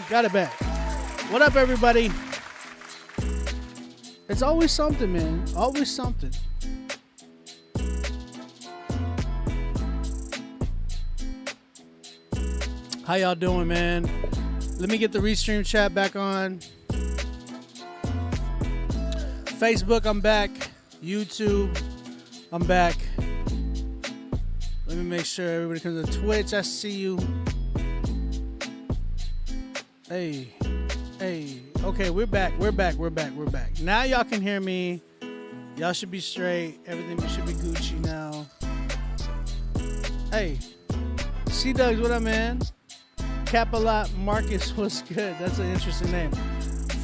Got it back. What up, everybody? It's always something, man. Always something. How y'all doing, man? Let me get the Restream chat back on. Facebook, I'm back. YouTube, I'm back. Let me make sure everybody comes to Twitch. I see you. Hey. Okay, we're back. Now y'all can hear me. Y'all should be straight. Everything should be Gucci now. Hey. C-Dugs, what up, man? Capalot Marcus, what's good? That's an interesting name.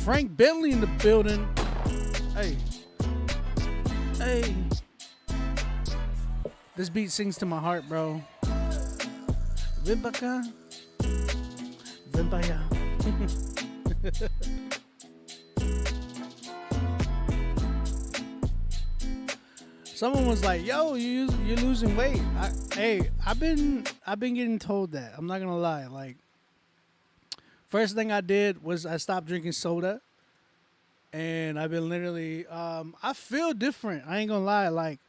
Frank Bentley in the building. Hey. This beat sings to my heart, bro. Vimbaka. Vimbaya. Someone was like, "Yo, you're losing weight." I've been getting told that. I'm not gonna lie. Like, first thing I did was I stopped drinking soda, and I've been literally. I feel different. I ain't gonna lie. Like,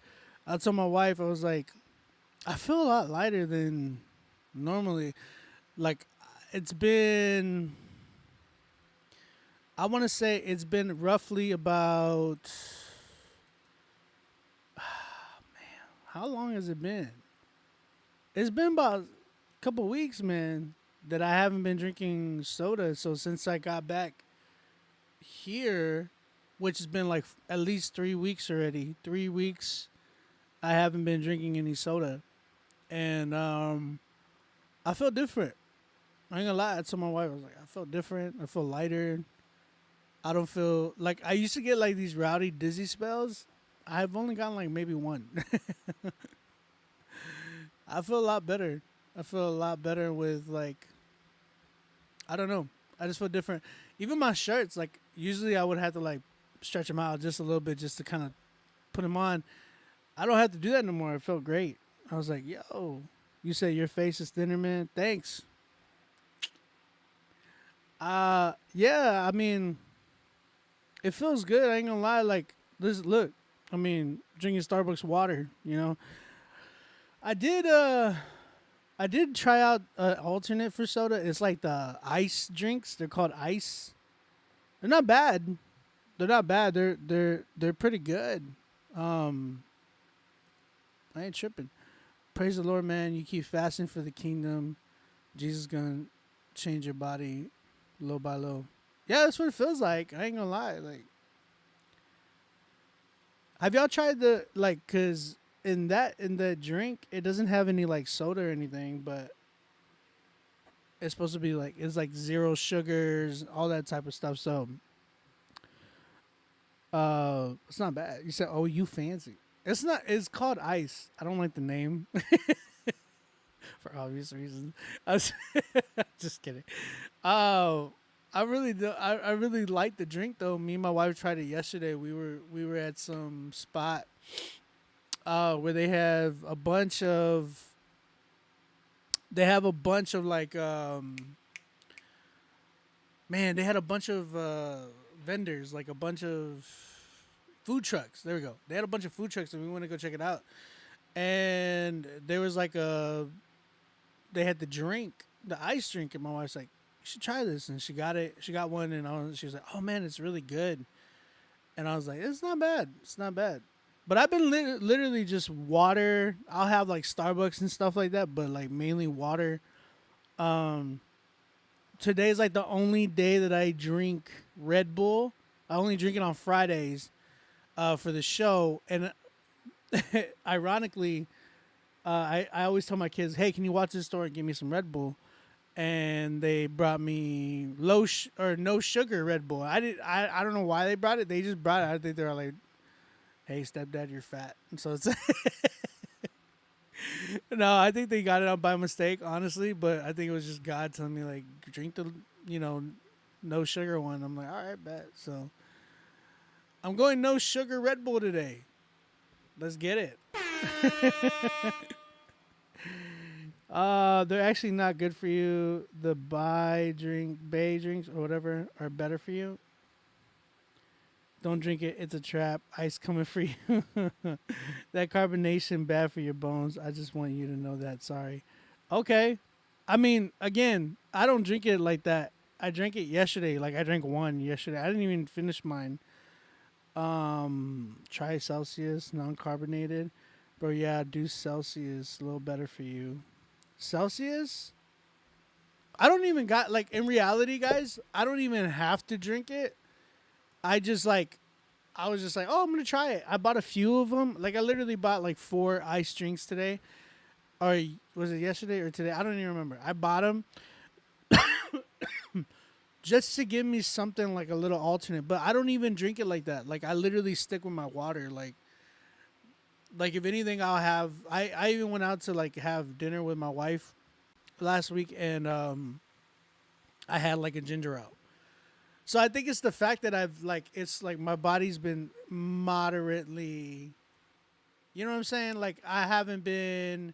I told my wife, I was like, I feel a lot lighter than normally. Like, it's been. I want to say it's been roughly about. How long has it been? It's been about a couple weeks, man, that I haven't been drinking soda. So since I got back here, which has been like at least 3 weeks already, 3 weeks, I haven't been drinking any soda. And I felt different. I ain't gonna lie. I told my wife, I was like, I felt different. I feel lighter. I don't feel like I used to get like these rowdy dizzy spells. I've only gotten like maybe one. I feel a lot better. I feel a lot better with like, I don't know. I just feel different. Even my shirts, like usually I would have to like stretch them out just a little bit just to kind of put them on. I don't have to do that no more. It felt great. I was like, yo, you say your face is thinner, man. Thanks. Yeah, I mean, it feels good. I ain't gonna lie. Like, this, look. I mean, drinking Starbucks water, you know. I did try out an alternate for soda. It's like the ice drinks. They're called ice. They're not bad. They're pretty good. I ain't tripping. Praise the Lord, man. You keep fasting for the kingdom. Jesus gonna change your body little by little. Yeah, that's what it feels like. I ain't gonna lie. Like, have y'all tried the, like, cause in the drink it doesn't have any like soda or anything, but it's supposed to be like, it's like zero sugars, all that type of stuff. So it's not bad. You said, oh, you fancy. It's not, it's called ice. I don't like the name. For obvious reasons. I was just kidding. I really do. I really like the drink though. Me and my wife tried it yesterday. We were at some spot where they have a bunch of like man, they had a bunch of vendors, like a bunch of food trucks. There we go. They had a bunch of food trucks and we went to go check it out. And there was like they had the drink, the ice drink, and my wife's like, you should try this. And she got it. She got one, and she was like, oh, man, it's really good. And I was like, it's not bad. It's not bad. But I've been literally just water. I'll have, like, Starbucks and stuff like that, but, like, mainly water. Today's, like, the only day that I drink Red Bull. I only drink it on Fridays for the show. And ironically, I always tell my kids, hey, can you watch this store and give me some Red Bull? And they brought me no sugar Red Bull. I don't know why they brought it. They just brought it. I think they were like, "Hey, stepdad, you're fat." And so it's no, I think they got it out by mistake, honestly. But I think it was just God telling me like, drink the no sugar one. I'm like, all right, bet. So I'm going no sugar Red Bull today. Let's get it. They're actually not good for you. The bay drinks or whatever are better for you. Don't drink it. It's a trap. Ice coming for you. That carbonation bad for your bones. I just want you to know that. Sorry. Okay. I mean, again, I don't drink it like that. I drank it yesterday. Like I drank one yesterday. I didn't even finish mine. Try Celsius, non-carbonated. Bro, yeah, do Celsius. A little better for you. Celsius? I don't even got like in reality, guys. I don't even have to drink it. I just like I was just like, oh, I'm gonna try it. I bought a few of them. Like I literally bought like 4 ice drinks today, or was it yesterday or today? I don't even remember. I bought them just to give me something like a little alternate. But I don't even drink it like that. Like I literally stick with my water. Like if anything, I'll have. I even went out to like have dinner with my wife last week, and I had like a ginger ale. So I think it's the fact that I've like it's like my body's been moderately, you know what I'm saying? Like I haven't been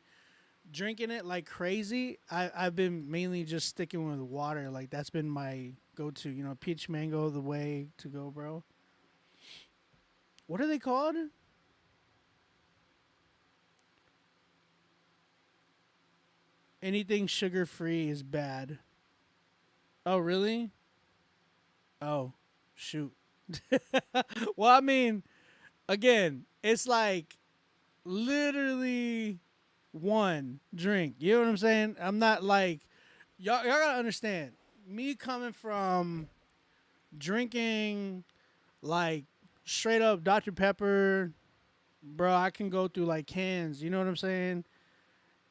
drinking it like crazy. I've been mainly just sticking with water. Like that's been my go-to. You know, peach mango the way to go, bro. What are they called? Anything sugar-free is bad. Oh, really? Oh, shoot. Well, I mean, again, it's like literally one drink. You know what I'm saying? I'm not like y'all gotta understand. Me coming from drinking like straight up Dr. Pepper, bro, I can go through like cans, you know what I'm saying?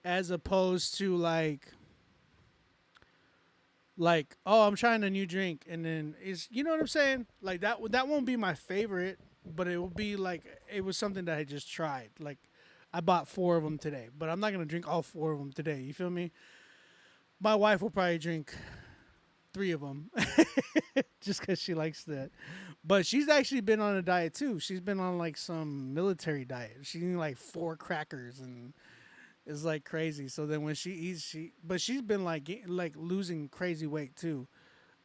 As opposed to like oh, I'm trying a new drink and then it's you know what I'm saying? Like that won't be my favorite, but it will be like it was something that I just tried. Like I bought 4 of them today, but I'm not gonna drink all 4 of them today. You feel me? My wife will probably drink 3 of them, just because she likes that. But she's actually been on a diet too. She's been on like some military diet. She's eating like 4 crackers and it's like crazy. So then when she eats, but she's been like like losing crazy weight too.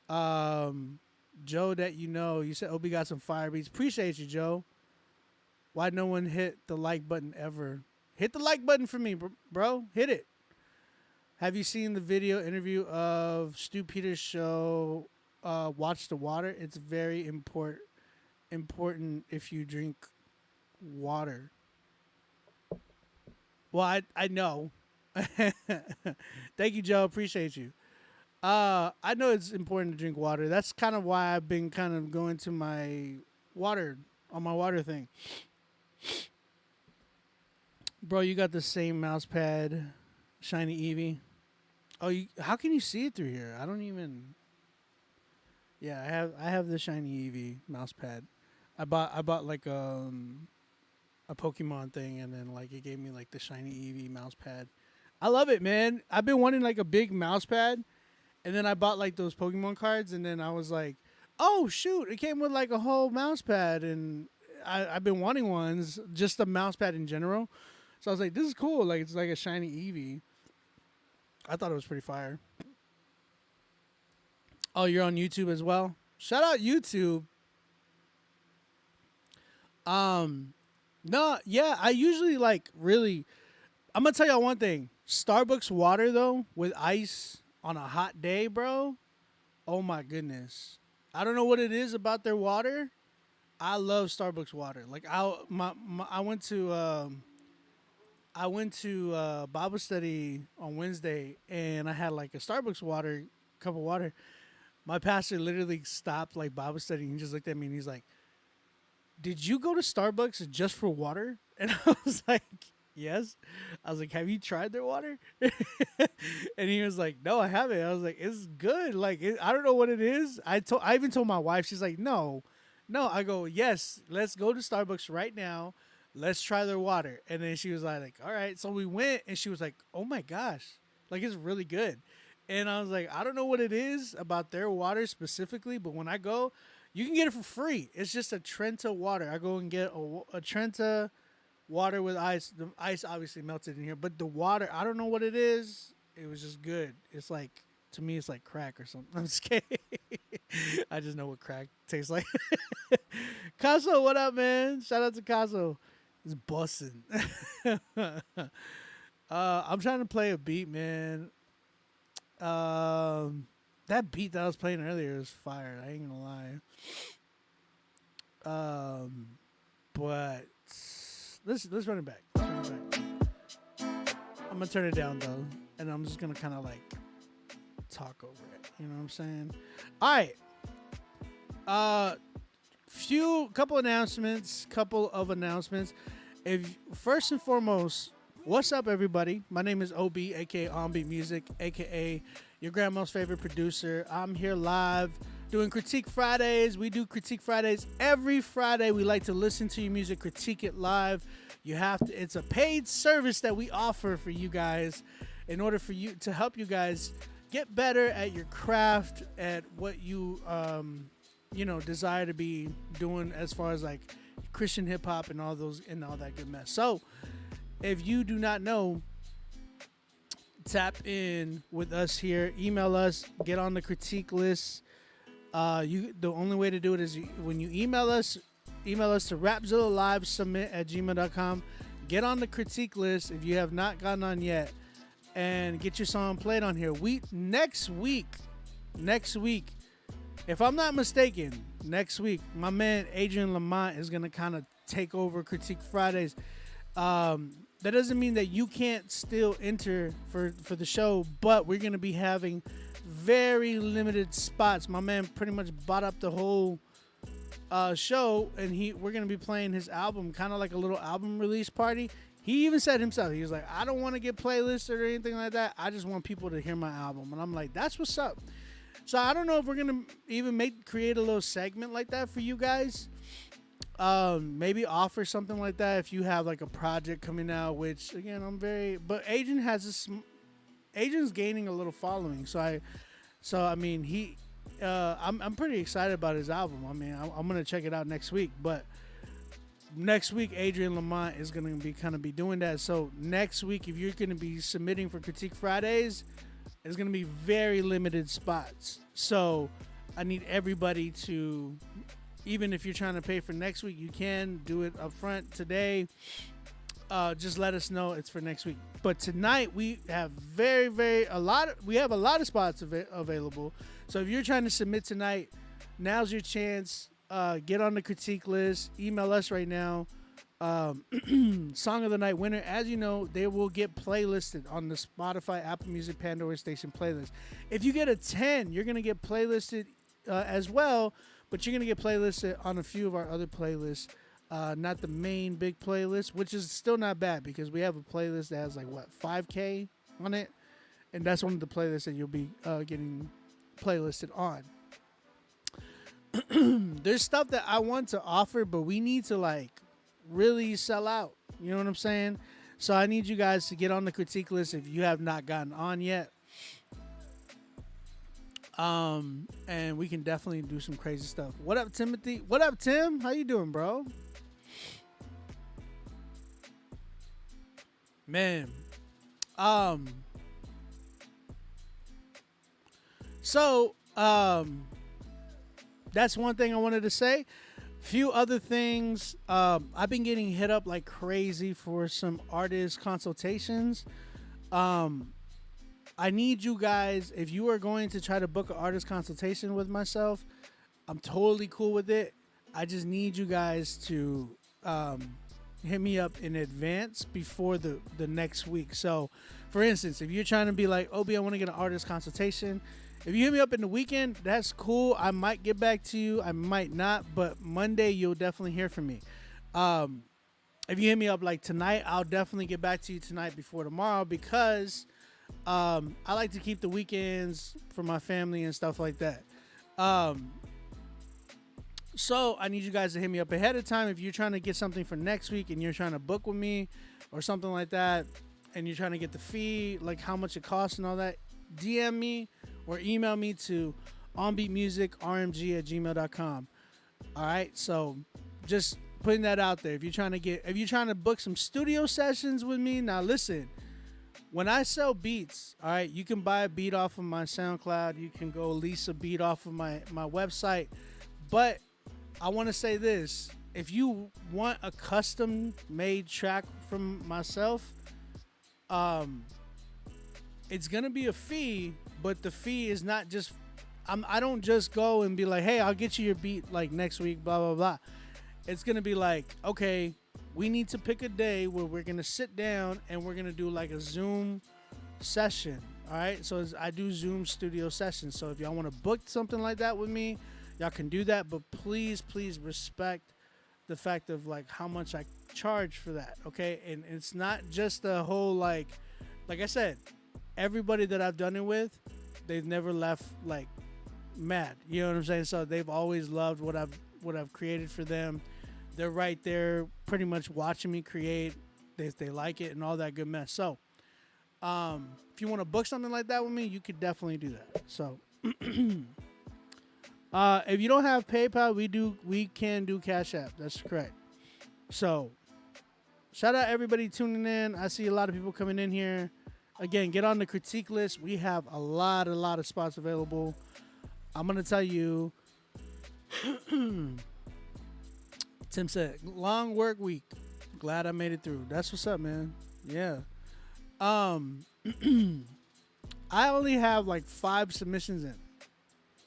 Um, Joe, that you said Obi got some fire beats. Appreciate you, Joe. Why no one hit the like button ever? Hit the like button for me, bro. Hit it. Have you seen the video interview of Stu Peters' show? Watch the water. It's very important if you drink water. Well, I know. Thank you, Joe. Appreciate you. I know it's important to drink water. That's kind of why I've been kind of going to my water on my water thing. Bro, you got the same mouse pad, shiny Eevee. Oh, how can you see it through here? I don't even. Yeah, I have the shiny Eevee mouse pad. I bought like a Pokemon thing, and then like it gave me like the shiny Eevee mouse pad. I love it, man. I've been wanting like a big mouse pad, and then I bought like those Pokemon cards, and then I was like, oh shoot, it came with like a whole mouse pad, and I've been wanting ones, just a mouse pad in general. So I was like, this is cool. Like it's like a shiny Eevee. I thought it was pretty fire. Oh, you're on YouTube as well. Shout out YouTube. Um, no, yeah, I usually like really. I'm gonna tell y'all one thing. Starbucks water though, with ice on a hot day, bro. Oh my goodness. I don't know what it is about their water. I love Starbucks water. Like I went to Bible study on Wednesday, and I had like a Starbucks water cup of water. My pastor literally stopped like Bible study and he just looked at me and he's like, "Did you go to Starbucks just for water?" And I was like, "Yes." I was like, "Have you tried their water?" And he was like, "No, I haven't." I was like, "It's good. Like, I don't know what it is." I even told my wife. She's like, "No, no." I go, "Yes, let's go to Starbucks right now. Let's try their water." And then she was like, "All right." So we went, and she was like, "Oh my gosh, like it's really good." And I was like, "I don't know what it is about their water specifically, but when I go, you can get it for free. It's just a Trenta water. I go and get a Trenta water with ice. The ice obviously melted in here, but the water, I don't know what it is. It was just good. It's like, to me, it's like crack or something. I'm just kidding. I just know what crack tastes like. Caso, what up, man? Shout out to Caso. It's busting. I'm trying to play a beat, man. That beat that I was playing earlier is fire. I ain't gonna lie. But let's run it back. Let's run it back. I'm gonna turn it down though, and I'm just gonna kind of like talk over it. You know what I'm saying? All right. Couple of announcements. If first and foremost, what's up, everybody? My name is OB, aka Onbeat Music, aka your grandma's favorite producer. I'm here live doing Critique Fridays. We do Critique Fridays every Friday. We like to listen to your music, critique it live. You have to. It's a paid service that we offer for you guys, in order for you to help you guys get better at your craft, at what you desire to be doing as far as like Christian hip hop and all that good mess. So if you do not know, tap in with us here. Email us. Get on the critique list. The only way to do it is when you email us to rapzillalivesubmit@gmail.com. Get on the critique list if you have not gotten on yet, and get your song played on here. Next week, if I'm not mistaken, next week, my man Adrian Lamont is going to kind of take over Critique Fridays. That doesn't mean that you can't still enter for the show, but we're going to be having very limited spots. My man pretty much bought up the whole show, and we're going to be playing his album, kind of like a little album release party. He even said himself, he was like, I don't want to get playlisted or anything like that. I just want people to hear my album. And I'm like, that's what's up. So I don't know if we're going to even create a little segment like that for you guys. Maybe offer something like that if you have like a project coming out, which again, but Adrian's gaining a little following. I'm pretty excited about his album. I mean, I'm going to check it out next week, but next week, Adrian Lamont is going to be doing that. So next week, if you're going to be submitting for Critique Fridays, it's going to be very limited spots. So I need everybody to, even if you're trying to pay for next week, you can do it up front today. Just let us know it's for next week. But tonight we have a lot of spots available. So if you're trying to submit tonight, now's your chance. Get on the critique list. Email us right now. Song of the Night winner. As you know, they will get playlisted on the Spotify, Apple Music, Pandora Station playlist. If you get a 10, you're going to get playlisted as well, but you're going to get playlisted on a few of our other playlists. Not the main big playlist, which is still not bad because we have a playlist that has 5K on it. And that's one of the playlists that you'll be getting playlisted on. There's stuff that I want to offer, but we need to really sell out. You know what I'm saying? So I need you guys to get on the critique list if you have not gotten on yet. And we can definitely do some crazy stuff. What up, Timothy? What up, Tim? How you doing, bro? Man. That's one thing I wanted to say. Few other things. I've been getting hit up like crazy for some artist consultations. I need you guys, if you are going to try to book an artist consultation with myself, I'm totally cool with it. I just need you guys to hit me up in advance before the next week. So, for instance, if you're trying to be like, Obi, I want to get an artist consultation. If you hit me up in the weekend, that's cool. I might get back to you. I might not, but Monday you'll definitely hear from me. If you hit me up tonight, I'll definitely get back to you tonight before tomorrow because I like to keep the weekends for my family and stuff like that. So I need you guys to hit me up ahead of time if you're trying to get something for next week and you're trying to book with me or something like that, and you're trying to get the fee, how much it costs and all that. DM me or email me to onbeatmusicrmg@gmail.com. All right, so just putting that out there. If you're trying to book some studio sessions with me, now listen, When I sell beats, all right, you can buy a beat off of my SoundCloud. You can go lease a beat off of my website. But I want to say this: if you want a custom made track from myself, um, it's gonna be a fee. But the fee is not just I don't just go and be like, hey, I'll get you your beat like next week, blah blah blah. It's gonna be like, okay, we need to pick a day where we're gonna sit down and we're gonna do like a Zoom session. All right, so I do Zoom studio sessions. So if y'all want to book something like that with me, y'all can do that. But please respect the fact of like how much I charge for that. Okay, and it's not just the whole like I said, everybody that I've done it with, they've never left like mad. You know what I'm saying? So they've always loved what I've created for them. They're right there pretty much watching me create. They like it and all that good mess. So if you want to book something like that with me, you could definitely do that. So if you don't have PayPal, we can do Cash App. That's correct. So shout out everybody tuning in. I see a lot of people coming in here. Again, get on the critique list. We have a lot of spots available. I'm gonna tell you. Tim said, "Long work week. Glad I made it through." That's what's up, man. Yeah. I only have like 5 submissions in,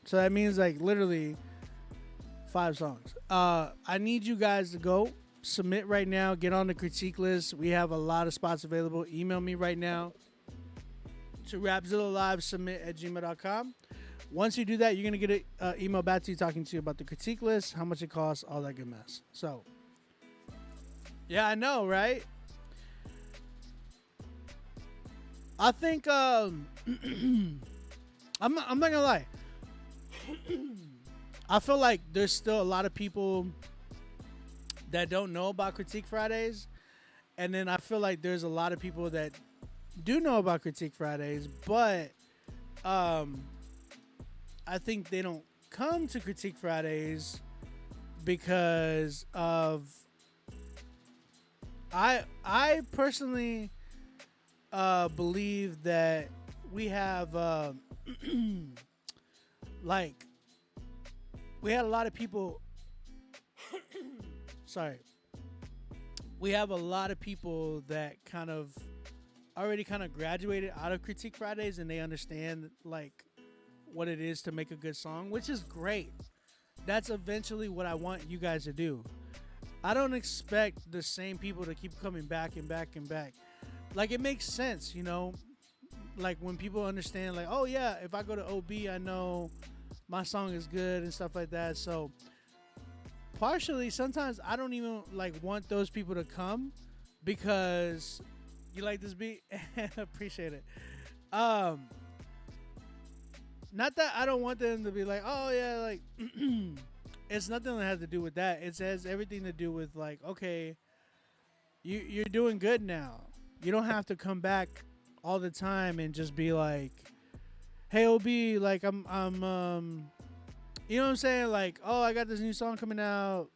so that means like literally 5 songs. I need you guys to go submit right now. Get on the critique list. We have a lot of spots available. Email me right now to rapzillalivesubmit@gmail.com. Once you do that, you're going to get an email back to you talking to you about the critique list, how much it costs, all that good mess. So, yeah, I know, right? I think, I'm not going to lie. I feel like there's still a lot of people that don't know about Critique Fridays. And then I feel like there's a lot of people that do know about Critique Fridays, but I think they don't come to Critique Fridays because of I personally believe that we have like we had a lot of people sorry, we have a lot of people that kind of already kind of graduated out of Critique Fridays, and they understand like what it is to make a good song, which is great. That's eventually what I want you guys to do. I don't expect the same people to keep coming back and back and back. Like, it makes sense, you know, like when people understand like, oh yeah, if I go to OB, I know my song is good and stuff like that. So partially, sometimes I don't even like want those people to come because you like this beat. Appreciate it. Not that I don't want them to be like, oh yeah, like it's nothing that has to do with that. It has everything to do with like, okay, you're doing good now. You don't have to come back all the time and just be like, hey OB, like I'm you know what I'm saying? Like, oh, I got this new song coming out.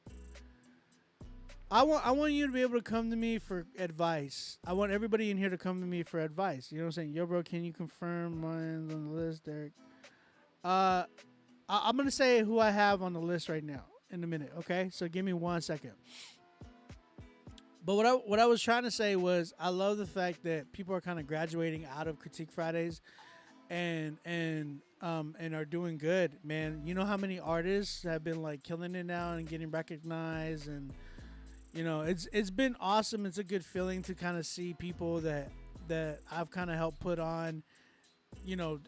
I want you to be able to come to me for advice. I want everybody in here to come to me for advice. You know what I'm saying? Yo, bro, can you confirm mine's on the list, Derek? I'm gonna say who I have on the list right now in a minute. Okay, so give me 1 second. But what I was trying to say was I love the fact that people are kind of graduating out of Critique Fridays, and are doing good, man. You know how many artists have been like killing it now and getting recognized, and you know it's been awesome. It's a good feeling to kind of see people that I've kind of helped put on. You know,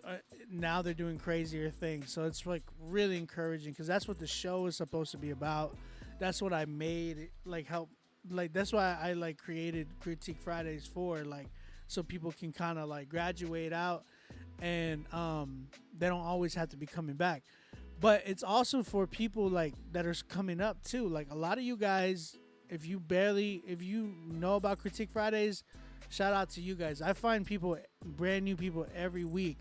now they're doing crazier things. So it's like really encouraging because that's what the show is supposed to be about. That's what I made, like help, like that's why I like created Critique Fridays for, like, so people can kind of like graduate out and they don't always have to be coming back. But it's also for people like that are coming up too. Like a lot of you guys, if you know about Critique Fridays, shout out to you guys. I find people, brand new people every week.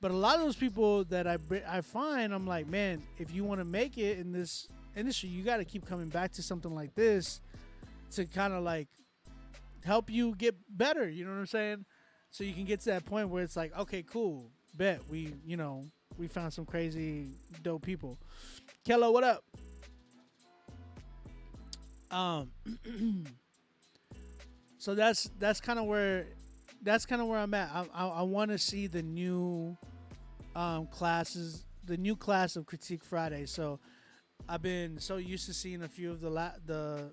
But a lot of those people that I find, I'm like, man, if you want to make it in this industry, you got to keep coming back to something like this to kind of like help you get better. You know what I'm saying? So you can get to that point where it's like, okay, cool, bet we found some crazy dope people. Kello, what up? Um, so that's kind of where I'm at. I want to see the new classes, the new class of Critique Friday. So I've been so used to seeing a few of the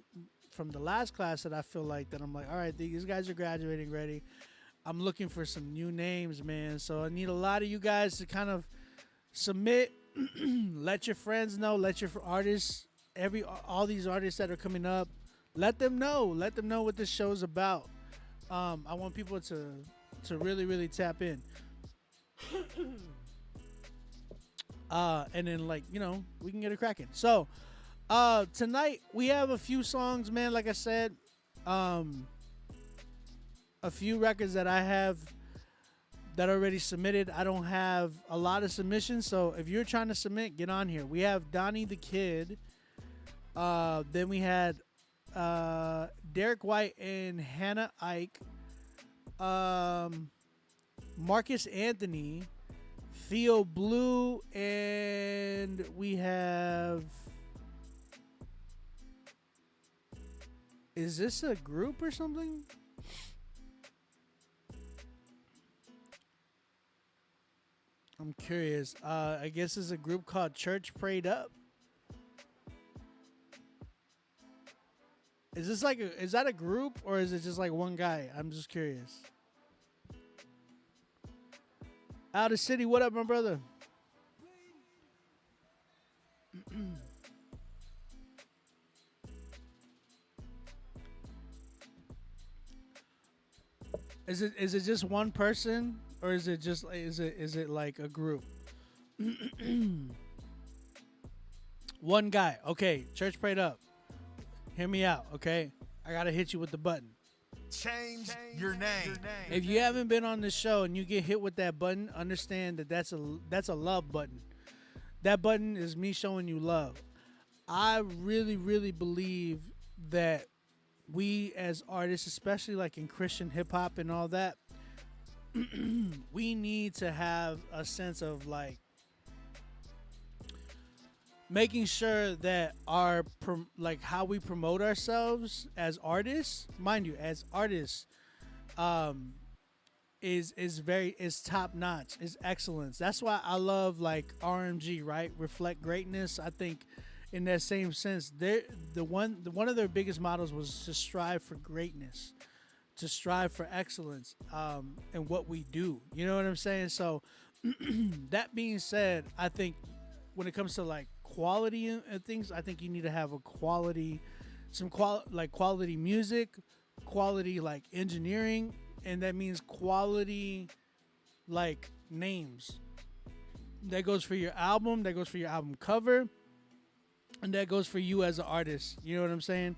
from the last class that I feel like that I'm like, all right, these guys are graduating ready. I'm looking for some new names, man. So I need a lot of you guys to kind of submit, let your friends know, let your artists, all these artists that are coming up, let them know what this show's about. I want people to really really tap in. And then like we can get it cracking. So tonight we have a few songs, man. Like I said, um, a few records that I have that are already submitted. I don't have a lot of submissions, so if you're trying to submit, get on here. We have Donnie the Kid. Then we had Derek White and Hannah Ike. Marcus Anthony, Theo Blue, and we have. Is this a group or something? I'm curious. I guess it's a group called Church Prayed Up. Is that a group or is it just like one guy? I'm just curious. Out of city, what up, my brother? Is it just one person or is it like a group? One guy. Okay, Church Prayed Up. Hear me out, okay? I gotta hit you with the button. Change your name. If you haven't been on the show and you get hit with that button, understand that that's a love button. That button is me showing you love. I really, really believe that we as artists, especially like in Christian hip hop and all that, we need to have a sense of like making sure that like how we promote ourselves as artists, mind you, as artists, is top notch, is excellence. That's why I love like RMG, right? Reflect Greatness. I think in that same sense, one of their biggest models was to strive for greatness, to strive for excellence, in what we do. You know what I'm saying? So that being said, I think when it comes to like quality and things, I think you need to have a quality, quality music, quality like engineering, and that means quality like names. That goes for your album, that goes for your album cover, and that goes for you as an artist. You know what I'm saying?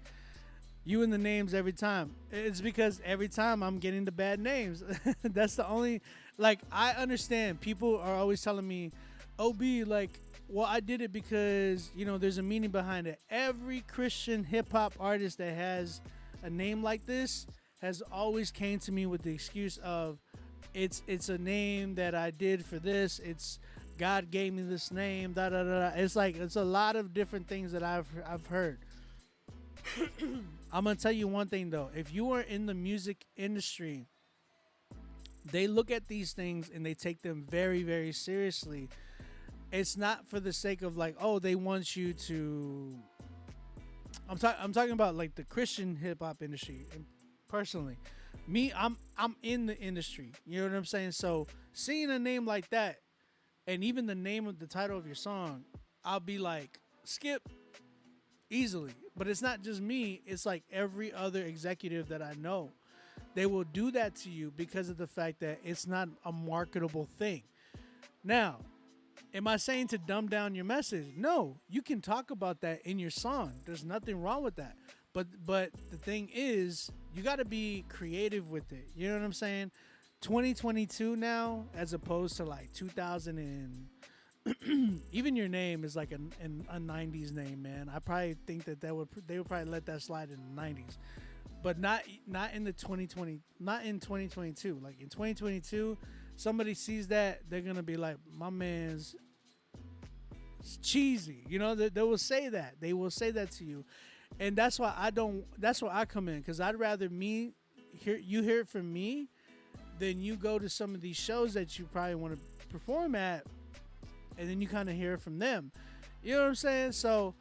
You and the names every time. It's because every time I'm getting the bad names. That's the only, like, I understand. People are always telling me, OB, like, well, I did it because, there's a meaning behind it. Every Christian hip hop artist that has a name like this has always came to me with the excuse of it's a name that I did for this. It's God gave me this name. Da da da. It's like it's a lot of different things that I've heard. I'm gonna tell you one thing though. If you are in the music industry, they look at these things and they take them very, very seriously. It's not for the sake of like, oh, they want you to. I'm talking about like the Christian hip hop industry. And personally, me, I'm in the industry. You know what I'm saying? So seeing a name like that, and even the name of the title of your song, I'll be like, skip easily. But it's not just me. It's like every other executive that I know. They will do that to you because of the fact that it's not a marketable thing. Now, am I saying to dumb down your message? No, you can talk about that in your song. There's nothing wrong with that. But the thing is, you got to be creative with it. You know what I'm saying? 2022 now, as opposed to like 2000 and even your name is like a 90s name, man. I probably think they would probably let that slide in the 90s. but not in the 2020, not in 2022. Like in 2022, somebody sees that, they're gonna be like, my man's cheesy. You know, they will say that. They will say that to you, and that's why I don't. That's why I come in, because I'd rather me hear it from me than you go to some of these shows that you probably want to perform at, and then you kind of hear it from them. You know what I'm saying? So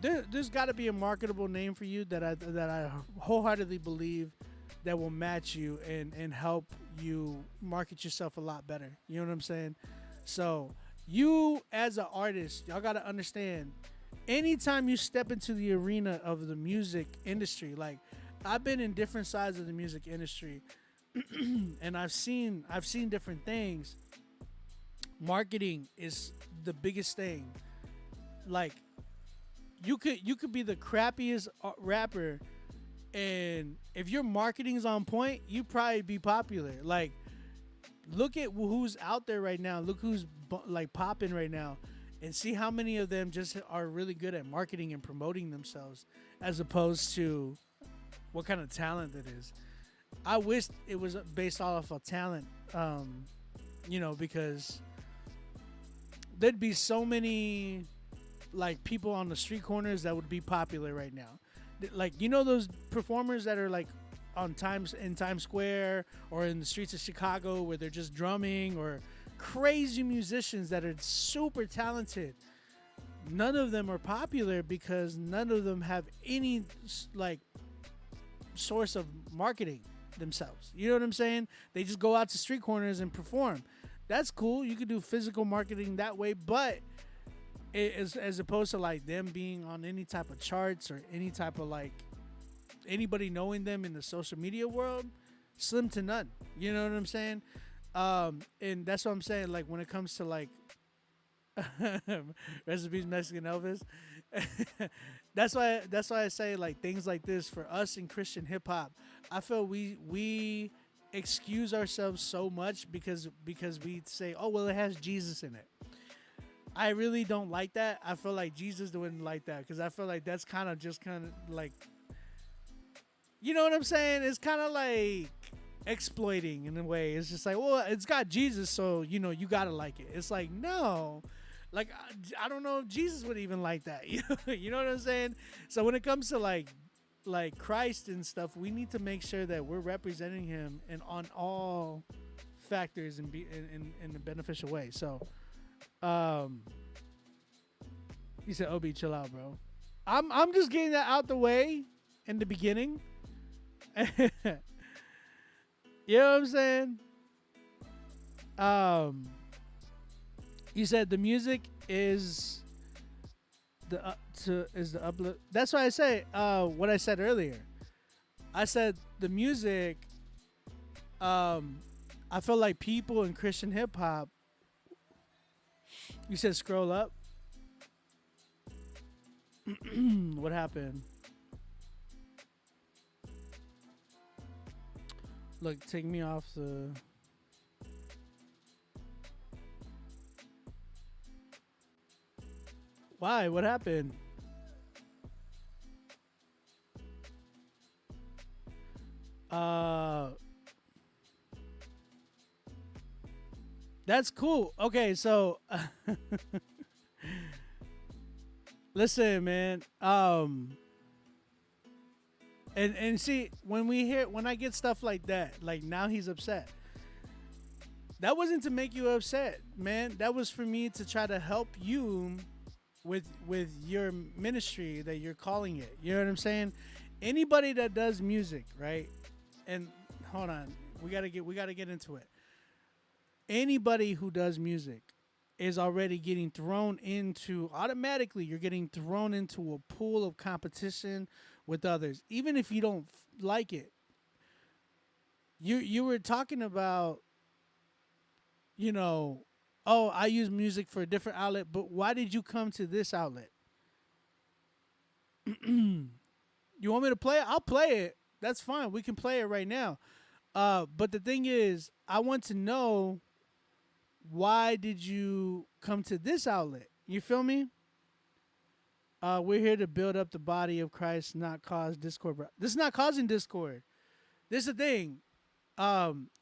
there's got to be a marketable name for you that I wholeheartedly believe that will match you and help you market yourself a lot better. You know what I'm saying? So you as an artist, y'all got to understand, anytime you step into the arena of the music industry, like I've been in different sides of the music industry and I've seen different things. Marketing is the biggest thing. Like you could be the crappiest rapper, and if your marketing is on point, you probably be popular. Like look at who's out there right now. Look who's like popping right now, and see how many of them just are really good at marketing and promoting themselves, as opposed to what kind of talent it is. I wish it was based off of talent, because there'd be so many like people on the street corners that would be popular right now. Like those performers that are like in Times Square or in the streets of Chicago where they're just drumming, or crazy musicians that are super talented. None of them are popular because none of them have any like source of marketing themselves. You know what I'm saying? They just go out to street corners and perform. That's cool. You could do physical marketing that way, but as opposed to like them being on any type of charts or any type of like anybody knowing them in the social media world, slim to none. You know what I'm saying? And that's what I'm saying. Like when it comes to like recipes Mexican Elvis, that's why I say like things like this for us in Christian hip hop. I feel we excuse ourselves so much because we say, oh well, it has Jesus in it. I really don't like that. I feel like Jesus wouldn't like that, because I feel like that's kind of like, you know what I'm saying? It's kind of like exploiting in a way. It's just like, well, it's got Jesus, so you gotta like it. It's like, no, like I don't know if Jesus would even like that. You know what I'm saying? So when it comes to like Christ and stuff, we need to make sure that we're representing him and on all factors and be in a beneficial way. So he said, "Obi, chill out, bro." I'm just getting that out the way in the beginning. You know what I'm saying? You said the music is the uplift. That's why I say what I said earlier. I said the music. I feel like people in Christian hip hop. You said scroll up. What happened? Look, take me off the. Why? What happened? That's cool. Okay, so listen, man. And see, when I get stuff like that, like now he's upset. That wasn't to make you upset, man. That was for me to try to help you with your ministry that you're calling it. You know what I'm saying? Anybody that does music, right? And hold on, we gotta get into it. Anybody who does music is already getting thrown into automatically. You're getting thrown into a pool of competition with others, even if you don't like it. You were talking about, oh, I use music for a different outlet, but why did you come to this outlet? You want me to play it? I'll play it. That's fine. We can play it right now. But the thing is, I want to know, why did you come to this outlet? You feel me? We're here to build up the body of Christ, not cause discord. This is not causing discord. This is the thing.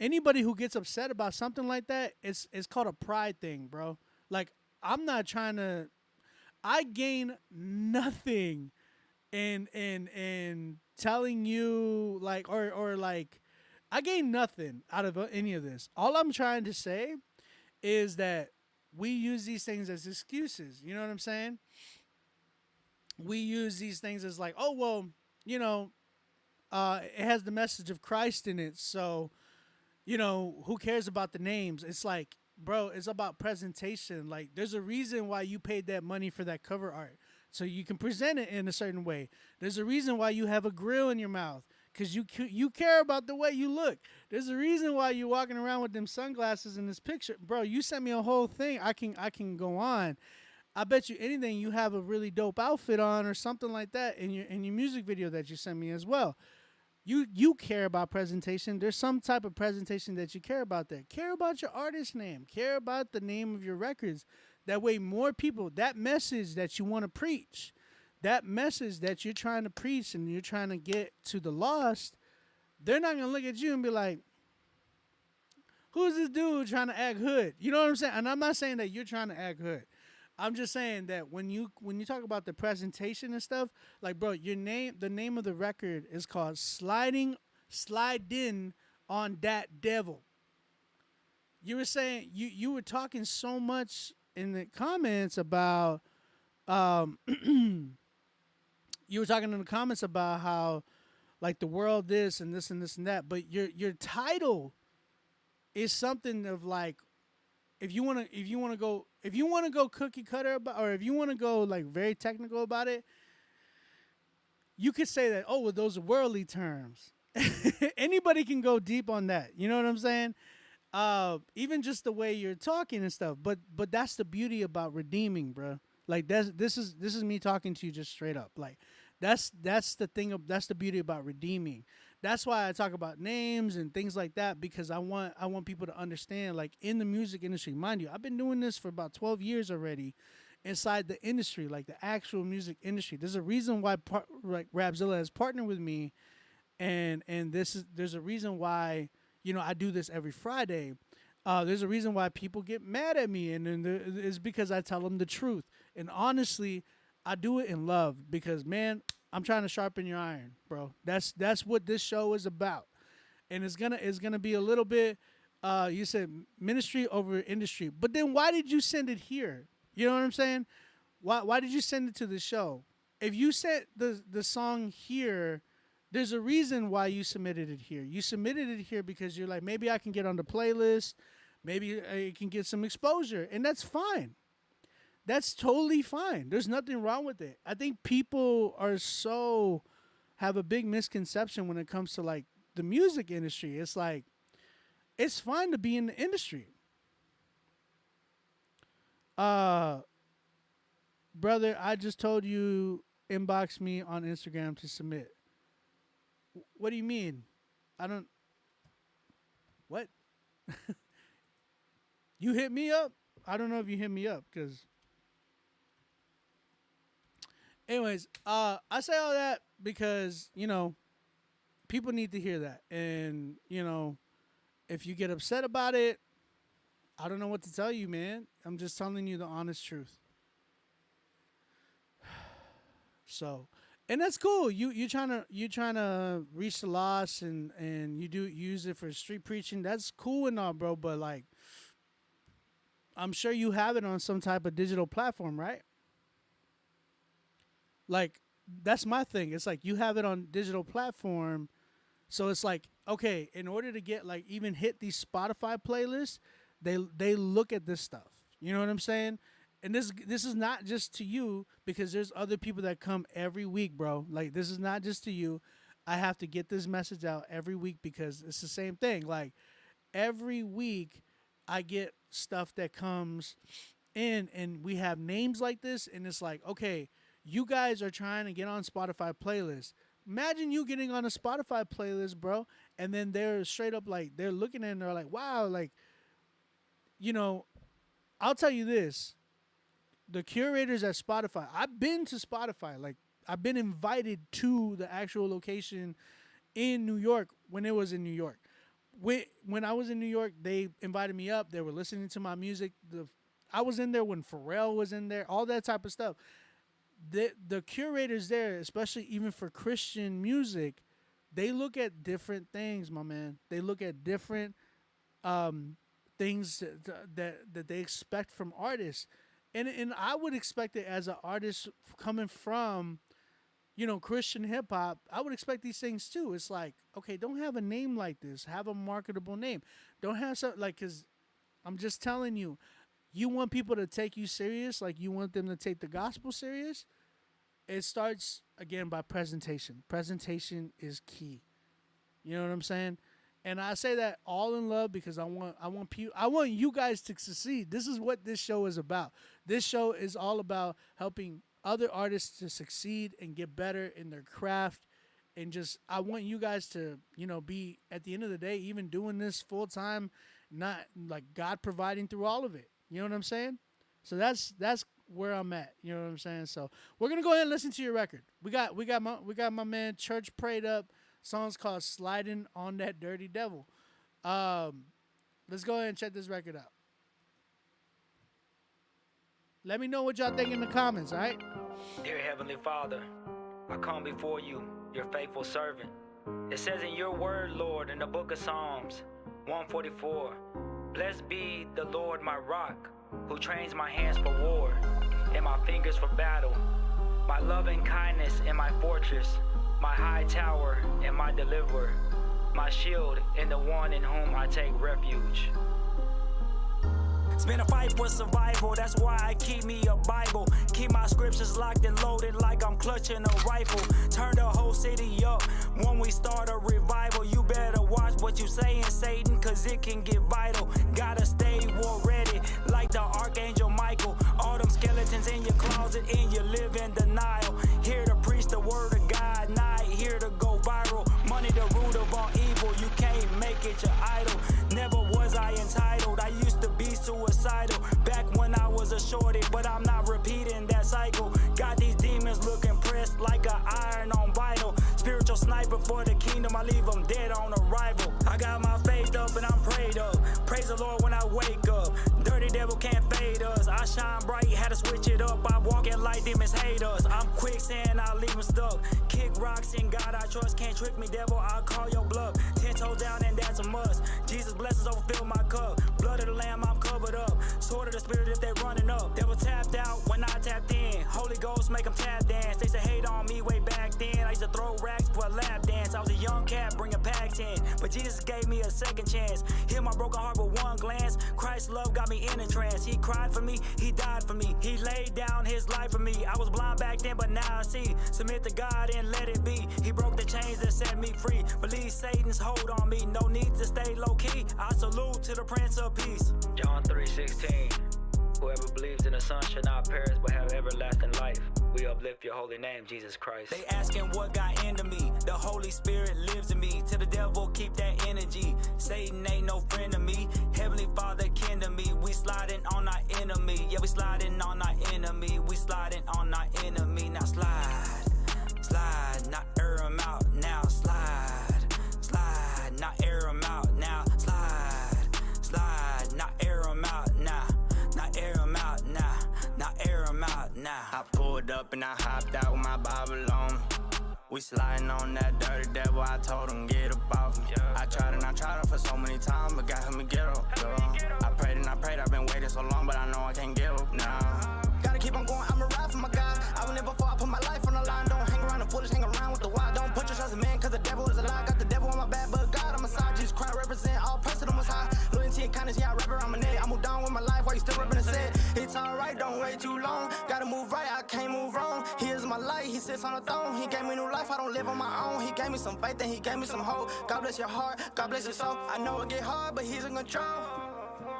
Anybody who gets upset about something like that, it's called a pride thing, bro. Like, I'm not trying to. I gain nothing in telling you, like, or like, I gain nothing out of any of this. All I'm trying to say is that we use these things as excuses. You know what I'm saying? We use these things as like, oh well, you know, it has the message of Christ in it, so who cares about the names? It's like, bro, it's about presentation. Like, there's a reason why you paid that money for that cover art, so you can present it in a certain way. There's a reason why you have a grill in your mouth, because you care about the way you look. There's a reason why you're walking around with them sunglasses in this picture, bro. You sent me a whole thing. I can go on. I bet you anything you have a really dope outfit on or something like that in your music video that you sent me as well. You care about presentation. There's some type of presentation that you care about there. Care about your artist name. Care about the name of your records. That way more people, that message that you want to preach, that message that you're trying to preach and you're trying to get to the lost, they're not going to look at you and be like, who's this dude trying to act hood? You know what I'm saying? And I'm not saying that you're trying to act hood. I'm just saying that when you talk about the presentation and stuff, like, bro, the name of the record is called Sliding on That Devil. You were saying you were talking so much in the comments about you were talking in the comments about how, like, the world this and this and this and that, but your title is something of like, if you want to go cookie cutter about, or if you want to go like very technical about it, you could say that, oh well, those are worldly terms. Anybody can go deep on that. You know what I'm saying? Even just the way you're talking and stuff. But that's the beauty about redeeming, bro. Like, this is me talking to you just straight up. Like, that's the thing. That's the beauty about redeeming. That's why I talk about names and things like that, because I want people to understand, like, in the music industry, mind you, I've been doing this for about 12 years already inside the industry, like the actual music industry. There's a reason why like Rapzilla has partnered with me, and there's a reason why, I do this every Friday. There's a reason why people get mad at me, and it's because I tell them the truth. And honestly, I do it in love, because, man, I'm trying to sharpen your iron, bro. That's what this show is about. And it's gonna be a little bit, you said ministry over industry. But then why did you send it here? You know what I'm saying? Why did you send it to the show? If you sent the song here, there's a reason why you submitted it here. You submitted it here because you're like, maybe I can get on the playlist, maybe I can get some exposure, and that's fine. That's totally fine. There's nothing wrong with it. I think people have a big misconception when it comes to, like, the music industry. It's like, it's fine to be in the industry. Brother, I just told you, inbox me on Instagram to submit. What do you mean? I don't. What? You hit me up? I don't know if you hit me up, because. Anyways, I say all that because, people need to hear that. And, if you get upset about it, I don't know what to tell you, man. I'm just telling you the honest truth. So, and that's cool. You're trying to reach the lost, and you use it for street preaching. That's cool and all, bro. But, like, I'm sure you have it on some type of digital platform, right? Like, that's my thing. It's like, you have it on digital platform. So it's like, okay, in order to get, like, even hit these Spotify playlists, they look at this stuff. You know what I'm saying? And this is not just to you, because there's other people that come every week, bro. Like, this is not just to you. I have to get this message out every week, because it's the same thing. Like, every week I get stuff that comes in, and we have names like this, and it's like, okay, you guys are trying to get on Spotify playlists. Imagine you getting on a Spotify playlist, bro, and then they're straight up like, they're looking at it and they're like, wow, like, I'll tell you this. the curators at Spotify. I've been to Spotify. Like, I've been invited to the actual location in New York when it was in New York. When I was in New York, they invited me up. They were listening to my music. I was in there when Pharrell was in there, all that type of stuff. The curators there, especially even for Christian music, they look at different things, my man. They look at different things that they expect from artists. And I would expect it as an artist coming from, Christian hip hop. I would expect these things too. It's like, okay, don't have a name like this. Have a marketable name. Don't have something like, because I'm just telling you, you want people to take you serious, like you want them to take the gospel serious. It starts again by presentation. Presentation is key. You know what I'm saying? And I say that all in love because I want you guys to succeed. This is what this show is about. This show is all about helping other artists to succeed and get better in their craft. And just, I want you guys to, be at the end of the day, even doing this full time, not like God providing through all of it. You know what I'm saying? So that's where I'm at. You know what I'm saying? So we're gonna go ahead and listen to your record. We got my man Church Prayed Up. Song's called Sliding on That Dirty Devil. Let's go ahead and check this record out. Let me know what y'all think in the comments, all right? Dear Heavenly Father, I come before you, your faithful servant. It says in your word, Lord, in the book of Psalms 144, blessed be the Lord my rock, who trains my hands for war and my fingers for battle, my loving kindness and my fortress, my high tower and my deliverer, my shield and the one in whom I take refuge. It's been a fight for survival, that's why I keep me a Bible. Keep my scriptures locked and loaded like I'm clutching a rifle. Turn the whole city up when we start a revival. You better watch what you saying, Satan, cause it can get vital. Gotta stay war ready like the Archangel Michael. All them skeletons in your closet and you live in denial. Here to preach the word of God, not here to go viral. Money the root of all evil, you can't make it your idol. Never was I entitled, I used to be suicidal back when I was a shorty, but I'm not repeating that cycle. Got these demons looking pressed like an iron on vital. Spiritual sniper for the kingdom, I leave them dead on arrival. I got my faith up and I'm prayed up. Praise the Lord when I wake up. Dirty devil can't fade us. I shine bright, had to switch it up. I walk in light, demons hate us. I'm quick saying I'll leave them stuck. Kick rocks in God I trust. Can't trick me, devil, I'll call your bluff. 10 toes down and that's a must. Jesus blessings overfill my cup. Blood of the lamb, I'm covered up. Sword of the spirit if they running up. Devil tapped out when I tapped in. Holy Ghost make them tap dance. They used to hate on me way back then. I used to throw racks for a lap dance. I was a young cat bringing packs in, but Jesus gave me a second chance. Heal my broken heart with one glance. Christ's love got me in a trance. He cried for me, he died for me. He laid down his life for me. I was blind back then, but now I see. Submit to God and let it be. He broke the chains that set me free. Release Satan's hold on me. No need to stay low key. I salute to the Prince of Peace. John 3:16. Whoever believes in the Son shall not perish but have everlasting life. We uplift your holy name, Jesus Christ. They asking what got into me. The Holy Spirit lives in me. To the devil, keep that energy. Satan ain't no friend of me. Heavenly Father kin to me. We sliding on our enemy. Yeah, we sliding on our enemy. We sliding on our enemy. Now slide, slide, not air 'em out. Now slide, slide, not air 'em out. Now slide, slide, not air 'em out. Now, not air 'em out. Now, not air 'em out. Now. I pulled up and I hopped out with my Bible on. We sliding on that dirty devil, I told him get up off me. I tried and I tried it for so many times, but got him to get up. I prayed and I prayed, I've been waiting so long, but I know I can't give up now. Gotta keep on going, I'ma ride for my God. I will never fall, I put my life on the line. Don't hang around the foolish, hang around with the wild. Don't put your trust in man, cause the devil is a lie. Got the devil on my back, but God on my side. Jesus Christ represent all praise to the Most High. Loyalty and kindness, yeah, I rap around my neck. I moved on with my life while you still repping the set. It's alright, don't wait too long. Gotta move right, I can't move wrong. He is my light, he sits on the throne. He gave me new life, I don't live on my own. He gave me some faith and he gave me some hope. God bless your heart, God bless your soul. I know it get hard, but he's in control.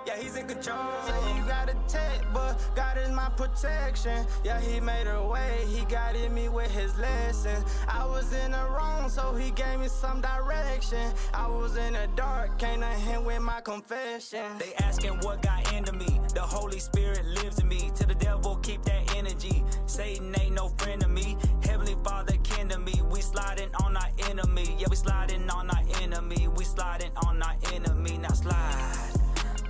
Yeah, he's in control. Say you gotta take, but God is my protection. Yeah, he made a way, he guided me with his lessons. I was in the wrong, so he gave me some direction. I was in the dark, came to him with my confession. They asking what got into me. The Holy Spirit lives in me. To the devil, keep sliding on our enemy. We sliding on our enemy. Now slide,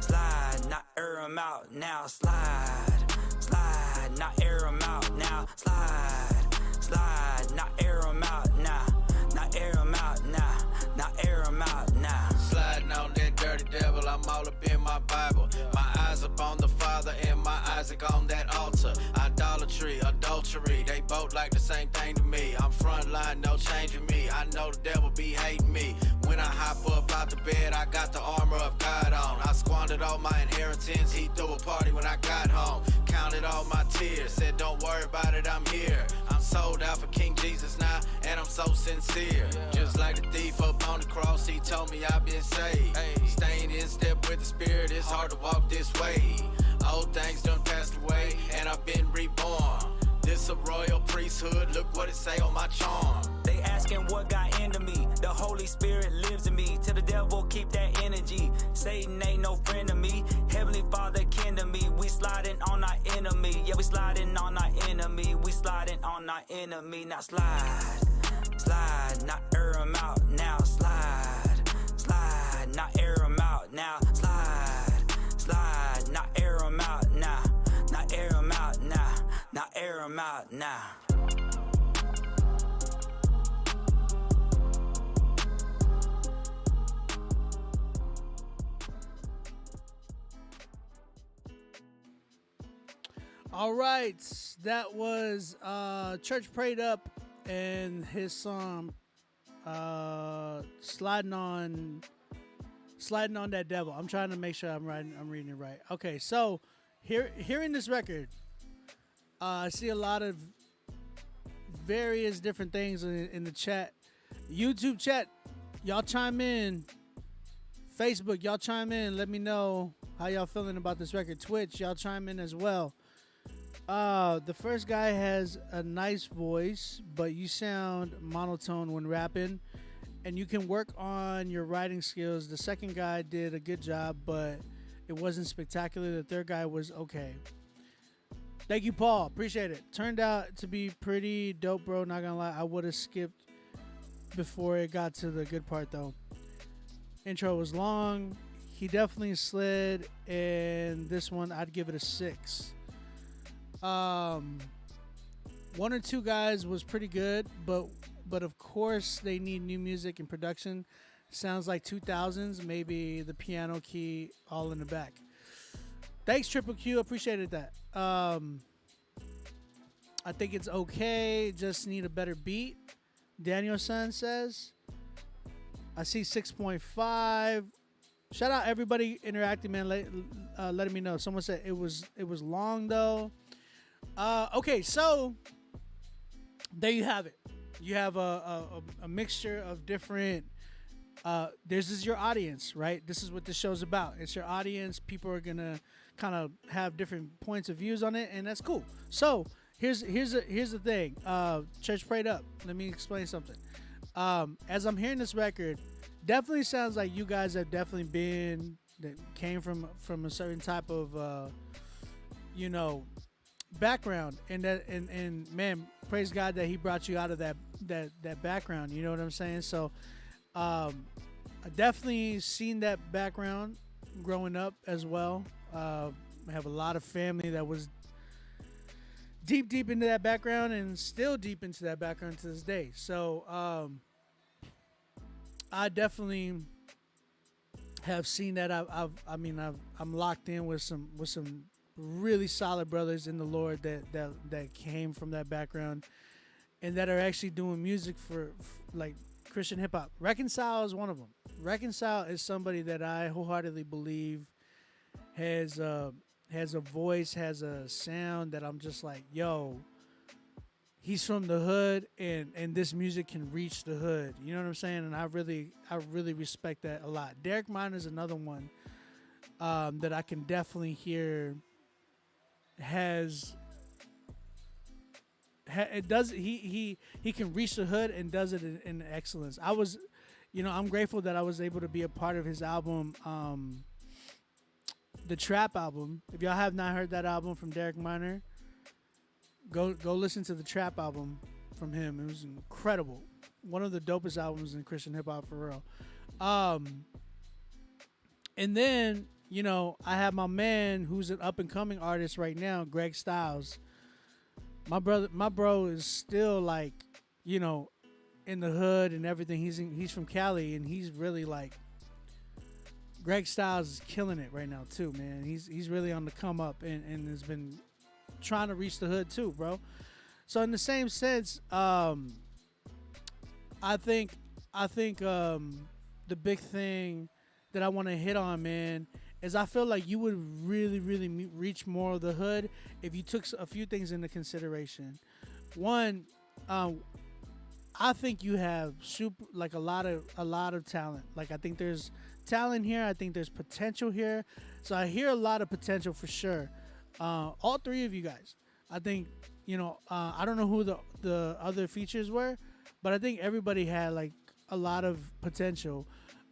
slide, not air 'em out. Now slide, slide, not air 'em out. Now slide, slide, not air 'em out. Now, not air 'em out. Now, not air 'em out. Now. Sliding on that dirty devil, I'm all up in my Bible. My eyes upon the Father and my Isaac on that altar. Idolatry, adultery, they both like the same thing to me. I'm frontline, no changing me. I know the devil be hating me. When I hop up out the bed, I got the armor of God on. I squandered all my inheritance, he threw a party when I got home. Counted all my tears, said don't worry about it, I'm here. I'm sold out for King Jesus now, and I'm so sincere. Just like the thief up on the cross, he told me I've been saved. Staying in step with the Spirit, it's hard to walk this way. Old things done passed away, and I've been reborn. This a royal priesthood, look what it say on my charm. They asking what got into me. The Holy Spirit lives in me. To the devil, keep that energy. Satan ain't no friend of me. Heavenly Father kin to me. We sliding on our enemy. Yeah, we sliding on our enemy. We sliding on our enemy. Now slide, slide, not air 'em out. Now slide, slide, not air 'em out. Now slide, slide, not air 'em out. Now, not air 'em out. Now, not air 'em out. Now. All right, that was Church Prayed Up and his song sliding on that devil. I'm trying to make sure I'm reading it right. Okay, so hearing this record, I see a lot of various different things in the chat. YouTube chat, y'all chime in. Facebook, y'all chime in. Let me know how y'all feeling about this record. Twitch, y'all chime in as well. The first guy has a nice voice, but you sound monotone when rapping, and you can work on your writing skills. The second guy did a good job, but it wasn't spectacular. The third guy was okay. Thank you, Paul. Appreciate it. Turned out to be pretty dope, bro. Not gonna lie, I would have skipped before it got to the good part, though. Intro was long. He definitely slid, and this one I'd give it a 6. One or two guys was pretty good, but of course they need new music and production. Sounds like 2000s, maybe the piano key all in the back. Thanks, Triple Q. Appreciated that. I think it's okay. Just need a better beat. Danielson says. I see 6.5. Shout out everybody interacting, man. Letting me know. Someone said it was long though. Okay, so there you have it. You have a mixture of different. This is your audience, right? This is what this show's about. It's your audience. People are gonna kind of have different points of views on it, and that's cool. So here's the thing. Church Prayed Up. Let me explain something. As I'm hearing this record, definitely sounds like you guys have definitely been that came from a certain type of background, and man, praise God that He brought you out of that background. You know what I'm saying? So I definitely seen that background growing up as well. I have a lot of family that was deep into that background and still deep into that background to this day. So I definitely have seen that. I'm locked in with some really solid brothers in the Lord that came from that background and that are actually doing music for like Christian hip hop. Reconcile is one of them. Reconcile is somebody that I wholeheartedly believe has a voice, has a sound that I'm just like, yo, he's from the hood, and this music can reach the hood. You know what I'm saying? And I really respect that a lot. Derek Minor is another one that I can definitely hear he can reach the hood and does it in excellence. I'm grateful that I was able to be a part of his album, the Trap album. If y'all have not heard that album from Derek Minor, go listen to the Trap album from him. It was incredible. one of the dopest albums in Christian hip hop for real. And then, you know, I have my man who's an up and coming artist right now, Greg Styles. My bro is still like, you know, in the hood and everything. He's from Cali, and he's really like, Greg Styles is killing it right now too, man. He's really on the come up and has been trying to reach the hood too, bro. So in the same sense, I think the big thing that I want to hit on, man, is I feel like you would really, really reach more of the hood if you took a few things into consideration. One, I think you have a lot of talent. Like, I think there's talent here. I think there's potential here. So I hear a lot of potential for sure. All three of you guys. I think, you know, I don't know who the other features were, but I think everybody had like a lot of potential.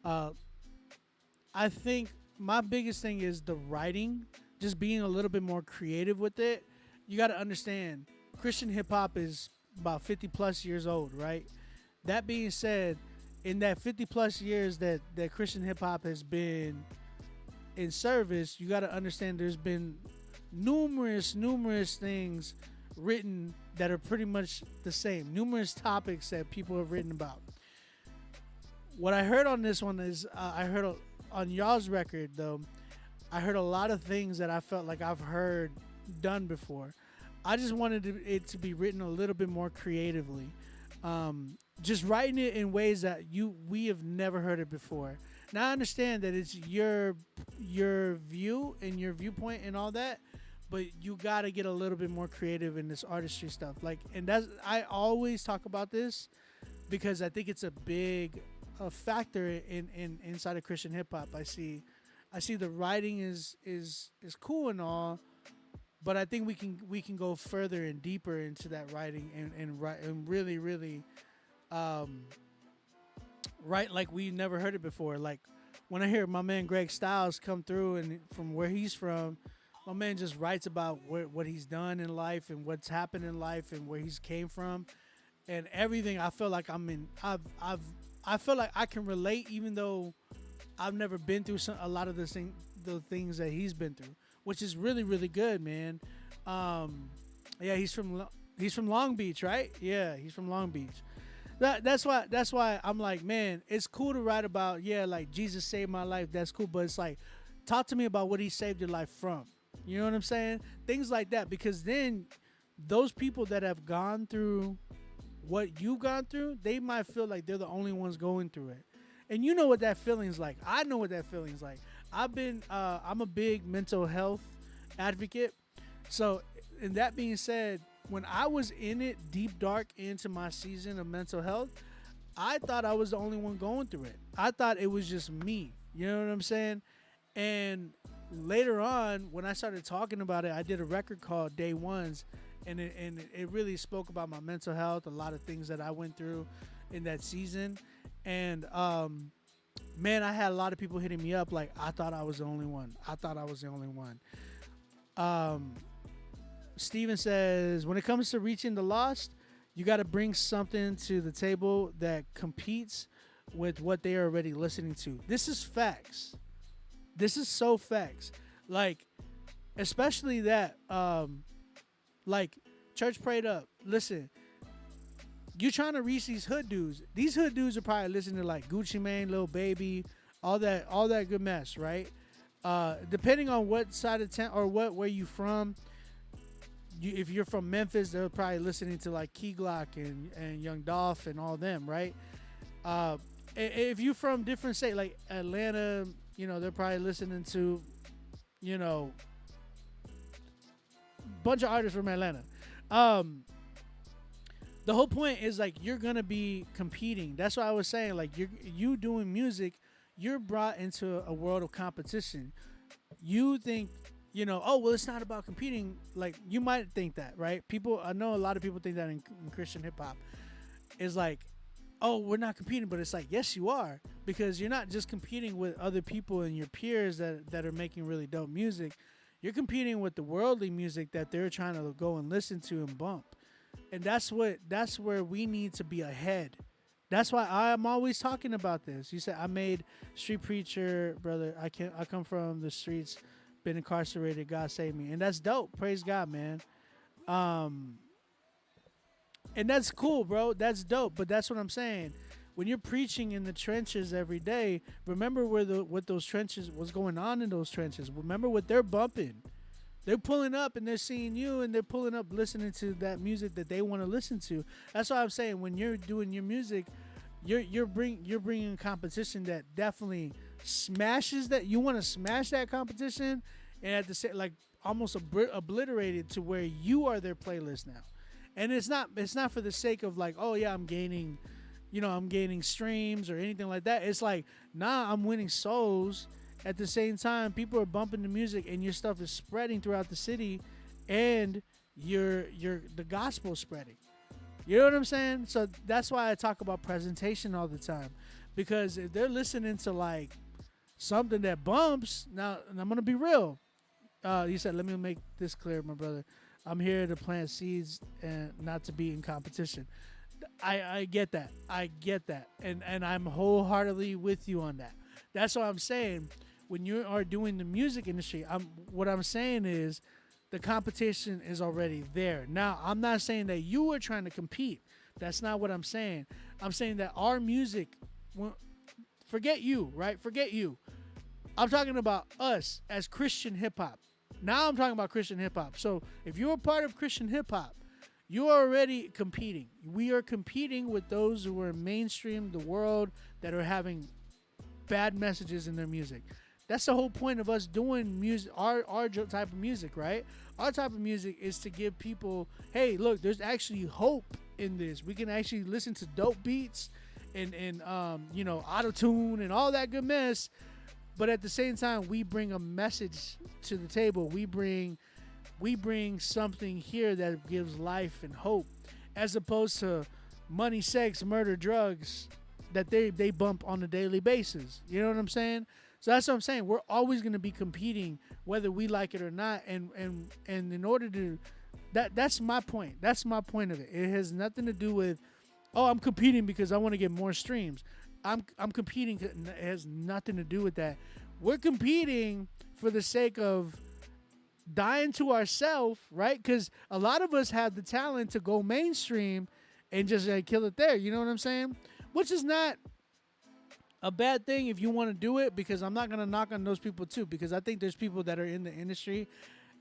I think my biggest thing is the writing, just being a little bit more creative with it. You got to understand, Christian hip hop is about 50 plus years old, right? That being said, in that 50 plus years that Christian hip hop has been in service, you got to understand there's been numerous things written that are pretty much the same, numerous topics that people have written about. What I heard on this one is I heard on y'all's record, though, I heard a lot of things that I felt like I've heard done before. I just wanted it to be written a little bit more creatively. Just writing it in ways that we have never heard it before. Now I understand that it's your view and your viewpoint and all that, but you got to get a little bit more creative in this artistry stuff. Like, and I always talk about this because I think it's a big factor in inside of Christian hip hop. I see the writing is cool and all, but I think we can go further and deeper into that writing and really write like we never heard it before. Like when I hear my man Greg Styles come through and from where he's from, my man just writes about what he's done in life and what's happened in life and where he's came from and everything. I feel like I feel like I can relate, even though I've never been through a lot of the things that he's been through, which is really, really good, man. Yeah, he's from Long Beach, right? Yeah, he's from Long Beach. That's why I'm like, man, it's cool to write about, yeah, like Jesus saved my life. That's cool, but it's like, talk to me about what he saved your life from. You know what I'm saying? Things like that, because then those people that have gone through what you've gone through, they might feel like they're the only ones going through it. And you know what that feeling's like. I know what that feeling's like. I'm a big mental health advocate. So, and that being said, when I was in it deep dark into my season of mental health, I thought I was the only one going through it. I thought it was just me. You know what I'm saying? And later on, when I started talking about it, I did a record called Day Ones, and it really spoke about my mental health, a lot of things that I went through in that season. And man, I had a lot of people hitting me up like, I thought I was the only one. Steven says, when it comes to reaching the lost, you got to bring something to the table that competes with what they are already listening to. This is facts. This is so facts. Like, especially that, like, Church Prayed Up. Listen, you trying to reach these hood dudes. These hood dudes are probably listening to like Gucci Mane, Lil Baby, all that good mess, right? Depending on what side of town or where you from. If you're from Memphis, they're probably listening to like Key Glock and Young Dolph and all them, right? If you're from different states, like Atlanta, you know, they're probably listening to, you know, bunch of artists from Atlanta. The whole point is like you're gonna be competing. That's why I was saying, like, you doing music, you're brought into a world of competition. You think, you know, oh well, it's not about competing. Like, you might think that, right? I know a lot of people think that in Christian hip hop is like, oh, we're not competing, but it's like, yes, you are, because you're not just competing with other people and your peers that are making really dope music. You're competing with the worldly music that they're trying to go and listen to and bump. And that's where we need to be ahead That's why I'm always talking about this. You said I made street preacher, brother. I come from the streets, been incarcerated. God save me, and that's dope. Praise God, man. And that's cool, bro. That's dope. But that's what I'm saying. When you're preaching in the trenches every day, remember what those trenches, what's going on in those trenches. Remember what they're bumping. They're pulling up and they're seeing you, and they're pulling up listening to that music that they want to listen to. That's why I'm saying when you're doing your music, you're bringing competition that definitely smashes that. You want to smash that competition, and at the same, like, almost obliterated to where you are their playlist now. And it's not for the sake of like, oh yeah, I'm gaining streams or anything like that. It's like, nah, I'm winning souls. At the same time, people are bumping the music, and your stuff is spreading throughout the city, and the gospel spreading. You know what I'm saying? So that's why I talk about presentation all the time, because if they're listening to like something that bumps, now, and I'm gonna be real. You said, let me make this clear, my brother. I'm here to plant seeds and not to be in competition. I get that. I get that. And I'm wholeheartedly with you on that. That's what I'm saying. When you are doing the music industry, what I'm saying is the competition is already there. Now, I'm not saying that you are trying to compete. That's not what I'm saying. I'm saying that our music, forget you, right? Forget you. I'm talking about us as Christian hip-hop. Now I'm talking about Christian hip-hop. So if you're a part of Christian hip-hop, you are already competing. We are competing with those who are mainstream the world that are having bad messages in their music. That's the whole point of us doing music, our type of music, right? Our type of music is to give people, hey, look, there's actually hope in this. We can actually listen to dope beats and auto-tune and all that good mess. But at the same time, we bring a message to the table. We bring something here that gives life and hope, as opposed to money, sex, murder, drugs that they bump on a daily basis. You know what I'm saying? So that's what I'm saying. We're always going to be competing, whether we like it or not. And in order to, that's my point. That's my point of it. It has nothing to do with, oh, I'm competing because I want to get more streams. I'm competing. It has nothing to do with that. We're competing for the sake of dying to ourselves, right? Because a lot of us have the talent to go mainstream and just kill it there. You know what I'm saying? Which is not a bad thing if you want to do it, because I'm not going to knock on those people too, because I think there's people that are in the industry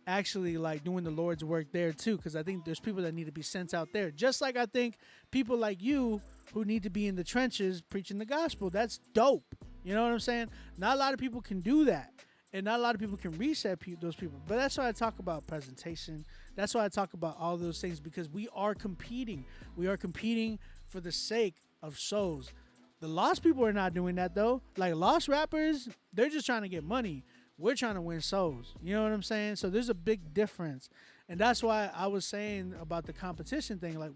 actually like doing the Lord's work there too, because I think there's people that need to be sent out there. Just like I think people like you who need to be in the trenches preaching the gospel. That's dope. You know what I'm saying? Not a lot of people can do that. And not a lot of people can reach those people. But that's why I talk about presentation. That's why I talk about all those things, because we are competing. We are competing for the sake of souls. The lost people are not doing that, though. Like, lost rappers, they're just trying to get money. We're trying to win souls. You know what I'm saying? So there's a big difference. And that's why I was saying about the competition thing. Like,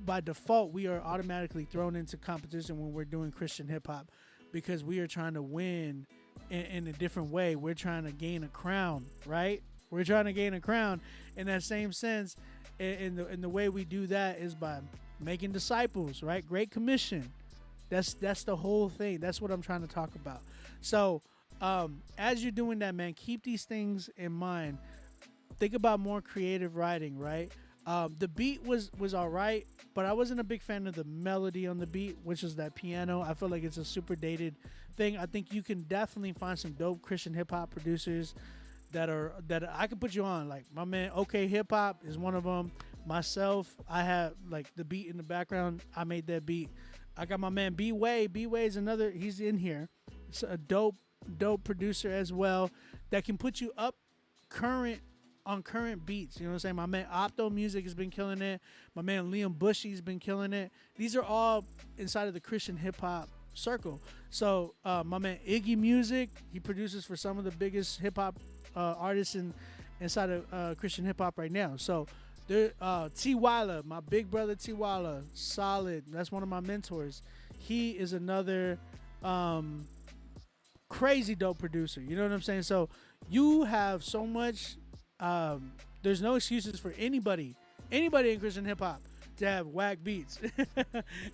by default, we are automatically thrown into competition when we're doing Christian hip-hop, because we are trying to win in a different way. We're trying to gain a crown, right? We're trying to gain a crown. In that same sense, in the way we do that is by making disciples, right? Great Commission. That's the whole thing. That's what I'm trying to talk about. So as you're doing that, man, keep these things in mind. Think about more creative writing, right? The beat was all right, but I wasn't a big fan of the melody on the beat, which is that piano. I feel like it's a super dated thing. I think you can definitely find some dope Christian hip hop producers that I could put you on. Like my man, OK Hip Hop is one of them. Myself, I have like the beat in the background. I made that beat. I got my man B Way. B Way is another. He's in here. It's a dope producer as well that can put you up current beats. You know what I'm saying? My man Opto Music has been killing it. My man Liam Bushy's been killing it. These are all inside of the Christian hip hop circle. So my man Iggy Music, he produces for some of the biggest hip hop artists inside of Christian hip hop right now. So there, T. Wyler, my big brother T. Wyler, solid. That's one of my mentors. He is another crazy dope producer. You know what I'm saying? So you have so much. There's no excuses for anybody in Christian hip hop to have whack beats.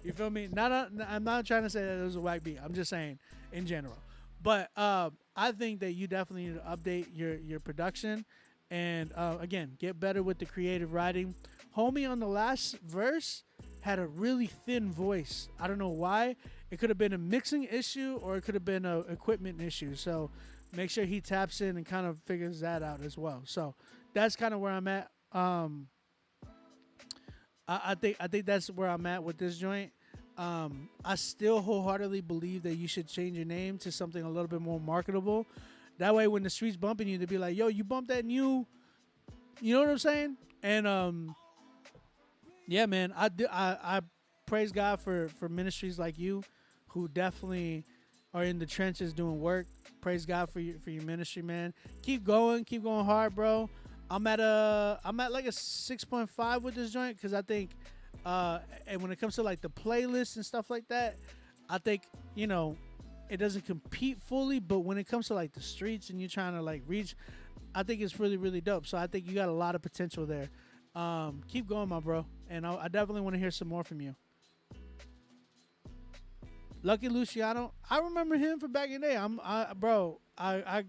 You feel me? I'm not trying to say that it was a whack beat. I'm just saying in general. But I think that you definitely need to update your production and again, get better with the creative writing. Homie on the last verse had a really thin voice. I don't know why. It could have been a mixing issue or it could have been an equipment issue. So make sure he taps in and kind of figures that out as well. So that's kind of where I'm at. I think that's where I'm at with this joint. I still wholeheartedly believe that you should change your name to something a little bit more marketable. That way, when the streets bumping you, to be like, "Yo, you bumped that new," you know what I'm saying? And yeah, man, I praise God for ministries like you, who definitely are in the trenches doing work. Praise God for your ministry, man. Keep going hard, bro. I'm at like a 6.5 with this joint because I think, and when it comes to like the playlist and stuff like that, I think it doesn't compete fully. But when it comes to like the streets and you're trying to like reach, I think it's really, really dope. So I think you got a lot of potential there. Keep going, my bro, and I definitely want to hear some more from you. Lucky Luciano, I remember him from back in the day. I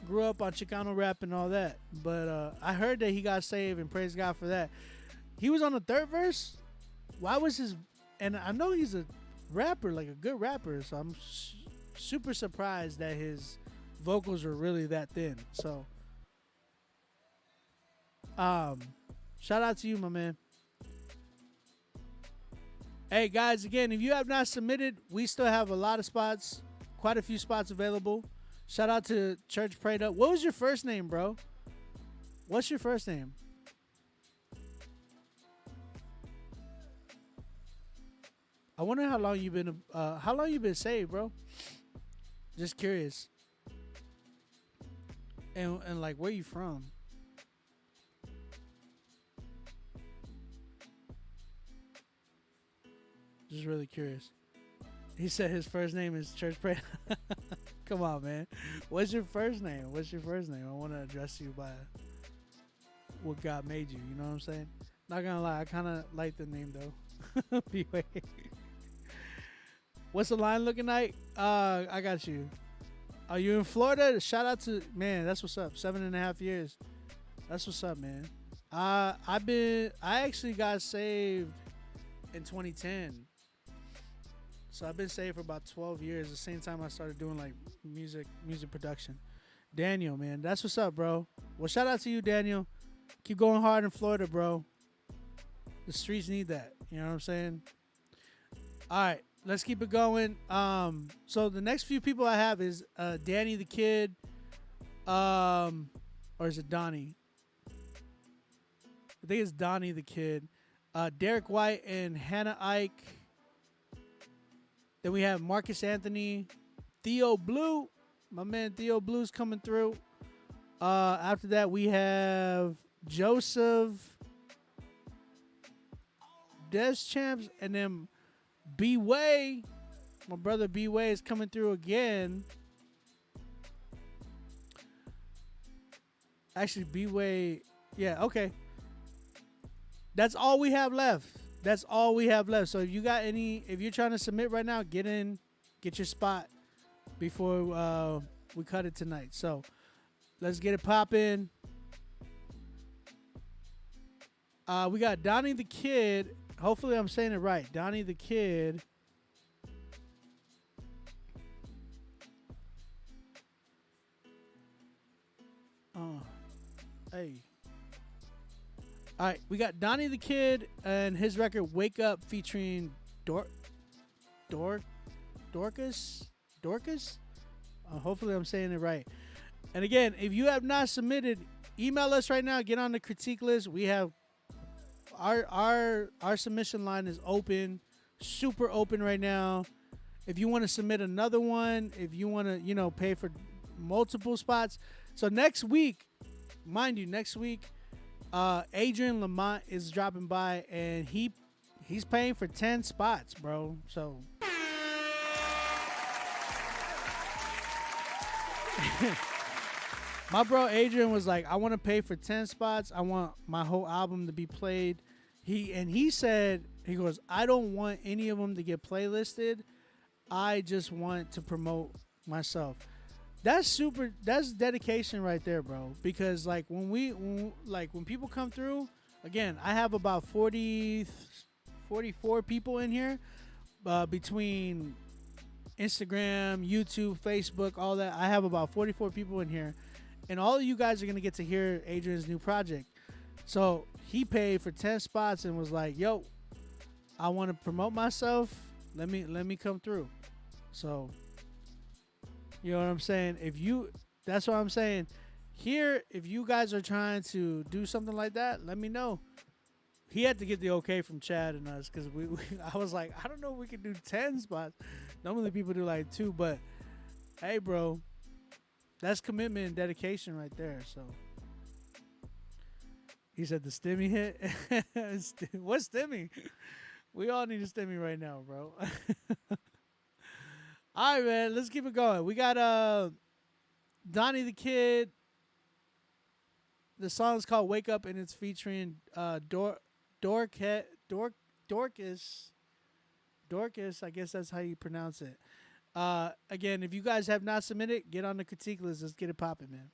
grew up on Chicano rap and all that, but I heard that he got saved, and praise God for that. He was on the third verse. Why was his? And I know he's a rapper, like a good rapper, so I'm super surprised that his vocals are really that thin. So, shout out to you, my man. Hey guys, again, if you have not submitted, we still have a lot of spots, quite a few spots available. Shout out to Church Prayed Up. What was your first name, bro? What's your first name? I wonder how long you've been saved, bro. Just curious. And like, where you from? Just really curious. He said his first name is Church Prayed. Come on, man. What's your first name? I want to address you by what God made you. You know what I'm saying? Not gonna lie, I kind of like the name though. B-Way. What's the line looking like? I got you. Are you in Florida? Shout out to, man, that's what's up. 7.5 years. That's what's up, man. I actually got saved in 2010. So I've been saved for about 12 years. The same time I started doing like music production. Daniel, man, that's what's up, bro. Well, shout out to you, Daniel. Keep going hard in Florida, bro. The streets need that. You know what I'm saying? All right, let's keep it going. So the next few people I have is Danny the Kid, or is it Donnie? I think it's Donnie the Kid. Derek White and Hannah Ike. Then we have Marcus Anthony, Theo Blue. My man Theo Blue's coming through. After that, we have Joseph, Deschamps, and then B-Way. My brother B-Way is coming through again. Actually, B-Way, yeah, okay. That's all we have left. So if you're trying to submit right now, get your spot before we cut it tonight. So let's get it popping. We got Donnie the Kid. Hopefully I'm saying it right. Donnie the Kid. Hey. All right, we got Donnie the Kid and his record "Wake Up" featuring Dorcas. Hopefully, I'm saying it right. And again, if you have not submitted, email us right now. Get on the critique list. We have our submission line is open, super open right now. If you want to submit another one, if you want to, pay for multiple spots. So next week, mind you, Adrian Lamont is dropping by, and he's paying for 10 spots, bro. So my bro Adrian was like, I want to pay for 10 spots. I want my whole album to be played. he said, he goes, I don't want any of them to get playlisted. I just want to promote myself. That's dedication right there, bro. Because like when people come through, again, I have about 44 people in here, between Instagram, YouTube, Facebook, all that. I have about 44 people in here, and all of you guys are gonna get to hear Adrian's new project. So he paid for 10 spots and was like, yo, I want to promote myself. Let me come through. So, you know what I'm saying? That's what I'm saying. Here, if you guys are trying to do something like that, let me know. He had to get the okay from Chad and us, because I was like, I don't know if we can do 10 spots. Normally people do like 2, but hey, bro, that's commitment and dedication right there. So he said the stimmy hit. What stimmy? We all need a stimmy right now, bro. All right, man, let's keep it going. We got Donnie the Kid. The song's called Wake Up, and it's featuring Dorcas. Dorcas, I guess that's how you pronounce it. Again, if you guys have not submitted, get on the critique list. Let's get it popping, man.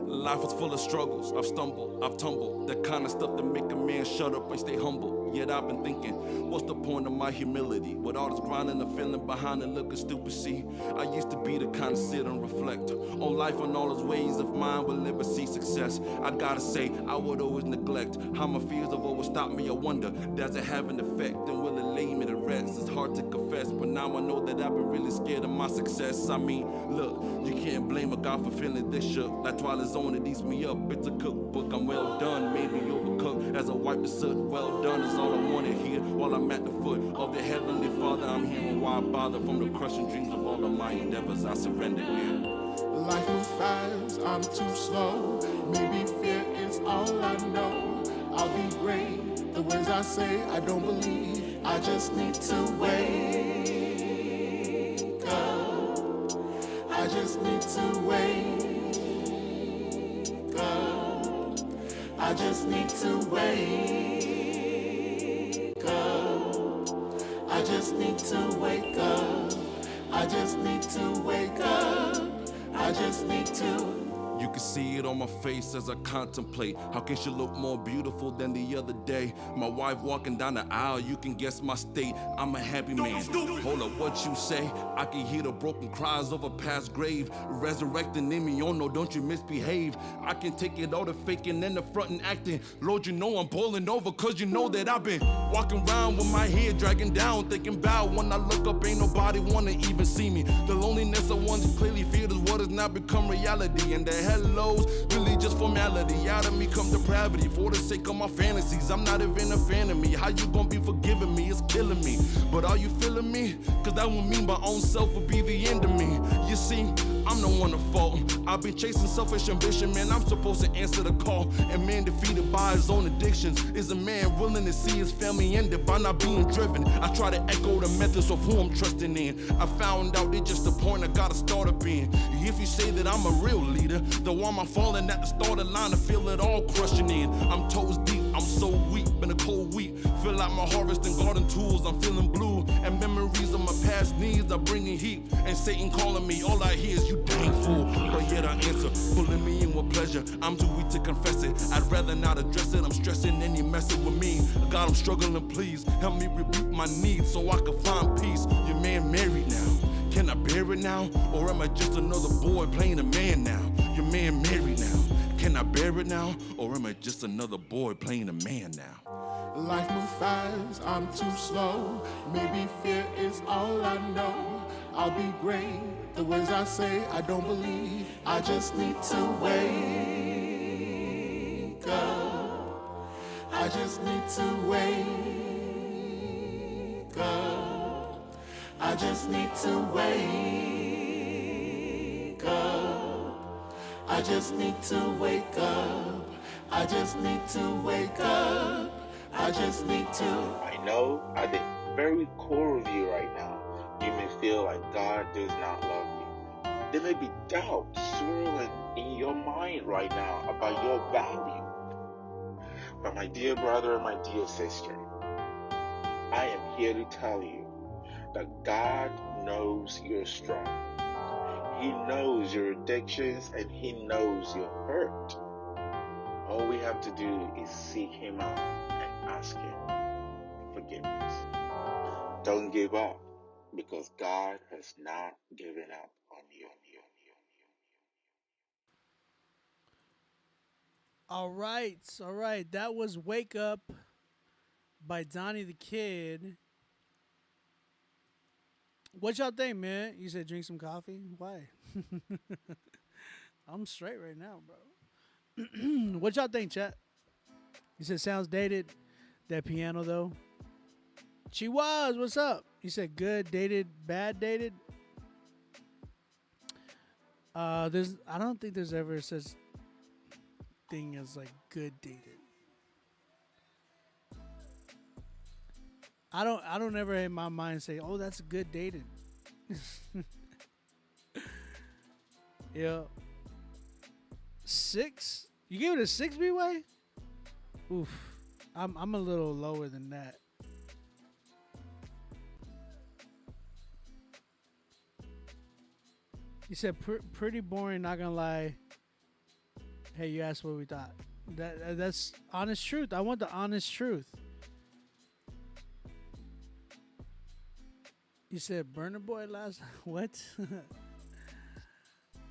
Life is full of struggles. I've stumbled, I've tumbled. That kind of stuff that make a man shut up and stay humble. Yet I've been thinking, what's the point of my humility? With all this grinding and feeling behind and looking stupid, see, I used to be the kind of sit and reflect on life and all its ways of mine will never see success. I gotta say, I would always neglect how my fears have always stopped me. I wonder, does it have an effect? And will it lay me to rest? It's hard to confess, but now I know that I've been really scared of my success. I mean, look, you can't blame a God for feeling this shook. Like Twilight Zone, it eats me up. It's a cookbook, I'm well done, maybe overcooked. As I wipe the soot, well done is all I wanna hear. While I'm at the foot of the Heavenly Father, I'm hearing why I bother. From the crushing dreams of all of my endeavors, I surrender here. Life moves fast, I'm too slow. Maybe fear is all I know. I'll be great. The words I say, I don't believe. I just need to wake up. I just need to wake up. I just need to wake up. I just need to wake up. I just need to wake up. I just need to. You can see it on my face as I contemplate. How can she look more beautiful than the other day? My wife walking down the aisle, you can guess my state. I'm a happy man. Hold up, what you say? I can hear the broken cries of a past grave. Resurrecting in me, oh no, don't you misbehave. I can take it all the faking and the front and acting. Lord, you know I'm boiling over, cause you know that I've been walking around with my head dragging down, thinking about when I look up, ain't nobody wanna even see me. The loneliness I once clearly feared is what has now become reality. And the hellos, really just formality. Out of me come depravity for the sake of my fantasies. I'm not even a fan of me. How you gonna be forgiving me? It's killing me. But are you feeling me? Cause that would mean my own self would be the end of me. You see, I'm the one to fault. I've been chasing selfish ambition, man. I'm supposed to answer the call. And man defeated by his own addictions is a man willing to see his family ended by not being driven. I try to echo the methods of who I'm trusting in. I found out it's just the point I gotta start up in. If you say that I'm a real leader, though I'm falling at the start of line to feel it all crushing in. I'm toes deep, I'm so weak, been a cold week. Feel like my harvest and garden tools, I'm feeling blue. And memories of my past needs are bringing heat. And Satan calling me, all I hear is you dang fool. But yet I answer, pulling me in with pleasure. I'm too weak to confess it, I'd rather not address it. I'm stressing and you messing with me. God, I'm struggling, please help me rebuke my needs so I can find peace. Your man married now, can I bear it now? Or am I just another boy playing a man now? Your man married now, can I bear it now? Or am I just another boy playing a man now? Life moves fast, I'm too slow. Maybe fear is all I know. I'll be great. The words I say, I don't believe. I just need to wake up. I just need to wake up. I just need to wake up. I just need to wake up. I just need to wake up. I just need to. I know at the very core of you right now, you may feel like God does not love you. There may be doubt swirling in your mind right now about your value. But my dear brother and my dear sister, I am here to tell you that God knows you're strong. He knows your addictions and He knows your hurt. All we have to do is seek Him out and ask Him for forgiveness. Don't give up, because God has not given up on you. All right. That was Wake Up by Donnie the Kid. What y'all think, man? You said drink some coffee? Why? I'm straight right now, bro. What y'all think, chat? You said sounds dated. That piano, though. Chihuahua, what's up? You said good dated, bad dated. I don't think there's ever such thing as like good dated. I don't ever in my mind say, oh, that's good dated. Yeah. 6? You give it a 6, B-Way? Oof. I'm a little lower than that. You said pretty boring, not gonna lie. Hey, you asked what we thought. That's honest truth. I want the honest truth. You said Burner Boy last what?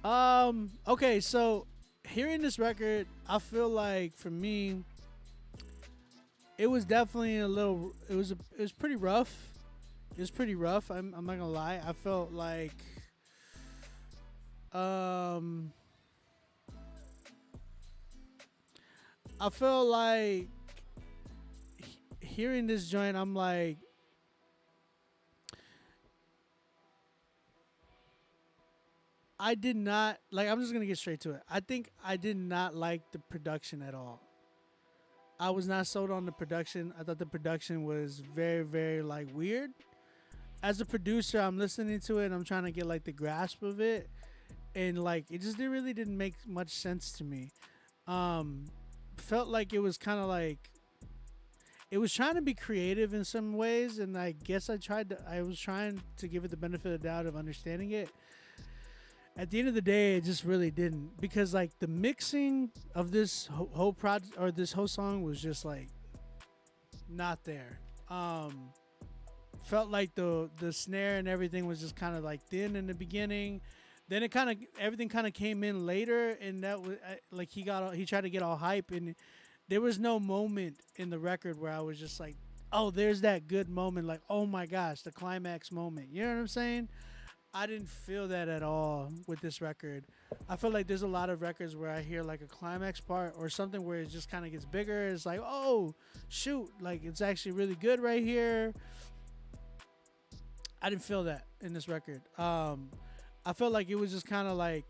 Okay, so hearing this record, I feel like for me it was definitely a little it was pretty rough. It was pretty rough. I'm not gonna lie. I felt like I feel like hearing this joint, I'm like, I did not like. I'm just gonna get straight to it. I think I did not like the production at all. I was not sold on the production. I thought the production was very, very like weird. As a producer, I'm listening to it and I'm trying to get like the grasp of it, and like it just really didn't make much sense to me. Felt like it was kind of like it was trying to be creative in some ways, and I guess I was trying to give it the benefit of the doubt of understanding it. At the end of the day, it just really didn't, because like the mixing of this whole project or this whole song was just like not there. Felt like the snare and everything was just kind of like thin in the beginning. Then it kind of everything kind of came in later, and that was like he tried to get all hype, and there was no moment in the record where I was just like, oh, there's that good moment, like, oh my gosh, the climax moment. You know what I'm saying? I didn't feel that at all with this record. I feel like there's a lot of records where I hear like a climax part or something where it just kind of gets bigger. It's like, oh shoot, like it's actually really good right here. I didn't feel that in this record. I felt like it was just kind of like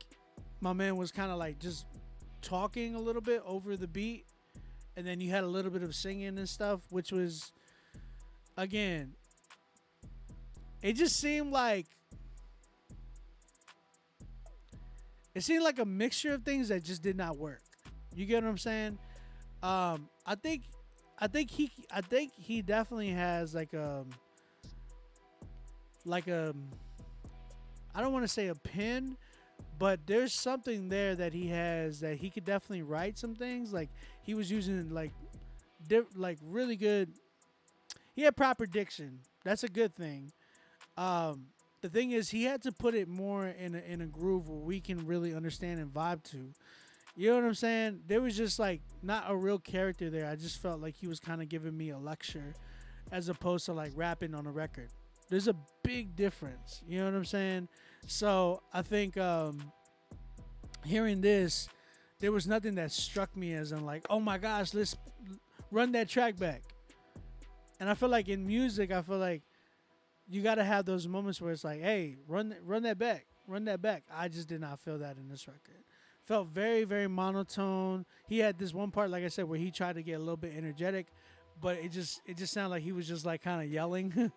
my man was kind of like just talking a little bit over the beat, and then you had a little bit of singing and stuff, which was, again, it just seemed like a mixture of things that just did not work. You get what I'm saying? I think he definitely has like a I don't want to say a pen, but there's something there that he has that he could definitely write some things. Like he was using like really good. He had proper diction. That's a good thing. The thing is, he had to put it more in a groove where we can really understand and vibe to. You know what I'm saying? There was just like not a real character there. I just felt like he was kind of giving me a lecture as opposed to like rapping on a record. There's a big difference. You know what I'm saying? So I think hearing this, there was nothing that struck me as I'm like, oh my gosh, let's run that track back. And I feel like in music, I feel like you got to have those moments where it's like, hey, run that back, run that back. I just did not feel that in this record. Felt very, very monotone. He had this one part, like I said, where he tried to get a little bit energetic, but it just sounded like he was just like kind of yelling,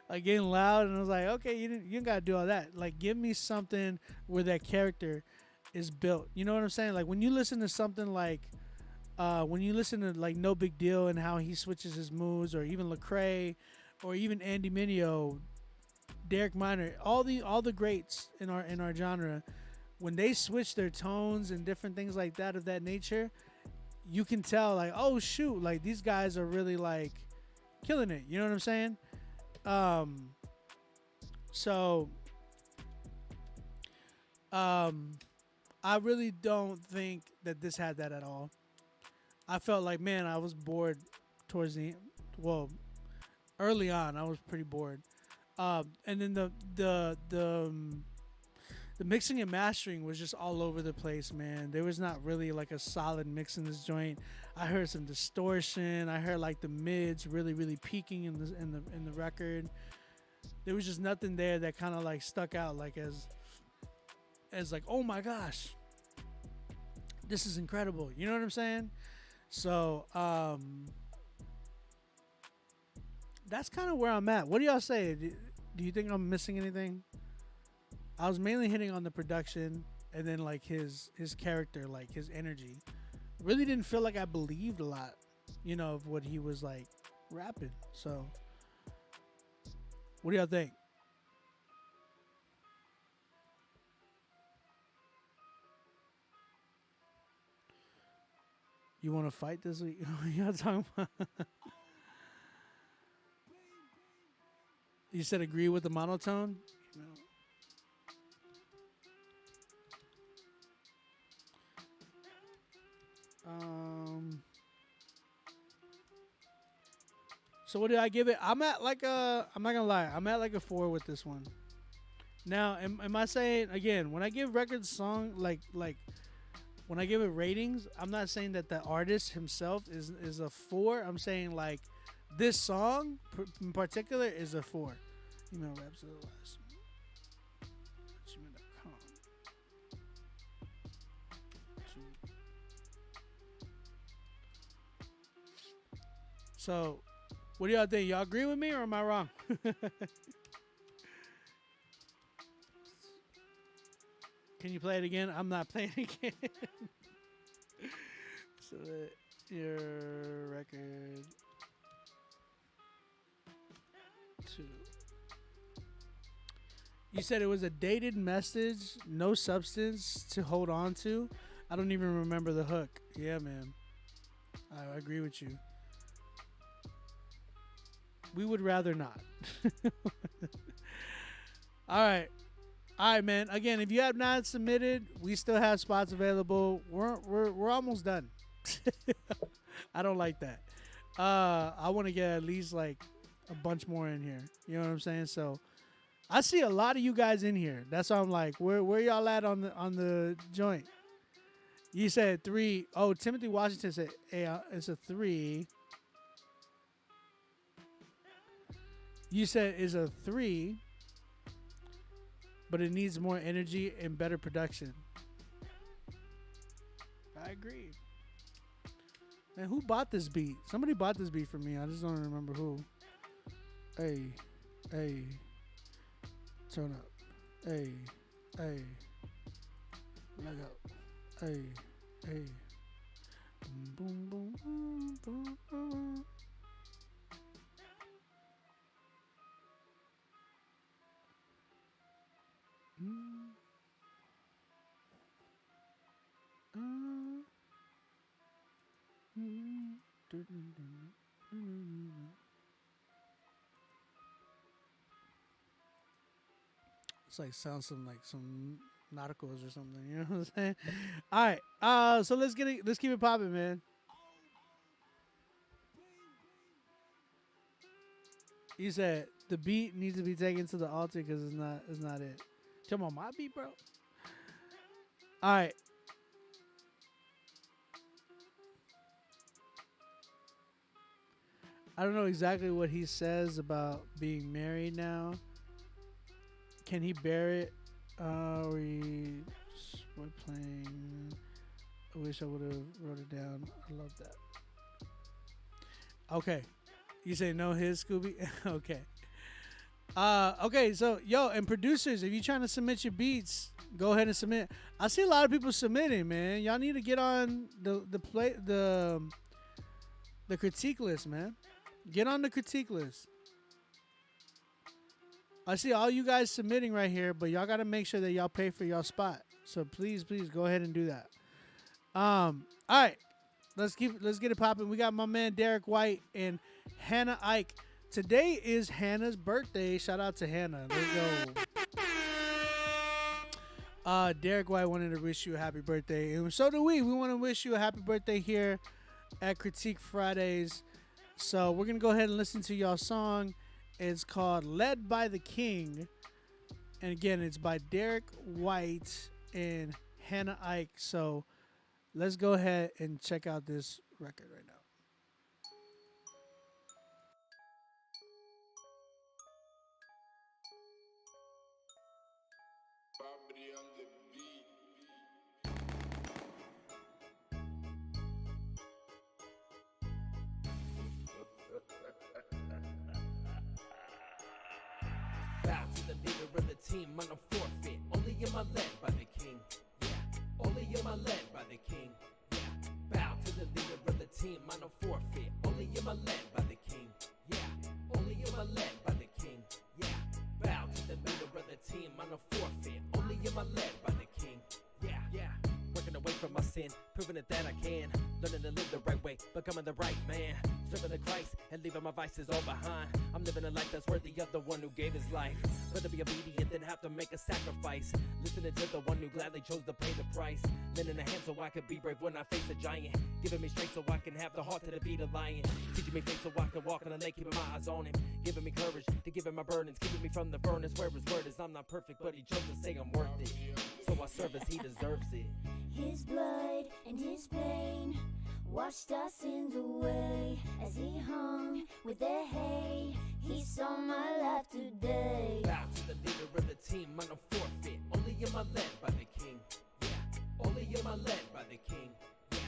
like getting loud. And I was like, okay, you didn't gotta do all that. Like, give me something where that character is built. You know what I'm saying? Like when you listen to something like, when you listen to like No Big Deal and how he switches his moves, or even Lecrae, or even Andy Mineo, Derek Minor, all the greats in our genre. When they switch their tones and different things like that of that nature, you can tell like, oh shoot, like these guys are really like killing it. You know what I'm saying? I really don't think that this had that at all. I felt like, man, I was bored towards early on. I was pretty bored. And then the mixing and mastering was just all over the place, man. There was not really like a solid mix in this joint. I heard some distortion. I heard like the mids really, really peaking in the record. There was just nothing there that kind of like stuck out like as like, oh my gosh, this is incredible. You know what I'm saying? So that's kind of where I'm at. What do y'all say? Do you think I'm missing anything? I was mainly hitting on the production and then like his character, like his energy. Really didn't feel like I believed a lot, you know, of what he was like rapping. So what do y'all think? You want to fight this week? Y'all talking about? You said agree with the monotone? You know. So what did I give it? I'm at like I'm not gonna lie, I'm at like a 4 with this one. Now, am I saying again, when I give records song like when I give it ratings, I'm not saying that the artist himself is a 4. I'm saying like this song in particular is a 4. Email raps otherwise. gmail.com. So, what do y'all think? Y'all agree with me or am I wrong? Can you play it again? I'm not playing it again. So that your record 2. You said it was a dated message, no substance to hold on to. I don't even remember the hook. Yeah, man. I agree with you. We would rather not. All right, man. Again, if you have not submitted, we still have spots available. We're almost done. I don't like that. I want to get at least like a bunch more in here. You know what I'm saying? So I see a lot of you guys in here. That's why I'm like, where y'all at on the joint? You said 3. Oh, Timothy Washington said, hey, it's a 3. You said it's a 3, but it needs more energy and better production. I agree. Man, who bought this beat? Somebody bought this beat for me. I just don't remember who. Hey, turn up. Hey, leg up. Hey, boom, boom, boom, boom, boom. It's like sounds some nauticals or something, you know what I'm saying? All right, so let's keep it popping, man. You said the beat needs to be taken to the altar because it's not it. Come on, my beat, bro. All right. I don't know exactly what he says about being married now. Can he bear it? We're playing. I wish I would have wrote it down. I love that. Okay. You say no his, Scooby? Okay. Okay, so yo, and producers, if you're trying to submit your beats, go ahead and submit. I see a lot of people submitting, man. Y'all need to get on the critique list, man. Get on the critique list. I see all you guys submitting right here, but y'all gotta make sure that y'all pay for y'all spot. So please go ahead and do that. All right. Let's get it popping. We got my man Derek White and Hannah Ike. Today is Hannah's birthday. Shout out to Hannah. Let's go. Derek White wanted to wish you a happy birthday, and so do we. We want to wish you a happy birthday here at Critique Fridays. So we're gonna go ahead and listen to y'all song. It's called "Led by the King," and again, it's by Derek White and Hannah Ike. So let's go ahead and check out this record right now. Bow to the leader of the team on a forfeit. Only am I led by the king. Yeah. Only am I led by the king. Yeah. Bow to the leader of the team on a forfeit. Only am I led by the king. Yeah. Only am I led by the king. Yeah. Bow to the leader of the team on a forfeit. Only am I led by the king. Yeah. Yeah. Working away from my sin, proving it that I can. Learning to live the right way, becoming the right man. Serving the Christ and leaving my vices all behind. I'm living a life that's worthy of the one who gave his life. Rather be obedient than have to make a sacrifice. Listening to the one who gladly chose to pay the price. Lending a hand so I could be brave when I face a giant. Giving me strength so I can have the heart to defeat a lion. Teaching me faith so I can walk on the lake, keeping my eyes on him. Giving me courage to give him my burdens. Keeping me from the furnace where his word is. I'm not perfect, but he chose to say I'm worth it. So I serve as he deserves it. His blood and his pain washed our sins away. As he hung with the hay, he saw my life today. Bow to the leader of the team on a forfeit. Only am I led by the king. Yeah. Only am I led by the king. Yeah.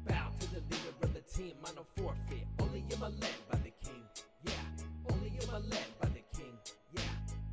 Bow to the leader of the team on a forfeit. Only am I led by the king. Yeah. Only am I led by the king. Yeah.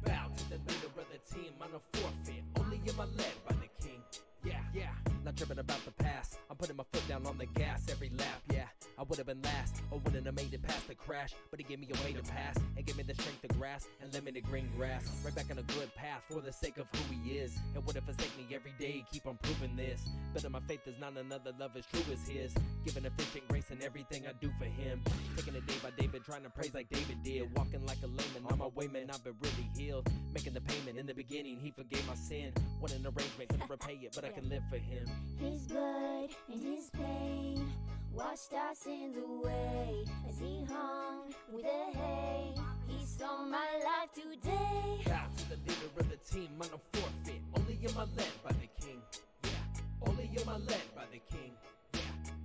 Bow to the leader of the team on a forfeit. Only am I led by the king. Yeah. Yeah. Not tripping about the past. I'm putting my foot down on the gas every lap. Yeah. I would have been last, or wouldn't have made it past the crash. But he gave me a way to pass, and gave me the strength to grasp, and let me the green grass. Right back on a good path, for the sake of who he is. And wouldn't forsake me every day, keep on proving this. Building my faith is not another love as true as his. Giving efficient grace in everything I do for him. Taking it day by day, but trying to praise like David did. Walking like a layman, on my way, man, I've been really healed. Making the payment, in the beginning, he forgave my sin. What an arrangement, couldn't repay it, but I can live for him. His blood and his pain washed our sins away. As he hung with the hay, he saw my life today. Bow to the leader of the team on a forfeit. Only am I led by the king. Yeah. Only am I led by the king. Yeah.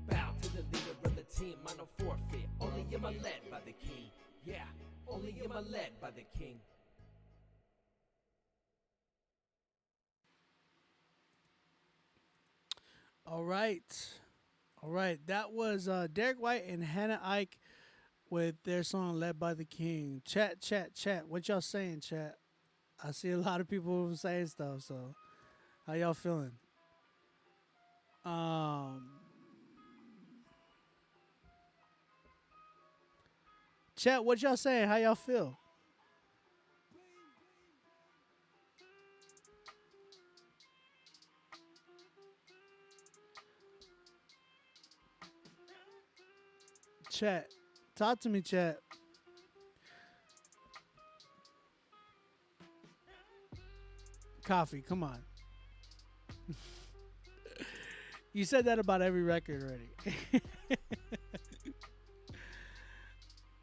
Bow to the leader of the team on a forfeit. Only am I led by the king. Yeah. Only am I led by the king. All right. That was Derek White and Hannah Ike with their song "Led by the King." Chat. What y'all saying, chat? I see a lot of people saying stuff. So, how y'all feeling? Chat. What y'all saying? How y'all feel? Chat. Talk to me, chat. Coffee, come on. You said that about every record already.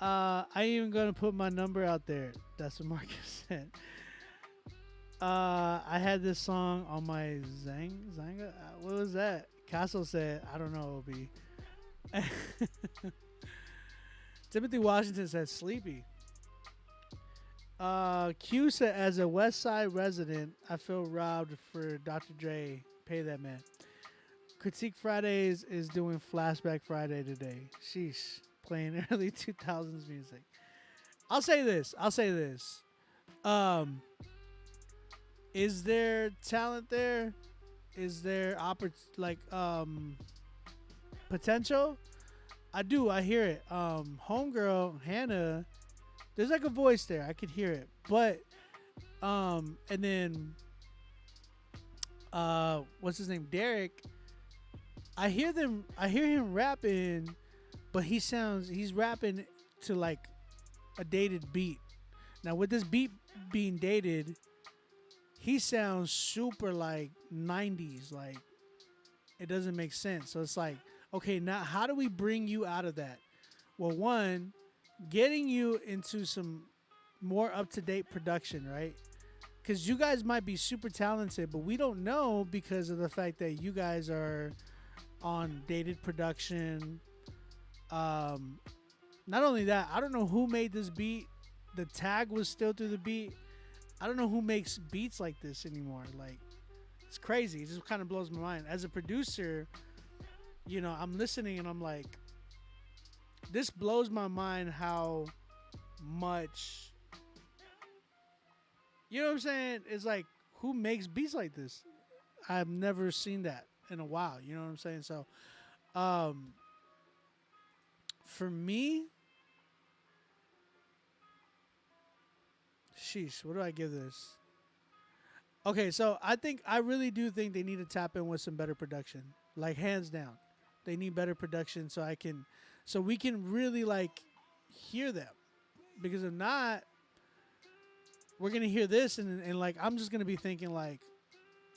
I ain't even gonna put my number out there. That's what Marcus said. I had this song on my Zanga. What was that? Castle said, I don't know, OB. Timothy Washington says sleepy. Q said, as a West Side resident, I feel robbed for Dr. Dre. Pay that man. Critique Fridays is doing Flashback Friday today. Sheesh. Playing early 2000s music. I'll say this. Is there talent there? Is there potential? I do. I hear it. Homegirl Hannah, there's like a voice there. I could hear it. But and then what's his name? Derek. I hear him rapping, but he's rapping to like a dated beat. Now with this beat being dated, he sounds super like 90s. Like it doesn't make sense. So it's like, okay, now how do we bring you out of that? Well, one, getting you into some more up-to-date production, right? Because you guys might be super talented, but we don't know because of the fact that you guys are on dated production. Not only that, I don't know who made this beat. The tag was still through the beat. I don't know who makes beats like this anymore. Like, it's crazy. It just kind of blows my mind. As a producer, you know, I'm listening and I'm like, this blows my mind how much, you know what I'm saying? It's like, who makes beats like this? I've never seen that in a while. You know what I'm saying? So, for me, sheesh, what do I give this? Okay, so I really do think they need to tap in with some better production. Like, hands down. They need better production so we can really like hear them. Because if not, we're gonna hear this and like I'm just gonna be thinking like,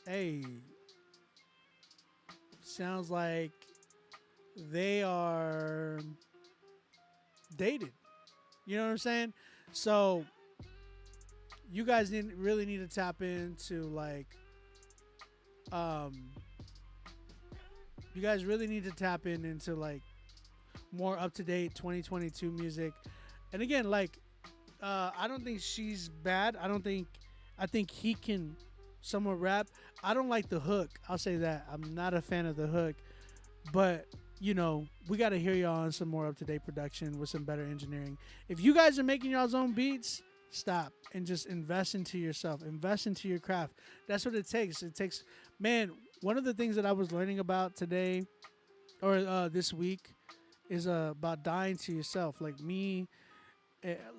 hey, sounds like they are dated. You know what I'm saying? So you guys really need to tap into like you guys really need to tap into like more up-to-date 2022 music. And again, like I don't think she's bad. I think he can somewhat rap. I don't like the hook. I'll say that. I'm not a fan of the hook. But, you know, we got to hear y'all on some more up-to-date production with some better engineering. If you guys are making y'all's own beats, stop and just invest into yourself. Invest into your craft. That's what it takes. Man, one of the things that I was learning about today or this week is about dying to yourself. Like me,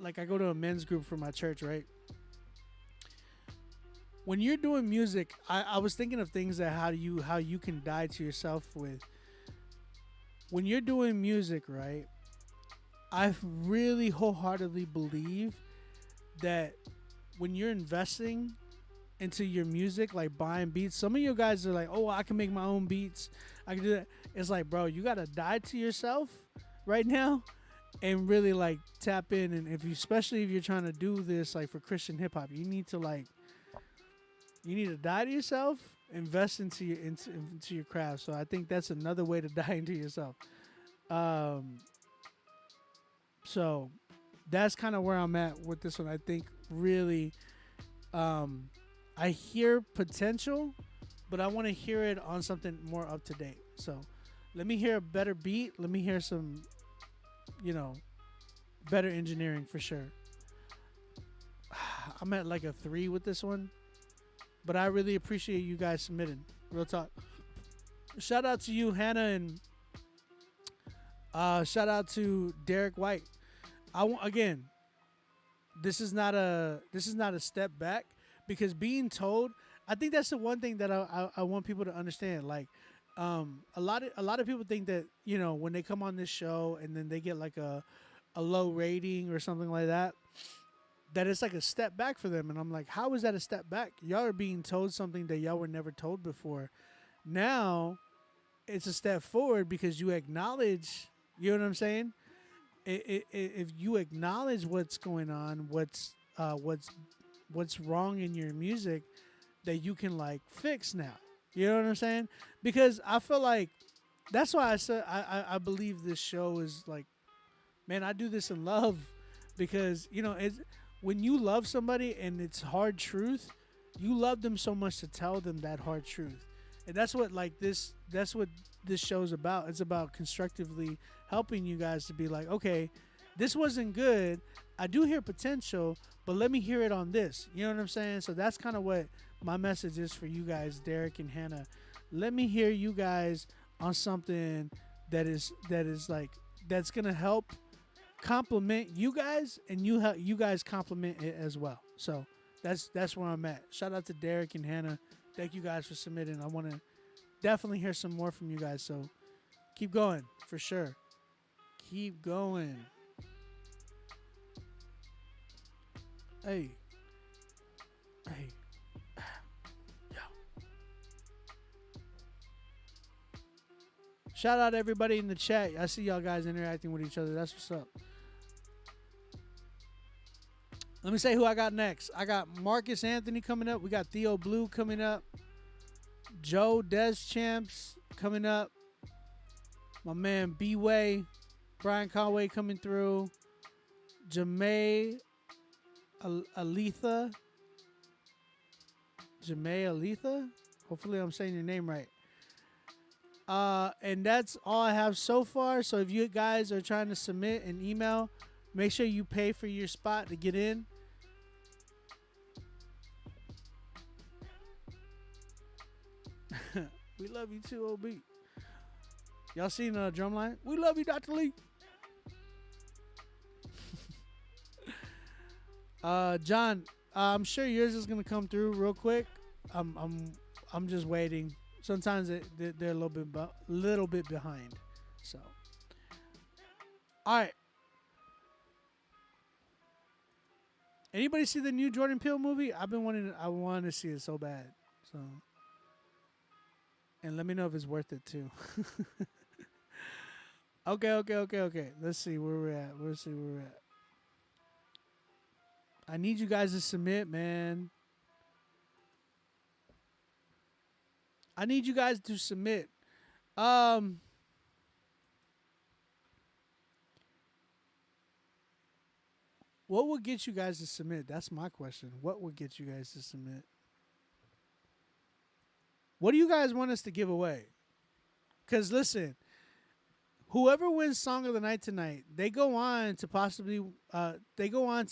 like I go to a men's group for my church, right? When you're doing music, I was thinking of things that how you can die to yourself with. When you're doing music, right? I really wholeheartedly believe that when you're investing into your music, like buying beats, some of you guys are like, oh, I can make my own beats. I can do that. It's like, bro, you got to die to yourself right now and really like tap in. And especially if you're trying to do this like for Christian hip hop, you need to die to yourself, invest into your craft. So I think that's another way to die into yourself. So that's kind of where I'm at with this one. I think really, I hear potential, but I want to hear it on something more up to date. So let me hear a better beat. Let me hear some, better engineering for sure. I'm at like a 3 with this one, but I really appreciate you guys submitting. Real talk. Shout out to you, Hannah, and shout out to Derek White. Again, this is not a step back, because being told, I think that's the one thing that I want people to understand. Like, a lot of people think that, when they come on this show and then they get like a low rating or something like that, that it's like a step back for them. And I'm like, how is that a step back? Y'all are being told something that y'all were never told before. Now it's a step forward because you acknowledge, you know what I'm saying? If you acknowledge what's going on, what's wrong in your music, that you can like fix now. You know what I'm saying? Because I feel like that's why I said I believe this show is like man, I do this in love because, you know, it's when you love somebody and it's hard truth, you love them so much to tell them that hard truth. And that's what that's what this show's about. It's about constructively helping you guys to be like, okay, this wasn't good. I do hear potential, but let me hear it on this. You know what I'm saying? So that's kind of what my message is for you guys, Derek and Hannah. Let me hear you guys on something that is like that's gonna help compliment you guys, and you guys compliment it as well. So that's where I'm at. Shout out to Derek and Hannah. Thank you guys for submitting. I want to definitely hear some more from you guys. So keep going for sure. Keep going. Hey. Yo. Shout out everybody in the chat. I see y'all guys interacting with each other. That's what's up. Let me say who I got next. I got Marcus Anthony coming up. We got Theo Blue coming up. Joe Deschamps coming up. My man B-Way. Brian Conway coming through. Jamae Aletha. Jamae Aletha? Hopefully I'm saying your name right. And that's all I have so far. So if you guys are trying to submit an email, make sure you pay for your spot to get in. We love you too, OB. Y'all seen Drumline? We love you, Dr. Lee. John, I'm sure yours is gonna come through real quick. I'm just waiting. Sometimes they're a little bit behind. So, all right. Anybody see the new Jordan Peele movie? I want to see it so bad. So, and let me know if it's worth it too. Okay. Let's see where we're at. I need you guys to submit, man. I need you guys to submit. What would get you guys to submit? That's my question. What would get you guys to submit? What do you guys want us to give away? Because listen, whoever wins Song of the Night tonight, they go on to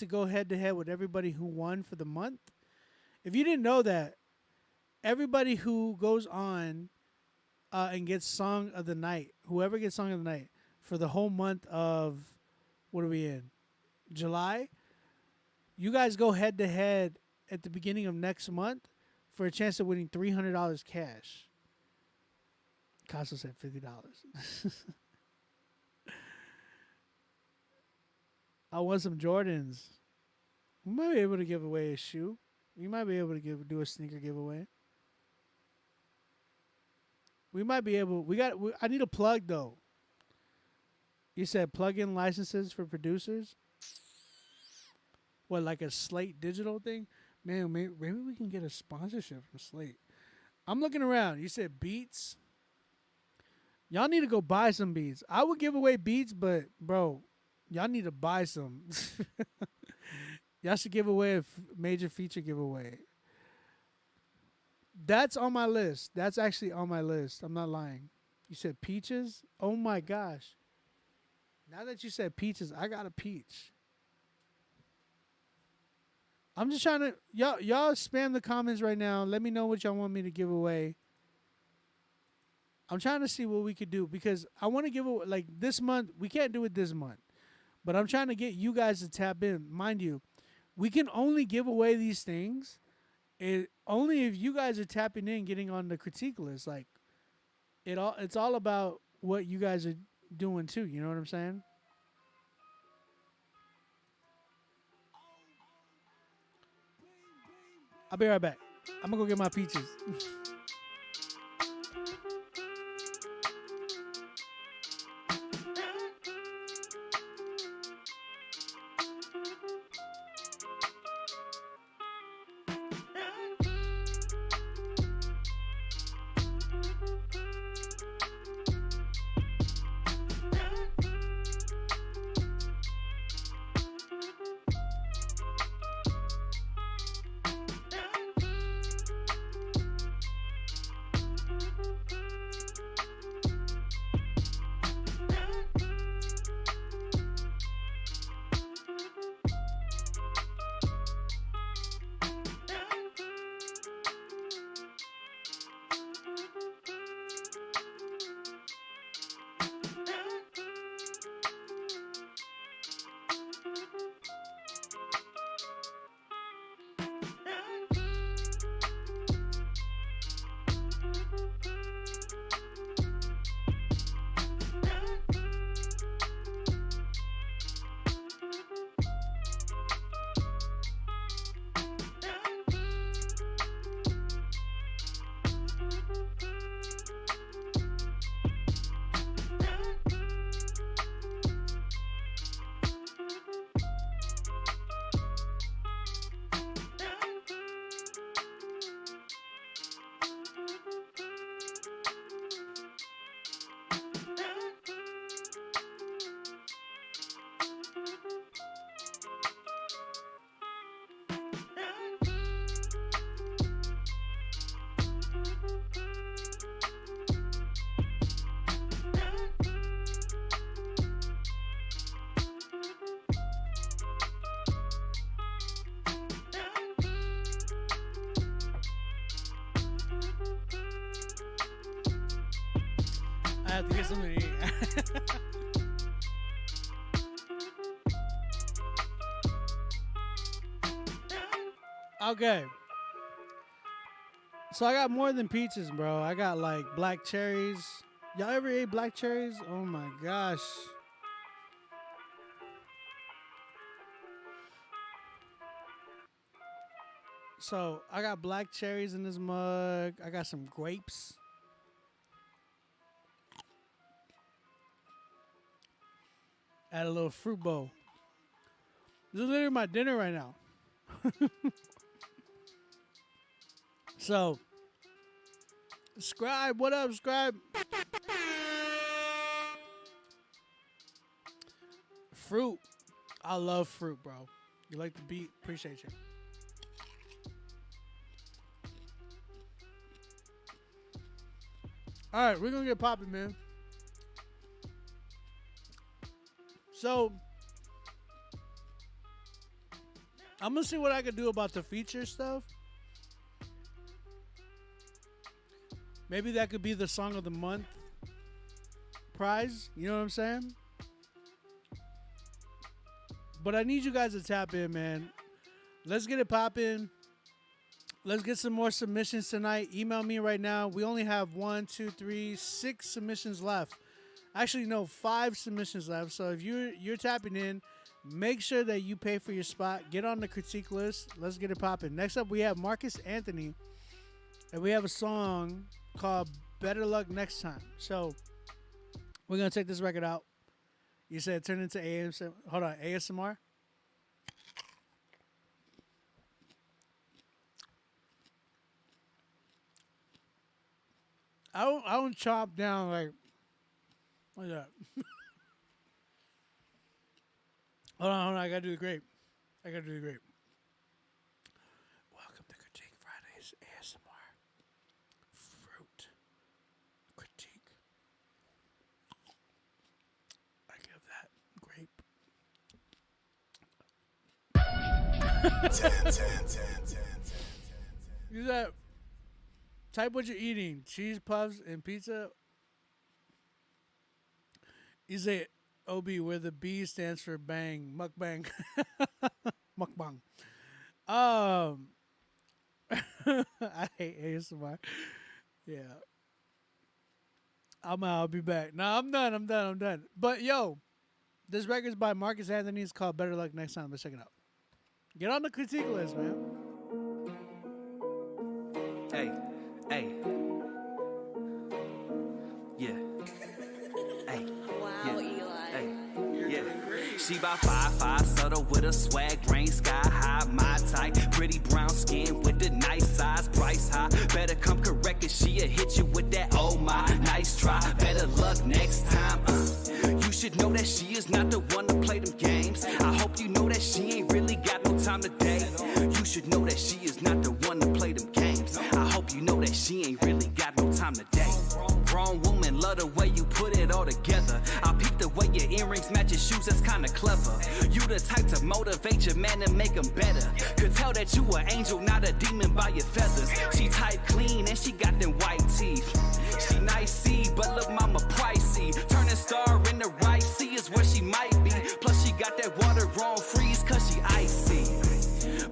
go head to head with everybody who won for the month. If you didn't know that, everybody who goes on and gets Song of the Night, whoever gets Song of the Night for the whole month of, what are we in? July, you guys go head to head at the beginning of next month for a chance of winning $300 cash. Casso said $50. I want some Jordans. We might be able to give away a shoe. We might be able to do a sneaker giveaway. We might be able. I need a plug though. You said plug-in licenses for producers. What, like a Slate Digital thing? Man, maybe we can get a sponsorship from Slate. I'm looking around. You said Beats. Y'all need to go buy some Beats. I would give away Beats, but bro, y'all need to buy some. Y'all should give away a major feature giveaway. That's on my list. That's actually on my list. I'm not lying. You said peaches? Oh my gosh. Now that you said peaches, I got a peach. I'm just trying to y'all spam the comments right now. Let me know what y'all want me to give away. I'm trying to see what we could do because I want to give away, like, this month. We can't do it this month, but I'm trying to get you guys to tap in. Mind you, we can only give away these things only if you guys are tapping in, getting on the critique list. Like, it's all about what you guys are doing too. You know what I'm saying? I'll be right back. I'm gonna go get my peaches. have to get something to eat. Okay. So I got more than peaches, bro. I got like black cherries. Y'all ever ate black cherries? Oh my gosh. So I got black cherries in this mug. I got some grapes. Add a little fruit bowl. This is literally my dinner right now. So, Scribe, what up, Scribe? Fruit. I love fruit, bro. You like the beat? Appreciate you. All right, we're going to get popping, man. So, I'm going to see what I can do about the feature stuff. Maybe that could be the song of the month prize. You know what I'm saying? But I need you guys to tap in, man. Let's get it popping. Let's get some more submissions tonight. Email me right now. We only have 6 submissions left. Actually, no, 5 submissions left. So if you're tapping in, make sure that you pay for your spot. Get on the critique list. Let's get it popping. Next up, we have Marcus Anthony. And we have a song called Better Luck Next Time. So we're going to take this record out. You said turn into ASMR. Hold on, ASMR? I don't chop down like that. Hold on, I gotta do the grape. Welcome to Critique Fridays ASMR. Fruit critique. I give that grape. 10. Use that. Type what you're eating. Cheese puffs and pizza. You say OB where the B stands for bang. Mukbang. Mukbang. I hate ASMR. Yeah. I'll be back. No, I'm done. But yo, this record's by Marcus Anthony. It's called Better Luck Next Time. Let's check it out. Get on the critique list, man. Hey. Yeah. Hey. Wow, yeah. Eli. Hey. Yeah. She about 5'5", subtle with a swag, brain sky high, my type. Pretty brown skin with the nice size, price high. Better come correct cause she'll hit you with that oh my. Nice try, better luck next time. You should know that she is not the one to play them games. I hope you know that she ain't really got no time today. You should know that she is not the one to play them games. I hope you know that she ain't really got no time today. Grown woman, love the way you put it all together. I peep the way your earrings match your shoes, that's kinda clever. You the type to motivate your man and make him better. Could tell that you an angel, not a demon by your feathers. She tight clean and she got them white teeth. She nice see, but look mama pricey. Turning star in the right sea is where she might be. Plus she got that water on freeze cause she icy.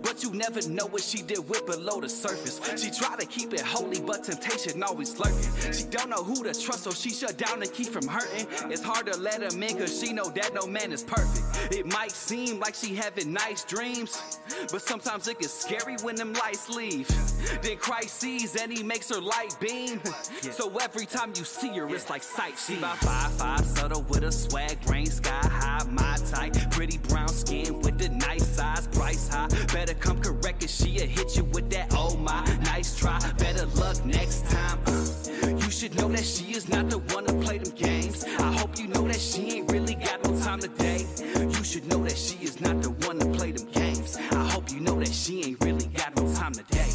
But you never know what she did with below the surface. She try to keep it holy, but temptation always lurking. She don't know who to trust, so she shut down and keep from hurting. It's hard to let her in, cause she know that no man is perfect. It might seem like she having nice dreams, but sometimes it gets scary when them lights leave. Then Christ sees and he makes her light beam. So every time you see her, it's like sightseeing. She about 5'5", subtle with a swag, brain sky high, my type. Pretty brown skin with the nice size, price high. Better come correct cause she'll hit you with that oh my. Nice try, better luck next time. You should know that she is not the one to play them games. I hope you know that she ain't really got no time today. You should know that she is not the one to play them games. I hope you know that she ain't really got no time today.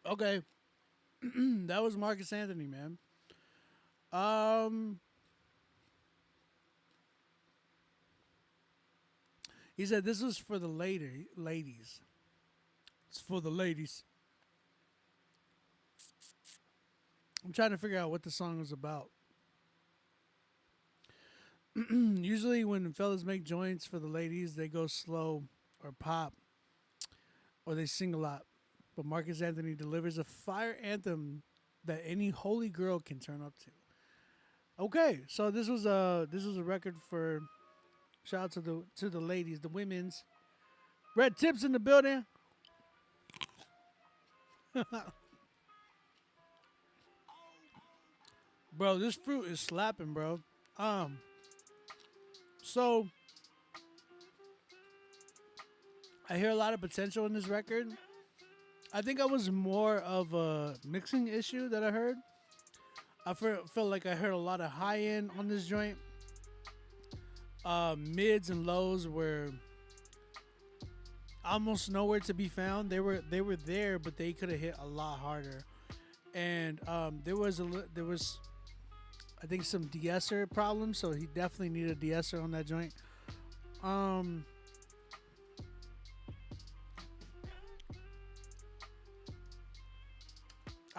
Okay. That was Marcus Anthony, man. He said this was for the ladies. It's for the ladies. I'm trying to figure out what the song was about. Usually when fellas make joints for the ladies, they go slow or pop or they sing a lot. But Marcus Anthony delivers a fire anthem that any holy girl can turn up to. Okay, so this was a record for shout out to the ladies, the women's. Red Tips in the building. Bro, this fruit is slapping, bro. So I hear a lot of potential in this record. I think I was more of a mixing issue that I heard. I felt like I heard a lot of high end on this joint. Mids and lows were almost nowhere to be found. They were there, but they could have hit a lot harder. And there was I think some de-esser problems, so he definitely needed a de-esser on that joint.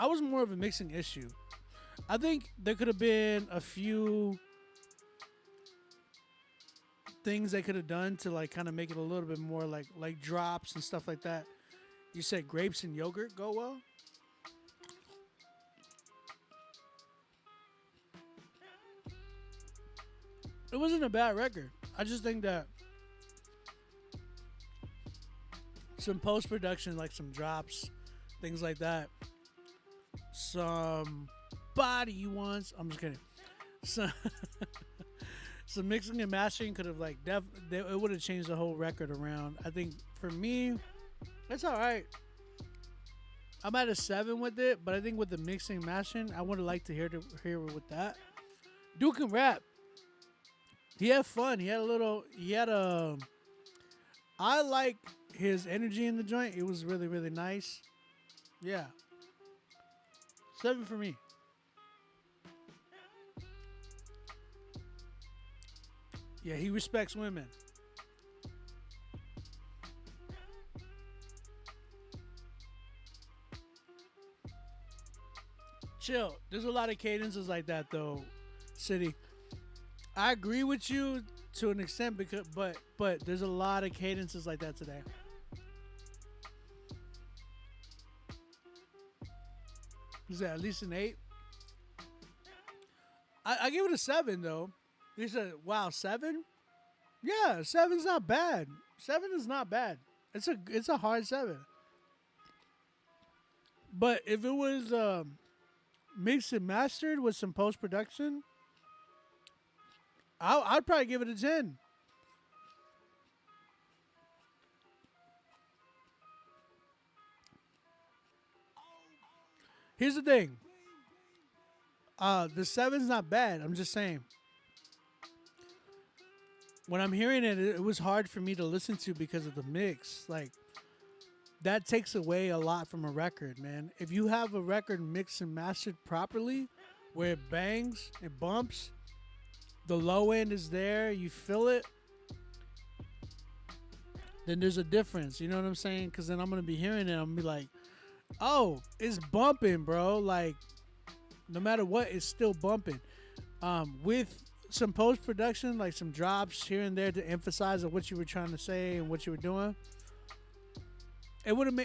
I was more of a mixing issue. I think there could have been a few things they could have done to like kind of make it a little bit more like drops and stuff like that. You said grapes and yogurt go well? It wasn't a bad record. I just think that some post-production, like some drops, things like that, some body ones. I'm just kidding. Some mixing and mastering could have it would have changed the whole record around. I think for me, it's all right. I'm at a 7 with it, but I think with the mixing and mastering, I would have liked to hear it with that. Dude can rap. He had fun. I like his energy in the joint. It was really, really nice. Yeah. 7 for me. Yeah, he respects women. Chill. There's a lot of cadences like that though, City. I agree with you to an extent but there's a lot of cadences like that today. Is that at least an 8? I give it a 7 though. He said, "Wow, 7? Yeah, 7's not bad. 7 is not bad. It's a hard 7. But if it was mixed and mastered with some post production, I'd probably give it a 10. Here's the thing. The 7's not bad. I'm just saying. When I'm hearing it, it was hard for me to listen to because of the mix. Like, that takes away a lot from a record, man. If you have a record mixed and mastered properly, where it bangs, it bumps, the low end is there, you feel it, then there's a difference. You know what I'm saying? Because then I'm going to be hearing it, I'm going to be like, oh, it's bumping, bro. Like, no matter what, it's still bumping. With some post-production, like some drops here and there to emphasize on what you were trying to say and what you were doing, it would have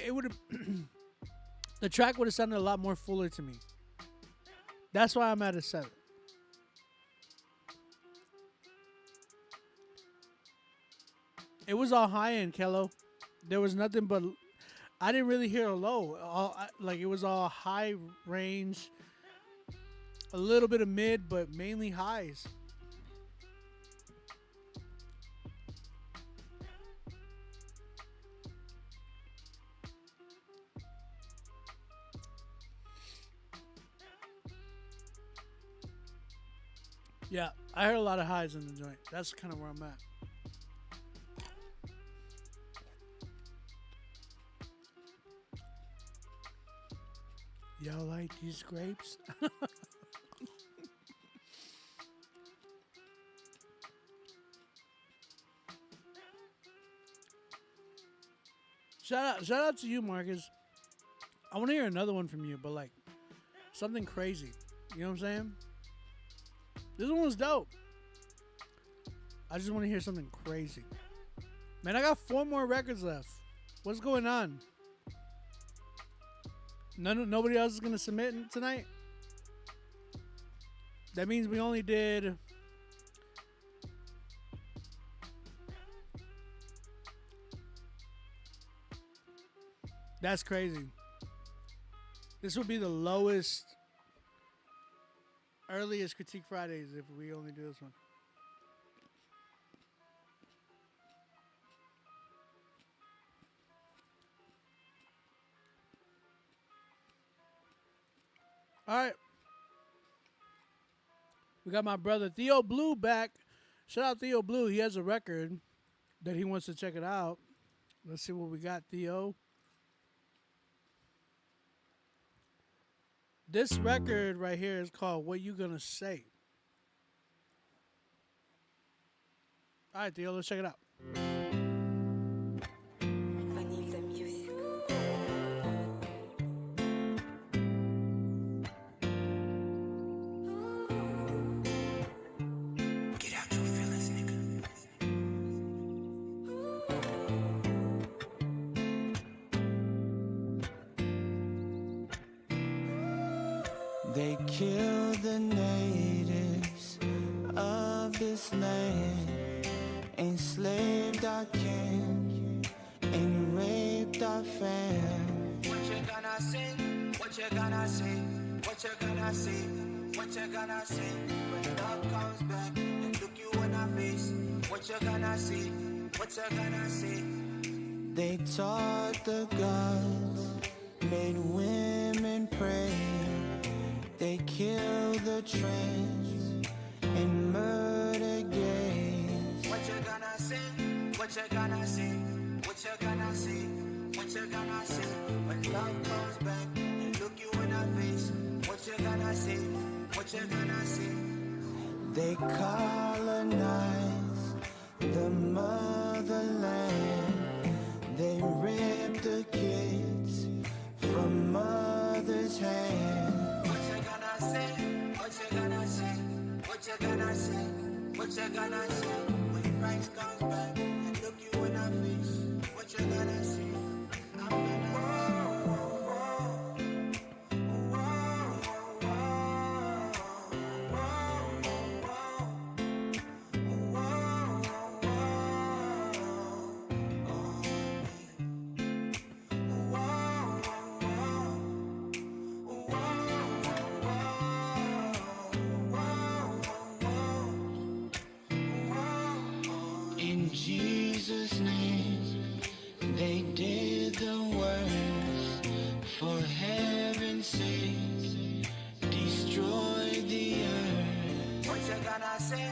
the track would have sounded a lot more fuller to me. That's why I'm at a 7. It was all high end, Kello. There was nothing but, I didn't really hear a low. It was all high range, a little bit of mid, but mainly highs. Yeah, I heard a lot of highs in the joint. That's kind of where I'm at. Y'all like these grapes? Shout out to you, Marcus. I want to hear another one from you, but like something crazy. You know what I'm saying? This one was dope. I just want to hear something crazy. Man, I got 4 more records left. What's going on? Nobody else is gonna submit tonight. That means we only did. That's crazy. This would be the lowest, earliest Critique Fridays if we only do this one. All right. We got my brother Theo Blue back. Shout out Theo Blue. He has a record that he wants to check it out. Let's see what we got, Theo. This record right here is called What You Gonna Say. All right, Theo, let's check it out. Vanilla Music. Get out your feelings, nigga. They killed the natives of this land, enslaved our kin, and raped our fam. What you gonna say? What you gonna say? What you gonna say? What you gonna say? When love comes back and look you in the face. What you gonna say? What you gonna say? They taught the gods, made women pray. They killed the trans and murdered gays. What you gonna say? What you gonna say? What you gonna say? What you gonna say? When love comes back and look you in the face. What you gonna say? What you gonna say? They colonized the motherland. They ripped the kids from mothers' hands. What you gonna say? What you gonna say? What you gonna say? What you gonna say? When Christ comes back and look you in the face. What you gonna say? I'm gonna In Jesus' name, they did the worst. For heaven's sake, destroy the earth. What you gonna say?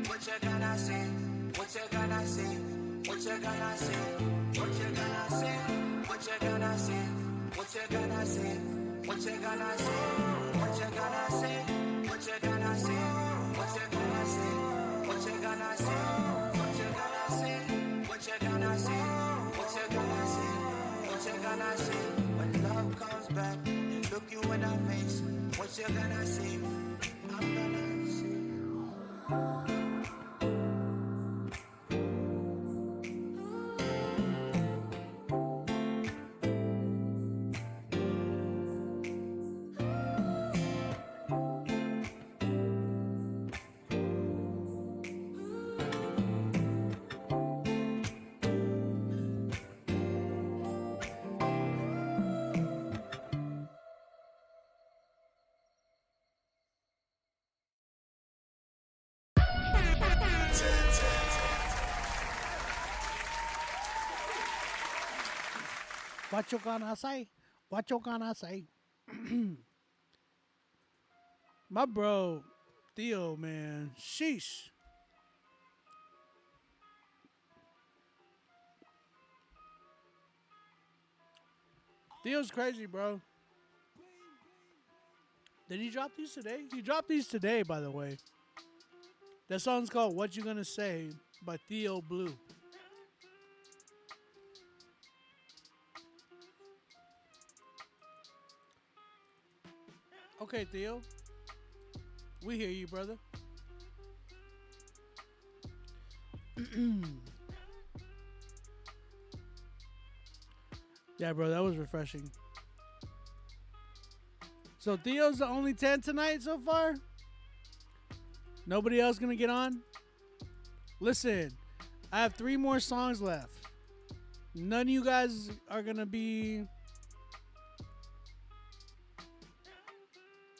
What you gonna say? What you gonna say? What you gonna say? What you gonna say? What you gonna say? What you gonna say? What you gonna say? What you gonna say? What you gonna say? What you gonna say? What you gonna say? What you gonna say? What you gonna say? What you gonna say? What you gonna say? When love comes back and look you in the face. What you gonna say? I'm gonna say. What you gonna say? What you gonna say? My bro, Theo, man. Sheesh. Theo's crazy, bro. Did he drop these today? He dropped these today, by the way. That song's called What You Gonna Say by Theo Blue. Okay, Theo. We hear you, brother. Yeah, bro, that was refreshing. So Theo's the only 10 tonight so far? Nobody else gonna get on? Listen, I have 3 more songs left. None of you guys are gonna be...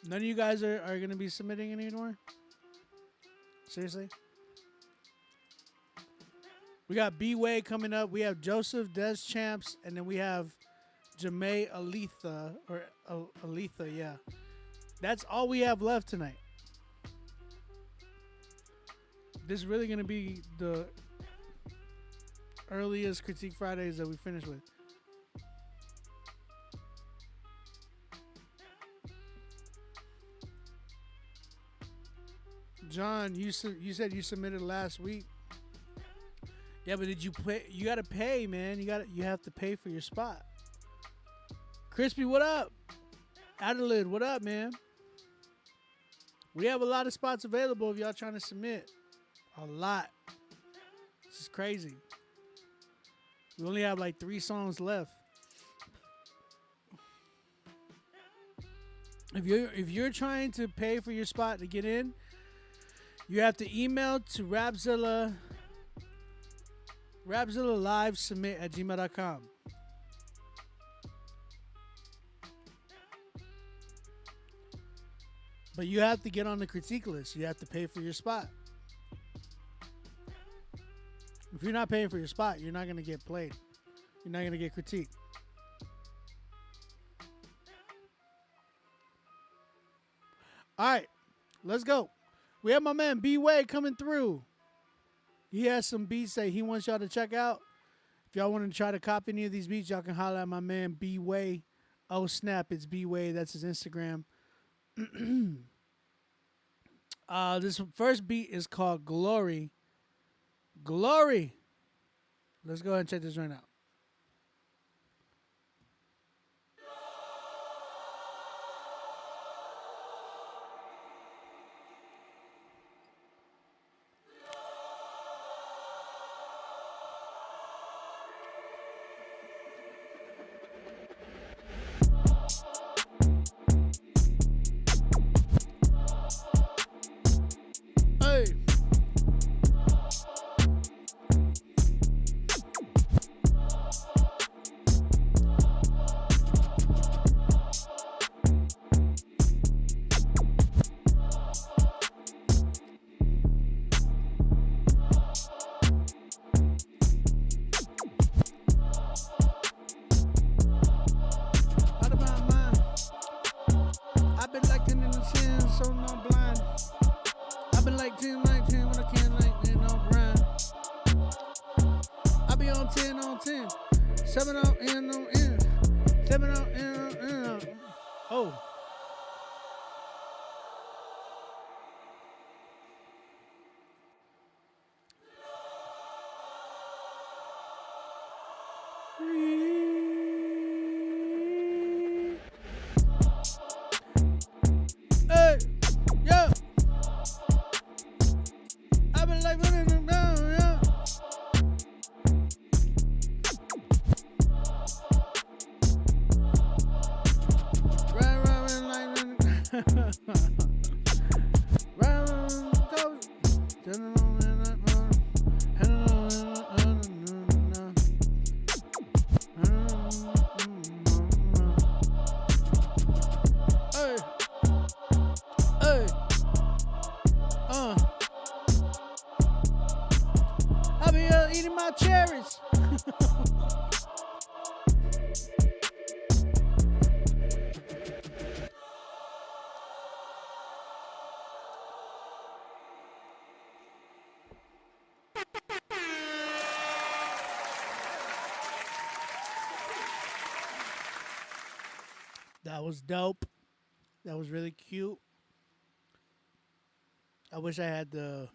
None of you guys are gonna be submitting anymore? Seriously? We got B-Way coming up. We have Joseph Des Champs, and then we have Jamae Aletha, or Aletha, yeah. That's all we have left tonight. This is really going to be the earliest Critique Fridays that we finish with. John, you said you submitted last week. Yeah, but did you pay? You gotta pay, man. You have to pay for your spot. Crispy, what up? Adelaide, what up, man? We have a lot of spots available if y'all trying to submit. A lot. This is crazy. We only have like 3 songs left. If you're trying to pay for your spot to get in, you have to email to Rapzilla livesubmit@gmail.com. But you have to get on the critique list. You have to pay for your spot. If you're not paying for your spot, you're not going to get played. You're not going to get critiqued. All right, let's go. We have my man B-Way coming through. He has some beats that he wants y'all to check out. If y'all want to try to copy any of these beats, y'all can holler at my man B-Way. Oh, snap, it's B-Way. That's his Instagram. This first beat is called Glory. Glory. Let's go ahead and check this right now. Eating my cherries. That was dope. that was really cute. I wish I had the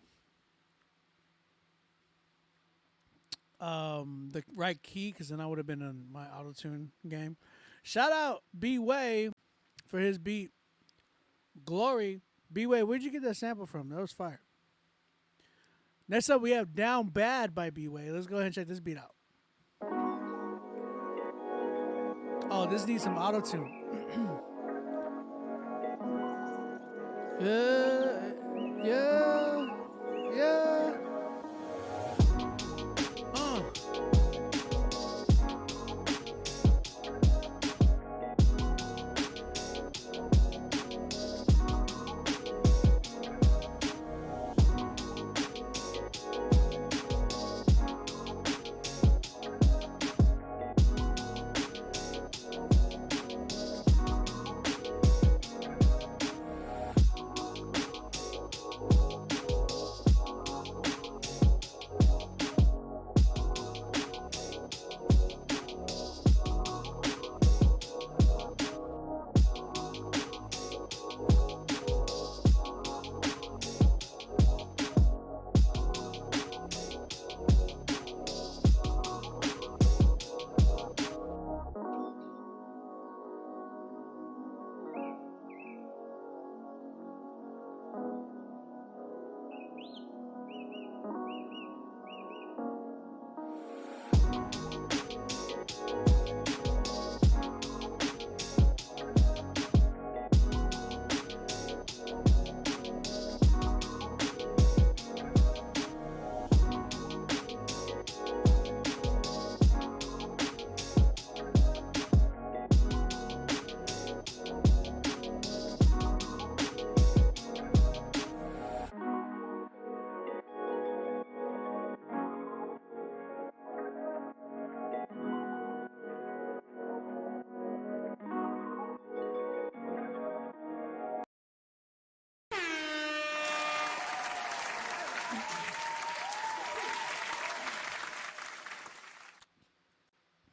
right key, because then I would have been in my auto tune game. Shout out B Way for his beat. Glory. B Way, where'd you get that sample from? That was fire. Next up, we have Down Bad by B Way. Let's go ahead and check this beat out. Oh, this needs some auto tune. Yeah.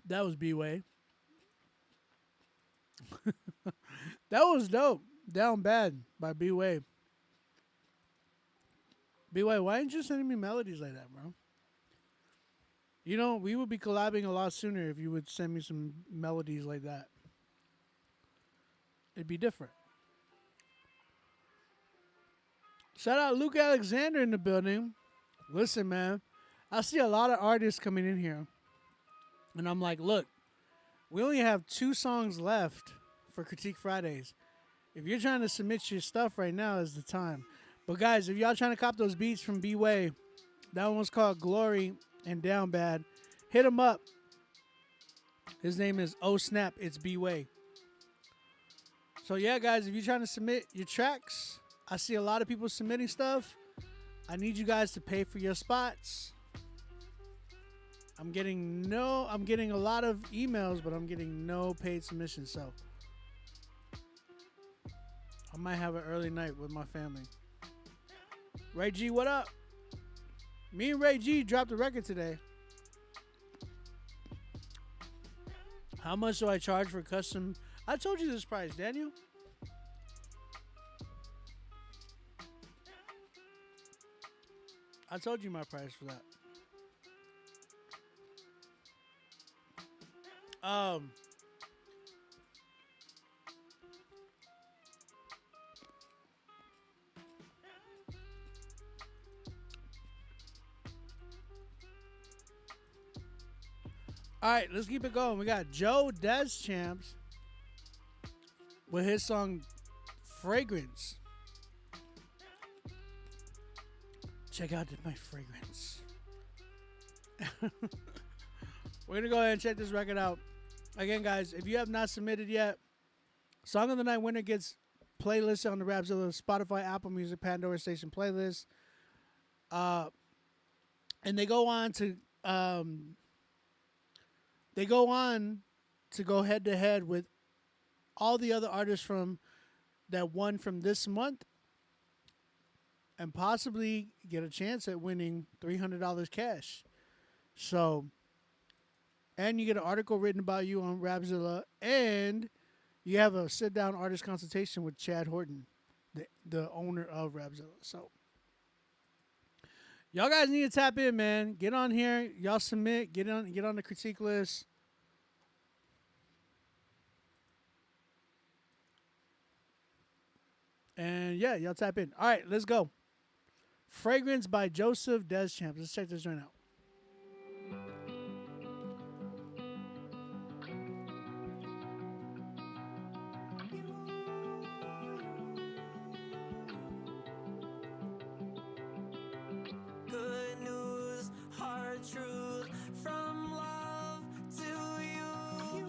That was B-Way. That was dope. Down Bad by B-Way. B-Way, why aren't you sending me melodies like that, bro? You know, we would be collabing a lot sooner if you would send me some melodies like that. It'd be different. Shout out Luke Alexander in the building. Listen, man, I see a lot of artists coming in here. And I'm like, look, we only have 2 songs left for Critique Fridays. If you're trying to submit your stuff right now is the time. But guys, if y'all trying to cop those beats from B-Way, that one was called Glory and Down Bad. Hit him up. His name is Oh Snap, it's B-Way. So yeah, guys, if you're trying to submit your tracks, I see a lot of people submitting stuff. I need you guys to pay for your spots. I'm getting a lot of emails, but I'm getting no paid submissions, so I might have an early night with my family. Ray G, what up? Me and Ray G dropped a record today. How much do I charge for custom? I told you this price, Daniel. I told you my price for that. All right, let's keep it going. We got Joe Deschamps with his song Fragrance. Check out my fragrance. We're going to go ahead and check this record out. Again, guys, if you have not submitted yet, Song of the Night winner gets playlist on the Rapzilla, Spotify, Apple Music, Pandora Station playlist. And they go on to go head to head with all the other artists from that won from this month, and possibly get a chance at winning $300 cash. So, and you get an article written about you on Rapzilla, and you have a sit down artist consultation with Chad Horton, the owner of Rapzilla. So y'all guys need to tap in, man. Get on here. Y'all submit. Get on the critique list. And yeah, y'all tap in. All right, let's go. Fragrance by Joseph Deschamps. Let's check this joint out. Good news, hard truth from love to you.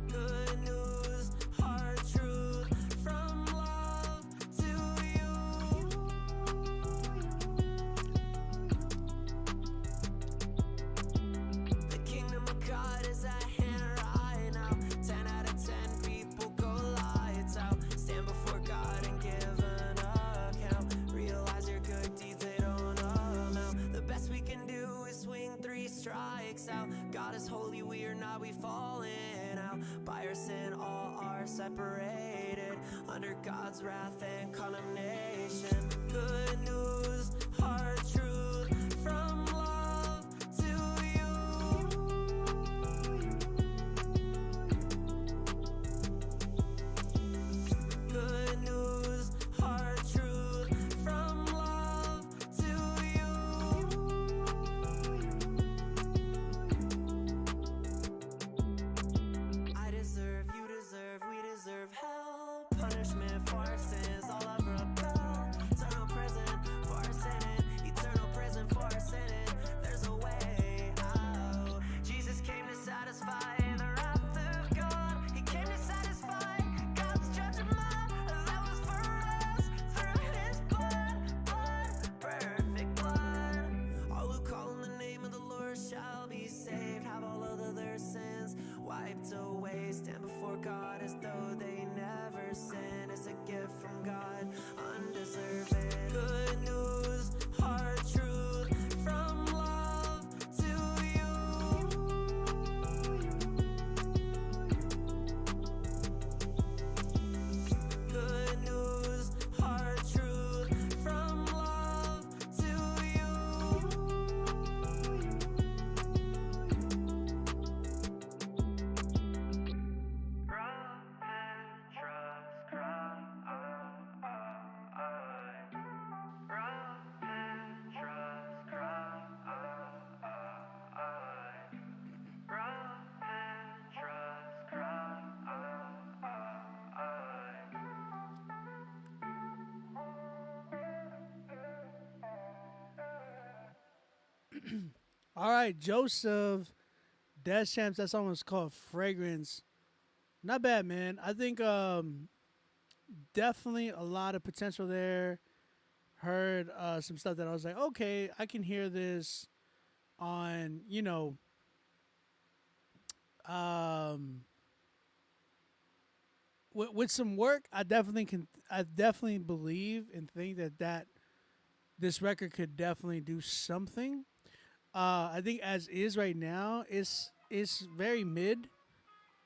Good news, hard truth from love to you. The kingdom of God is at hand right now. 10 out of 10 people go lights out. Stand before God and give an account. Realize your good deeds, they don't amount. The best we can do is swing 3 strikes out. God is holy, we are not, we fallen out. By our sin, all are separated. Under God's wrath and condemnation. Good news, hard truth from love to you. Good news, hard truth from love to you. I deserve, you deserve, we deserve hell. Punishment for our sins, all I've rebelled. Eternal prison for our sinning, eternal prison for our sinning. There's a way out. Jesus came to satisfy the wrath of God. He came to satisfy God's judgment that was for us through His blood, perfect blood. All who call on the name of the Lord shall be saved. Have all of their sins wiped away. Stand before God as though they never sinned. It's a gift from God, undeserving. Good news, hard truth from love to you. Good news, hard truth from love to you. All right, Joseph Deschamps. That song was called Fragrance. Not bad, man. I think definitely a lot of potential there. Heard some stuff that I was like, okay, I can hear this on, with some work. I definitely believe and think that this record could definitely do something. I think as is right now, it's very mid.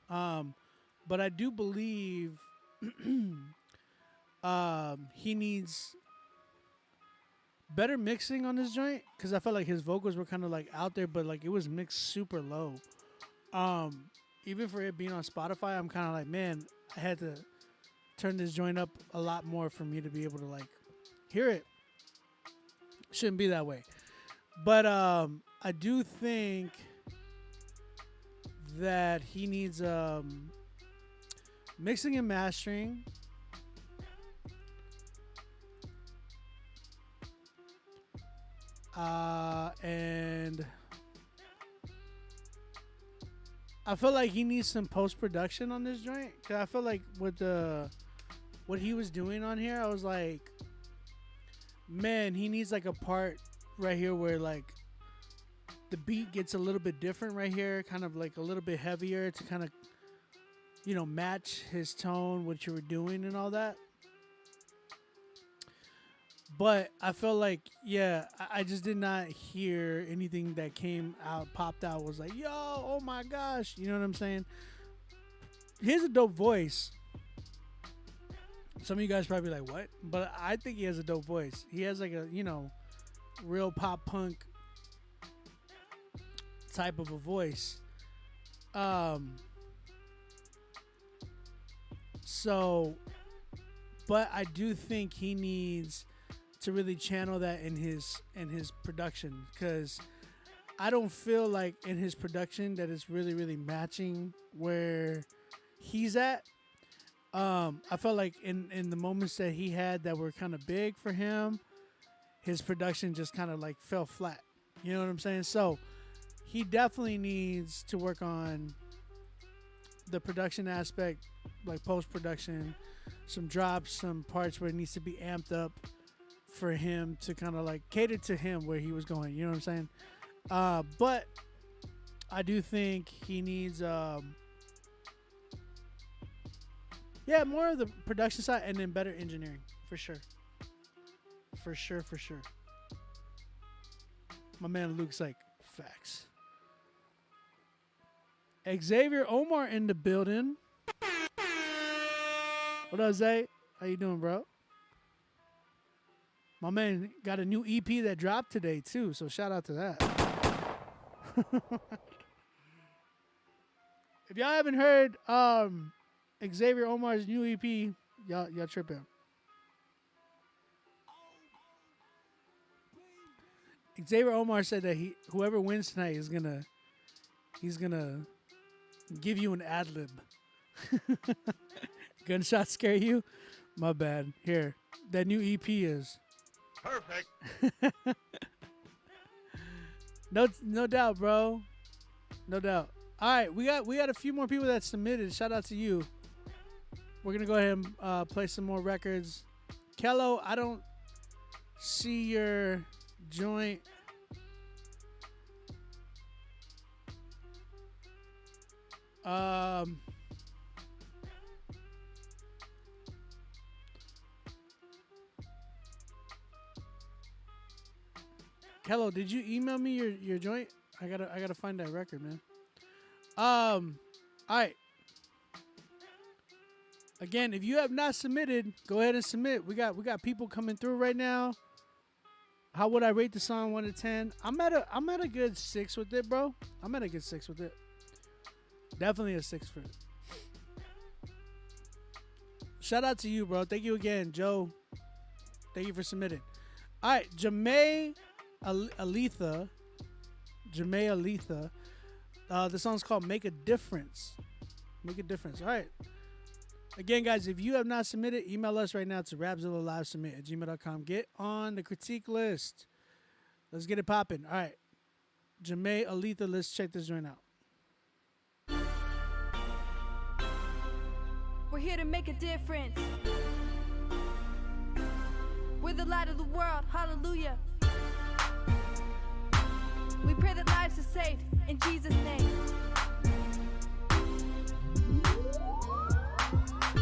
But I do believe he needs better mixing on this joint, because I felt like his vocals were kind of like out there, but like it was mixed super low. Even for it being on Spotify, I'm kind of like, man, I had to turn this joint up a lot more for me to be able to like hear it. Shouldn't be that way. But I do think that he needs mixing and mastering. And I feel like he needs some post-production on this joint, because I feel like with what he was doing on here, I was like, man, he needs like a part right here where like the beat gets a little bit different right here, kind of like a little bit heavier to kind of, match his tone, what you were doing and all that. But I felt like, yeah, I just did not hear anything that popped out was like, yo, oh my gosh. You know what I'm saying? He has a dope voice. Some of you guys probably like, what? But I think he has a dope voice. He has like a, real pop punk type of a voice. But I do think he needs to really channel that in his production, because I don't feel like in his production that it's really, really matching where he's at. I felt like in the moments that he had that were kind of big for him, his production just kind of like fell flat. You know what I'm saying? So he definitely needs to work on the production aspect, like post-production, some drops, some parts where it needs to be amped up for him to kind of like cater to him where he was going. You know what I'm saying? But I do think he needs, more of the production side and then better engineering for sure. For sure. My man Luke's like, facts. Xavier Omar in the building. What up, Zay? How you doing, bro? My man got a new EP that dropped today too, so shout out to that. If y'all haven't heard Xavier Omar's new EP, y'all tripping. Xavier Omar said that whoever wins tonight he's gonna give you an ad lib. Gunshots scare you? My bad. Here, that new EP is perfect. No doubt, bro. No doubt. All right, we got a few more people that submitted. Shout out to you. We're gonna go ahead and play some more records. Kello, I don't see your joint. Kello, did you email me your joint? I gotta find that record, man. All right. Again, if you have not submitted, go ahead and submit. We got people coming through right now. How would I rate the song 1 to 10? I'm at a good 6 with it, bro. I'm at a good 6 with it. Definitely a 6 for it. Shout out to you, bro. Thank you again, Joe. Thank you for submitting. All right, Jamae Aletha. The song's called Make a Difference. Make a Difference. All right. Again, guys, if you have not submitted, email us right now to rapzillalivesubmit@gmail.com. Get on the critique list. Let's get it popping. All right. Jamae Aletha, let's check this joint out. We're here to make a difference. We're the light of the world. Hallelujah. We pray that lives are saved in Jesus' name.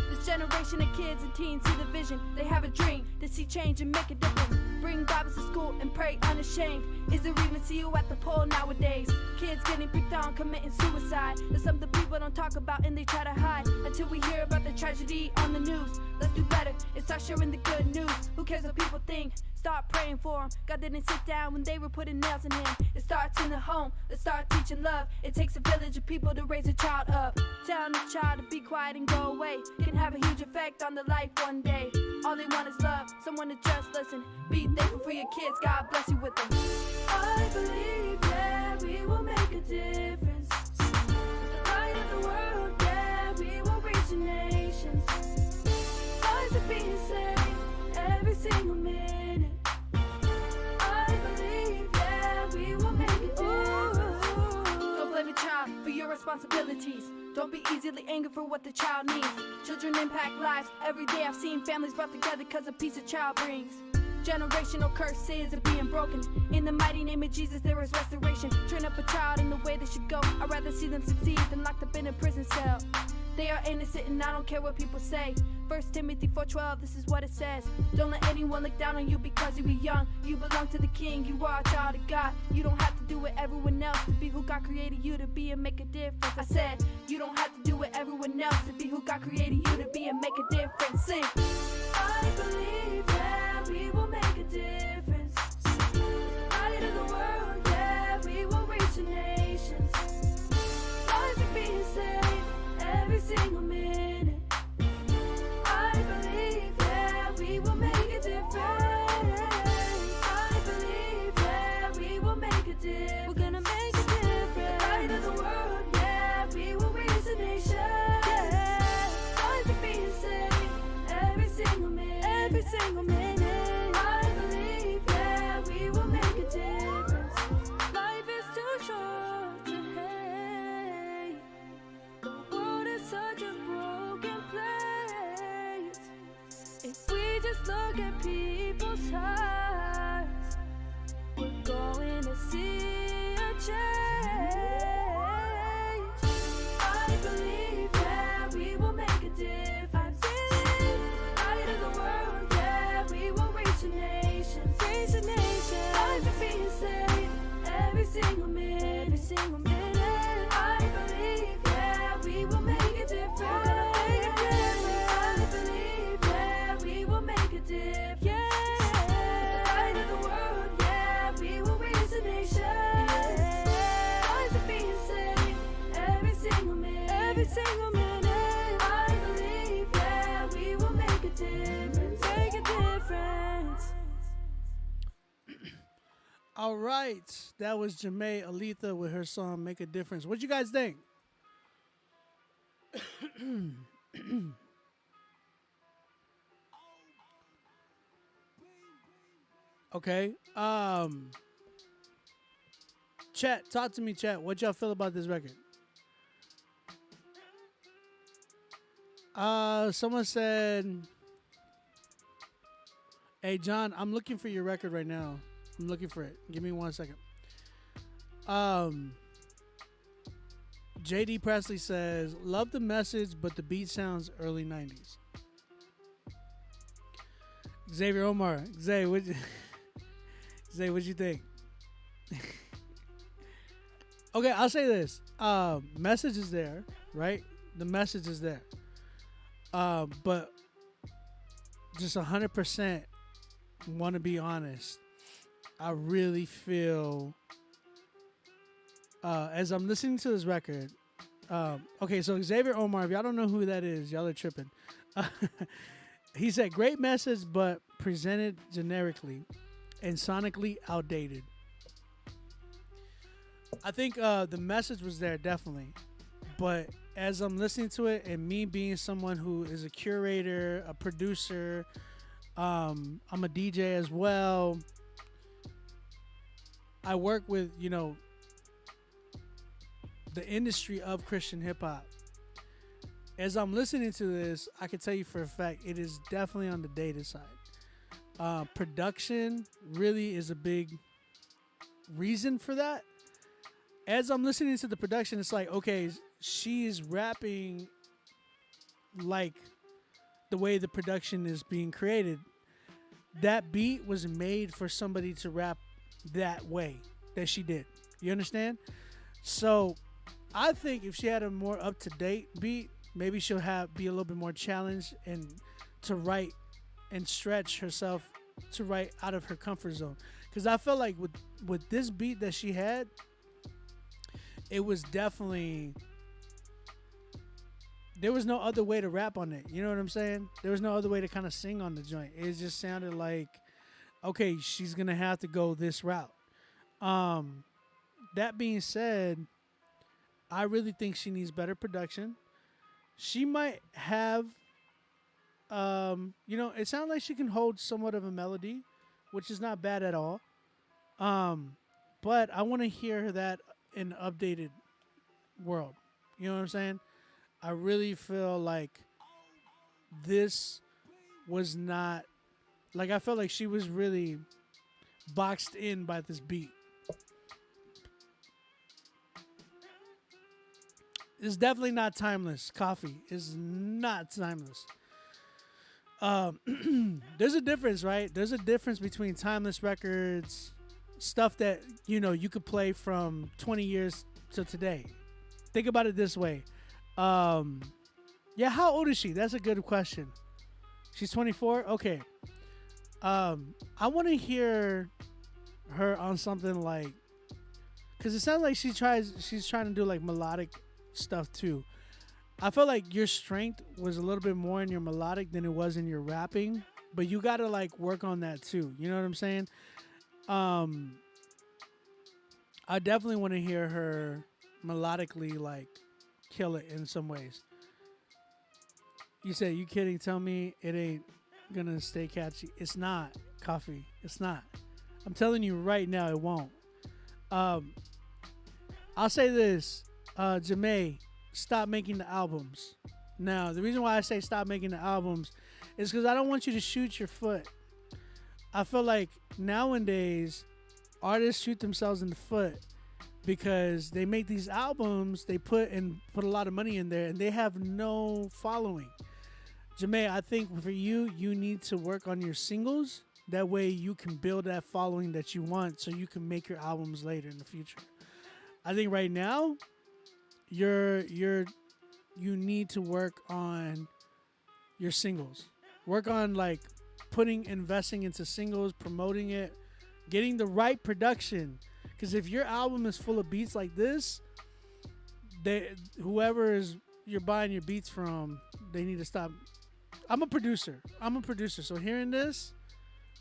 This generation of kids and teens see the vision. They have a dream to see change and make a difference. Bring Bibles to school and pray unashamed. Is there even see you at the pole nowadays? Kids getting picked on, committing suicide. There's something people don't talk about and they try to hide until we hear about the tragedy on the news. Let's do better and start sharing the good news. Who cares what people think? Start praying for them. God didn't sit down when they were putting nails in him. It starts in the home. Let's start teaching love. It takes a village of people to raise a child up. Telling a child to be quiet and go away can have a huge effect on their life one day. All they want is love, someone to just listen. Be thankful for your kids. God bless you with them. I believe that we will make a difference. The light of the world, yeah, we will reach the nations. Lives are being saved every single minute. I believe that we will make a difference. Don't blame the child for your responsibilities. Don't be easily angered for what the child needs. Children impact lives. Every day I've seen families brought together because a peace a child brings. Generational curses are being broken. In the mighty name of Jesus, there is restoration. Train up a child in the way they should go. I'd rather see them succeed than locked up in a prison cell. They are innocent and I don't care what people say. 1 Timothy 4:12, this is what it says. Don't let anyone look down on you because you were young. You belong to the King, you are a child of God. You don't have to do what everyone else to be who God created you to be and make a difference. I said, you don't have to do what everyone else to be who God created you to be and make a difference. Sing. I believe that we will make a difference. Light of the world, yeah, we will reach the nations. Lives are being saved every single minute. I believe that we will make a difference. I believe that we will make a difference. We're gonna make a difference. Light of the world, yeah, we will reach the nation. Yeah. Lives are being saved every single minute. Every single minute. I believe that we will make a difference. Life is too short to hate. The world is such a broken place. If we just look at people's hearts, we're going to see a change. I believe that we will make a difference. Light of the world, yeah, we will reach the nations. Reach the nations. Lives are being saved every single minute. Every single minute. I believe that we will make a difference. I believe that we will make a difference. Yeah. Light of the world, yeah, we will reach the nations. Lives are being saved every single minute. Every single minute. I believe that we will make a difference. Make a difference. All right, that was Jamae Aletha with her song "Make a Difference." What you guys think? Okay. Chat, talk to me, chat. What y'all feel about this record? Someone said, "Hey John, I'm looking for your record right now. I'm looking for it. Give me 1 second." JD Presley says, "Love the message, but the beat sounds early 90s." Xavier Omar, Zay, what'd you think? Okay, I'll say this. Message is there, right? The message is there. But just 100% want to be honest. I really feel, as I'm listening to this record, okay, so Xavier Omar, if y'all don't know who that is, y'all are tripping. He said, "Great message, but presented generically and sonically outdated." I think the message was there, definitely. But as I'm listening to it, and me being someone who is a curator, a producer, I'm a DJ as well. I work with, the industry of Christian hip hop. As I'm listening to this, I can tell you for a fact it is definitely on the dated side. Production really is a big reason for that. As I'm listening to the production, it's like, okay, she is rapping like the way the production is being created. That beat was made for somebody to rap that way that she did. You understand? So I think if she had a more up-to-date beat, maybe she'll be a little bit more challenged and to write and stretch herself to write out of her comfort zone. Because I felt like with this beat that she had, it was definitely, there was no other way to rap on it. You know what I'm saying? There was no other way to kind of sing on the joint. It just sounded like, okay, she's going to have to go this route. That being said, I really think she needs better production. She might have, it sounds like she can hold somewhat of a melody, which is not bad at all. But I want to hear that in an updated world. You know what I'm saying? I really feel like this was not, like, I felt like she was really boxed in by this beat. It's definitely not timeless. Coffee is not timeless. There's a difference, right? There's a difference between timeless records, stuff that, you could play from 20 years to today. Think about it this way. Yeah, how old is she? That's a good question. She's 24? Okay. I want to hear her on something like, because it sounds like she's trying to do like melodic stuff too. I feel like your strength was a little bit more in your melodic than it was in your rapping, but you got to like work on that too. You know what I'm saying? I definitely want to hear her melodically like kill it in some ways. You say, you kidding? Tell me it ain't gonna stay catchy. It's not, Coffee. It's not. I'm telling you right now, it won't. I'll say this, Jamae, stop making the albums. Now, the reason why I say stop making the albums is because I don't want you to shoot your foot. I feel like nowadays artists shoot themselves in the foot because they make these albums, they put a lot of money in there, and they have no following. Jamae, I think for you need to work on your singles. That way you can build that following that you want so you can make your albums later in the future. I think right now you need to work on your singles. Work on like investing into singles, promoting it, getting the right production. Because if your album is full of beats like this, whoever you're buying your beats from, they need to stop. I'm a producer. So hearing this,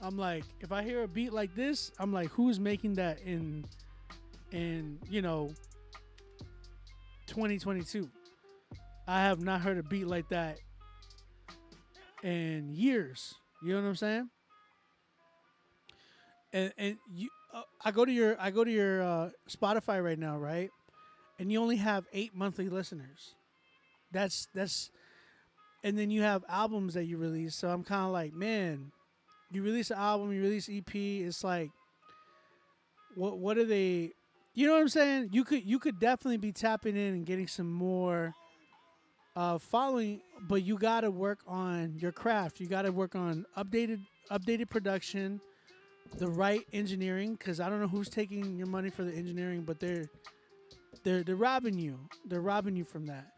I'm like, if I hear a beat like this, I'm like, who's making that in 2022? I have not heard a beat like that in years. You know what I'm saying? And you, I go to your Spotify right now, right? And you only have 8 monthly listeners. That's and then you have albums that you release. So I'm kind of like, man, you release an album, you release EP. It's like, what are they? You know what I'm saying? You could definitely be tapping in and getting some more following, but you got to work on your craft. You got to work on updated production, the right engineering. Because I don't know who's taking your money for the engineering, but they're robbing you. They're robbing you from that.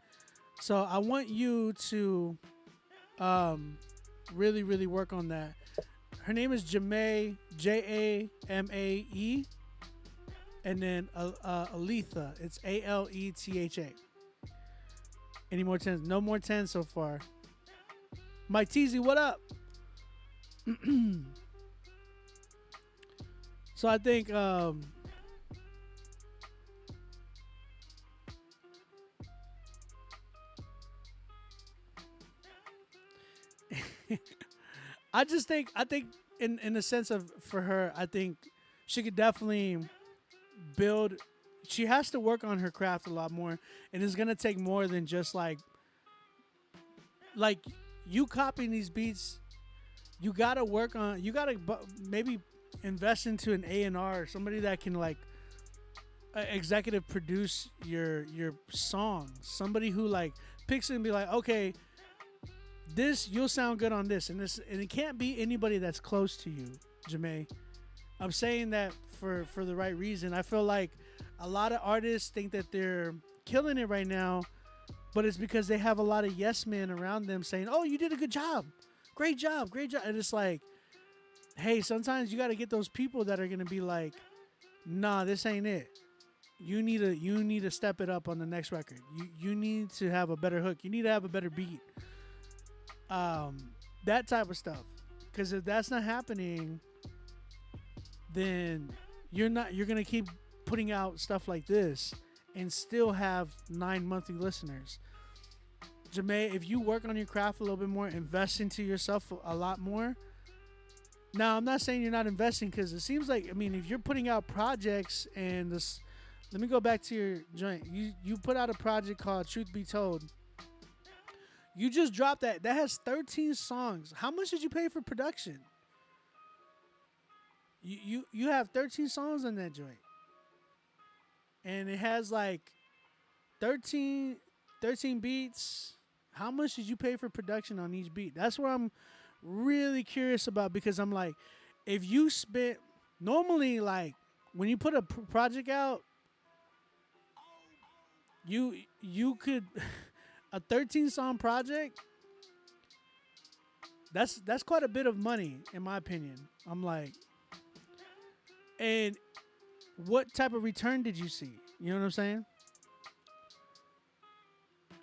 So I want you to really, really work on that. Her name is Jamae, Jamae, and then Aletha. It's Aletha. Any more 10s? No more 10s so far. Mike Teasy, what up? So I think I think in the sense of, for her, I think she could definitely build. She has to work on her craft a lot more, and it's gonna take more than just like you copying these beats. You gotta work on. You gotta maybe invest into an A&R, somebody that can like executive produce your songs. Somebody who like picks it and be like, okay, this, you'll sound good on this, and it can't be anybody that's close to you, Jamae. I'm saying that for the right reason. I feel like a lot of artists think that they're killing it right now, but it's because they have a lot of yes men around them saying, "Oh, you did a good job, great job," and it's like, hey, sometimes you got to get those people that are gonna be like, "Nah, this ain't it. You need to step it up on the next record. You need to have a better hook. You need to have a better beat." That type of stuff. Because if that's not happening, then you're gonna keep putting out stuff like this and still have 9 monthly listeners. Jamae, if you work on your craft a little bit more, invest into yourself a lot more. Now, I'm not saying you're not investing, because it seems like, I mean, if you're putting out projects and this, let me go back to your joint. You put out a project called Truth Be Told. You just dropped that. That has 13 songs. How much did you pay for production? You have 13 songs on that joint. And it has like 13 13 beats. How much did you pay for production on each beat? That's where I'm really curious about, because I'm like, if you spent normally, like when you put a project out, you could a 13 song project. That's quite a bit of money in my opinion. I'm like, and what type of return did you see? You know what I'm saying?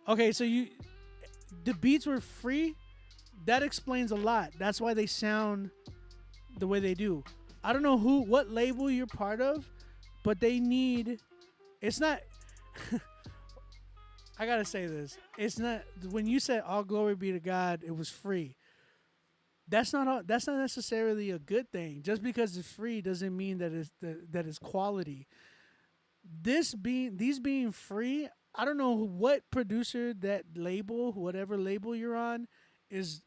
Okay, so the beats were free. That explains a lot. That's why they sound the way they do. I don't know what label you're part of, but they need. It's not. I gotta say this. It's not, when you said all glory be to God, it was free. That's not necessarily a good thing. Just because it's free doesn't mean that it's quality. These being free, I don't know what producer, that label, whatever label you're on, is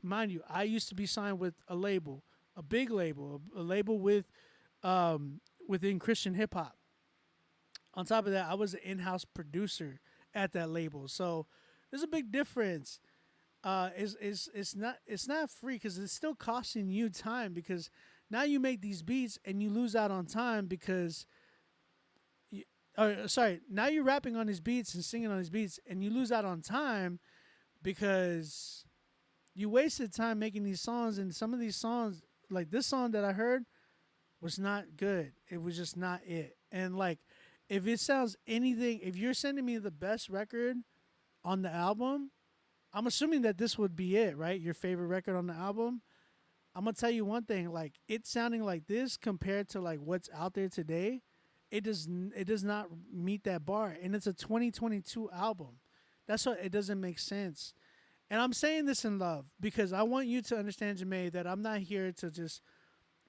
mind you, I used to be signed with a label, a big label, a label within Christian hip hop. On top of that, I was an in-house producer at that label. So there's a big difference. It's not free, because it's still costing you time, because now you make these beats and you lose out on time because now you're rapping on these beats and singing on these beats and you lose out on time because you wasted time making these songs. And some of these songs, like this song that I heard, was not good. It was just not it. And like, if it sounds anything, if you're sending me the best record on the album, I'm assuming that this would be it, right? Your favorite record on the album. I'm gonna tell you one thing, like it sounding like this compared to like what's out there today, it does not meet that bar. And it's a 2022 album. That's what, it doesn't make sense. And I'm saying this in love, because I want you to understand, Jamae, that I'm not here to just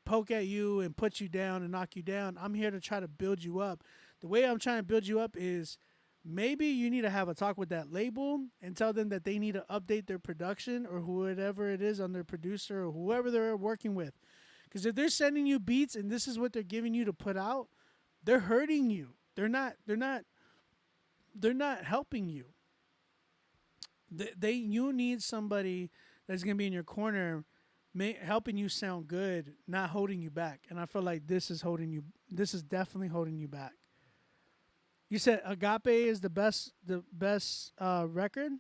poke at you and put you down and knock you down. I'm here to try to build you up. The way I'm trying to build you up is, maybe you need to have a talk with that label and tell them that they need to update their production, or whoever it is on their producer or whoever they're working with. Because if they're sending you beats and this is what they're giving you to put out, they're hurting you. They're not helping you. You need somebody that's gonna be in your corner, helping you sound good, not holding you back. And I feel like this is definitely holding you back. You said Agape is the best record?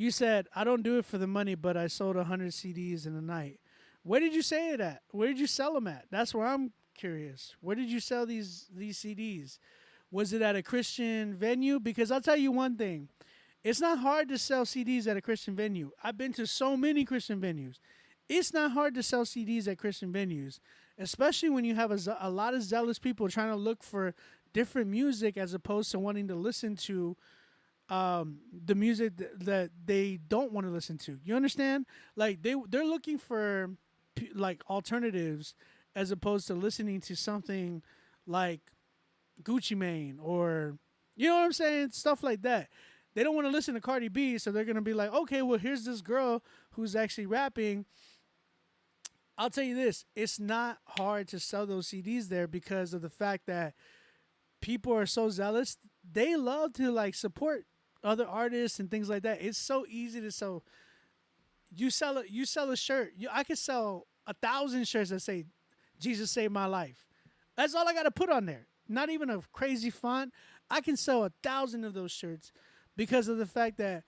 You said, I don't do it for the money, but I sold 100 CDs in a night. Where did you say it at? Where did you sell them at? That's where I'm curious. Where did you sell these CDs? Was it at a Christian venue? Because I'll tell you one thing. It's not hard to sell CDs at a Christian venue. I've been to so many Christian venues. It's not hard to sell CDs at Christian venues, especially when you have a lot of zealous people trying to look for different music as opposed to wanting to listen to the music that they don't want to listen to. You understand? Like they're looking for like alternatives as opposed to listening to something like Gucci Mane or, you know what I'm saying? Stuff like that. They don't want to listen to Cardi B, so they're going to be like, okay, well, here's this girl who's actually rapping. I'll tell you this. It's not hard to sell those CDs there because of the fact that people are so zealous. They love to, like, support other artists and things like that. It's so easy to sell. You sell a shirt. I could sell 1,000 shirts that say, Jesus saved my life. That's all I got to put on there. Not even a crazy font. I can sell 1,000 of those shirts. Because of the fact that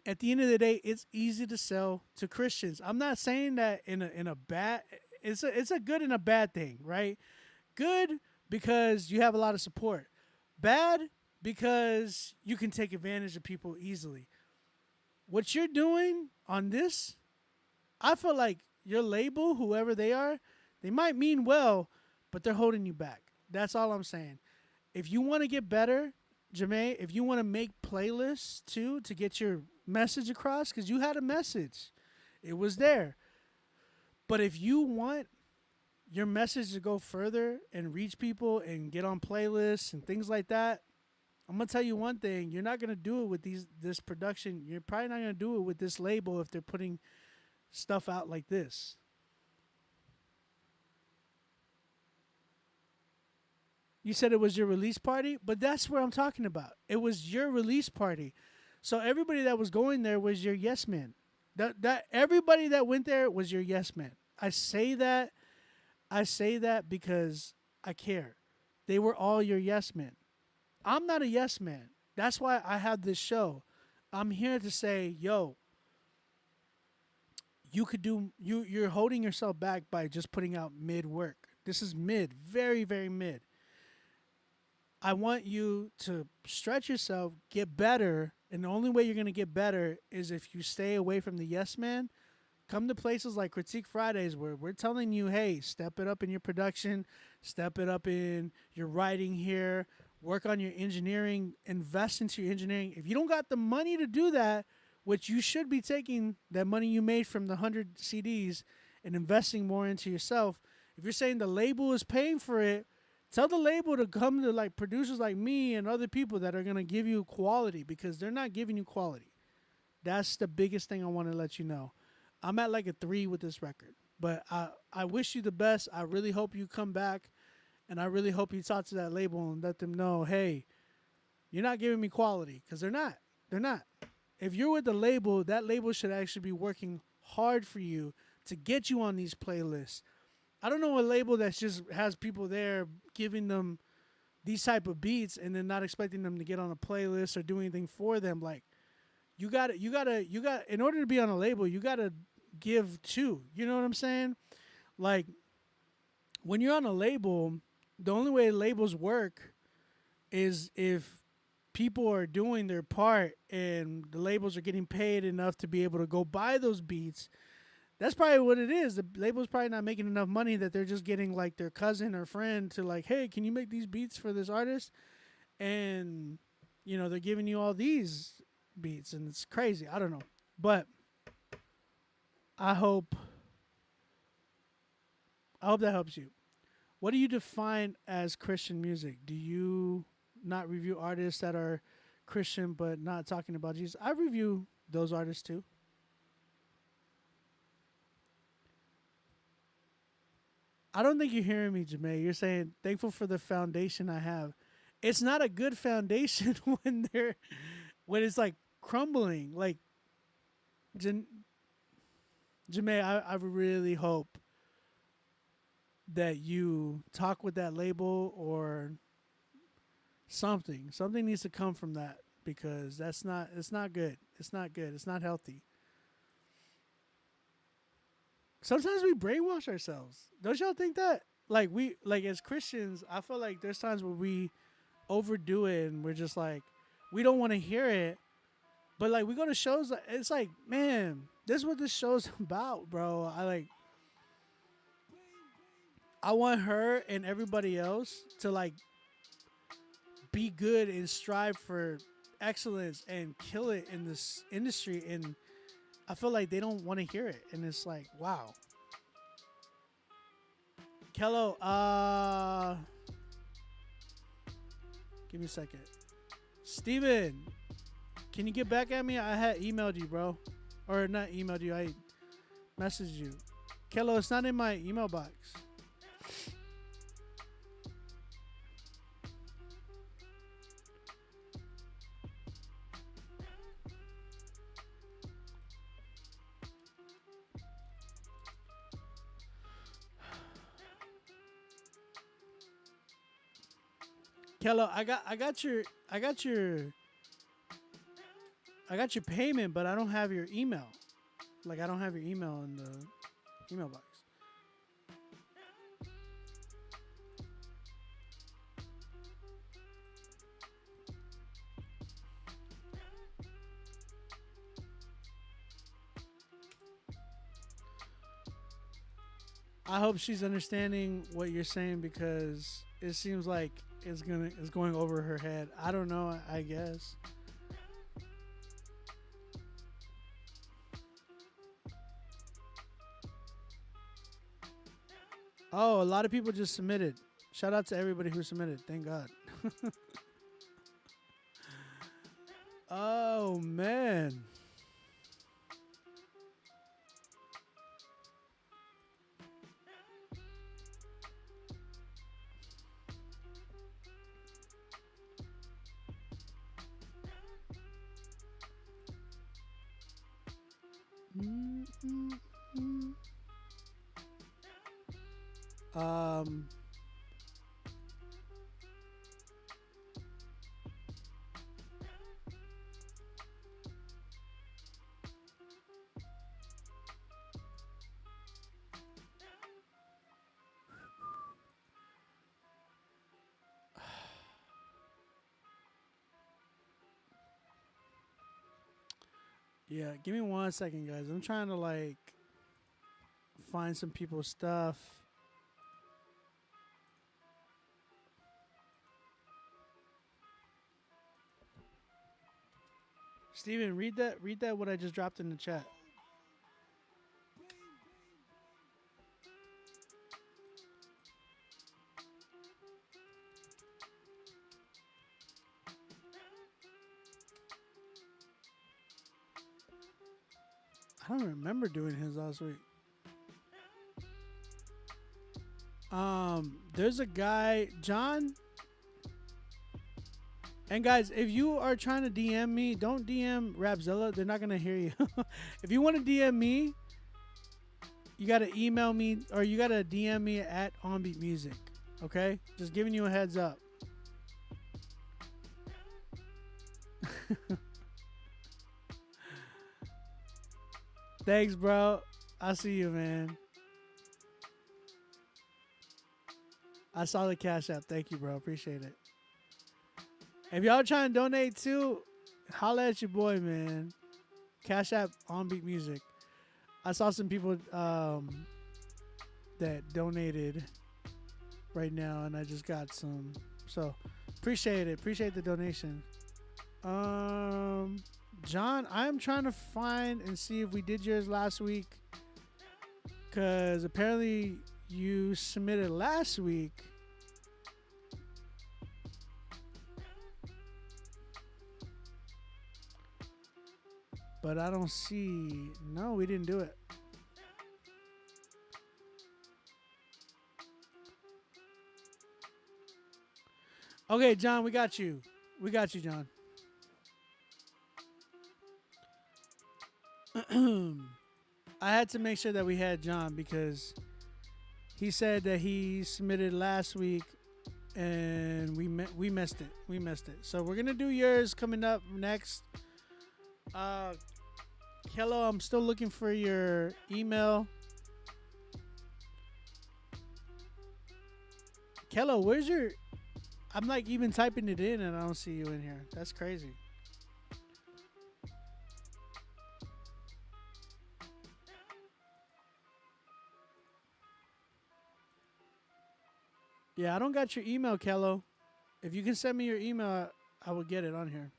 at the end of the day, it's easy to sell to Christians. I'm not saying that in a bad, it's a good and a bad thing, right? Good because you have a lot of support. Bad because you can take advantage of people easily. What you're doing on this, I feel like your label, whoever they are, they might mean well, but they're holding you back. That's all I'm saying. If you want to get better, Jamae, if you want to make playlists too to get your message across, because you had a message, it was there. But if you want your message to go further and reach people and get on playlists and things like that, I'm gonna tell you one thing: you're not gonna do it with this production. You're probably not gonna do it with this label if they're putting stuff out like this. You said it was your release party, but that's what I'm talking about. It was your release party. So everybody that was going there was your yes man. That everybody that went there was your yes man. I say that because I care. They were all your yes men. I'm not a yes man. That's why I have this show. I'm here to say, yo, you're holding yourself back by just putting out mid work. This is mid, very, very mid. I want you to stretch yourself, get better, and the only way you're going to get better is if you stay away from the yes man. Come to places like Critique Fridays where we're telling you, hey, step it up in your production, step it up in your writing here, work on your engineering, invest into your engineering. If you don't got the money to do that, which you should be taking that money you made from the 100 CDs and investing more into yourself. If you're saying the label is paying for it, tell the label to come to like producers like me and other people that are going to give you quality, because they're not giving you quality. That's the biggest thing I want to let you know. I'm at like a 3 with this record, but I wish you the best. I really hope you come back, and I really hope you talk to that label and let them know, hey, you're not giving me quality, because they're not. They're not. If you're with the label, that label should actually be working hard for you to get you on these playlists. I don't know a label that just has people there giving them these type of beats and then not expecting them to get on a playlist or do anything for them. Like, you got in order to be on a label, you got to give too. You know what I'm saying? Like, when you're on a label, the only way labels work is if people are doing their part and the labels are getting paid enough to be able to go buy those beats. That's probably what it is. The label's probably not making enough money that they're just getting like their cousin or friend to like, hey, can you make these beats for this artist? And, you know, they're giving you all these beats, and it's crazy. I don't know. But I hope that helps you. What do you define as Christian music? Do you not review artists that are Christian but not talking about Jesus? I review those artists too. I don't think you're hearing me, Jamae. You're saying thankful for the foundation I have. It's not a good foundation when it's like crumbling. Like, Jamae, I really hope that you talk with that label or something. Something needs to come from that, because it's not good. It's not good. It's not healthy. Sometimes we brainwash ourselves. Don't y'all think that? Like, as Christians, I feel like there's times where we overdo it and we're just like, we don't want to hear it. But like, we go to shows, it's like, man, this is what this show's about, bro. I want her and everybody else to like be good and strive for excellence and kill it in this industry, and I feel like they don't want to hear it, and it's like, wow. Kello, give me a second. Steven, can you get back at me? I had emailed you, bro. Or not emailed you, I messaged you. Kello, it's not in my email box. Kello, I got your payment, but I don't have your email. Like, I don't have your email in the email box. I hope she's understanding what you're saying, because it seems like it's going over her head. I don't know, I guess. Oh, a lot of people just submitted. Shout out to everybody who submitted. Thank God. Oh, man. Um. Yeah, give me 1 second, guys. I'm trying to like find some people's stuff. Steven, read that. Read that. What I just dropped in the chat. I don't remember doing his last week. There's a guy, John. And guys, if you are trying to DM me, don't DM Rapzilla. They're not gonna hear you. If you want to DM me, you gotta email me or you gotta DM me at OnBeat Music. Okay, just giving you a heads up. Thanks, bro. I see you, man. I saw the Cash App. Thank you, bro. Appreciate it. If y'all trying to donate too, holla at your boy, man. Cash App OnBeat Music. I saw some people that donated right now, and I just got some. So appreciate it. Appreciate the donation. John, I'm trying to find and see if we did yours last week, because apparently you submitted last week. But I don't see. No, we didn't do it. Okay, John, we got you. We got you, John. I had to make sure that we had John because he said that he submitted last week and we missed it. We missed it. So we're gonna do yours coming up next. Hello, I'm still looking for your email. Kello, where's your... I'm like even typing it in and I don't see you in here. That's crazy. Yeah, I don't got your email, Kello. If you can send me your email, I will get it on here.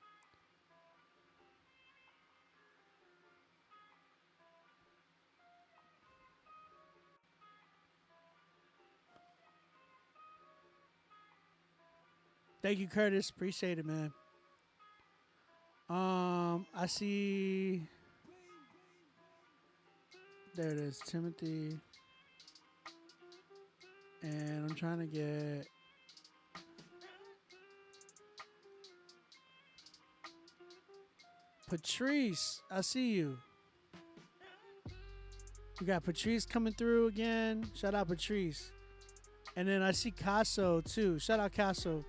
Thank you, Curtis. Appreciate it, man. I see. There it is, Timothy. And I'm trying to get. Patrice, I see you. We got Patrice coming through again. Shout out Patrice. And then I see Casso too. Shout out Casso.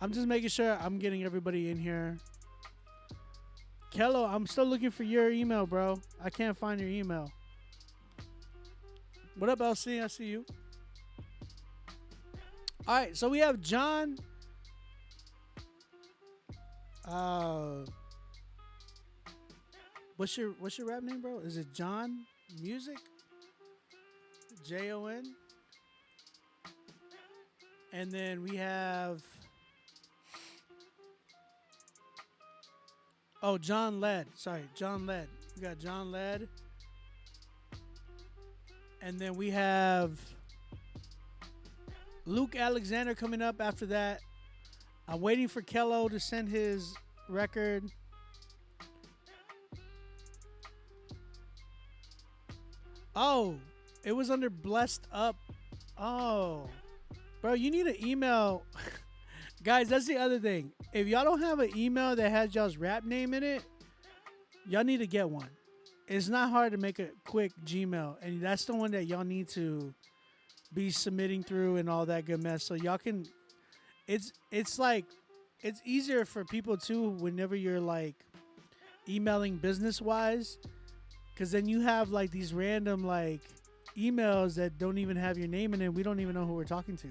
I'm just making sure I'm getting everybody in here. Kello, I'm still looking for your email, bro. I can't find your email. What up, LC? I see you. All right, so we have John. What's your rap name, bro? Is it John Music? Jon. And then we have. Oh, John Led. Sorry, John Led. We got John Led. And then we have Luke Alexander coming up after that. I'm waiting for Kello to send his record. Oh, it was under Blessed Up. Oh, bro, you need an email. Guys, that's the other thing. If y'all don't have an email that has y'all's rap name in it, y'all need to get one. It's not hard to make a quick Gmail, and that's the one that y'all need to be submitting through and all that good mess. So y'all can, it's like, it's easier for people too whenever you're like emailing business wise, because then you have like these random like emails that don't even have your name in it. We don't even know who we're talking to.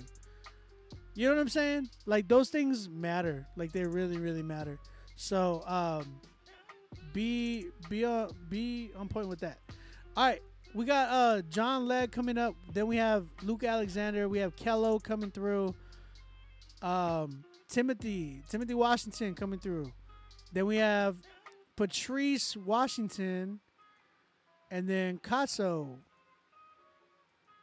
You know what I'm saying? Like those things matter. Like they really, really matter. So be on point with that. All right, we got John Led coming up. Then we have Luke Alexander. We have Kello coming through. Timothy Washington coming through. Then we have Patrice Washington, and then Casso.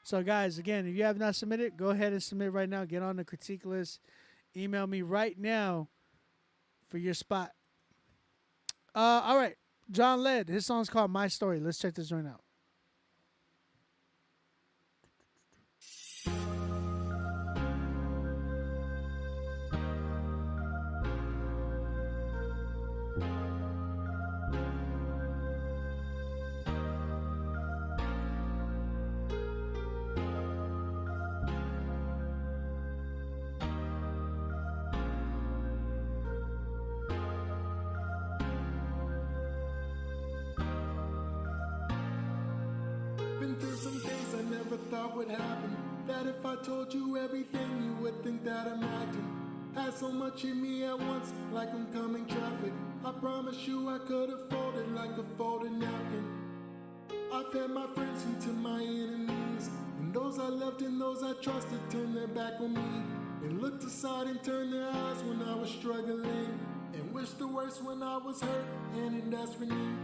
So guys, again, if you have not submitted, go ahead and submit right now. Get on the critique list. Email me right now for your spot. All right, John Led. His song's called My Story. Let's check this joint out. Been through some things I never thought would happen. That if I told you everything, you would think that I'm acting. Had so much in me at once, like oncoming traffic. I promise you I could have folded like a folded napkin. I've had my friends into my enemies, and those I loved and those I trusted turned their back on me, and looked aside and turned their eyes when I was struggling, and wished the worst when I was hurt and in desperate need.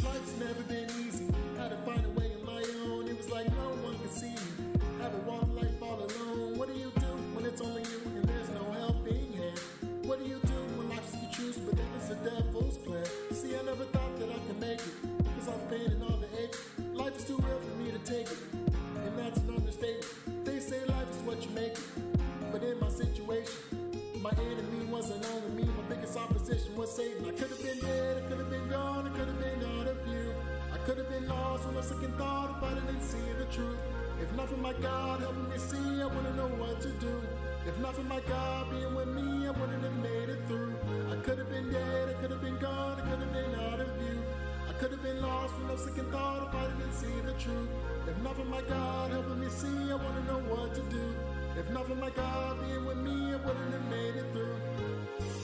Life's never been easy, had to find a way on my own. It was like no one could see me, had to walk life all alone. What do you do when it's only you and there's no helping hand? What do you do when life's the truth but then it's the devil's plan? See, I never thought that I could make it, cause all the pain and all the ache. Life is too real for me to take it, and that's an understatement. They say life is what you make it, but in my situation, my enemy wasn't only me, my biggest opposition was Satan. I could have been dead, I could have been gone, I could have been out of view. I could have been lost when I second thought if I didn't see the truth. If not for my God helping me see, I wouldn't know what to do. If not for my God being with me, I wouldn't have made it through. I could have been dead, I could have been gone, I could have been out of view. I could have been lost when I second thought if I didn't see the truth. If not for my God helping me see, I wouldn't know what to do. If not for my God being with me, I wouldn't have made it through.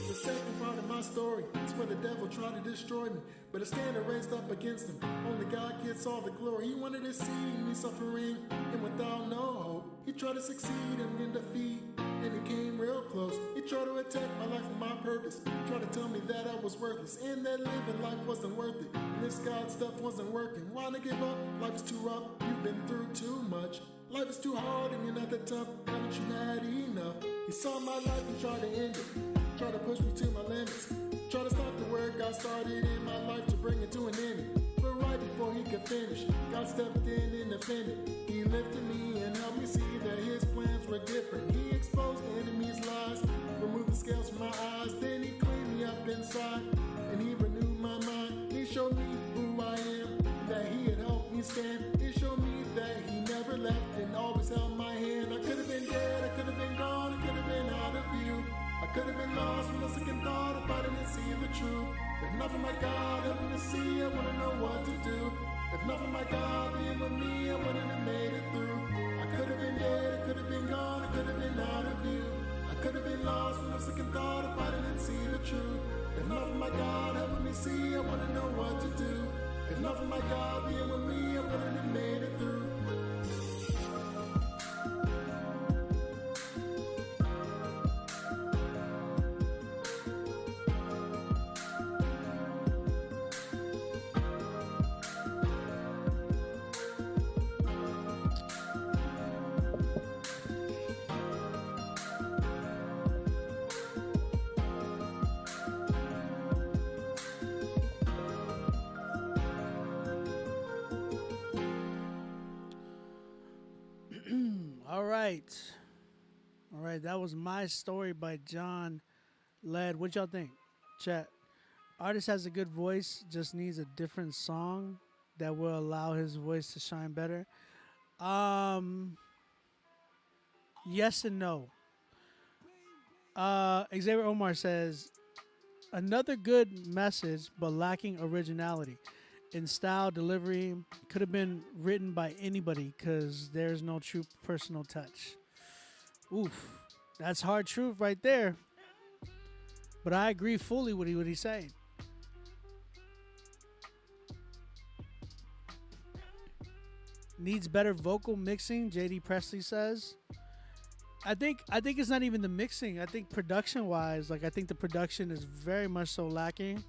The second part of my story is where the devil tried to destroy me, but a standard raised up against him. Only God gets all the glory. He wanted to see me suffering and without no hope. He tried to succeed and win defeat, and he came real close. He tried to attack my life and my purpose, tried to tell me that I was worthless and that living life wasn't worth it, and this God stuff wasn't working. Why not give up? Life is too rough, you've been through too much. Life is too hard and you're not that tough, haven't you had enough? He saw my life and tried to end it, tried to push me to my limits, tried to stop the work God started in my life to bring it to an end. But right before he could finish, God stepped in and defended. He lifted me and helped me see that his plans were different. He exposed the enemy's lies, removed the scales from my eyes, then he cleaned me up inside, and he renewed my mind. He showed me who I am, that he had helped me stand. He showed me that he never left and always held my hand. I could have been dead, I could have been gone, I could have been out of view. I could have been lost when I second thought if I didn't see the truth. If not for my God helping me see, I wouldn't know what to do. If not for my God being with me, I wouldn't have made it through. I could have been dead, I could have been gone, I could have been out of view. I could have been lost when I second thought if I didn't see the truth. If not for my God helping me see, I wouldn't know what to do. If not for my God being with me, I wouldn't have made it through. All right, that was My Story by John Led. What y'all think, chat? Artist has a good voice, just needs a different song that will allow his voice to shine better. Yes and no. Xavier Omar says, another good message, but lacking originality. In style, delivery, could have been written by anybody because there's no true personal touch. Oof, that's hard truth right there. But I agree fully with what he's saying. Needs better vocal mixing, JD Presley says. I think it's not even the mixing. I think production wise, like I think the production is very much so lacking.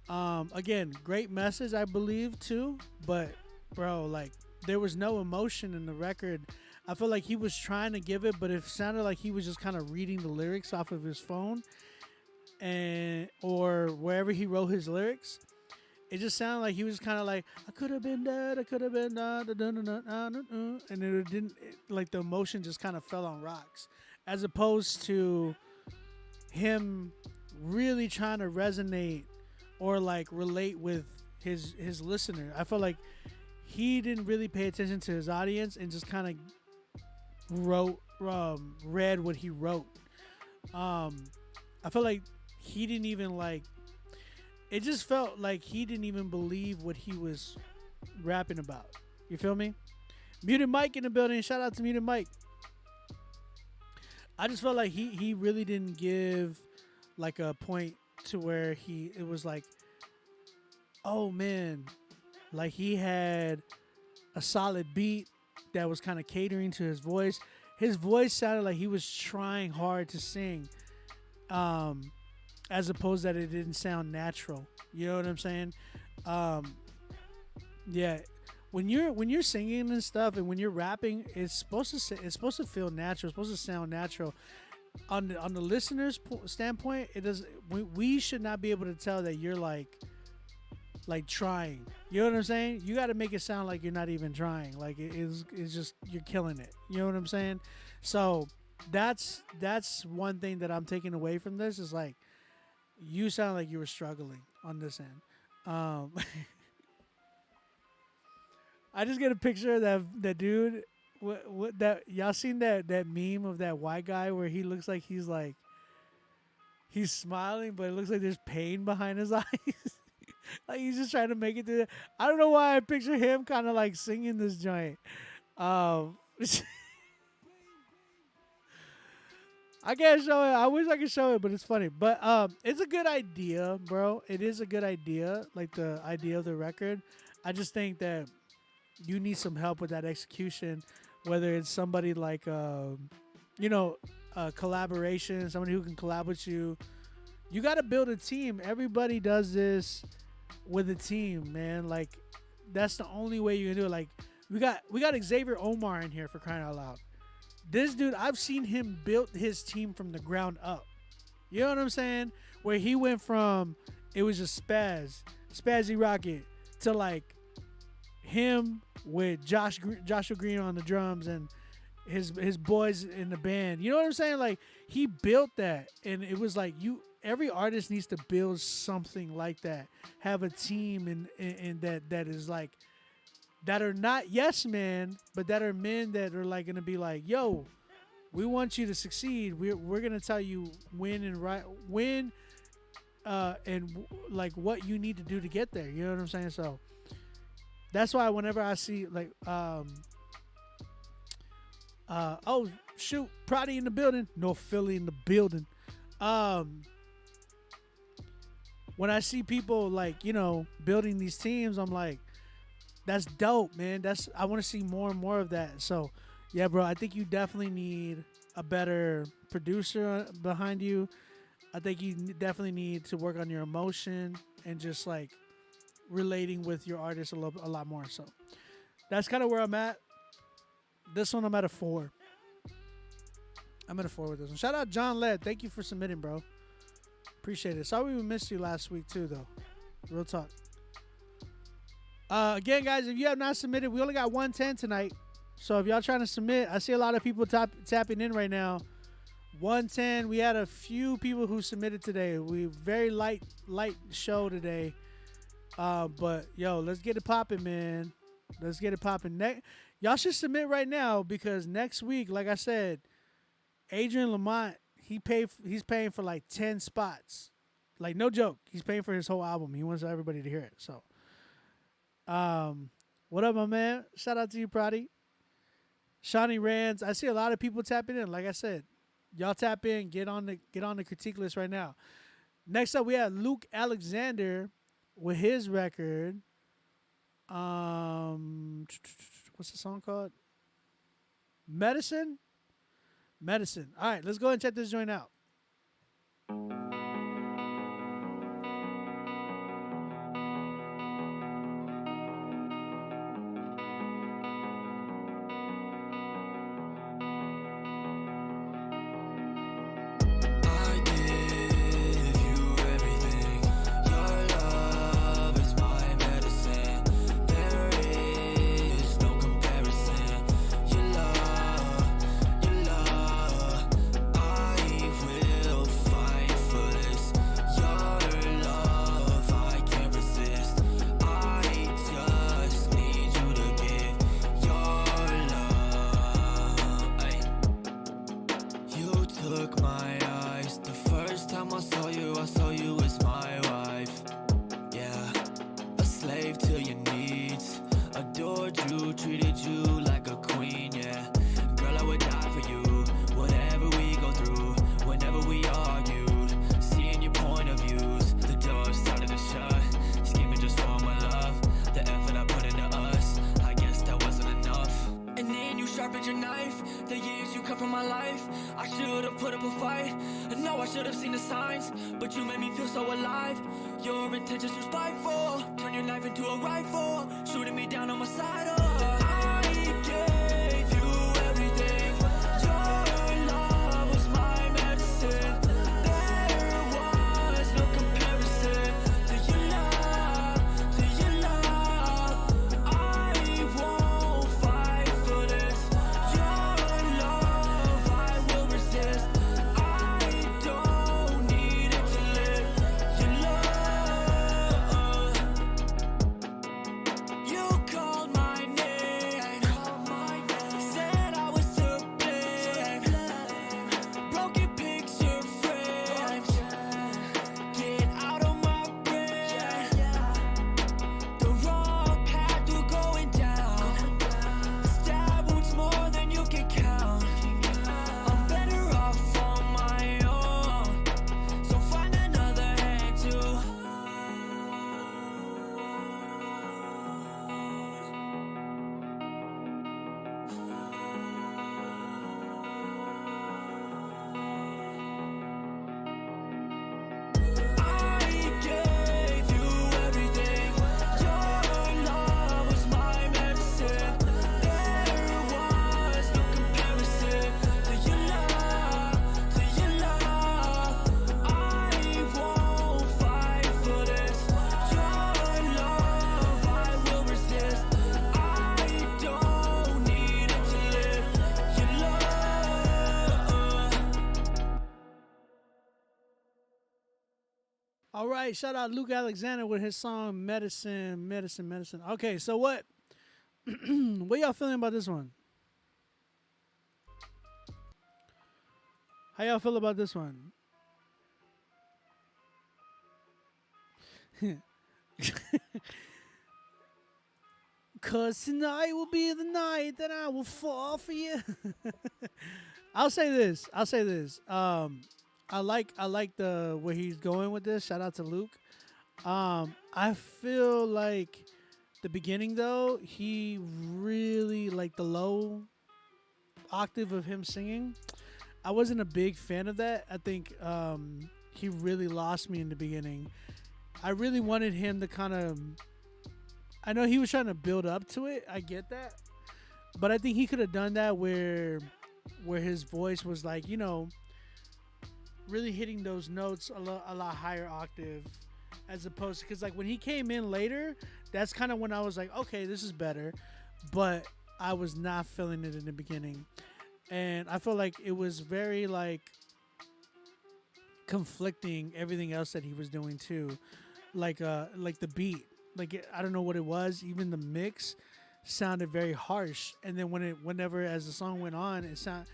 Again, great message I believe too, but bro, like there was no emotion in the record. I feel like he was trying to give it, but it sounded like he was just kind of reading the lyrics off of his phone and or wherever he wrote his lyrics. It just sounded like he was kind of like, I could have been dead, I could have been and it didn't, like the emotion just kind of fell on rocks, as opposed to him really trying to resonate or like relate with his listener. I feel like he didn't really pay attention to his audience and just kind of read what he wrote. I feel like he didn't even like. It just felt like he didn't even believe what he was rapping about. You feel me? Muted Mike in the building. Shout out to Muted Mike. I just felt like he really didn't give like a point to where it was like, oh man, like he had a solid beat that was kind of catering to his voice. His voice sounded like he was trying hard to sing. As opposed that it didn't sound natural. You know what I'm saying? Yeah. When you're singing and stuff, and when you're rapping, it's supposed to feel natural. It's supposed to sound natural. On the listener's standpoint, it does. We should not be able to tell that you're like trying. You know what I'm saying? You got to make it sound like you're not even trying. Like it's just you're killing it. You know what I'm saying? So that's one thing that I'm taking away from this is like, you sound like you were struggling on this end. I just get a picture of that dude. What that y'all seen that meme of that white guy where he looks like he's smiling, but it looks like there's pain behind his eyes. Like he's just trying to make it through. I don't know why I picture him kind of like singing this joint. I can't show it. I wish I could show it, but it's funny. But it's a good idea, bro. It is a good idea, like the idea of the record. I just think that you need some help with that execution, whether it's somebody like, collaboration, somebody who can collab with you. You got to build a team. Everybody does this with a team, man. Like, that's the only way you can do it. Like, we got Xavier Omar in here, for crying out loud. This dude, I've seen him build his team from the ground up. You know what I'm saying? Where he went from, it was just Spazzy Rocket, to like him with Joshua Green on the drums and his boys in the band. You know what I'm saying? Like he built that, and it was like every artist needs to build something like that. Have a team and that is like, that are not yes men, but that are men that are like gonna be like, yo, we want you to succeed. We're gonna tell you when and like what you need to do to get there. You know what I'm saying? So that's why whenever I see like oh shoot, Prodi in the building, North Philly in the building. When I see people like, building these teams, I'm like, that's dope, man. I want to see more and more of that. So, yeah, bro, I think you definitely need a better producer behind you. I think you definitely need to work on your emotion and just like relating with your artist a lot more. So, that's kind of where I'm at. This one, I'm at a 4. I'm at a 4 with this one. Shout out John Led. Thank you for submitting, bro. Appreciate it. Sorry we missed you last week too, though. Real talk. Again, guys, if you have not submitted, we only got 110 tonight. So if y'all trying to submit, I see a lot of people tapping in right now. 110. We had a few people who submitted today. We very light show today. But yo, let's get it popping, man. Let's get it popping. Y'all should submit right now because next week, like I said, Adrian Lamont, he's paying for like 10 spots. Like no joke. He's paying for his whole album. He wants everybody to hear it. So what up, my man? Shout out to you, Prodi. Shawnee Rands. I see a lot of people tapping in. Like I said, y'all tap in, get on the critique list right now. Next up, we have Luke Alexander with his record. What's the song called? Medicine. All right, let's go ahead and check this joint out. All right, shout out Luke Alexander with his song Medicine. Okay, so what y'all feeling about this one? How y'all feel about this one? Cause tonight will be the night that I will fall for you. I'll say this. I like the where he's going with this. Shout out to Luke. I feel like the beginning though, he really like the low octave of him singing. I wasn't a big fan of that. I think he really lost me in the beginning. I really wanted him to kind of, I know he was trying to build up to it. I get that. But I think he could have done that where his voice was like, you know, really hitting those notes a lot higher octave, as opposed to, because like when he came in later, that's kind of when I was like, okay, this is better, but I was not feeling it in the beginning. And I feel like it was very like conflicting everything else that he was doing too, like the beat, I don't know what it was. Even the mix sounded very harsh, and then whenever as the song went on, it sounded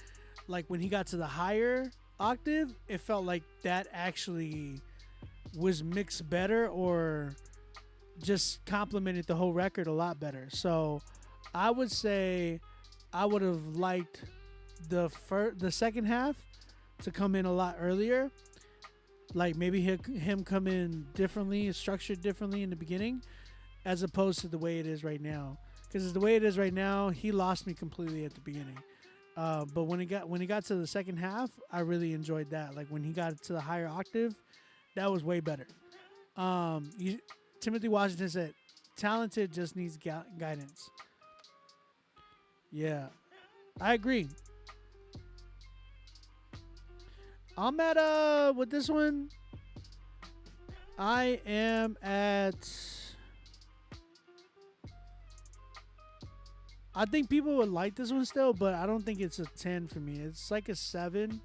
like when he got to the higher octave, it felt like that actually was mixed better or just complemented the whole record a lot better. So I would say I would have liked the second half to come in a lot earlier, like maybe him come in differently, structured differently in the beginning, as opposed to the way it is right now. Because the way it is right now, he lost me completely at the beginning. But when he got to the second half, I really enjoyed that. Like when he got to the higher octave, that was way better. Timothy Washington said, "Talented just needs guidance." Yeah, I agree. I'm at with this one. I am at. I think people would like this one still, but I don't think it's a 10 for me. It's like a 7.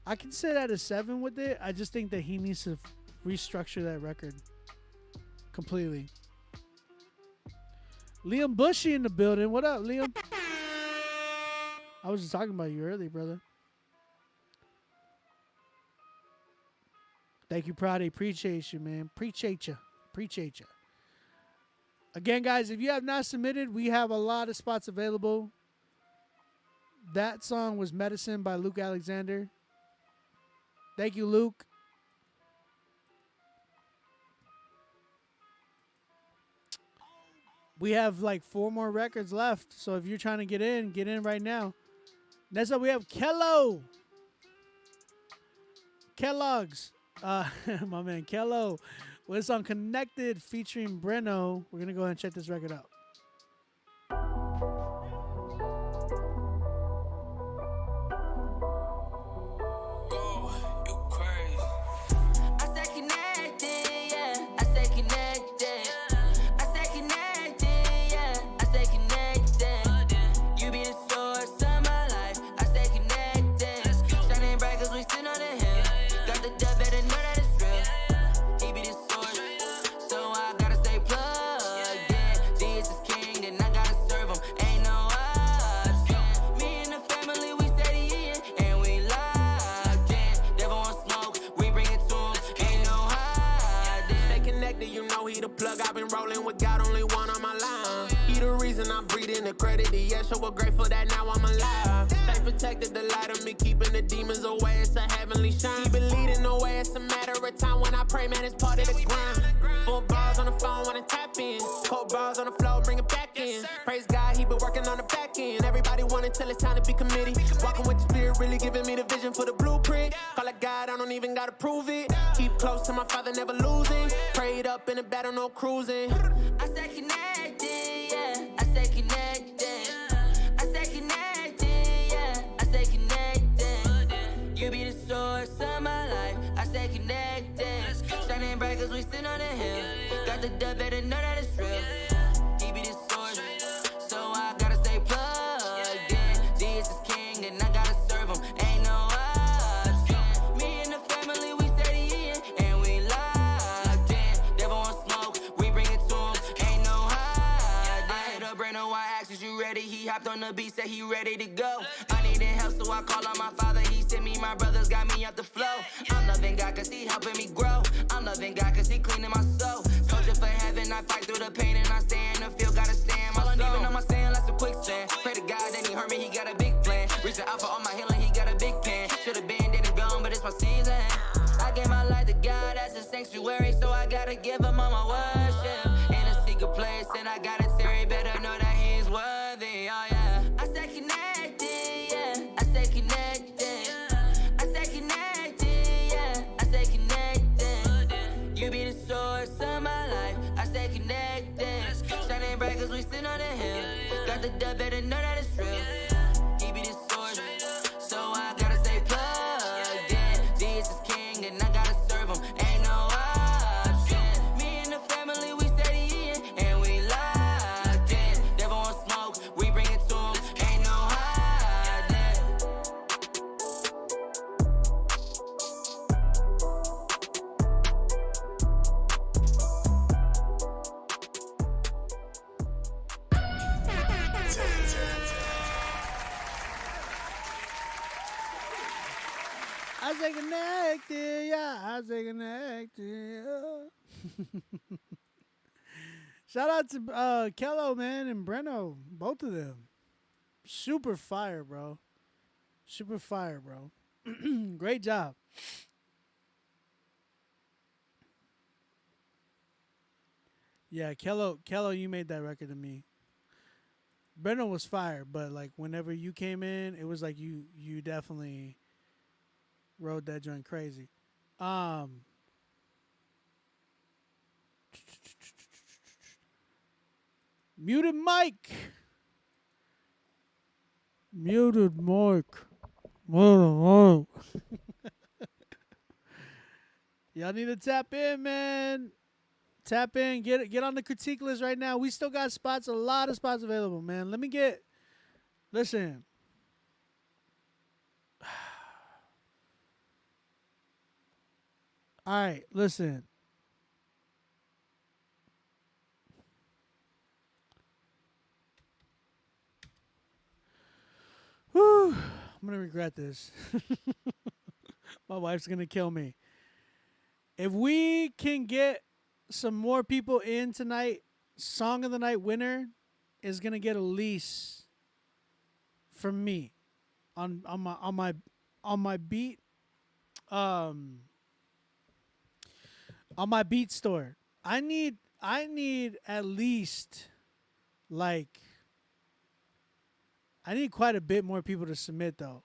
I can sit at a 7 with it. I just think that he needs to restructure that record completely. Liam Bushy in the building. What up, Liam? I was just talking about you early, brother. Thank you, Prade. Appreciate you, man. Appreciate you. Appreciate you. Again, guys, if you have not submitted, we have a lot of spots available. That song was Medicine by Luke Alexander. Thank you, Luke. We have like 4 more records left. So if you're trying to get in right now. Next up, we have Kellogg's. My man Kello. Well, it's on Connected featuring Breno. We're going to go ahead and check this record out. The credit, yeah, so we're grateful that now I'm alive. Stay protected, the light of me, keeping the demons away. It's a heavenly shine. He been leading the way, it's a matter of time. When I pray, man, it's part of the grind. Full bars on the phone, wanna tap in. Cold bars on the floor, bring it back in. Praise God, he been working on the back end. Everybody wanna tell it's time to be committed. Walking with the spirit, really giving me the vision for the blueprint. Call it God, I don't even gotta prove it. Keep close to my Father, never losing. Prayed up in the battle, no cruising. I stay connected, yeah. I stay connected. I stay connected, yeah. I stay connected. You be the source of my life. I stay connected. Shining bright 'cause we sit on the hill. Got the dub, better know that it's real. He be the source, so I gotta stay plugged in. Jesus is king, and I gotta serve him. Ain't no option. Me and the family, we steady in, and we locked in. Devil want smoke, we bring it to him. Ain't no hiding. I hit up Brandon, why ask you ready? He hopped on the beat, said he ready to go. I needed help, so I called on my Father. He sent me my brothers, got me up the flow. I'm loving God 'cause he helping me grow. I'm loving God 'cause he cleaning my soul. Soldier for heaven, I fight through the pain and I stay in the field, gotta stay in my soul. Even on my stand, like some quicksand. Pray to God, then he heard me, he got a big plan. Reaching out for all my healing, he got a big pan. Should've been dead and gone, but it's my season. I gave my life to God as a sanctuary, so I gotta give him all my worship. In a secret place, and I gotta Terry, better know that he's worthy, oh yeah. I stay connected, yeah. I stay connected. I stay connected, yeah. I stay connected. You be the source of my life. I stay connected. Shining bright 'cause we sit on the hill. Got the dub, better know that it's real. He be the source, so I gotta stay plugged in. Jesus is king, and I gotta serve him. Ain't no option. Me and the family, we steady in, and we locked in. Devil want smoke, we bring it to him. Ain't no hiding. say connected. Yeah, I say connected. Shout out to Kello, man, and Breno. Both of them. Super fire, bro. Super fire, bro. Great job. Yeah, Kello, you made that record to me. Breno was fire, but like whenever you came in, it was like you definitely rode that joint crazy. Muted mic. Muted mic. Y'all need to tap in, man. Tap in, get on the critique list right now. We still got spots, a lot of spots available, man. Listen. All right, listen. Whew, I'm gonna regret this. My wife's gonna kill me. If we can get some more people in tonight, Song of the Night winner is gonna get a lease from me on my beat on my beat store. I need at least I need quite a bit more people to submit though.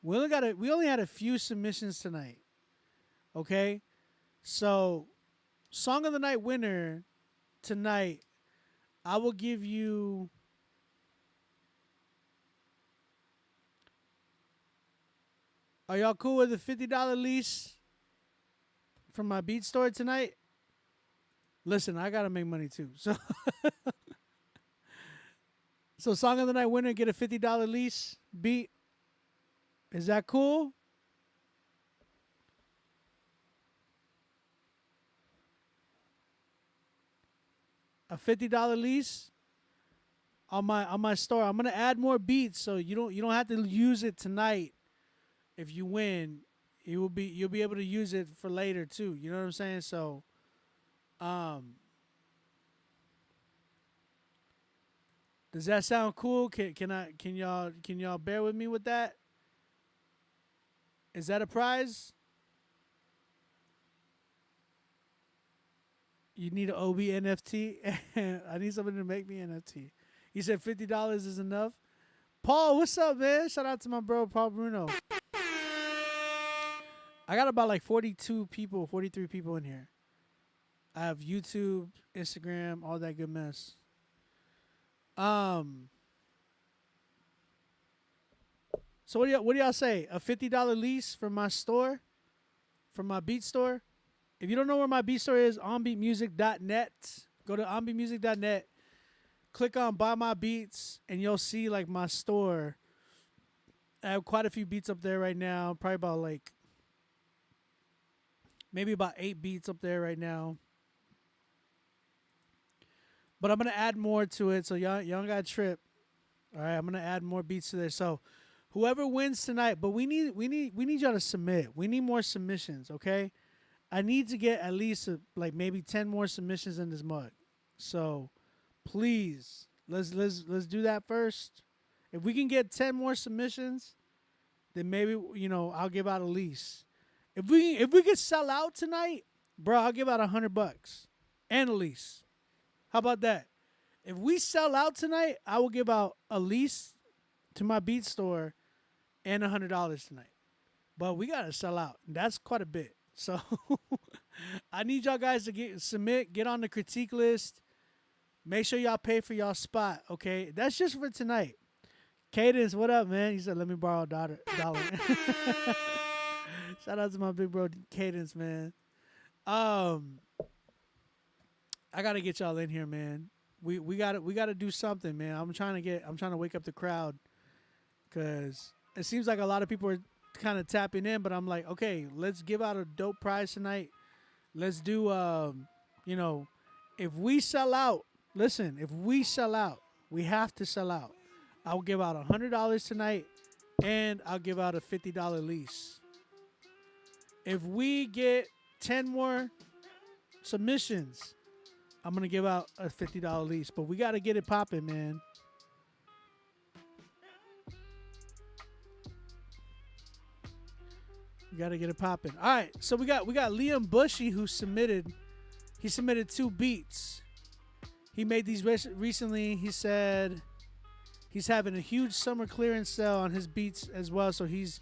We only had a few submissions tonight. Okay? So, Song of the Night winner tonight, I will give you Are y'all cool with a $50 lease from my beat store tonight? Listen, I got to make money too. So Song of the Night winner get a $50 lease beat. Is that cool? A $50 lease on my store. I'm gonna add more beats, so you don't have to use it tonight. If you win, you'll be able to use it for later too. You know what I'm saying? So, does that sound cool? Can y'all bear with me with that? Is that a prize? You need an OB NFT? I need somebody to make me an NFT. You said $50 is enough? Paul, what's up, man? Shout out to my bro, Paul Bruno. I got about like 42 people, 43 people in here. I have YouTube, Instagram, all that good mess. So what do y'all say? A $50 lease from my store? From my beat store? If you don't know where my beat store is, onbeatmusic.net. Go to onbeatmusic.net. Click on Buy My Beats, and you'll see like my store. I have quite a few beats up there right now. Probably about maybe about 8 beats up there right now. But I'm gonna add more to it, so y'all don't gotta trip. All right, I'm gonna add more beats to there. So whoever wins tonight, but we need y'all to submit. We need more submissions, okay? I need to get at least maybe 10 more submissions in this mug. So please, let's do that first. If we can get 10 more submissions, then maybe I'll give out a lease. If we could sell out tonight, bro, I'll give out $100 and a lease. How about that? If we sell out tonight, I will give out a lease to my beat store and $100 tonight. But we gotta sell out. That's quite a bit. So I need y'all guys to get on the critique list. Make sure y'all pay for y'all spot, okay? That's just for tonight. Cadence, what up, man? He said, let me borrow a dollar. Shout out to my big bro Cadence, man. I gotta get y'all in here, man. We gotta do something, man. I'm trying to wake up the crowd, because it seems like a lot of people are kind of tapping in, but I'm like, okay, let's give out a dope prize tonight. Let's do if we sell out, listen, if we sell out, we have to sell out. I'll give out $100 tonight and I'll give out a $50 lease. If we get 10 more submissions, I'm gonna give out a $50 lease. But we gotta get it popping, man. We gotta get it popping. All right, so we got Liam Bushy who submitted. He submitted 2 beats. He made these recently. He said he's having a huge summer clearance sale on his beats as well. So he's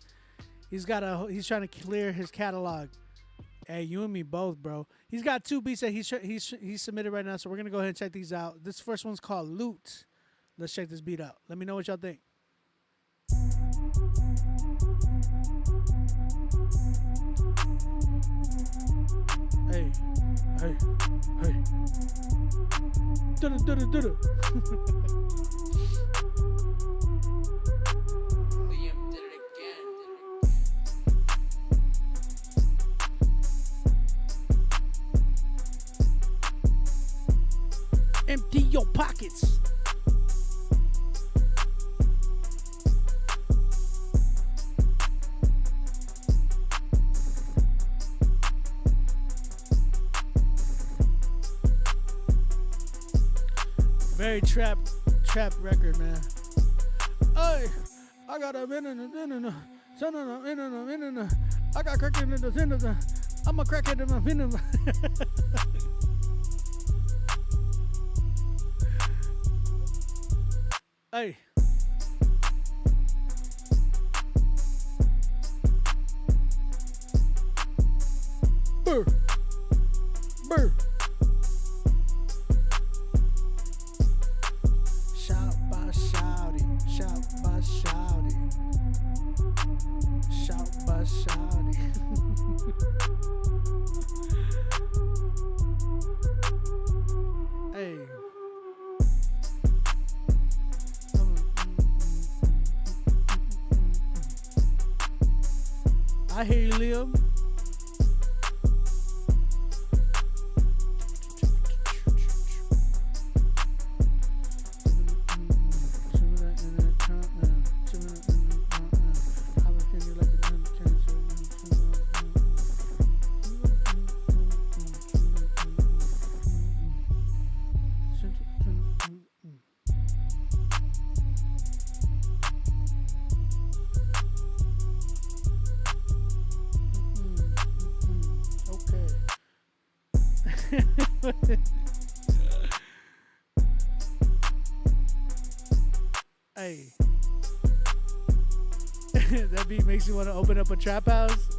trying to clear his catalog. Hey, you and me both, bro. He's got 2 beats that he submitted right now. So we're gonna go ahead and check these out. This first one's called Loot. Let's check this beat out. Let me know what y'all think. Hey, hey, hey. Do-do. Empty your pockets. Very trap record, man. Hey, I got a minute. I got crack in the I'm a crack in the Hey. Burr. Shout by shouty. Hey. I hear you, Liam. Hey. That beat makes you want to open up a trap house.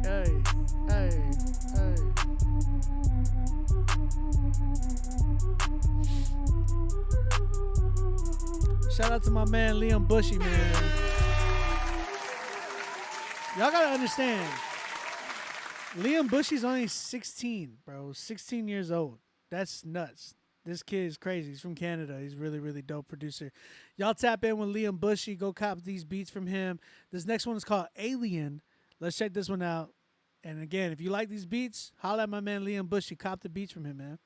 Hey. Shout out to my man Liam Bushy, man. Y'all gotta understand, Liam Bushy's only 16, bro. 16 years old. That's nuts. This kid is crazy. He's from Canada. He's really, really dope producer. Y'all tap in with Liam Bushy. Go cop these beats from him. This next one is called Alien. Let's check this one out. And again, if you like these beats, holla at my man Liam Bushy. Cop the beats from him, man.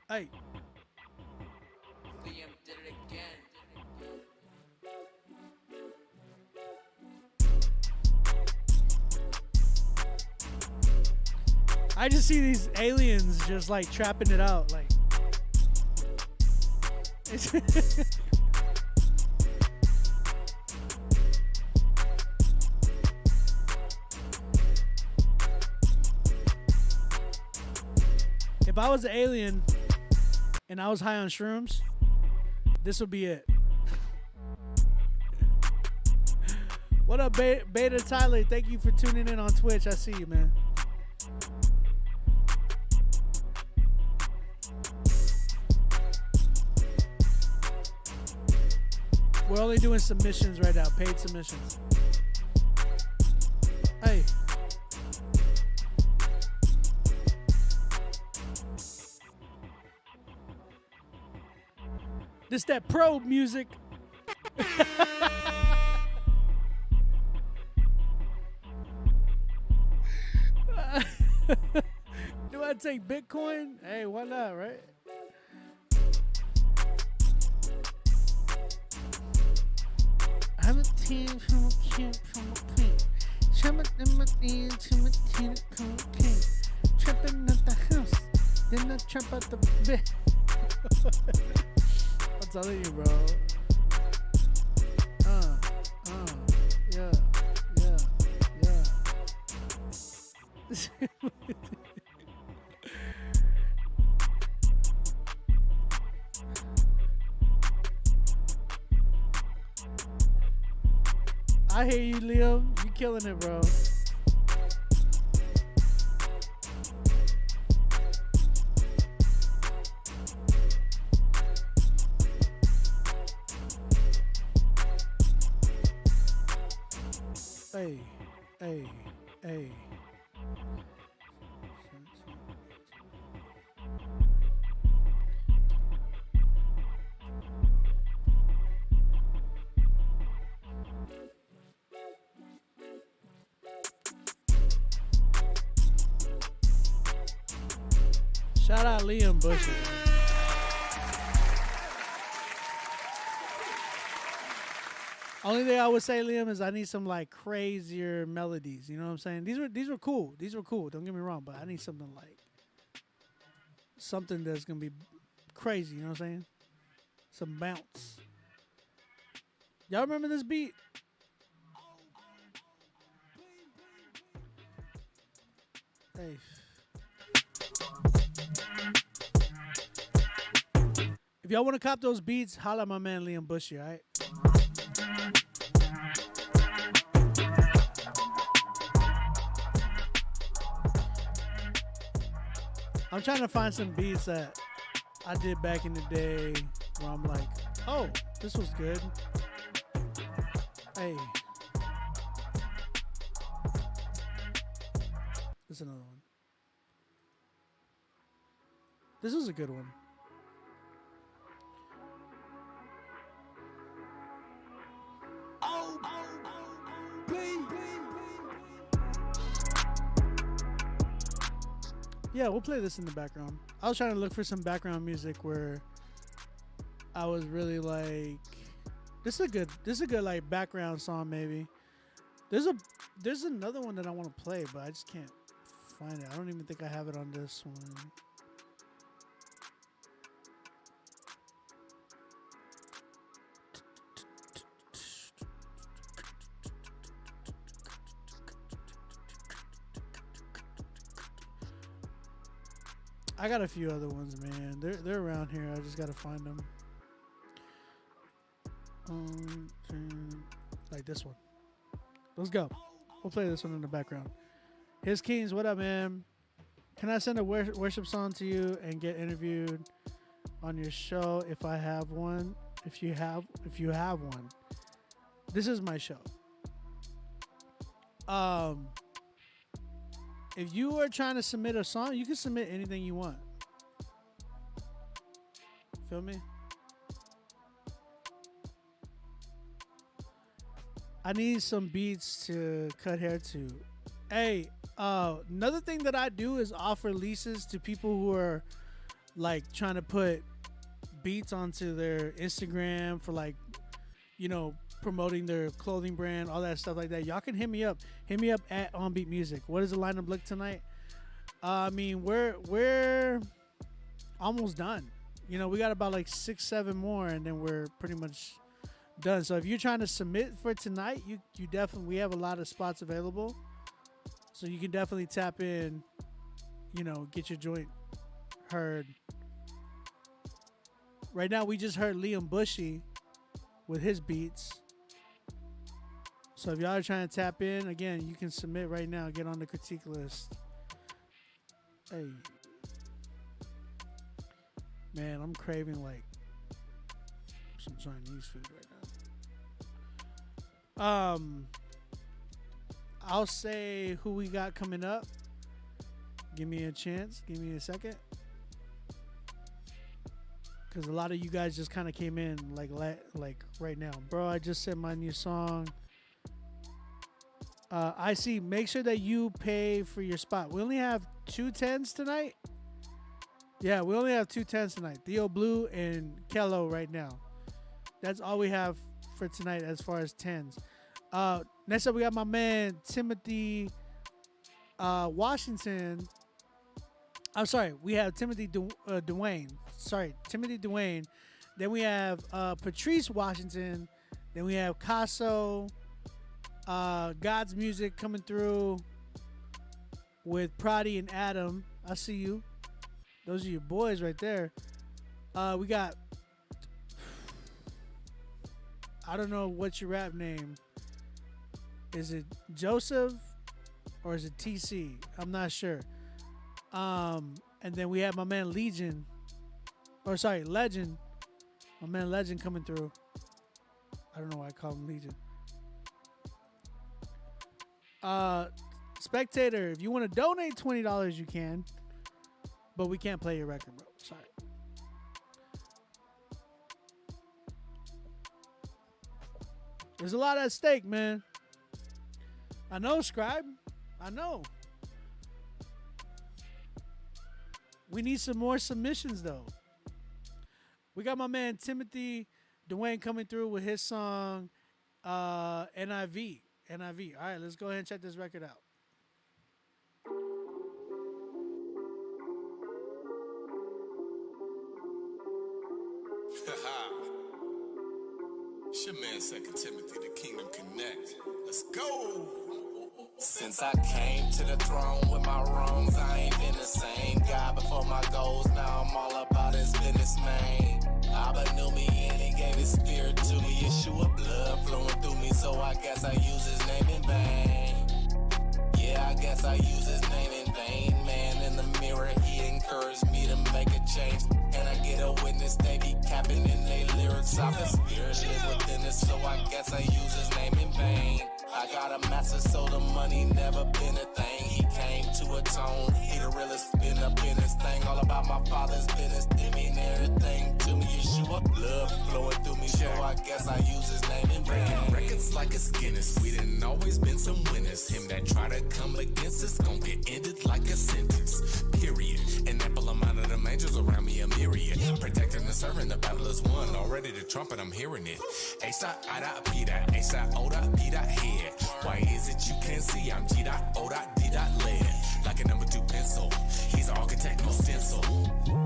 Hey. Liam did it again. I just see these aliens just like trapping it out, like. If I was an alien and I was high on shrooms, this would be it. What up, Beta Tyler? Thank you for tuning in on Twitch. I see you, man. We're only doing submissions right now, paid submissions. Hey. This that probe music. Do I take Bitcoin? Hey, why not, right? king from a king from a queen. Trapping in my ear to my king from a king. Trapping at the house, then I trap out the bed. I'm telling you, bro. Yeah. I hear you, Liam. You killing it, bro. Hey. Shout out Liam Bushy. Only thing I would say, Liam, is I need some like crazier melodies. You know what I'm saying? These were cool. These were cool. Don't get me wrong, but I need something that's gonna be crazy. You know what I'm saying? Some bounce. Y'all remember this beat? Hey. If y'all want to cop those beats, holla at my man Liam Bushy, all right? I'm trying to find some beats that I did back in the day where I'm like, oh, this was good. Hey. This is another one. This was a good one. Yeah, we'll play this in the background. I was trying to look for some background music where I was really like, this is a good like background song maybe. There's another one that I want to play, but I just can't find it. I don't even think I have it on this one. I got a few other ones, man. They're around here. I just gotta find them. Like this one. Let's go. We'll play this one in the background. His Kings, what up, man? Can I send a worship song to you and get interviewed on your show if I have one? If you have one, this is my show. If you are trying to submit a song, you can submit anything you want. Feel me? I need some beats to cut hair to. Hey, another thing that I do is offer leases to people who are like trying to put beats onto their Instagram for like, you know, promoting their clothing brand, all that stuff like that. Y'all can hit me up. Hit me up at On Beat Music. What does the lineup look tonight? I mean, we're almost done. You know, we got about like 6-7 more, and then we're pretty much done. So if you're trying to submit for tonight, you definitely, we have a lot of spots available. So you can definitely tap in, you know, get your joint heard. Right now, we just heard Liam Bushy with his beats. So if y'all are trying to tap in, again, you can submit right now. Get on the critique list. Hey. Man, I'm craving like some Chinese food right now. I'll say who we got coming up. Give me a chance. Give me a second. Because a lot of you guys just kind of came in like right now. Bro, I just sent my new song. I see. Make sure that you pay for your spot. We only have 2 10s tonight. Yeah, we only have 2 10s tonight. Theo Blue and Kello right now. That's all we have for tonight as far as 10s. Next up, we got my man Timothy Washington. I'm sorry, we have Timothy Dwayne. Sorry, Timothy Dwayne. Then we have Patrice Washington. Then we have Casso. God's Music coming through with Prodi and Adam. I see you. Those are your boys right there. We got, I don't know what's your rap name. Is it Joseph or is it TC? I'm not sure. And then we have my man Legend. My man Legend coming through. I don't know why I call him Legion. Spectator, if you want to donate $20, you can. But we can't play your record, bro. Sorry. There's a lot at stake, man. I know, Scribe. I know. We need some more submissions, though. We got my man Timothy Dwayne coming through with his song NIV. NIV. All right, let's go ahead and check this record out. It's your man, 2 Timothy, the Kingdom Connect. Let's go! Since I came to the throne with my wrongs, I ain't been the same guy before my goals. Now I'm all about his business, man. Abba knew me and he gave his spirit to me. Yeshua blood flowing through me, so I guess I use his name in vain. Yeah, I guess I use his name in vain. Man, in the mirror, he encouraged me to make a change. And I get a witness, they be capping in they lyrics. I'm the spirit live within us, so I guess I use his name in vain. I got a master, so the money never been a thing. He came to atone, he the realest, been up in his thing. All about my father's business, they mean everything to me. Yeshua, blood flowing through me, so I guess I use his name in vain. Breaking records like it's Guinness, we done always been some winners. Him that try to come against us, gon' get ended like a sentence, period. An ample amount of them angels around me, a myriad. Protecting and serving, the battle is won. Already the trumpet, I'm hearing it. A-Side, I-Dot, P-Dot, A-Side, O-Dot, P-Dot, head. Why is it you can't see? I'm G-Dot, O-Dot, D-Dot, lead. Like a number 2 pencil. He's an architect, no stencil.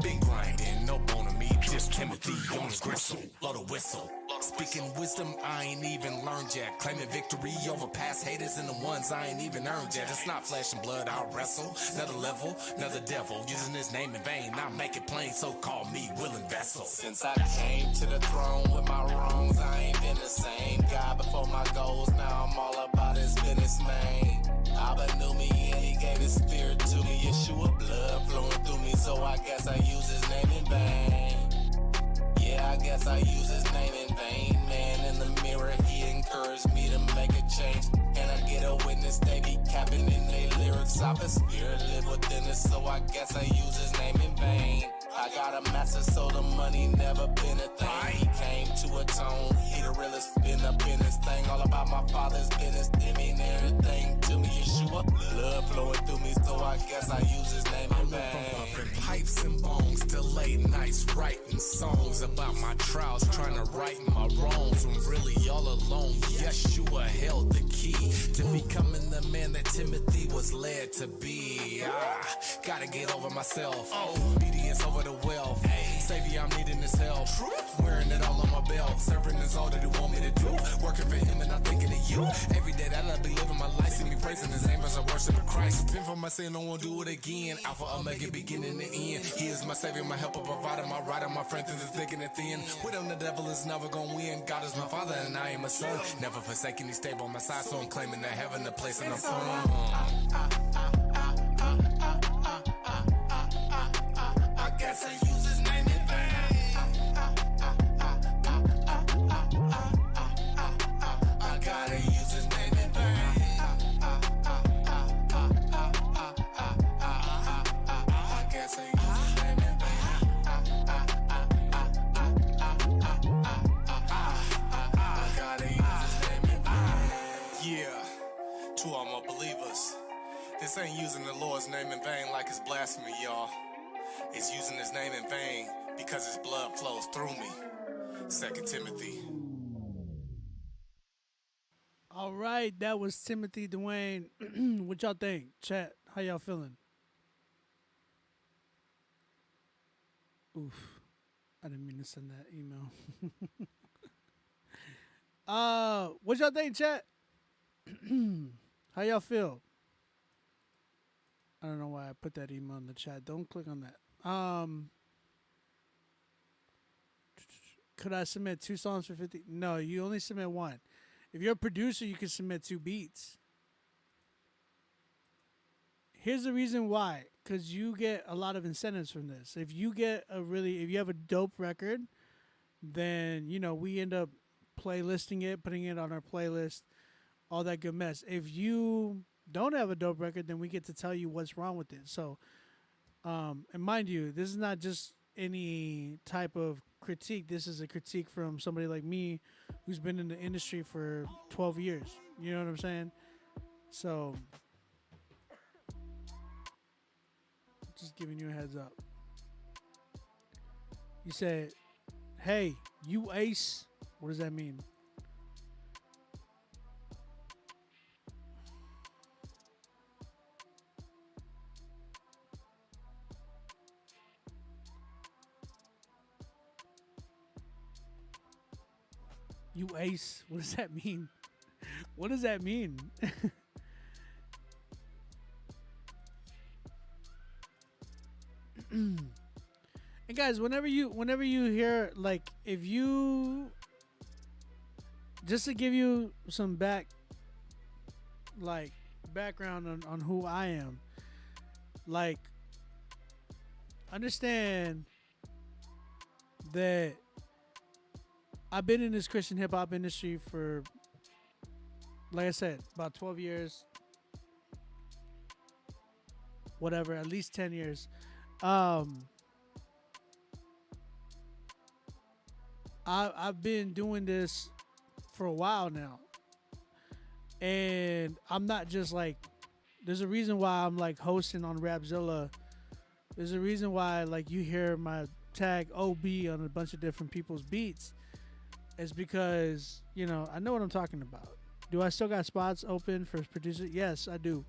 Been grinding, no bone of me. Just Timothy on the gristle. Blow the whistle. Speaking wisdom, I ain't even learned yet. Claiming victory over past haters and the ones I ain't even earned yet. It's not flesh and blood, I'll wrestle. Another level, another devil. Using his name in vain, I make it plain, so call me willing vessel. Since I came to the throne with my wrongs, I ain't been the same guy before my goals. Now I'm all about his business, man. Abba knew me and he gave his spirit to me. Yeshua, blood flowing through me, so I guess I use his name in vain. Yeah, I guess I use his name in vain. Man, in the mirror, he encouraged me to make a change. And I get a witness, they be capping in they lyrics. I'm a spirit live within us, so I guess I use his name in vain. I got a master, so the money never been a thing. He came to atone, he the realest, been up in his thing. All about my father's business, they mean everything to me. Yeshua, blood flowing through me, so I guess I use his name in vain. Pumping pipes and bones to late nights writing songs about my trials, trying to right my wrongs when really all alone. Yeshua held the key to becoming the man that Timothy was led to be. Gotta get over myself. Obedience over the wealth. Savior, I'm needing his help. Wearing it all on my belt. Serving is all that he want me to do. Working for him and I'm thinking of you. Every day that I be living my life, see me praising his name as I worship Christ. Repent for my sin, no one do it again. Alpha, Omega, beginning and end. He is my savior, my helper, provider, my rider, my friend through the thick and the thin. With him, the devil is never gonna win. God is my father and I am a son. Never forsaken, he stayed by my side, so I'm claiming the heaven, the place and I'm from. I guess I use his name in vain. I gotta use his name in vain. I guess I use his name in vain. I gotta use his name in vain. Yeah, to all my believers, this ain't using the Lord's name in vain like it's blasphemy, y'all. It's using his name in vain because his blood flows through me. 2 Timothy. All right, that was Timothy Dwayne. What y'all think? Chat, how y'all feeling? Oof. I didn't mean to send that email. What y'all think, chat? How y'all feel? I don't know why I put that email in the chat. Don't click on that. Could I submit 2 songs for 50? No, you only submit 1. If you're a producer, you can submit 2 beats. Here's the reason why. Because you get a lot of incentives from this. If you have a dope record, then, we end up playlisting it, putting it on our playlist, all that good mess. If you don't have a dope record, then we get to tell you what's wrong with it. So, and mind you, this is not just any type of critique. This is a critique from somebody like me who's been in the industry for 12 years. You know what I'm saying? So, just giving you a heads up. You said, hey, you ace. What does that mean? You ace. What does that mean? What does that mean? And guys, whenever you hear, like, if you, just to give you some background on who I am, like, understand that I've been in this Christian hip hop industry for, like I said, about 12 years, whatever, at least 10 years. I've been doing this for a while now, and I'm not just like, there's a reason why I'm like hosting on Rapzilla. There's a reason why, like, you hear my tag OB on a bunch of different people's beats. It's because, I know what I'm talking about. Do I still got spots open for producer? Yes, I do.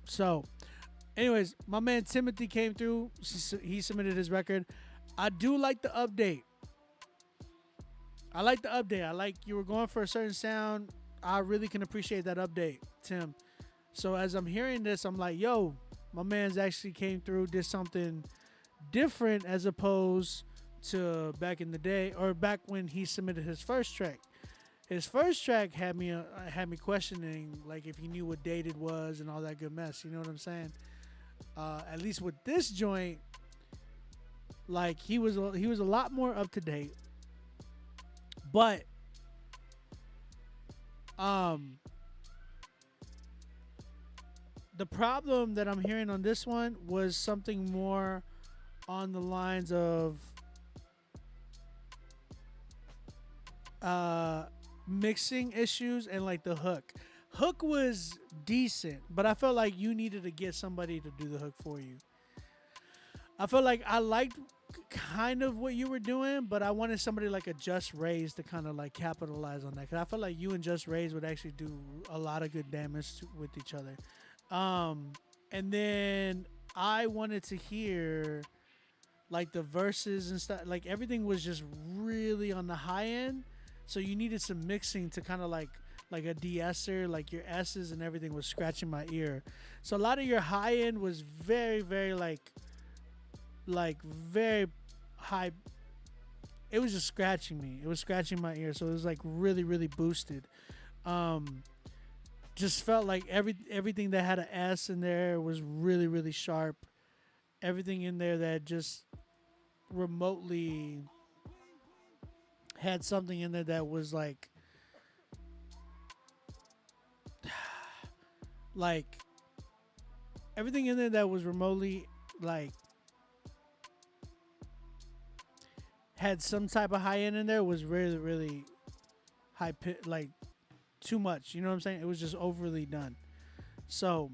So, anyways, my man Timothy came through. He submitted his record. I do like the update. I like you were going for a certain sound. I really can appreciate that update, Tim. So as I'm hearing this, I'm like, yo, my man's actually came through, did something different as opposed to back in the day, or back when he submitted his first track. His first track had me questioning, like, if he knew what date it was and all that good mess. You know what I'm saying? At least with this joint, like, he was a lot more up to date. But the problem that I'm hearing on this one was something more on the lines of mixing issues and, like, the hook. Hook was decent, but I felt like you needed to get somebody to do the hook for you. I felt like I liked kind of what you were doing, but I wanted somebody like a Just Rays to kind of like capitalize on that, because I felt like you and Just Rays would actually do a lot of good damage with each other. And then I wanted to hear like the verses and stuff. Like, everything was just really on the high end, so you needed some mixing to kind of like a de-esser, like your S's and everything was scratching my ear. So a lot of your high end was very, very like very high. It was just scratching me. It was scratching my ear. So it was like really, really boosted. Just felt like everything that had an S in there was really, really sharp. Everything in there that just remotely had something in there that was like everything in there that was remotely like had some type of high end in there was really, really high pitch, like too much. You know what I'm saying? It was just overly done. So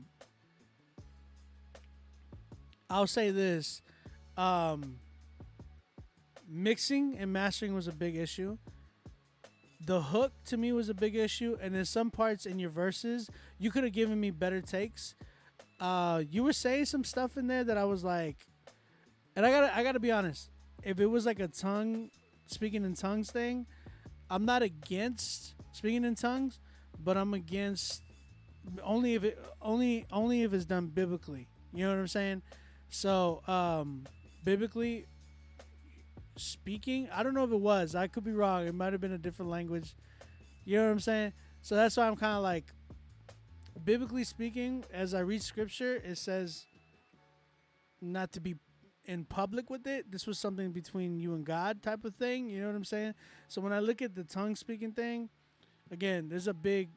I'll say this. mixing and mastering was a big issue. The hook to me was a big issue, and then some parts in your verses, you could have given me better takes. You were saying some stuff in there that I was like, and I gotta be honest. If it was like a speaking in tongues thing, I'm not against speaking in tongues, but I'm against only if it's done biblically. You know what I'm saying? So biblically speaking, I don't know if it was. I could be wrong. It might have been a different language. You know what I'm saying? So that's why I'm kind of like, biblically speaking, as I read scripture, it says not to be in public with it. This was something between you and God type of thing. You know what I'm saying? So when I look at the tongue speaking thing, again, there's a big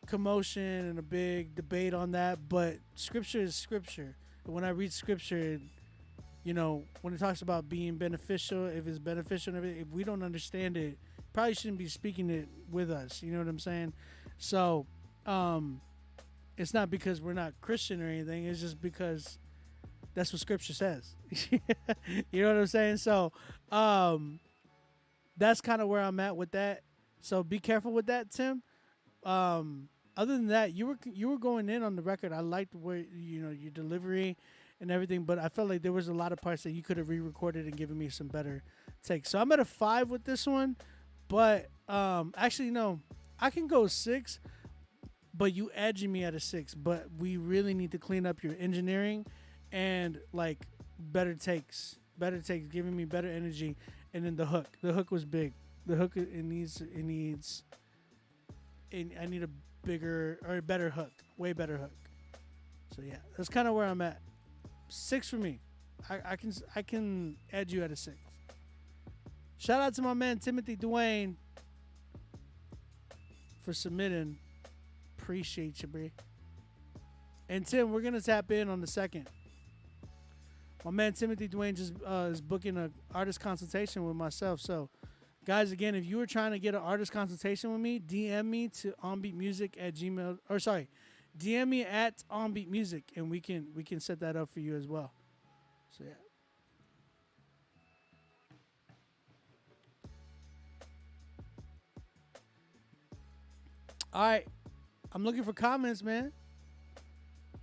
commotion and a big debate on that, but scripture is scripture. And when I read scripture, you know, when it talks about being beneficial, if it's beneficial, and if we don't understand it, probably shouldn't be speaking it with us. You know what I'm saying? So, it's not because we're not Christian or anything. It's just because that's what scripture says. You know what I'm saying? So, that's kind of where I'm at with that. So be careful with that, Tim. Other than that, you were going in on the record. I liked where, you know, your delivery and everything, but I felt like there was a lot of parts that you could have re-recorded and given me some better takes. So I'm at a 5 with this one, but actually no, I can go 6, but you edging me at a 6. But we really need to clean up your engineering and like better takes, giving me better energy, and then the hook was big. The hook I need a bigger or a better hook, way better hook. So yeah, that's kind of where I'm at. 6 for me. I can edge you at a 6. Shout out to my man Timothy Dwayne for submitting. Appreciate you, bro. And Tim, we're gonna tap in on the second. My man Timothy Dwayne just is booking an artist consultation with myself. So, guys, again, if you were trying to get an artist consultation with me, DM me to onbeatmusic@gmail, or sorry, DM me at onbeatmusic, and we can set that up for you as well. So yeah. All right, I'm looking for comments, man.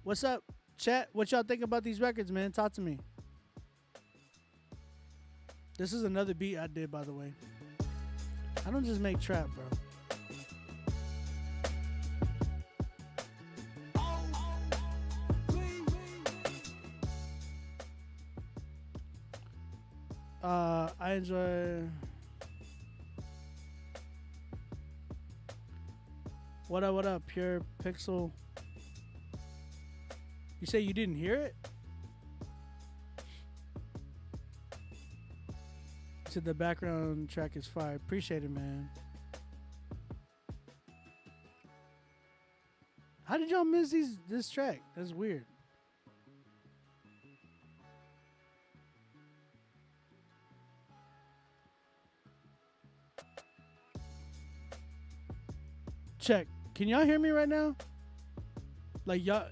What's up, chat? What y'all think about these records, man? Talk to me. This is another beat I did, by the way. I don't just make trap, bro. I enjoy. What up, Pure Pixel? You say you didn't hear it? Said the background track is fire. Appreciate it, man. How did y'all miss this track? That's weird. Check. Can y'all hear me right now? Like y'all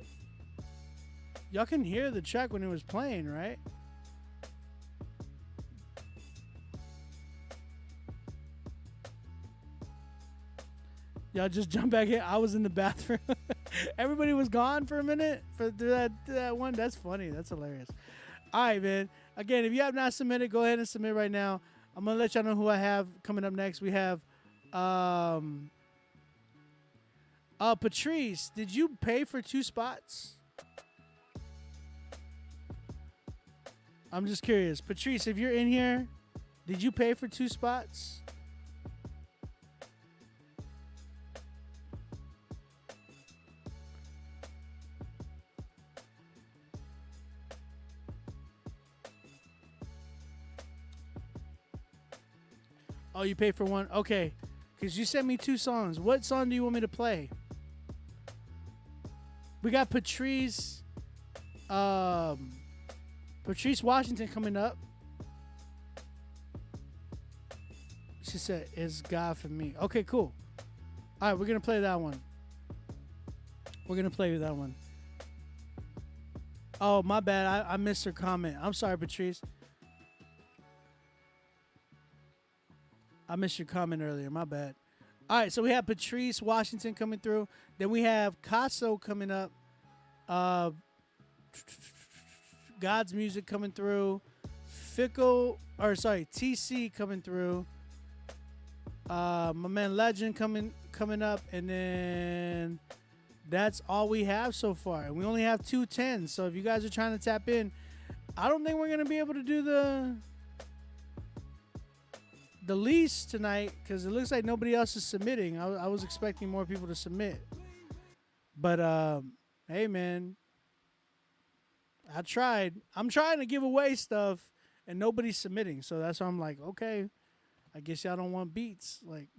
can hear the track when it was playing, right? Y'all just jump back in. I was in the bathroom. Everybody was gone for a minute for that one. That's funny. That's hilarious. All right, man. Again, if you have not submitted, go ahead and submit right now. I'm gonna let y'all know who I have coming up next. We have Patrice. Did you pay for 2 spots? I'm just curious. Patrice, if you're in here, did you pay for 2 spots? Oh, you paid for 1? Okay. Because you sent me 2 songs. What song do you want me to play? We got Patrice Washington coming up. She said, "It's God for me." Okay, cool. All right, we're going to play that one. We're going to play that one. Oh, my bad. I missed her comment. I'm sorry, Patrice. I missed your comment earlier. My bad. All right, so we have Patrice Washington coming through. Then we have Casso coming up. God's Music coming through. TC coming through. My man Legend coming up, and then that's all we have so far. And we only have 210. So if you guys are trying to tap in, I don't think we're gonna be able to do the least tonight because it looks like nobody else is submitting. I was expecting more people to submit, but hey man, I tried. I'm trying to give away stuff and nobody's submitting, so that's why I'm like, okay, I guess y'all don't want beats. Like,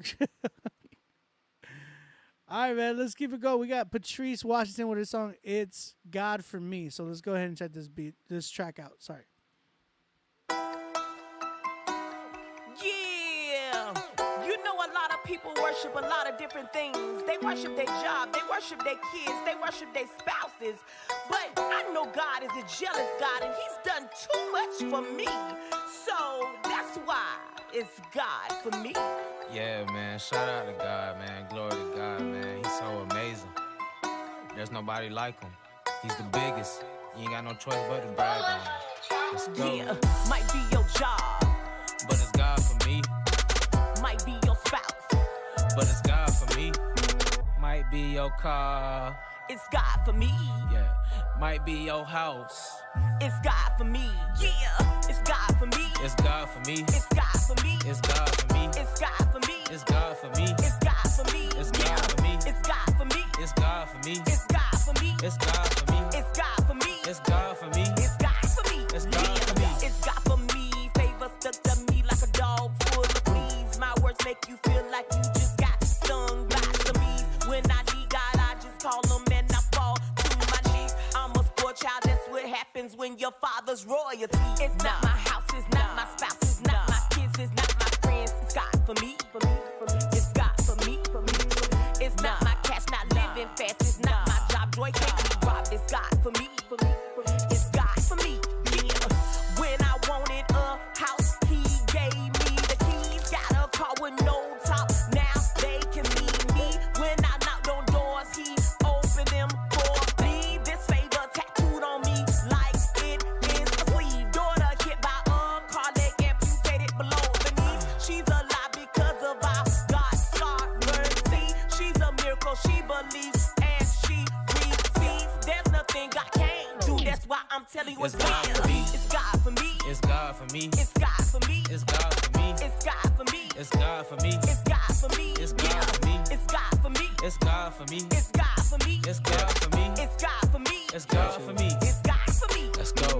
all right, man, let's keep it going. We got Patrice Washington with his song "It's God for Me." So let's go ahead and check this track out. Sorry. Yeah, you know a lot of people worship a lot of different things. They worship their job, they worship their kids, they worship their spouses. But I know God is a jealous God and he's done too much for me. So that's why it's God for me. Yeah, man, shout out to God, man. Glory to God, man. He's so amazing. There's nobody like him. He's the biggest. You ain't got no choice but to brag on him. Let's go. Yeah, might be your job, but it's God for me. Might be your spouse, but it's God for me. Might be your car. It's God for me. Yeah, might be your house. It's God for me. Yeah, it's God for me. It's God for me. It's God for me. It's God for me. It's God for me. It's God for me. It's God for me. It's God for me. It's God for me. It's God for me. It's God for me. It's God for me. It's God for me. It's God for me. It's God for me. It's God for me. It's God for me. Favor stuck to me like a dog full of fleas. My words make you feel like you just got stung by some bees. When I need God, I just call him and I fall to my knees. I'm a sport child. That's what happens when your father's royalty. It's not my house. It's not my spouse. It's not my kids. It's not my friends. It's God for me. It's God for me. It's not my cash. Not living fast. It's not my job. Joy can't be robbed. It's God for me. It's God for me. Yeah. When I wanted a house, he gave me the keys. Got a car with no top. Now they can see me. When I knocked on doors, he opened them for me. This favor tattooed on me like it is a sleeve. Daughter hit by a car, leg amputated below the knees. She's alive because of our God's sovereignty. She's a miracle. She believes and she receives. There's nothing God can't do. That's why I'm telling you it's God for me. It's God for me. It's God for me. It's God for me. It's God for me. It's God for me. It's God for me. It's God for me. It's God for me. It's God for me. It's God for me. It's God for me. It's God for me. It's God for me. It's God for me. It's God for me. Let's go.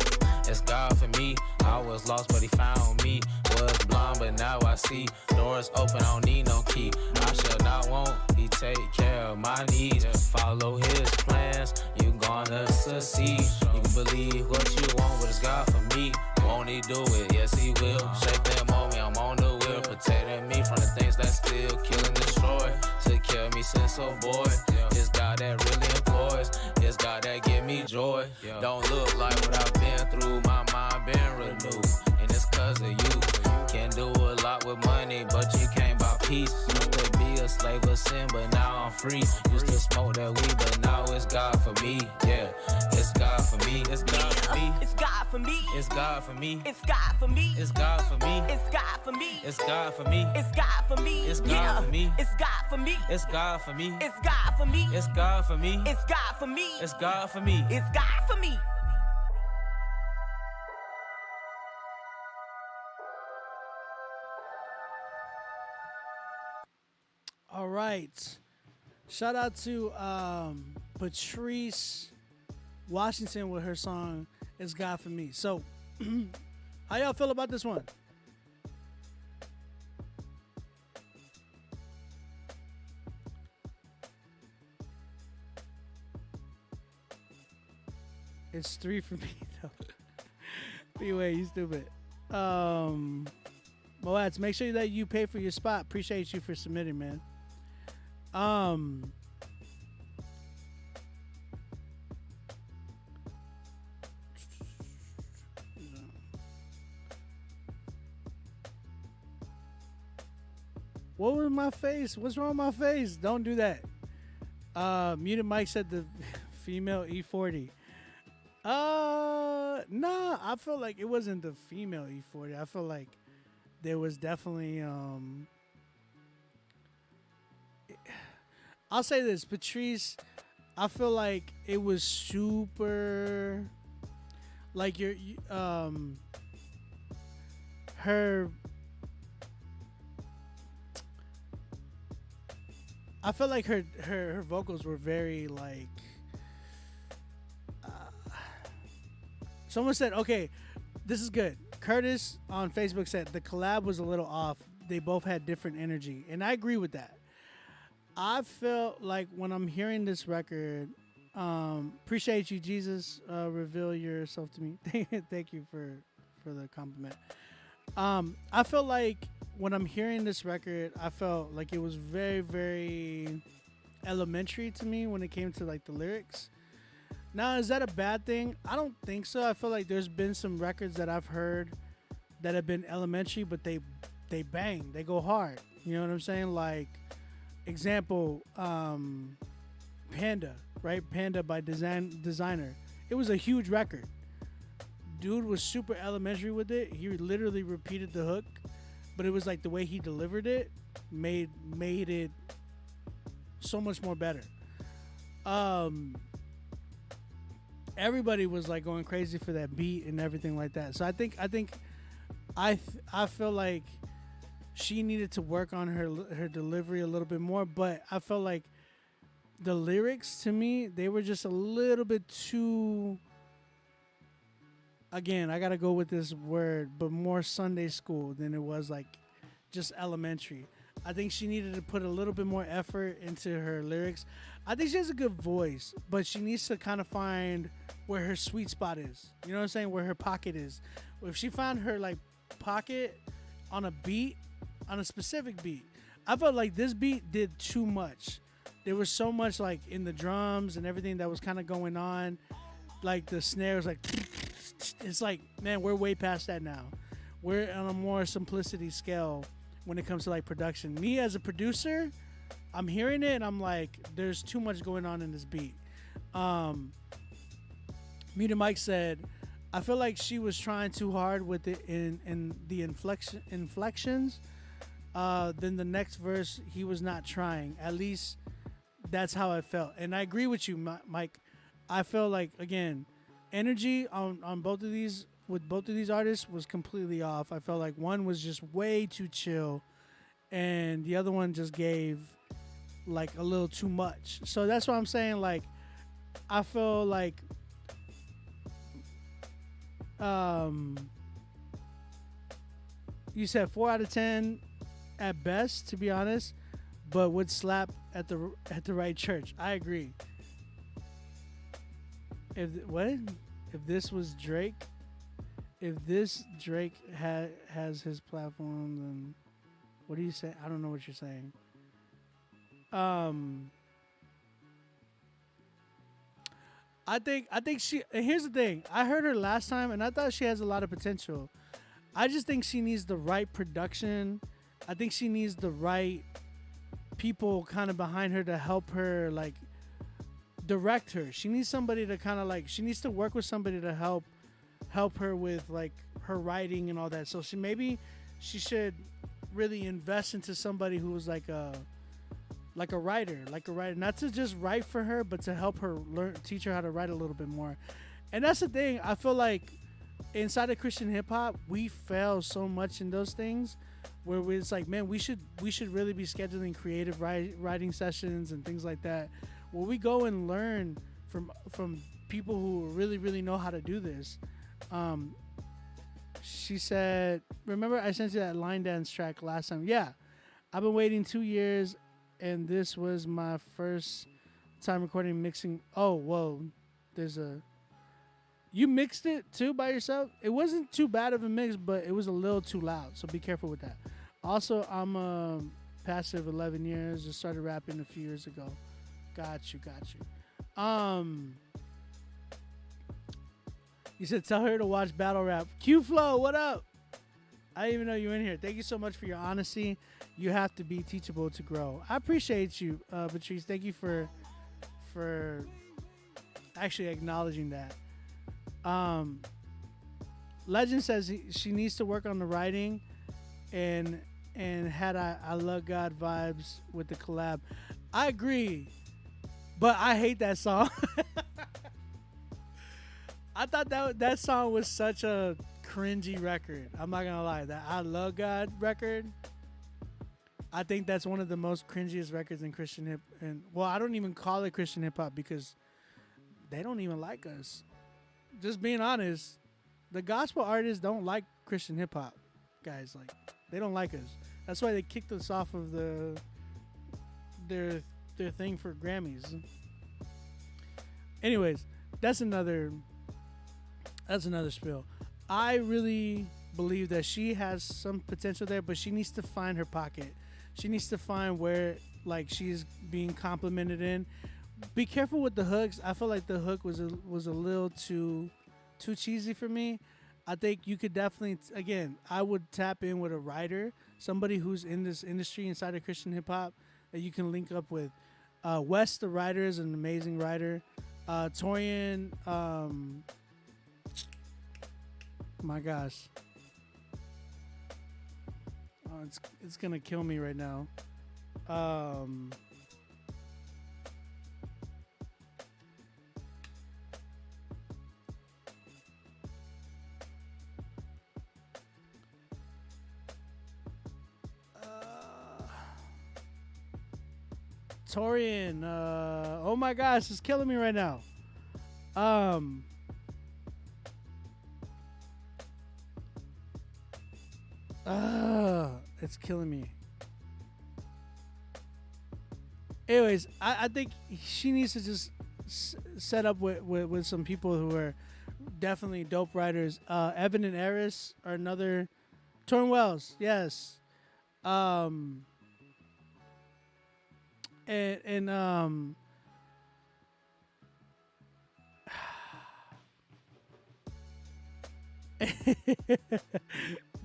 It's God for me. I was lost, but he found me. Was blind, but now I see. Doors open, I don't need no key. I shall not want. He take care of my needs. Follow his plans. You gonna succeed. You can believe what you want, but it's God for me. Won't he do it? Yes, he will. Shape and mold me. I'm on the wheel. Protecting me from the things that still kill and destroy. Took care of me since a boy. It's God that really employs. It's God that give me joy. Don't look like what I've been through. My mind been renewed. And it's cause of you. Can do a lot with money, but you can't buy peace. Used to be a slave of sin, but now I'm free. Used to smoke that weed, but now it's God for me. Yeah, it's God for me. It's God for me. It's God for me. It's God for me. It's God for me. It's God for me. It's God for me. It's God for me. It's God for me. It's God for me. It's God for me. It's God for me. It's God for me. It's God for me. It's God for me. It's God for me. It's God for me. All right. Shout out to Patrice Washington with her song "It's God for Me." So, how y'all feel about this one? It's 3 for me though. B-Way, you stupid. Moats, make sure that you pay for your spot. Appreciate you for submitting, man. What was my face? What's wrong with my face? Don't do that. Muted Mike said the female E40. Nah, I feel like it wasn't the female E40. I feel like there was definitely I'll say this, Patrice, I feel like it was super like her I felt like her vocals were very like someone said, okay, this is good. Curtis on Facebook said the collab was a little off. They both had different energy. And I agree with that. I felt like when I'm hearing this record, appreciate you, Jesus. Reveal yourself to me. Thank you for the compliment. I felt like when I'm hearing this record, I felt like it was very, very elementary to me when it came to like the lyrics. Now, is that a bad thing? I don't think so. I feel like there's been some records that I've heard that have been elementary, but they bang, they go hard. You know what I'm saying? Like, example, Panda, right? Panda by Designer. It was a huge record. Dude was super elementary with it. He literally repeated the hook, but it was like the way he delivered it made it so much more better. Everybody was like going crazy for that beat and everything like that. So I feel like she needed to work on her delivery a little bit more, but I felt like the lyrics to me, they were just a little bit too, again, I got to go with this word, but more Sunday school than it was like just elementary. I think she needed to put a little bit more effort into her lyrics. I think she has a good voice, but she needs to kind of find where her sweet spot is. You know what I'm saying? Where her pocket is. If she found her like pocket on a beat, on a specific beat, I felt like this beat did too much. There was so much like in the drums and everything that was kind of going on. Like the snare was like, it's like, man, we're way past that now. We're on a more simplicity scale when it comes to like production. Me as a producer, I'm hearing it and I'm like, there's too much going on in this beat. Muted Mike said, I feel like she was trying too hard with it in the inflections. Then the next verse, he was not trying. At least that's how I felt. And I agree with you, Mike. I feel like, again, energy on both of these, with both of these artists was completely off. I felt like one was just way too chill and the other one just gave like a little too much. So that's what I'm saying. Like, I feel like you said 4 out of 10 at best, to be honest, but would slap at the right church. I agree. If this was Drake, if this Drake has his platform, then what do you say? I don't know what you're saying. I think she, and here's the thing. I heard her last time and I thought she has a lot of potential. I just think she needs the right production. I think she needs the right people kind of behind her to help her like direct her. She needs somebody to kind of like, she needs to work with somebody to help her with like her writing and all that. So she should really invest into somebody who was like a writer, not to just write for her, but to help her teach her how to write a little bit more. And that's the thing. I feel like inside of Christian hip hop, we fail so much in those things where it's like, man, we should really be scheduling creative writing sessions and things like that, where we go and learn from people who really, really know how to do this. She said, remember I sent you that line dance track last time? Yeah. I've been waiting 2 years and this was my first time recording mixing. Oh, whoa. You mixed it too by yourself? It wasn't too bad of a mix, but it was a little too loud. So be careful with that. Also, I'm a passive 11 years. Just started rapping a few years ago. Got you. You said tell her to watch battle rap. Q Flow, what up? I didn't even know you were in here. Thank you so much for your honesty. You have to be teachable to grow. I appreciate you, Patrice. Thank you for actually acknowledging that. Legend says she needs to work on the writing, and had I Love God vibes with the collab. I agree, but I hate that song. I thought that song was such a cringy record. I'm not gonna lie. That I Love God record, I think that's one of the most cringiest records in Christian hip. And well, I don't even call it Christian hip hop because they don't even like us. Just being honest, the gospel artists don't like Christian hip hop, guys. Like, they don't like us. That's why they kicked us off of their thing for Grammys. Anyways, that's another spiel. I really believe that she has some potential there, but she needs to find her pocket. She needs to find where like she's being complimented in. Be careful with the hooks. I feel like the hook was a little too cheesy for me. I think you could definitely, again, I would tap in with a writer, somebody who's in this industry inside of Christian hip hop that you can link up with. Wes, the writer, is an amazing writer. Torian, my gosh, it's gonna kill me right now. Torian, oh my gosh, it's killing me right now. It's killing me. Anyways, I think she needs to just set up with some people who are definitely dope writers. Evan and Eris are another. Torn Wells, yes.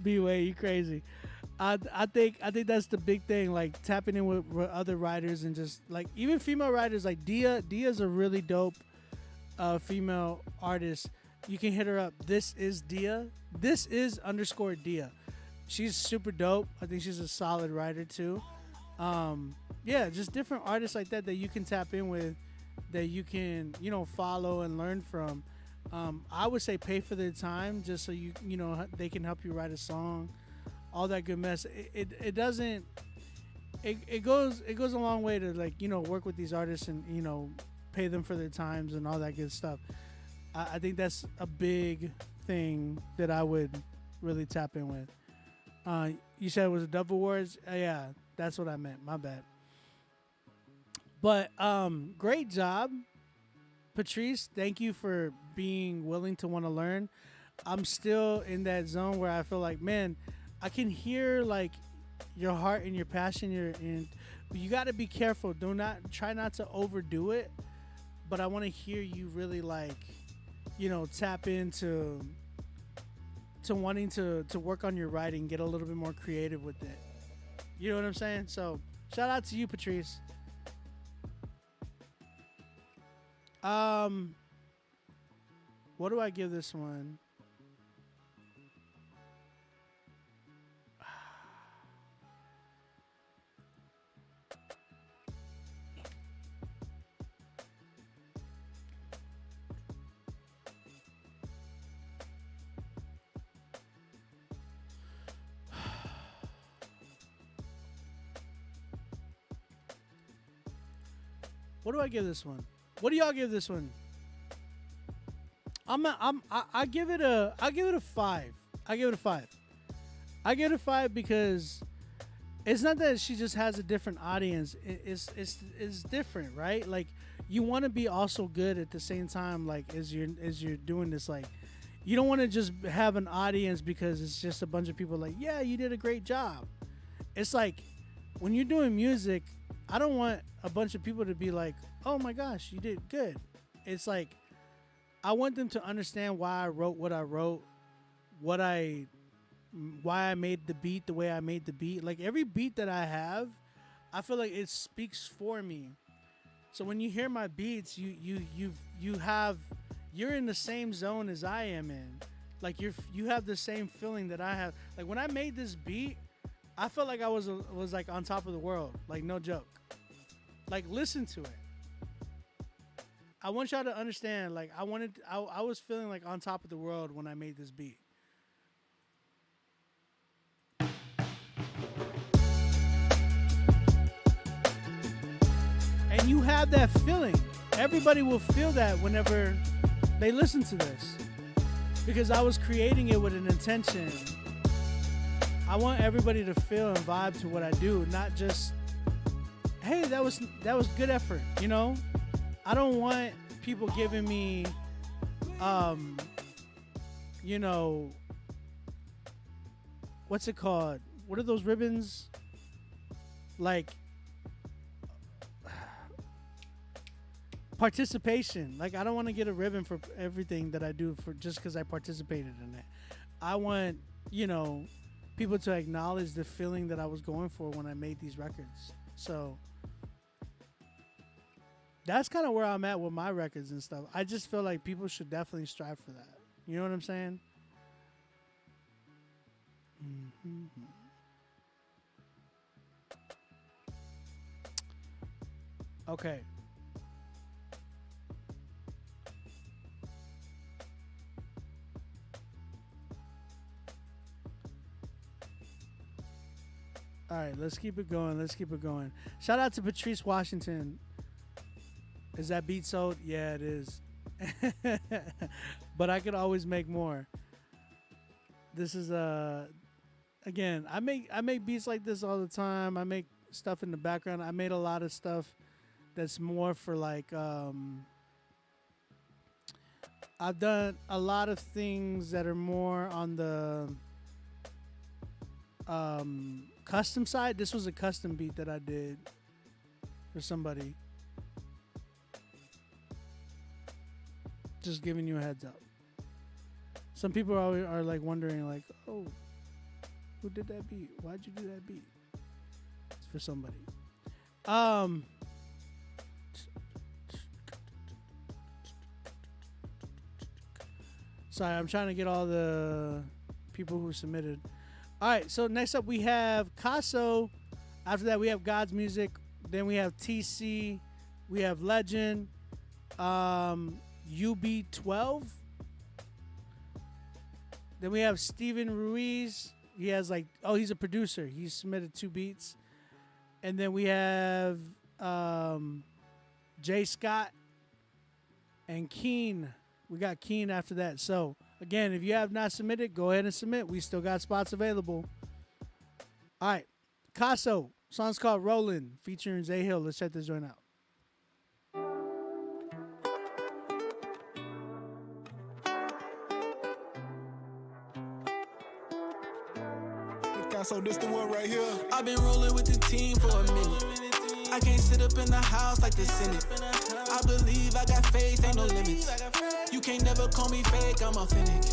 B-Way, you crazy. I think that's the big thing, like tapping in with other writers and just like even female writers like Dia's a really dope female artist. You can hit her up. This is Dia. This is _Dia. She's super dope. I think she's a solid writer too. Yeah, just different artists like that you can tap in with, that you can, follow and learn from. I would say pay for their time just so they can help you write a song, all that good mess. It doesn't. It goes a long way to work with these artists and pay them for their times and all that good stuff. I think that's a big thing that I would really tap in with. You said it was a Dove Awards? Yeah, that's what I meant. My bad. But great job, Patrice. Thank you for being willing to want to learn. I'm still in that zone where I feel like, man, I can hear like your heart and your passion. But you got to be careful. Try not to overdo it. But I want to hear you really tap into wanting to work on your writing, get a little bit more creative with it. You know what I'm saying? So shout out to you, Patrice. What do I give this one? What do I give this one? What do y'all give this one? I give it a 5. I give it a 5. I give it a 5 because it's not that she just has a different audience. It's different, right? Like, you want to be also good at the same time. Like, as you're doing this, like, you don't want to just have an audience because it's just a bunch of people like, yeah, you did a great job. It's like when you're doing music, I don't want a bunch of people to be like, oh my gosh, you did good. It's like, I want them to understand why I wrote what I wrote, what I why I made the beat the way I made the beat. Like every beat that I have, I feel like it speaks for me. So when you hear my beats, you're in the same zone as I am in. Like you have the same feeling that I have. Like when I made this beat, I felt like I was like on top of the world. Like no joke. Like listen to it. I want y'all to understand. Like I was feeling like on top of the world when I made this beat. And you have that feeling. Everybody will feel that whenever they listen to this. Because I was creating it with an intention. I want everybody to feel and vibe to what I do, not just, hey, that was good effort, you know? I don't want people giving me you know, what's it called? What are those ribbons? Like participation. Like I don't want to get a ribbon for everything that I do for just because I participated in it. I want, you know, people to acknowledge the feeling that I was going for when I made these records. So that's kind of where I'm at with my records and stuff. I just feel like people should definitely strive for that. You know what I'm saying? Mm-hmm. Okay. All right, let's keep it going. Let's keep it going. Shout out to Patrice Washington. Is that beat sold? Yeah, it is. But I could always make more. This is again, I make beats like this all the time. I make stuff in the background. I made a lot of stuff that's more for like I've done a lot of things that are more on the custom side. This was a custom beat that I did for somebody. Just giving you a heads up. Some people are like wondering like, oh, who did that beat? Why'd you do that beat? It's for somebody. Sorry, I'm trying to get all the people who submitted. All right, so next up we have Casso. After that we have God's Music. Then we have TC. We have Legend. UB12. Then we have Steven Ruiz. He has like, oh, he's a producer. He submitted 2 beats. And then we have Jay Scott and Keen. We got Keen after that. So again, if you have not submitted, go ahead and submit. We still got spots available. All right. Casso. Song's called Rollin', featuring Zay Hill. Let's check this joint out. So this the one right here. I've been rolling with the team for a minute. I can't sit up in the house like the Senate. I believe I got faith, ain't no limits. You can't never call me fake, I'm authentic.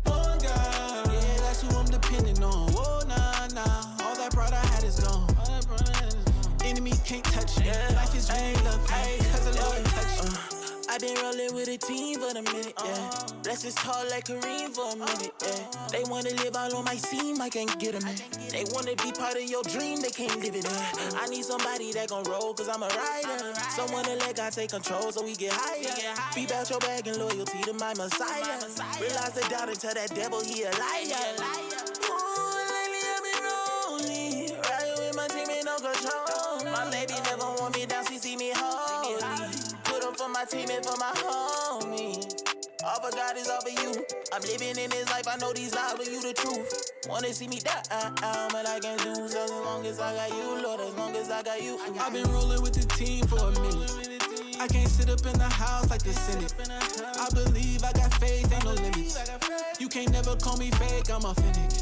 One God, yeah, that's who I'm depending on. Whoa, nah, all that pride I had is gone. Enemy can't touch me. Life is really lovely, cause the Lord touched me. I've been rolling with a team for a minute, yeah. Blessings tall like Kareem for a minute, yeah. They wanna live all on my seam, I can't get them in. They wanna be part of your dream, they can't live it in. I need somebody that gon' roll, cause I'm a rider. Someone to let God take control so we get higher. Beat out your bag and loyalty to my Messiah. Realize the doubt and tell that devil he a liar. Ooh, lately I've been rolling, riding with my team in no control. My baby never want me down, she see me holy. For my team and for my homie. All for God is all for you. I'm living in this life, I know these lies, but you the truth. Wanna see me die, but I can do so as long as I got you, Lord, as long as I got you. I've been rolling with the team for a minute. I can't sit up in the house like the Senate. I believe I got faith, ain't no limits. You can't never call me fake, I'm authentic.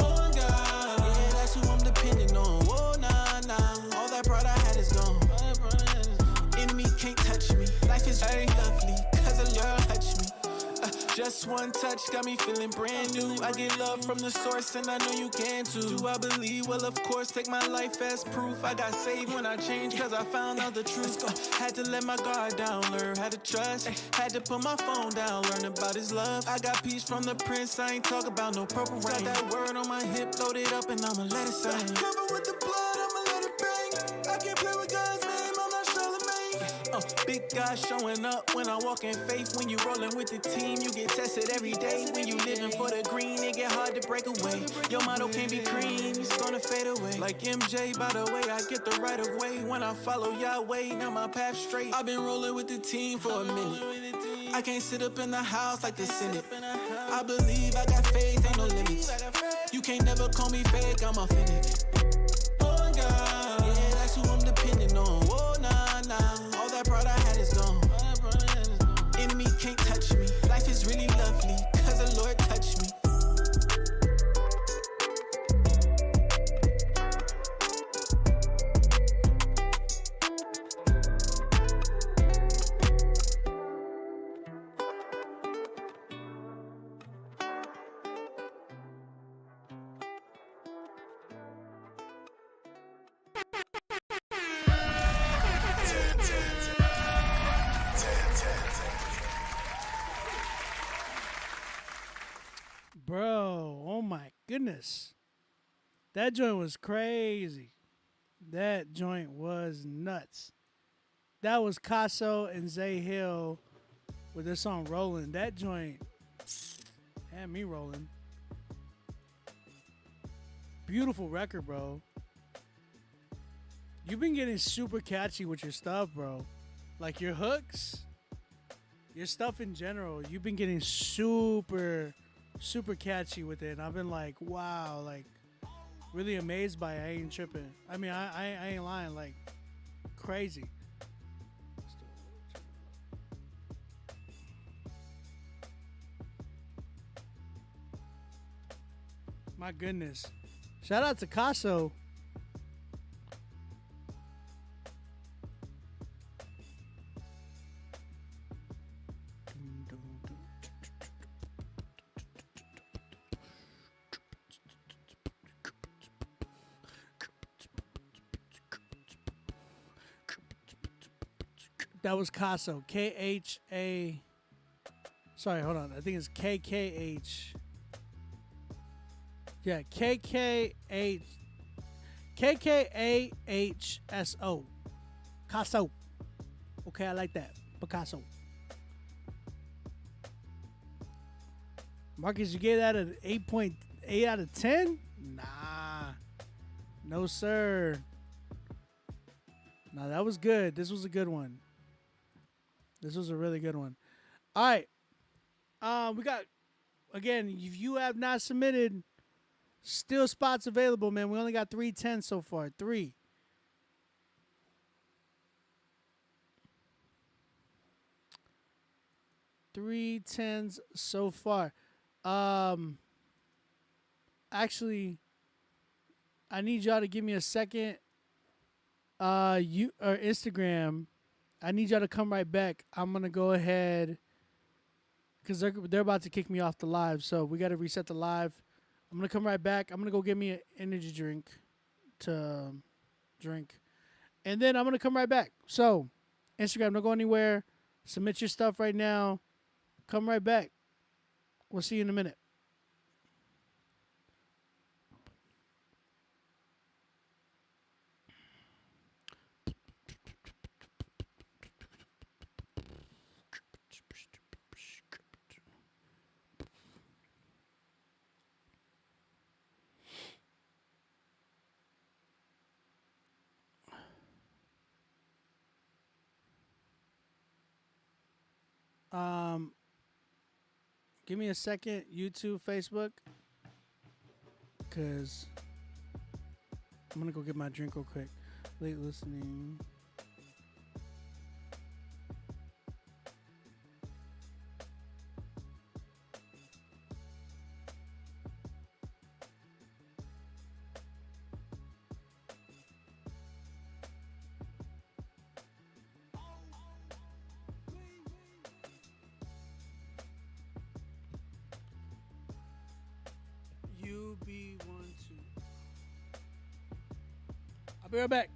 Oh God, yeah, that's who I'm depending on. Whoa, nah, all that pride I had is gone. Enemy can't touch me. Life is very lovely, cause the Lord touched me. Just one touch got me feeling brand new. I get love from the source and I know you can too. Do I believe? Well, of course, take my life as proof. I got saved when I changed cause I found out the truth. Had to let my guard down, learn how to trust. Had to put my phone down, learn about his love. I got peace from the prince, I ain't talk about no purple rain. Got that word on my hip, loaded up and I'ma let it sing. Covered with the blood, I'ma let it bang. I can't play with God's name, I'm not Charlemagne. Big God showing up when I walk in faith. When you rolling with the team, you get tested every day. When you living for the green, it get hard to break away. Your motto can't be cream, it's gonna fade away. Like MJ, by the way, I get the right of way. When I follow Yahweh, now my path straight. I've been rolling with the team for a minute. I can't sit up in the house like the Senate. I believe I got faith, ain't no limits. You can't never call me fake, I'm authentic. Oh God, yeah, that's who I'm depending on. Oh nah, nah, all that pride I had is gone. Enemy can't touch me. Life is really lovely, cause the Lord touched me. Bro, oh my goodness. That joint was crazy. That joint was nuts. That was Casso and Zay Hill with their song Rolling. That joint had me rolling. Beautiful record, bro. You've been getting super catchy with your stuff, bro. Like your hooks, your stuff in general. You've been getting super catchy with it. And I've been like, wow, like really amazed by it. I ain't tripping. I mean, I ain't lying, like crazy. My goodness. Shout out to Casso. That was Casso. K-H-A... Sorry, hold on. I think it's K-K-H... Yeah, K-K-H... K-K-A-H-S-O. Casso. Okay, I like that. Picasso. Marcus, you gave that an 8.8 out of 10? Nah. No, sir. No, that was good. This was a good one. This was a really good one. All right. We got, again, if you have not submitted, still spots available, man. We only got 310 so far. 3. Three tens so far. Actually, I need y'all to give me a second. You or Instagram. I need y'all to come right back. I'm gonna go ahead because they're about to kick me off the live, so we got to reset the live. I'm gonna come right back. I'm gonna go get me an energy drink to drink, and then I'm gonna come right back. So, Instagram, don't go anywhere. Submit your stuff right now. Come right back. We'll see you in a minute. Give me a second, YouTube, Facebook, because I'm going to go get my drink real quick. Late listening. be right back.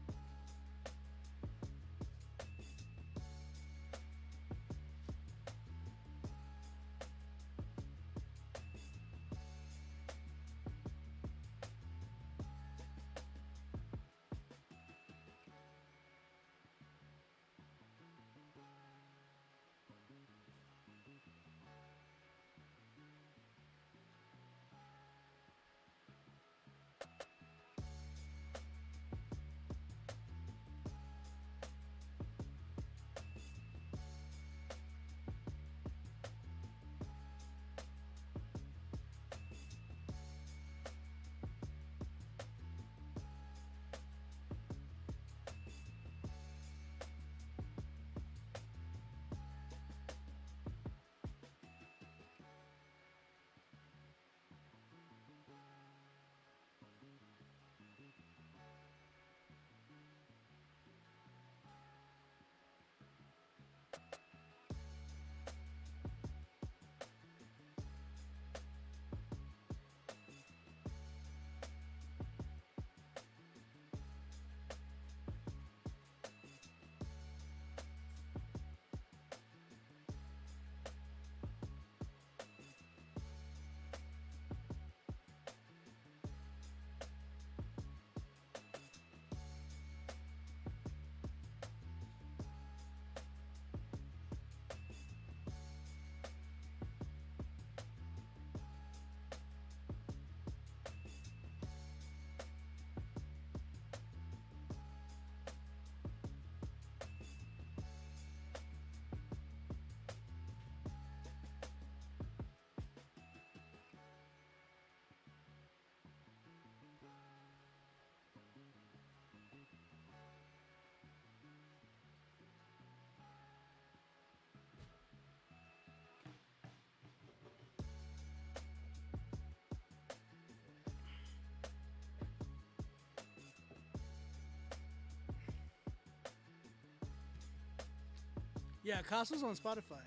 Yeah, Castle's on Spotify.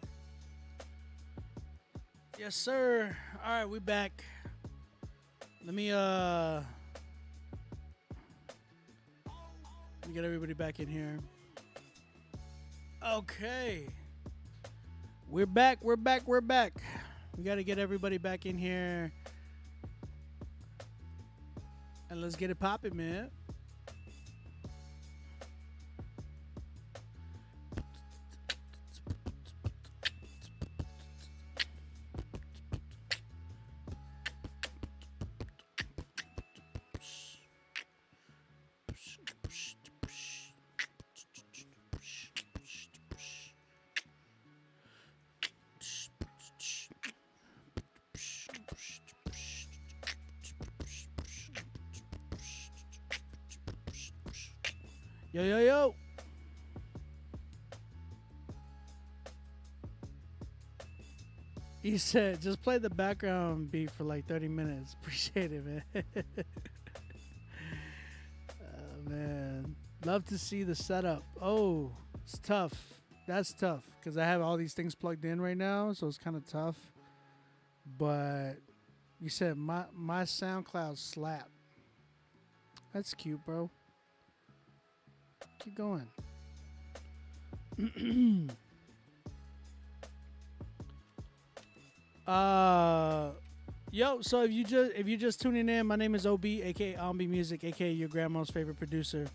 Yes, sir. All right, we back. Let me get everybody back in here. Okay. We're back. We got to get everybody back in here. And let's get it popping, man. Yo. He said, just play the background beat for like 30 minutes. Appreciate it, man. Oh, man. Love to see the setup. Oh, it's tough. That's tough because I have all these things plugged in right now, so it's kind of tough. But you said my SoundCloud slap. That's cute, bro. Keep going. Yo, so if you just tuning in, my name is OB, aka Ombi Music, aka your grandma's favorite producer.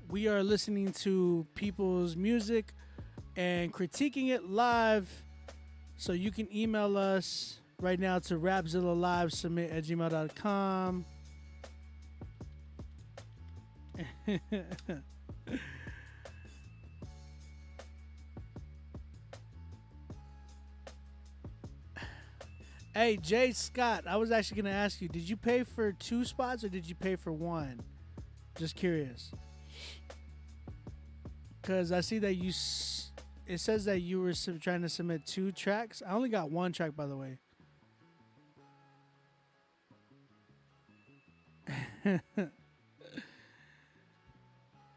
We are listening to people's music and critiquing it live. So you can email us right now to rapzillalivesubmit@gmail.com. Hey, Jay Scott, I was actually going to ask you, did you pay for 2 spots or did you pay for 1? Just curious. Because I see that it says that you were trying to submit 2 tracks. I only got 1 track, by the way.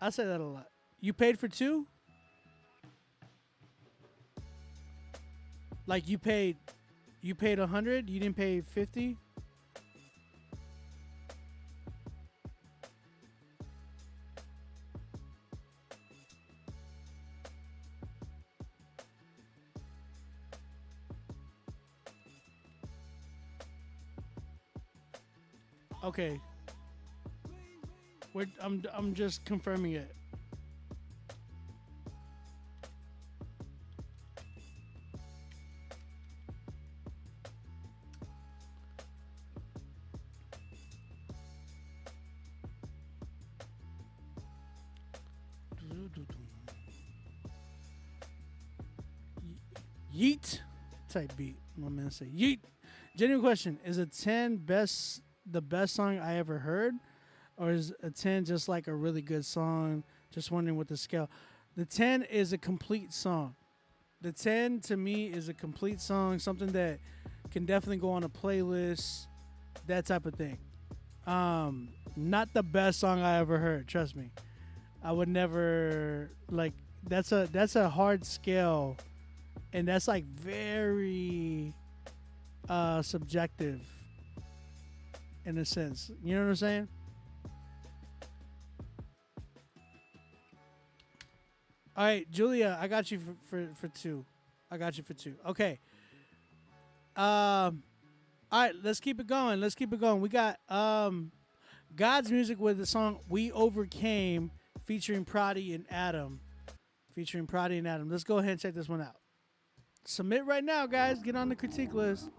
I say that a lot. You paid for 2? Like you paid 100? You didn't pay 50? Okay. I'm just confirming it. Yeet type beat. My man say yeet. Genuine question: is a 10 the best song I ever heard, or is a 10 just like a really good song? Just wondering what the scale. The 10 is a complete song. The 10 to me is a complete song, something that can definitely go on a playlist, that type of thing. Not the best song I ever heard. Trust me, I would never like. That's a hard scale, and that's like very subjective in a sense. You know what I'm saying? All right, Julia, I got you for two. I got you for two. Okay. All right, let's keep it going. We got God's Music with the song "We Overcame" featuring Prodigy and Adam. Let's go ahead and check this one out. Submit right now, guys. Get on the critique list.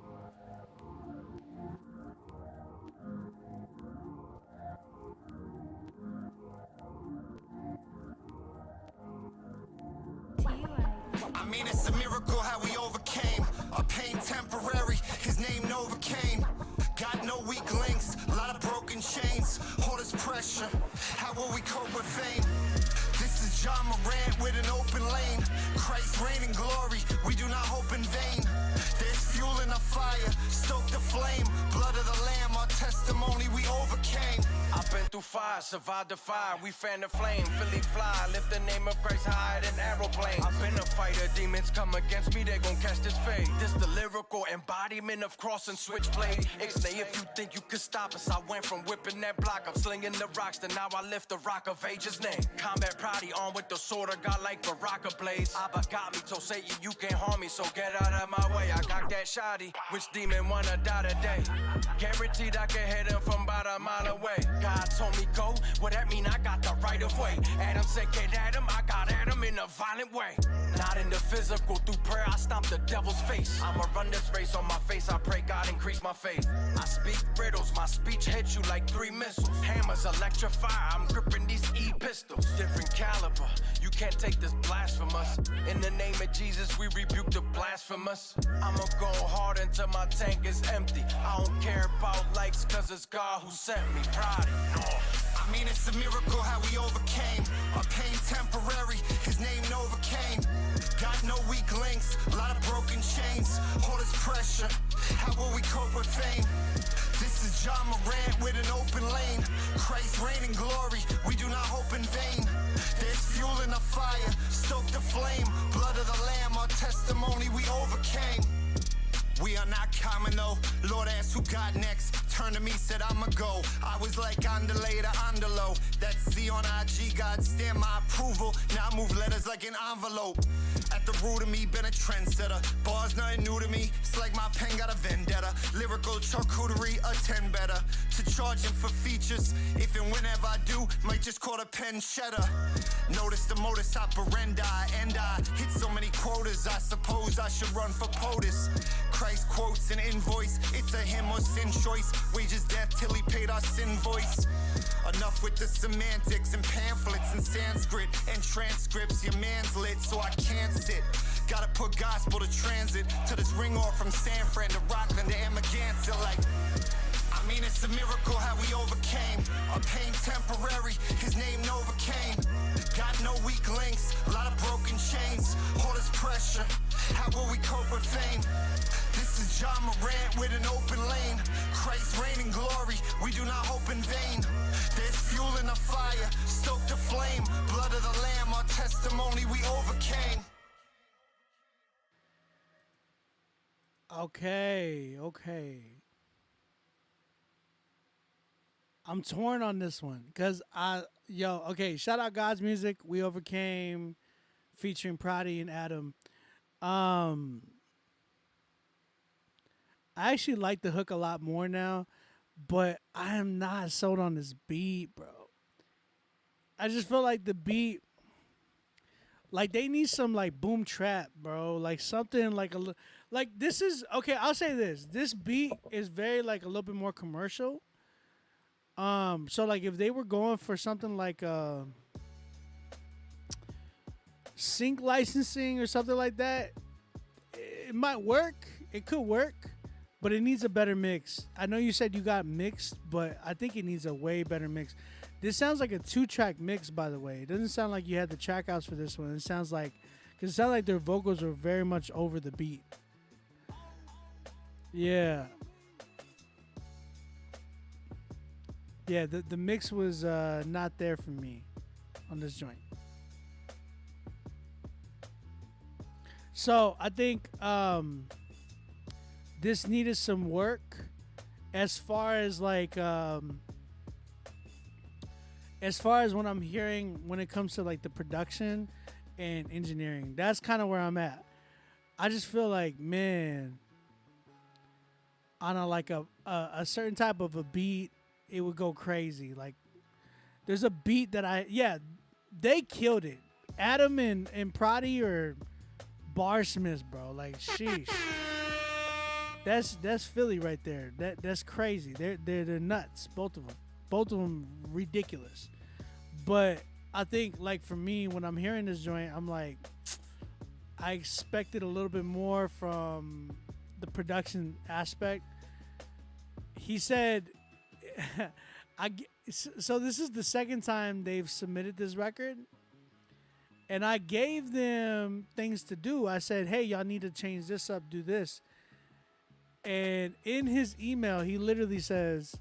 I mean, it's a miracle how we overcame. Our pain temporary, his name Novocaine. Got no weak links, a lot of broken chains. All this pressure, how will we cope with fame? This is John Morant with an open lane. Christ reign in glory, we do not hope in vain. There's fuel in the fire, stoke the flame. Blood of the lamb, our testimony we overcame. I've been through fire, survived the fire, we fan the flame. Philly fly, lift the name of Christ higher than aeroplanes. I've been a fighter, demons come against me, they gon' catch this fade. This the lyrical embodiment of cross and switchblade. Ixnay, if you think you could stop us, I went from whipping that block, I'm slinging the rocks, then now I lift the rock of age's name. Combat Prodigy on with the sword of God like Baraka Blaze. Abba got me, told Satan you can't harm me, so get out of my way. I got that shoddy, which demon wanna die today? Guaranteed I can hit him from about a mile away. God told me go, well that mean I got the right of way. Adam said get at him, I got at him in a violent way. Not in the physical, through prayer I stomp the devil's face. I'ma run this race on my face, I pray God increase my faith. I speak riddles, my speech hits you like 3 missiles. Hammers electrify, I'm gripping these E-pistols. Different caliber, you can't take this blasphemous. In the name of Jesus, we rebuke the blasphemous. I'ma go hard until my tank is empty. I don't care about likes, cause it's God who sent me. Prodigy. I mean, it's a miracle how we overcame. Our pain temporary, his name Novocaine. Got no weak links, a lot of broken chains. All this pressure, how will we cope with fame? This is John Morant with an open lane. Christ reign in glory, we do not hope in vain. There's fuel in the fire, stoke the flame. Blood of the lamb, our testimony we overcame. We are not common though. Lord asked who got next. Turned to me, said I'ma go. I was like Andale to Andalo. That's Z on IG, God stamp my approval. Now I move letters like an envelope. At the root of me, been a trendsetter. Bars nothing new to me. It's like my pen got a vendetta. Lyrical charcuterie, a 10 better. To charge him for features. If and whenever I do, might just call a pen cheddar. Notice the modus operandi, and I hit so many quotas. I suppose I should run for POTUS. Christ quotes an invoice. It's a him or sin choice. Wages death till he paid our sin voice. Enough with the semantics and pamphlets and Sanskrit and transcripts. Your man's lit, so I can't sit. Gotta put gospel to transit to this ring off from San Fran to Rockland to Amagansett. Like, I mean, it's a miracle how we overcame. Our pain temporary, his name Novocaine. Got no weak links, a lot of broken chains. All this pressure, how will we cope with fame? This is John Morant with an open lane. Christ reign in glory, we do not hope in vain. There's fuel in the fire, stoke the flame. Blood of the lamb, our testimony we overcame. Okay. I'm torn on this one because shout out God's Music, We Overcame, featuring Prodigy and Adam. I actually like the hook a lot more now, but I am not sold on this beat, bro. I just feel like the beat, like they need some like boom trap, bro. Like something like like this is okay. I'll say this: this beat is very like a little bit more commercial. So like if they were going for something like sync licensing or something like that, it might work. It could work, but it needs a better mix. I know you said you got mixed, but I think it needs a way better mix. This sounds like a 2-track mix, by the way. It doesn't sound like you had the track outs for this one. It sounds like, because it sounds like their vocals were very much over the beat. Yeah. Yeah, the mix was not there for me on this joint. So I think this needed some work as far as like as far as what I'm hearing when it comes to like the production and engineering. That's kind of where I'm at. I just feel like, man, on a like a certain type of a beat, it would go crazy. Like there's a beat that they killed it. Adam and Prodi are barsmiths, bro. Like sheesh. That's Philly right there. That's crazy. They're nuts, both of them. Both of them ridiculous. But I think like for me, when I'm hearing this joint, I'm like, I expected a little bit more from the production aspect. He said, so this is the second time they've submitted this record, and I gave them things to do. I said, hey, y'all need to change this up, do this. And in his email, he literally says,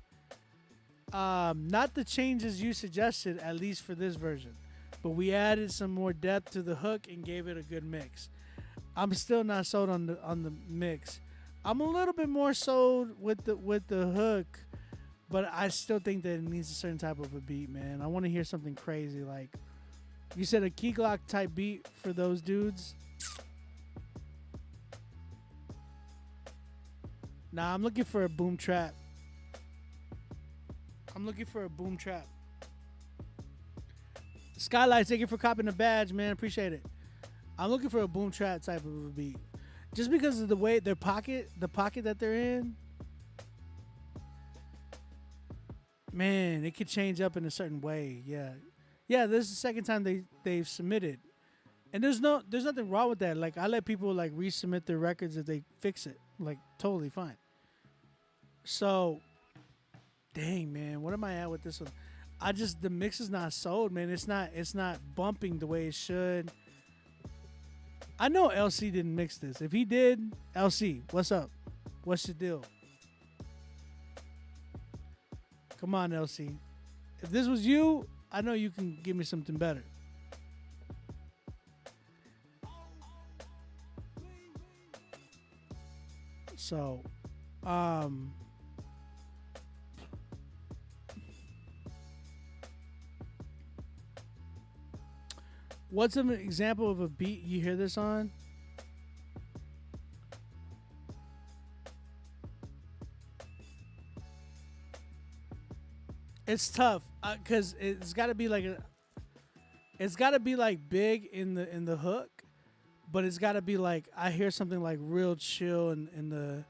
not the changes you suggested, at least for this version, but we added some more depth to the hook and gave it a good mix. I'm still not sold on the mix. I'm a little bit more sold with the hook, but I still think that it needs a certain type of a beat, man. I want to hear something crazy, like you said, a Key Glock type beat for those dudes. Nah, I'm looking for a boom trap. Skylight, thank you for copping the badge, man. Appreciate it. I'm looking for a boom trap type of a beat. Just because of the way the pocket that they're in, man, it could change up in a certain way. Yeah. This is the second time they've submitted, and there's nothing wrong with that. Like I let people like resubmit their records if they fix it, like totally fine. So, dang man, what am I at with this one? The mix is not sold, man. It's not bumping the way it should. I know LC didn't mix this. If he did, LC, what's up? What's the deal? Come on, LC. If this was you, I know you can give me something better. So, what's an example of a beat you hear this on? It's tough because it's got to be like big in the hook, but it's got to be like I hear something like real chill in the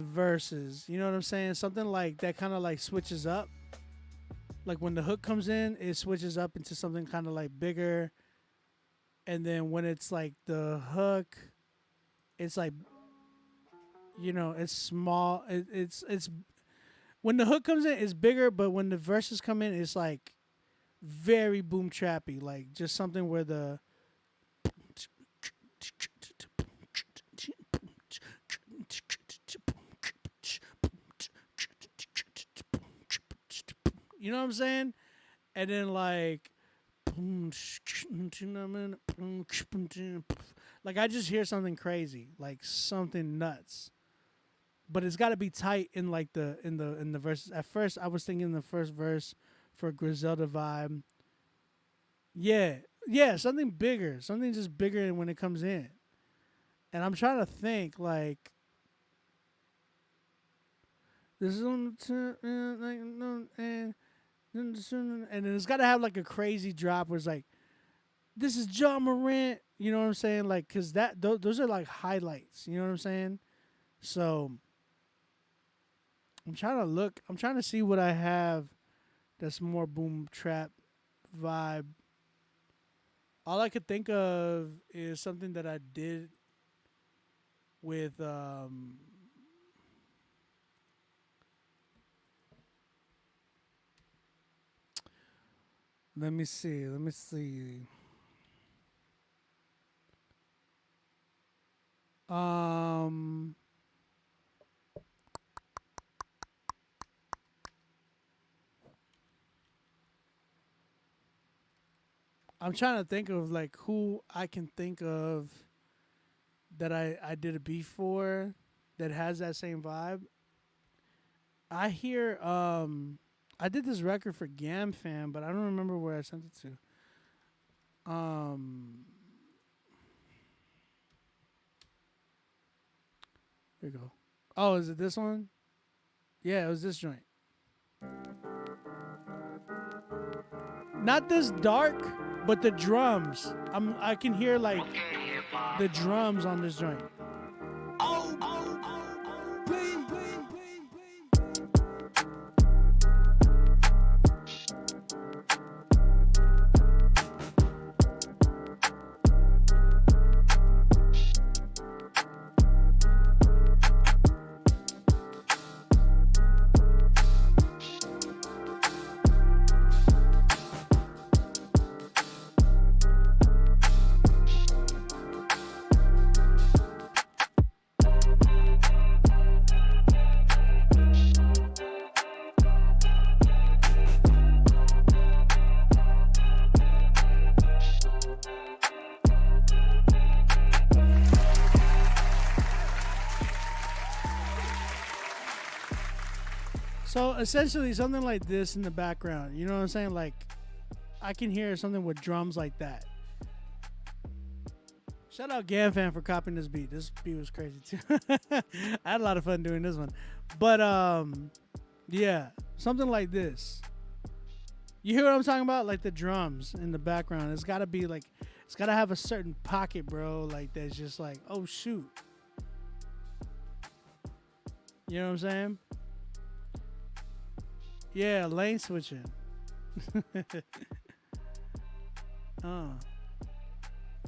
verses. You know what I'm saying? Something like that kind of like switches up. Like when the hook comes in, it switches up into something kind of like bigger. And then when it's like the hook, it's like, you know, it's small. It's when the hook comes in, it's bigger. But when the verses come in, it's like very boom trappy. Like just something where the, you know what I'm saying? And then like I just hear something crazy, like something nuts. But it's got to be tight in like in the verses. At first, I was thinking the first verse for Griselda vibe. Yeah, something bigger, something just bigger when it comes in. And I'm trying to think like This is on the and then it's got to have like a crazy drop where it's like, this is John Morant. You know what I'm saying? Like, cause those are like highlights. You know what I'm saying? So I'm trying to see what I have that's more boom trap vibe. All I could think of is something that I did with let me see. I'm trying to think of like who I can think of that I did a beat for that has that same vibe. I hear I did this record for Gam Fam, but I don't remember where I sent it to. Here we go. Oh, is it this one? Yeah, it was this joint. Not this dark, but the drums. I can hear like the drums on this joint. So essentially something like this in the background, you know what I'm saying? Like I can hear something with drums like that. Shout out Gam Fan for copying this beat. This beat was crazy too. I had a lot of fun doing this one. But yeah, something like this. You hear what I'm talking about? Like the drums in the background. It's gotta be like, it's gotta have a certain pocket, bro. Like that's just like, oh shoot. You know what I'm saying? Yeah, lane switching.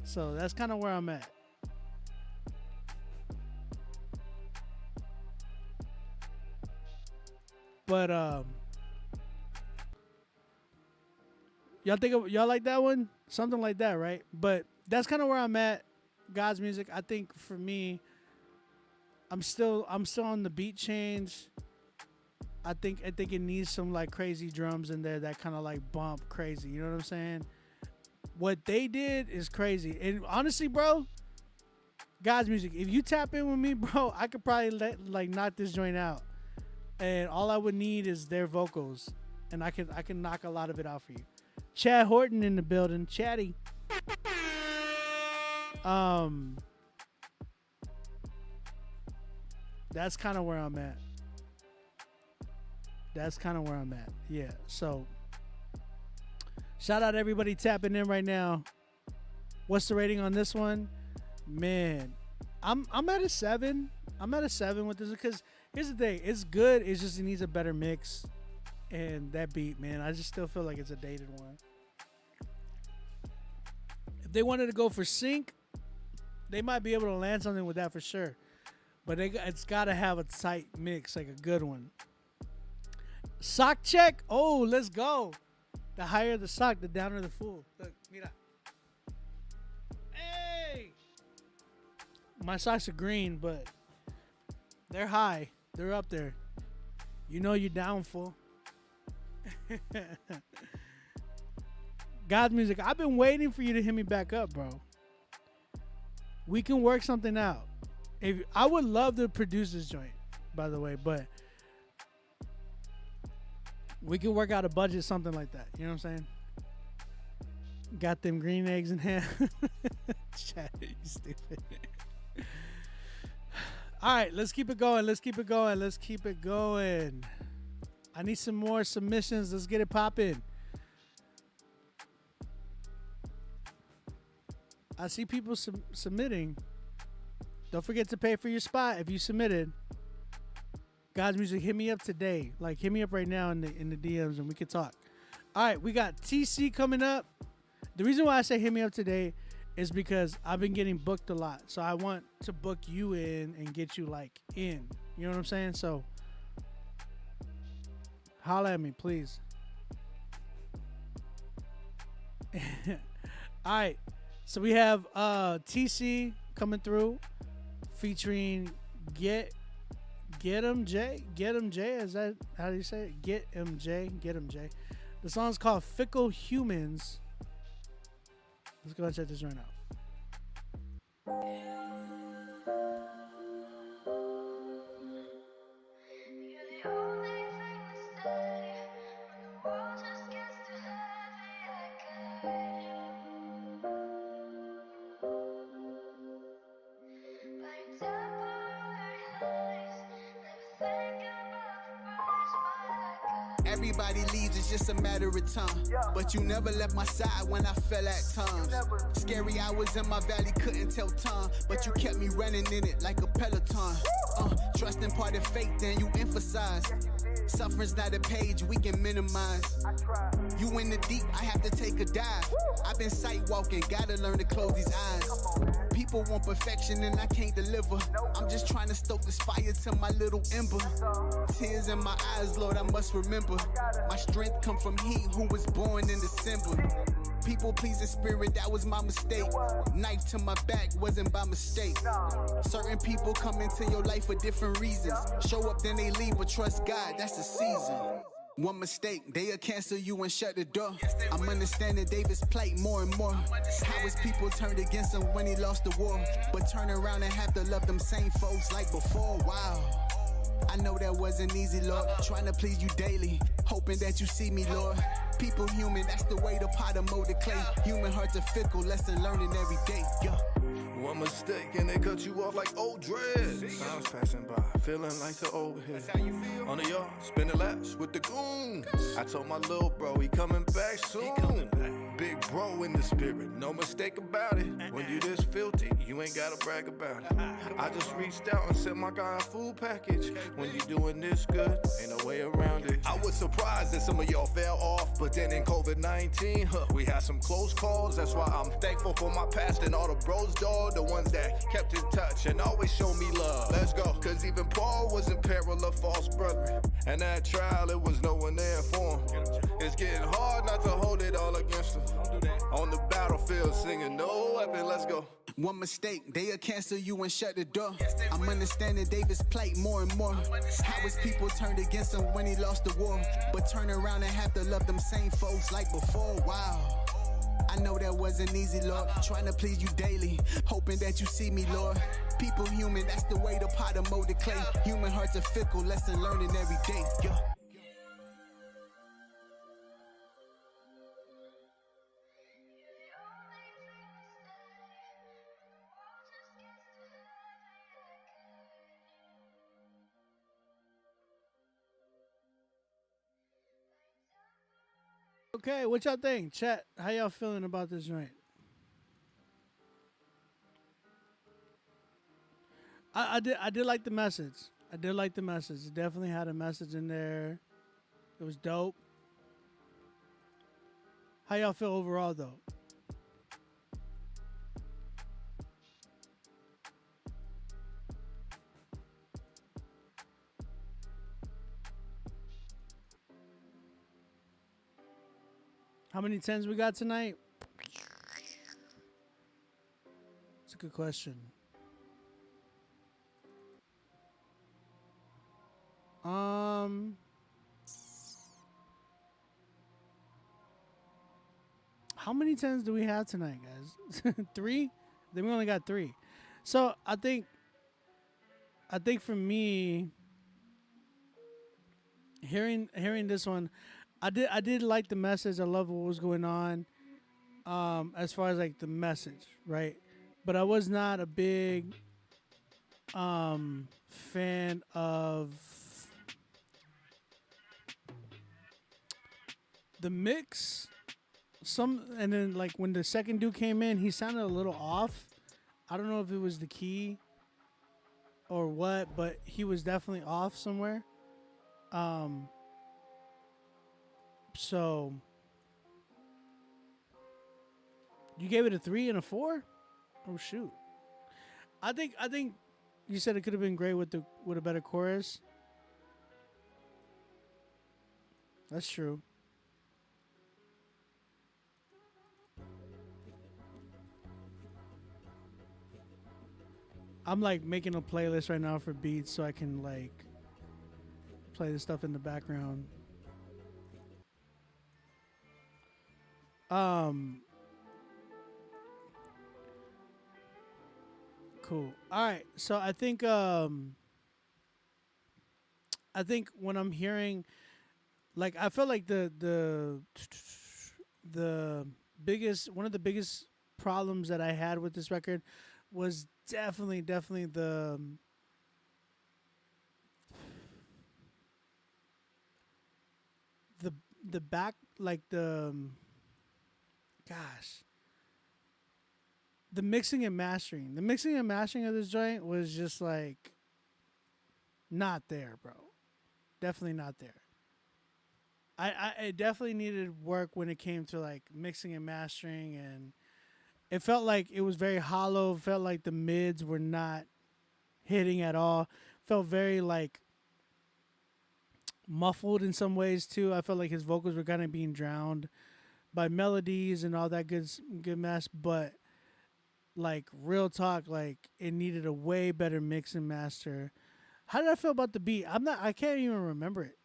So that's kind of where I'm at. But y'all like that one? Something like that, right? But that's kind of where I'm at. God's music. I think for me, I'm still on the beat change. I think it needs some like crazy drums in there that kind of like bump crazy. You know what I'm saying? What they did is crazy. And honestly, bro, God's music. If you tap in with me, bro, I could probably knock this joint out. And all I would need is their vocals, and I can knock a lot of it out for you. Chad Horton in the building, Chatty. That's kind of where I'm at. Yeah. So, shout out everybody tapping in right now. What's the rating on this one? Man, I'm at a 7. I'm at a 7 with this because here's the thing. It's good. It's just it needs a better mix. And that beat, man, I just still feel like it's a dated one. If they wanted to go for sync, they might be able to land something with that for sure. But it's got to have a tight mix, like a good one. Sock check. Oh, let's go. The higher the sock, the downer the fool. Look, mira. Hey! My socks are green, but they're high. They're up there. You know you're down, fool. God's music. I've been waiting for you to hit me back up, bro. We can work something out. I would love to produce this joint, by the way, but we can work out a budget, something like that. You know what I'm saying? Got them green eggs in hand. Chat, you stupid. All right, let's keep it going. Let's keep it going. Let's keep it going. I need some more submissions. Let's get it popping. I see people submitting. Don't forget to pay for your spot if you submitted. God's Music, hit me up today. Like, hit me up right now in the DMs and we can talk. All right, we got TC coming up. The reason why I say hit me up today is because I've been getting booked a lot. So I want to book you in and get you, like, in. You know what I'm saying? So holla at me, please. All right. So we have TC coming through featuring Get Him J. Is that how do you say it? Get Him J. The song's called Fickle Humans. Let's go and check this right now. Everybody leaves, it's just a matter of time. But you never left my side when I fell at times. Scary hours in my valley, couldn't tell time. But you kept me running in it like a peloton. Trust and part of faith, then you emphasize. Suffering's not a page we can minimize. You in the deep, I have to take a dive. I've been sight walking, gotta learn to close these eyes. People want perfection and I can't deliver. I'm just trying to stoke this fire to my little ember. Tears in my eyes, Lord, I must remember. My strength come from He who was born in December. People pleasing spirit, that was my mistake. Knife to my back wasn't by mistake. Certain people come into your life for different reasons. Show up, then they leave, but trust God, that's the season. One mistake, they'll cancel you and shut the door. I'm understanding David's plight more and more. How his people turned against him when he lost the war, but turn around and have to love them same folks like before. Wow, I know that wasn't easy, Lord. Trying to please you daily, hoping that you see me, Lord. People human, that's the way the potter mold the clay. Human hearts are fickle, lesson learning every day. Yeah. One mistake and they cut you off like old dreads. Time's passing by, feeling like the old head. On the yard, spinning laps with the goons. I told my little bro he coming back soon. Big bro in the spirit, no mistake about it. When you this filthy, you ain't gotta brag about it. I just reached out and sent my guy a food package. When you doing this good, ain't no way around it. I was surprised that some of y'all fell off, but then in COVID-19, we had some close calls. That's why I'm thankful for my past and all the bros, dog. The ones that kept in touch and always show me love. Let's go, cause even Paul was in peril of false brethren. And that trial, it was no one there for him. It's getting hard not to hold it all against him. On the battlefield singing no weapon, let's go. One mistake, they'll cancel you and shut the door. I'm understanding David's plight more and more. How his people turned against him when he lost the war, but turn around and have to love them same folks like before. Wow, I know that wasn't easy, Lord. Trying to please you daily, hoping that you see me, Lord. People human, that's the way the potter mold the clay. Human hearts are fickle, lesson learning every day. Yeah. Okay, what y'all think? Chat, how y'all feeling about this joint? I did like the message. I did like the message. It definitely had a message in there. It was dope. How y'all feel overall, though? How many 10s we got tonight? It's a good question. How many 10s do we have tonight, guys? 3? Then we only got 3. So I think for me, hearing this one, I did like the message. I love what was going on, as far as like the message, right? But I was not a big fan of the mix. And then like when the second dude came in, he sounded a little off. I don't know if it was the key or what, but he was definitely off somewhere. So you gave it a 3 and a 4? Oh shoot. I think you said it could have been great with a better chorus. That's true. I'm like making a playlist right now for beats so I can like play this stuff in the background. Cool. All right. So I think when I'm hearing, like, I feel like the biggest, one of the biggest problems that I had with this record was definitely the back, like the mixing and mastering. The mixing and mastering of this joint was just like not there, bro. Definitely not there. I definitely needed work when it came to like mixing and mastering, and it felt like it was very hollow. It felt like the mids were not hitting at all. Felt very like muffled in some ways too. I felt like his vocals were kind of being drowned by melodies and all that good mess. But like real talk, like it needed a way better mix and master. How did I feel about the beat? I can't even remember it.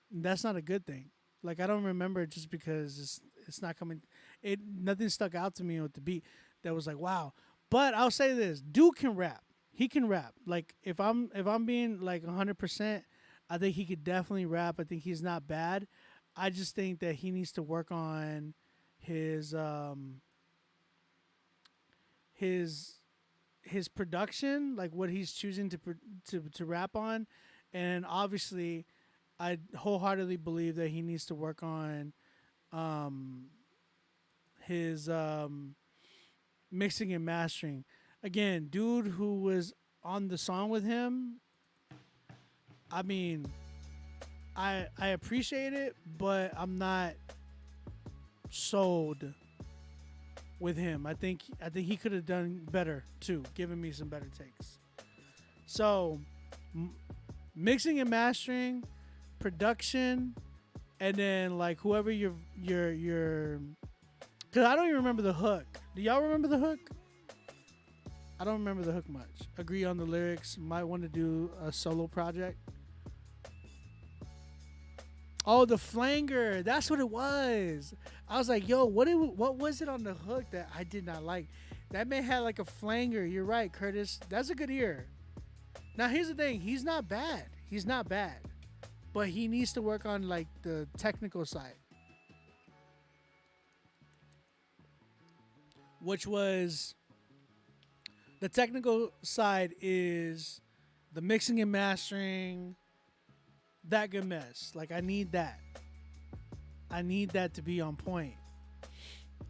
That's not a good thing. Like I don't remember it just because it's not coming. Nothing stuck out to me with the beat that was like wow. But I'll say this: dude can rap. He can rap. Like if I'm being like 100%, I think he could definitely rap. I think he's not bad. I just think that he needs to work on his production, like what he's choosing to rap on, and obviously, I wholeheartedly believe that he needs to work on his mixing and mastering. Again, dude who was on the song with him, I mean, I appreciate it, but I'm not sold with him. I think he could have done better too, giving me some better takes. So, mixing and mastering, production, and then like whoever your because I don't even remember the hook. Do y'all remember the hook? I don't remember the hook much. Agree on the lyrics. Might want to do a solo project. Oh, the flanger. That's what it was. I was like, yo, what was it on the hook that I did not like? That man had like a flanger. You're right, Curtis. That's a good ear. Now, here's the thing. He's not bad. He's not bad. But he needs to work on like the technical side. Which was, the technical side is the mixing and mastering, that good mess. Like I need that. I need that to be on point.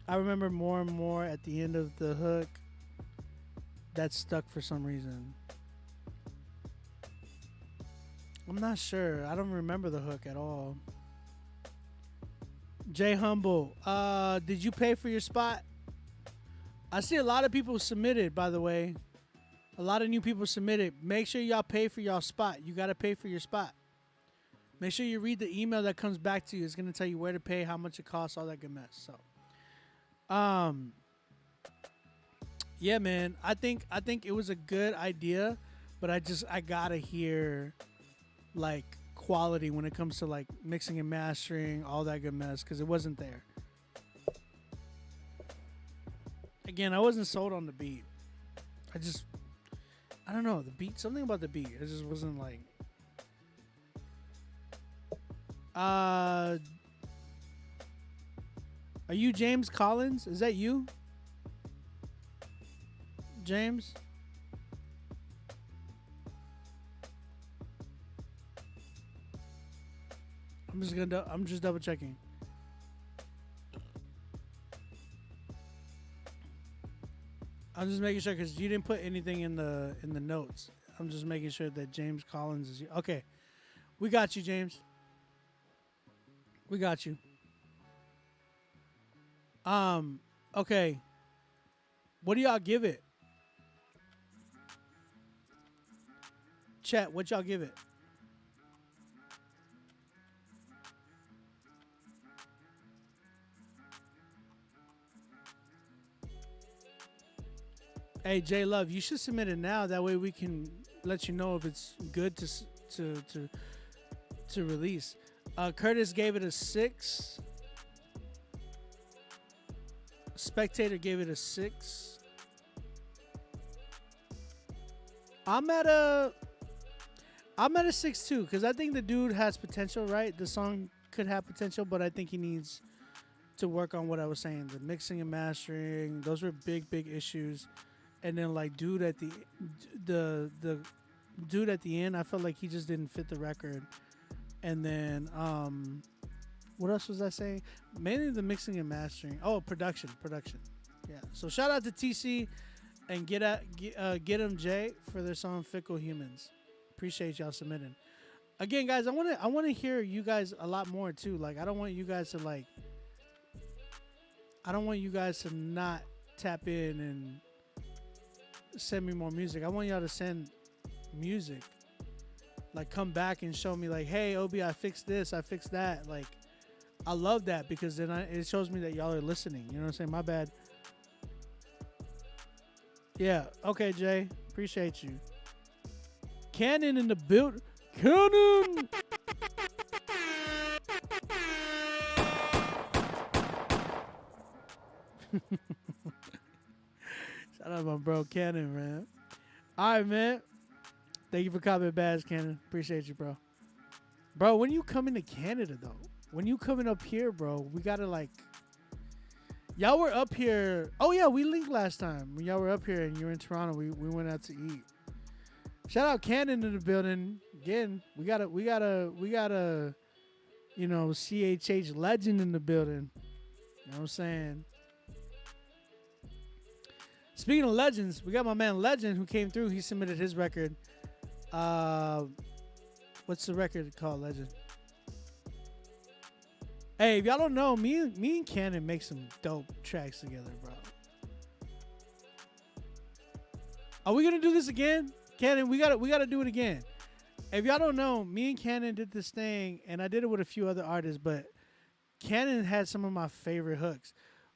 I remember more and more at the end of the hook that stuck for some reason. I'm not sure. I don't remember the hook at all. Jay Humble, did you pay for your spot? I see a lot of people submitted, by the way. A lot of new people submitted. Make sure y'all pay for y'all spot. You got to pay for your spot. Make sure you read the email that comes back to you. It's going to tell you where to pay, how much it costs, all that good mess. So, yeah, man. I think it was a good idea, but I got to hear like quality when it comes to like mixing and mastering, all that good mess, because it wasn't there. Again, I wasn't sold on the beat. I don't know, the beat, something about the beat. It just wasn't like. Are you James Collins? Is that you? James? I'm just double checking. I'm just making sure because you didn't put anything in the notes. I'm just making sure that James Collins is okay. We got you, James. We got you. Okay. What do y'all give it? Chat, what y'all give it? Hey, J Love, you should submit it now. That way we can let you know if it's good to release. Curtis gave it a 6. Spectator gave it a 6. I'm at a 6 too, because I think the dude has potential, right? The song could have potential, but I think he needs to work on what I was saying. The mixing and mastering, those were big issues. And then like dude at the dude at the end, I felt like he just didn't fit the record. And then what else was I saying? Mainly the mixing and mastering. Oh, production. Yeah. So shout out to TC and get him Jay for their song Fickle Humans. Appreciate y'all submitting. Again, guys, I want to hear you guys a lot more too. Like I don't want you guys to not tap in and send me more music. I want y'all to send music. Like come back and show me like, hey, Obi, I fixed this, I fixed that. Like I love that because then it shows me that y'all are listening. You know what I'm saying? My bad. Yeah. Okay, Jay. Appreciate you. Cannon in the build. Cannon. Shout out my bro Cannon, man. All right, man. Thank you for coming, Badge Cannon. Appreciate you, bro. Bro, when you coming to Canada, though? When you coming up here, bro, we gotta like... Y'all were up here... Oh, yeah, we linked last time. When y'all were up here and you were in Toronto, we went out to eat. Shout out Cannon in the building. Again, we got a you know, CHH legend in the building. You know what I'm saying? Speaking of legends, we got my man Legend who came through. He submitted his record. What's the record called, Legend? Hey, if y'all don't know, me and Cannon make some dope tracks together, bro. Are we gonna do this again? Cannon, we gotta do it again. If y'all don't know, me and Cannon did this thing, and I did it with a few other artists, but Cannon had some of my favorite hooks.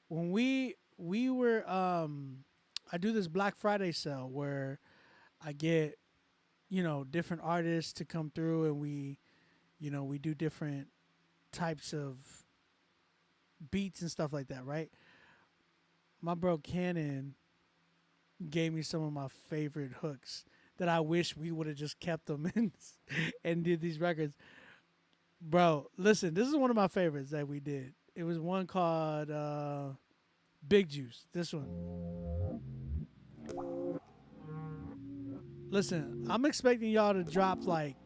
When we were I do this Black Friday sale where I get, you know, different artists to come through and we do different types of beats and stuff like that, right? My bro Cannon gave me some of my favorite hooks that I wish we would have just kept them and did these records. Bro, listen, this is one of my favorites that we did. It was one called Big Juice. This one. Listen, I'm expecting y'all to drop like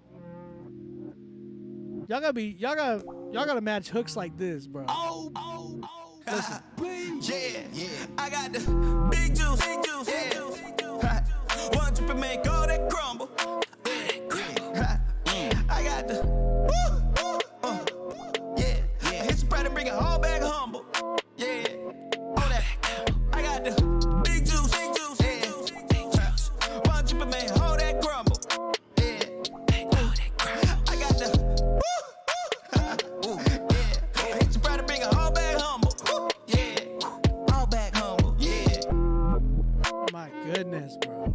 y'all gotta match hooks like this, bro. Listen. Yeah, I got the big juice, yeah. One trip and make all that crumble. I got the yeah. I hit your pride and bring it all back humble. Yeah, all that. I got the big juice, yeah. One trip and make all that crumble. Yeah, I got the yeah. I hit your pride and bring it all back humble. Yeah, all back humble. Yeah. My goodness, bro.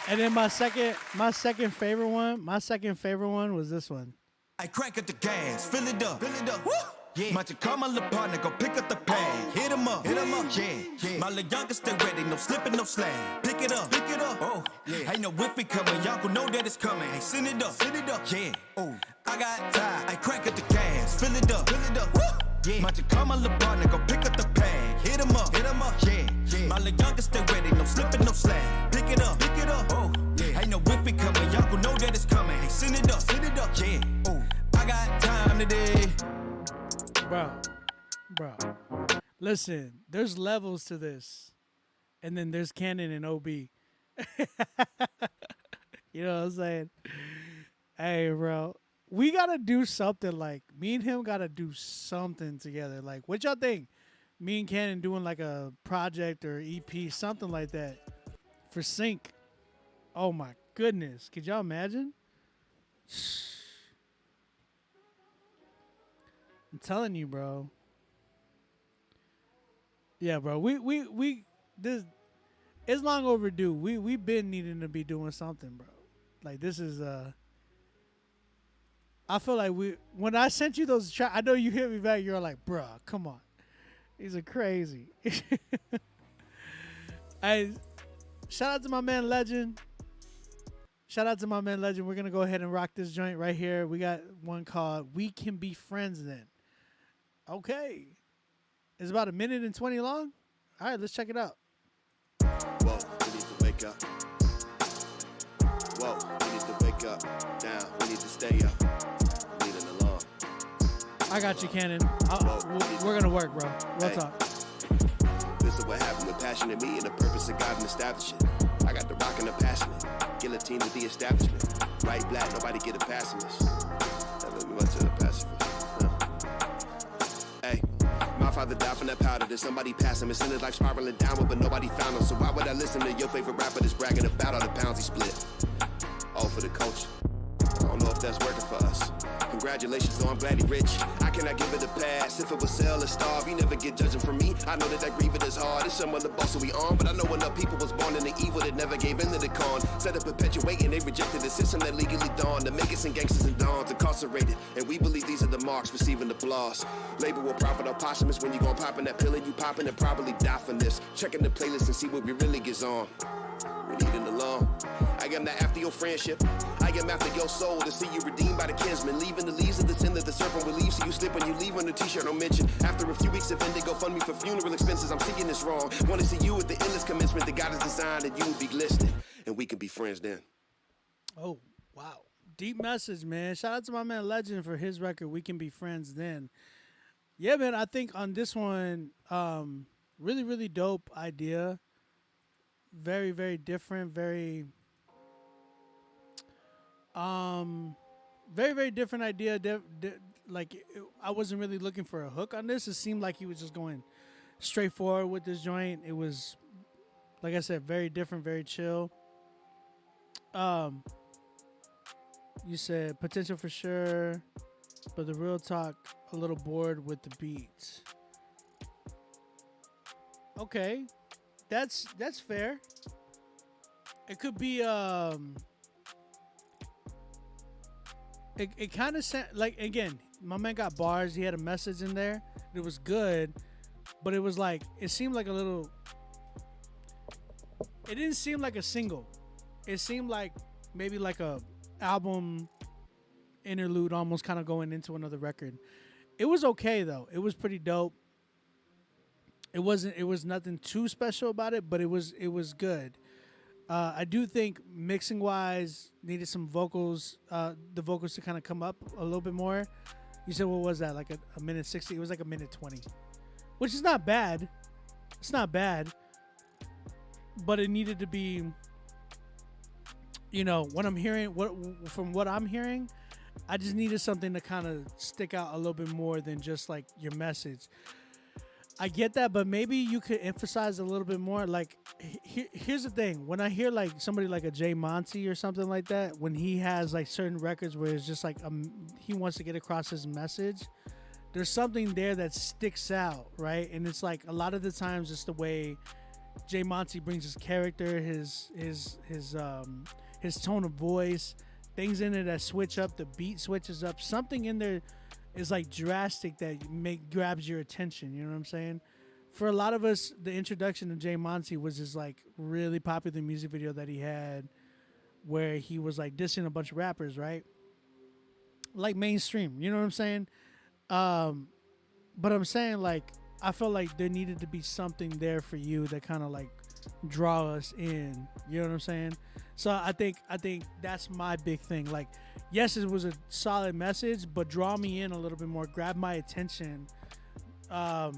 And then my second favorite one was this one. I crank up the gas, fill it up. Woo! Yeah. Might you call my little partner, go pick up the pad. Hit him up, yeah. My little youngest stay ready, no slipping, no slang. Pick it up. Oh, yeah. Ain't no whippy coming, y'all gon' know that it's coming. Hey, send it up, yeah. Oh, I got time. I crank up the gas, fill it up. Woo! Yeah. Might you call my little partner, go pick up the pad. Hit him up, yeah. My little youngest stay ready, no slipping, no slang. Pick it up. Oh, yeah. Ain't no whipping coming, y'all gon' know that it's coming. Hey, send it up, yeah. Ooh, I got time today. Bro, listen, there's levels to this, and then there's Cannon and OB. You know what I'm saying? Hey, bro, we gotta do something. Like, me and him gotta do something together. Like, what y'all think? Me and Cannon doing like a project or EP, something like that, for Sync. Oh my goodness, could y'all imagine? I'm telling you, bro. Yeah, bro. We this it's long overdue. We've been needing to be doing something, bro. Like, this is I feel like when I sent you those tracks, I know you hit me back, you're like, bro, come on. These are crazy. Hey, shout out to my man Legend. Shout out to my man Legend. We're gonna go ahead and rock this joint right here. We got one called "We Can Be Friends Then." Okay. It's about 1 minute and 20 long. All right, let's check it out. Whoa, we need to wake up. Whoa, we need to wake up. Down, we need to stay up. We need an alarm. I got you, Cannon. We're gonna work, bro. Real talk. This is what happened with passion in me and the purpose of God and establishing. I got the rock and the passionate. Guillotine to the establishment. Right, black, nobody get a pass in this. That little much of the pacifist. Hey, my father died from that powder. Did somebody pass him and send his life spiraling downward, but nobody found him. So why would I listen to your favorite rapper that's bragging about all the pounds he split? All for the culture. I don't know if that's working for us. Congratulations, though, I'm glad he rich. I cannot give it a pass. If it was sell or starve, you never get judging from me. I know that grieve it is hard. It's some other boss we on, but I know enough people was born in the evil that never gave in to the con. Set up perpetuating, they rejected the system that legally dawned to make us in gangsters and dons incarcerated. And we believe these are the marks receiving applause. Labor will profit or posthumous when you gon' pop in that pill and you poppin' and probably die from this. Checking the playlist and see what we really gets on. We need an alarm. I am not after your friendship. I am after your soul to see you redeemed by the kinsman. Leaving the leaves of the tin that the serpent will leave, so you slip when you leave on the t-shirt no mention. After a few weeks of Indigo fund me for funeral expenses, I'm seeing this wrong. Wanna see you at the endless commencement that God has designed, and you will be glistening, and we can be friends then. Oh, wow. Deep message, man. Shout out to my man Legend for his record, "We Can Be Friends Then." Yeah, man, I think on this one, really, really dope idea. Very, very different, very, very different idea. I wasn't really looking for a hook on this. It seemed like he was just going straight forward with this joint. It was, like I said, very different, very chill. You said potential for sure, but the real talk, a little bored with the beats. Okay. That's fair. It could be it kind of like, again, my man got bars. He had a message in there. It was good, but it was like, it seemed like a little. It didn't seem like a single. It seemed like maybe like a album interlude, almost kind of going into another record. It was okay though. It was pretty dope. It was nothing too special about it, but it was good. I do think mixing wise needed some vocals, the vocals to kind of come up a little bit more. You said, what was that? Like a minute 60? It was like a minute 20, which is not bad. It's not bad, but it needed to be, what I'm hearing, from what I'm hearing, I just needed something to kind of stick out a little bit more than just like your message. I get that, but maybe you could emphasize a little bit more. Like, here's the thing. When I hear like somebody like a Jay Monty or something like that, when he has like certain records where it's just like he wants to get across his message, there's something there that sticks out, right? And it's like a lot of the times it's the way Jay Monty brings his character, his tone of voice, things in it that switch up, the beat switches up, something in there is like drastic that grabs your attention. You know what I'm saying? For a lot of us, the introduction to Jay Monty was this like really popular music video that he had where he was like dissing a bunch of rappers, right? Like mainstream, you know what I'm saying? But I'm saying, like, I felt like there needed to be something there for you that kind of like draw us in. You know what I'm saying? So I think that's my big thing. Like, yes, it was a solid message, but draw me in a little bit more, grab my attention a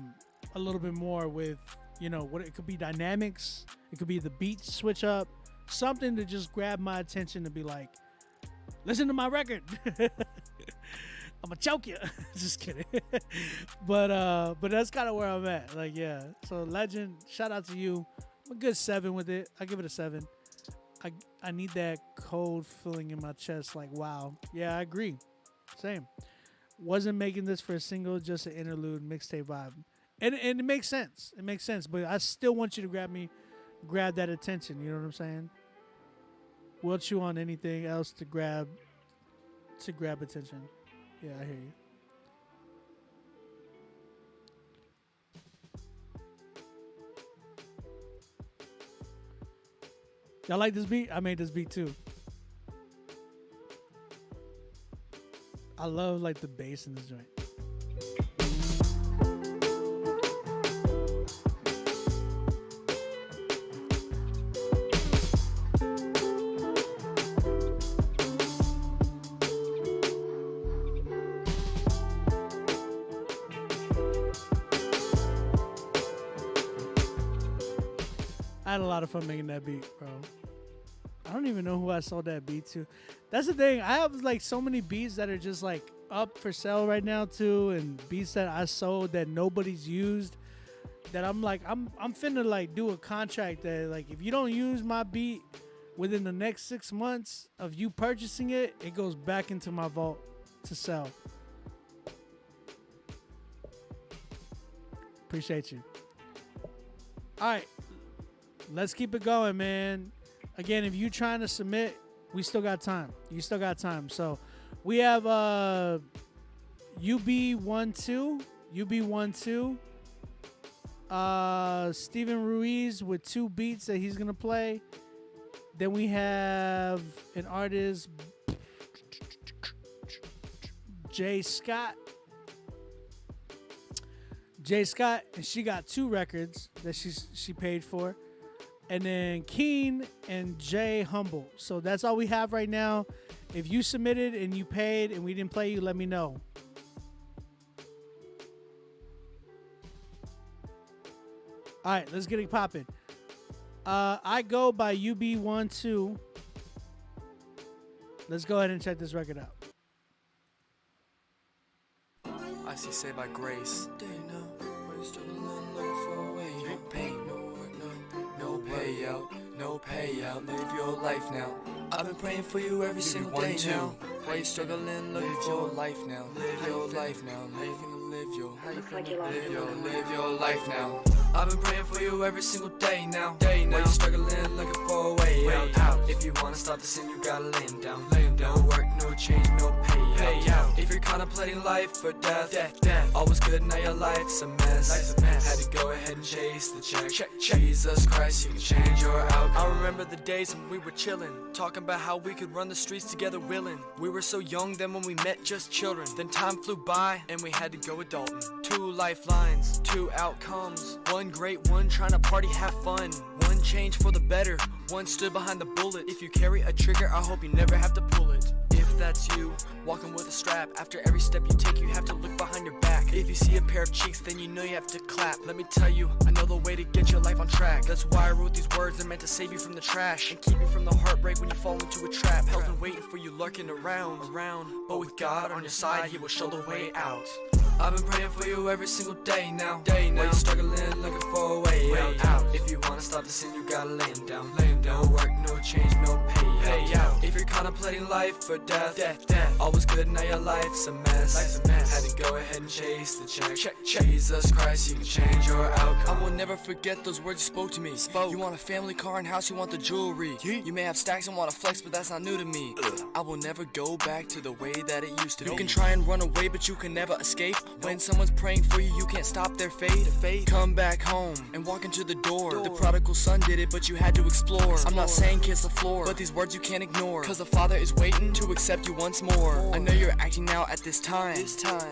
little bit more with, you know, what it could be dynamics, it could be the beat switch up, something to just grab my attention to be like, listen to my record. I'm gonna choke you. Just kidding. But that's kind of where I'm at. Like, yeah. So Legend, shout out to you. I'm a good 7 with it. I give it a 7. I need that cold feeling in my chest. Like, wow. Yeah, I agree. Same. Wasn't making this for a single, just an interlude mixtape vibe. And it makes sense. It makes sense. But I still want you to grab that attention. You know what I'm saying? We'll chew on anything else to grab attention. Yeah, I hear you. Y'all like this beat? I made this beat too. I love like the bass in this joint. I had a lot of fun making that beat, bro. I don't even know who I sold that beat to. That's the thing. I have like so many beats that are just like up for sale right now too, and beats that I sold that nobody's used. That I'm like, I'm finna like do a contract that like if you don't use my beat within the next 6 months of you purchasing it, it goes back into my vault to sell. Appreciate you. All right. Let's keep it going, man. Again, if you're trying to submit, we still got time. You still got time. So we have UB12, Steven Ruiz with 2 beats that he's gonna play. Then we have an artist, Jay Scott, and she got 2 records that she paid for. And then Keen and Jay Humble. So that's all we have right now. If you submitted and you paid and we didn't play you, let me know. All right, let's get it popping. I go by UB12. Let's go ahead and check this record out. I see saved by grace. No payout, live your life now. I've been praying for you every single day now. Why you struggling? Live your life now. Live your life now. Live your life now. I've been praying for you every single day now. Why you struggling? Looking for a way out. If you wanna stop the sin, you gotta lay him down. No work, no change, no payout. If you're contemplating life or death, always good, now your life's a mess. Had to go ahead and chase the check. Jesus Christ, you can change your outcome. I remember the days when we were chillin', talking about how we could run the streets together willin'. We were so young then when we met, just children. Then time flew by and we had to go adultin'. 2 lifelines, 2 outcomes. 1 great one, trying to party, have fun. 1 change for the better, 1 stood behind the bullet. If you carry a trigger, I hope you never have to pull it. If that's you, walking with a strap, after every step you take, you have to look behind your back. If you see a pair of cheeks, then you know you have to clap. Let me tell you, I know the way to get your life on track. That's why I wrote these words, they're meant to save you from the trash and keep you from the heartbreak when you fall into a trap. Hell's been waiting for you lurking around. But with God on your side, He will show the way out. I've been praying for you every single day now. Why you struggling, looking for a way out. If you wanna stop the sin, you gotta lay him down. No work, no change, no payout. If you're contemplating life or death, always good, now your life's a mess. Had to go ahead and chase the check. Jesus Christ, you can change your outcome. I will never forget those words you spoke to me. You want a family, car, and house, you want the jewelry. You may have stacks and want to flex, but that's not new to me. I will never go back to the way that it used to be. You can try and run away, but you can never escape. When someone's praying for you, you can't stop their faith. Come back home and walk into the door. The prodigal son did it, but you had to explore. I'm not saying kiss the floor, but these words you can't ignore. Cause the Father is waiting to accept you once more. I know you're acting now at this time.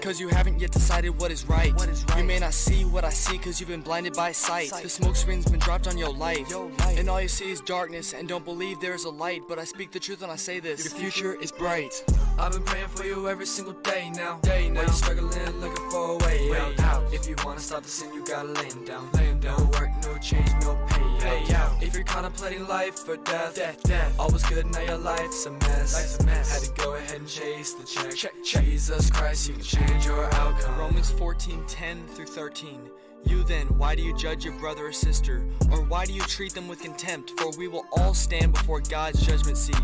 Cause you haven't yet decided what is right. You may not see what I see cause you've been blinded by sight. The smoke screen's been dropped on your life. And all you see is darkness and don't believe there is a light. But I speak the truth when I say this. Your future is bright. I've been praying for you every single day now. While you're struggling, looking for a way out. If you wanna stop the sin, you gotta lay him down. No work, no change, no pay out. If you're contemplating life or death. All was good, now your life's a mess. Had to go ahead and chase the check. Jesus Christ, you can change your outcome. Romans 14:10 through 13. You then, why do you judge your brother or sister? Or why do you treat them with contempt? For we will all stand before God's judgment seat.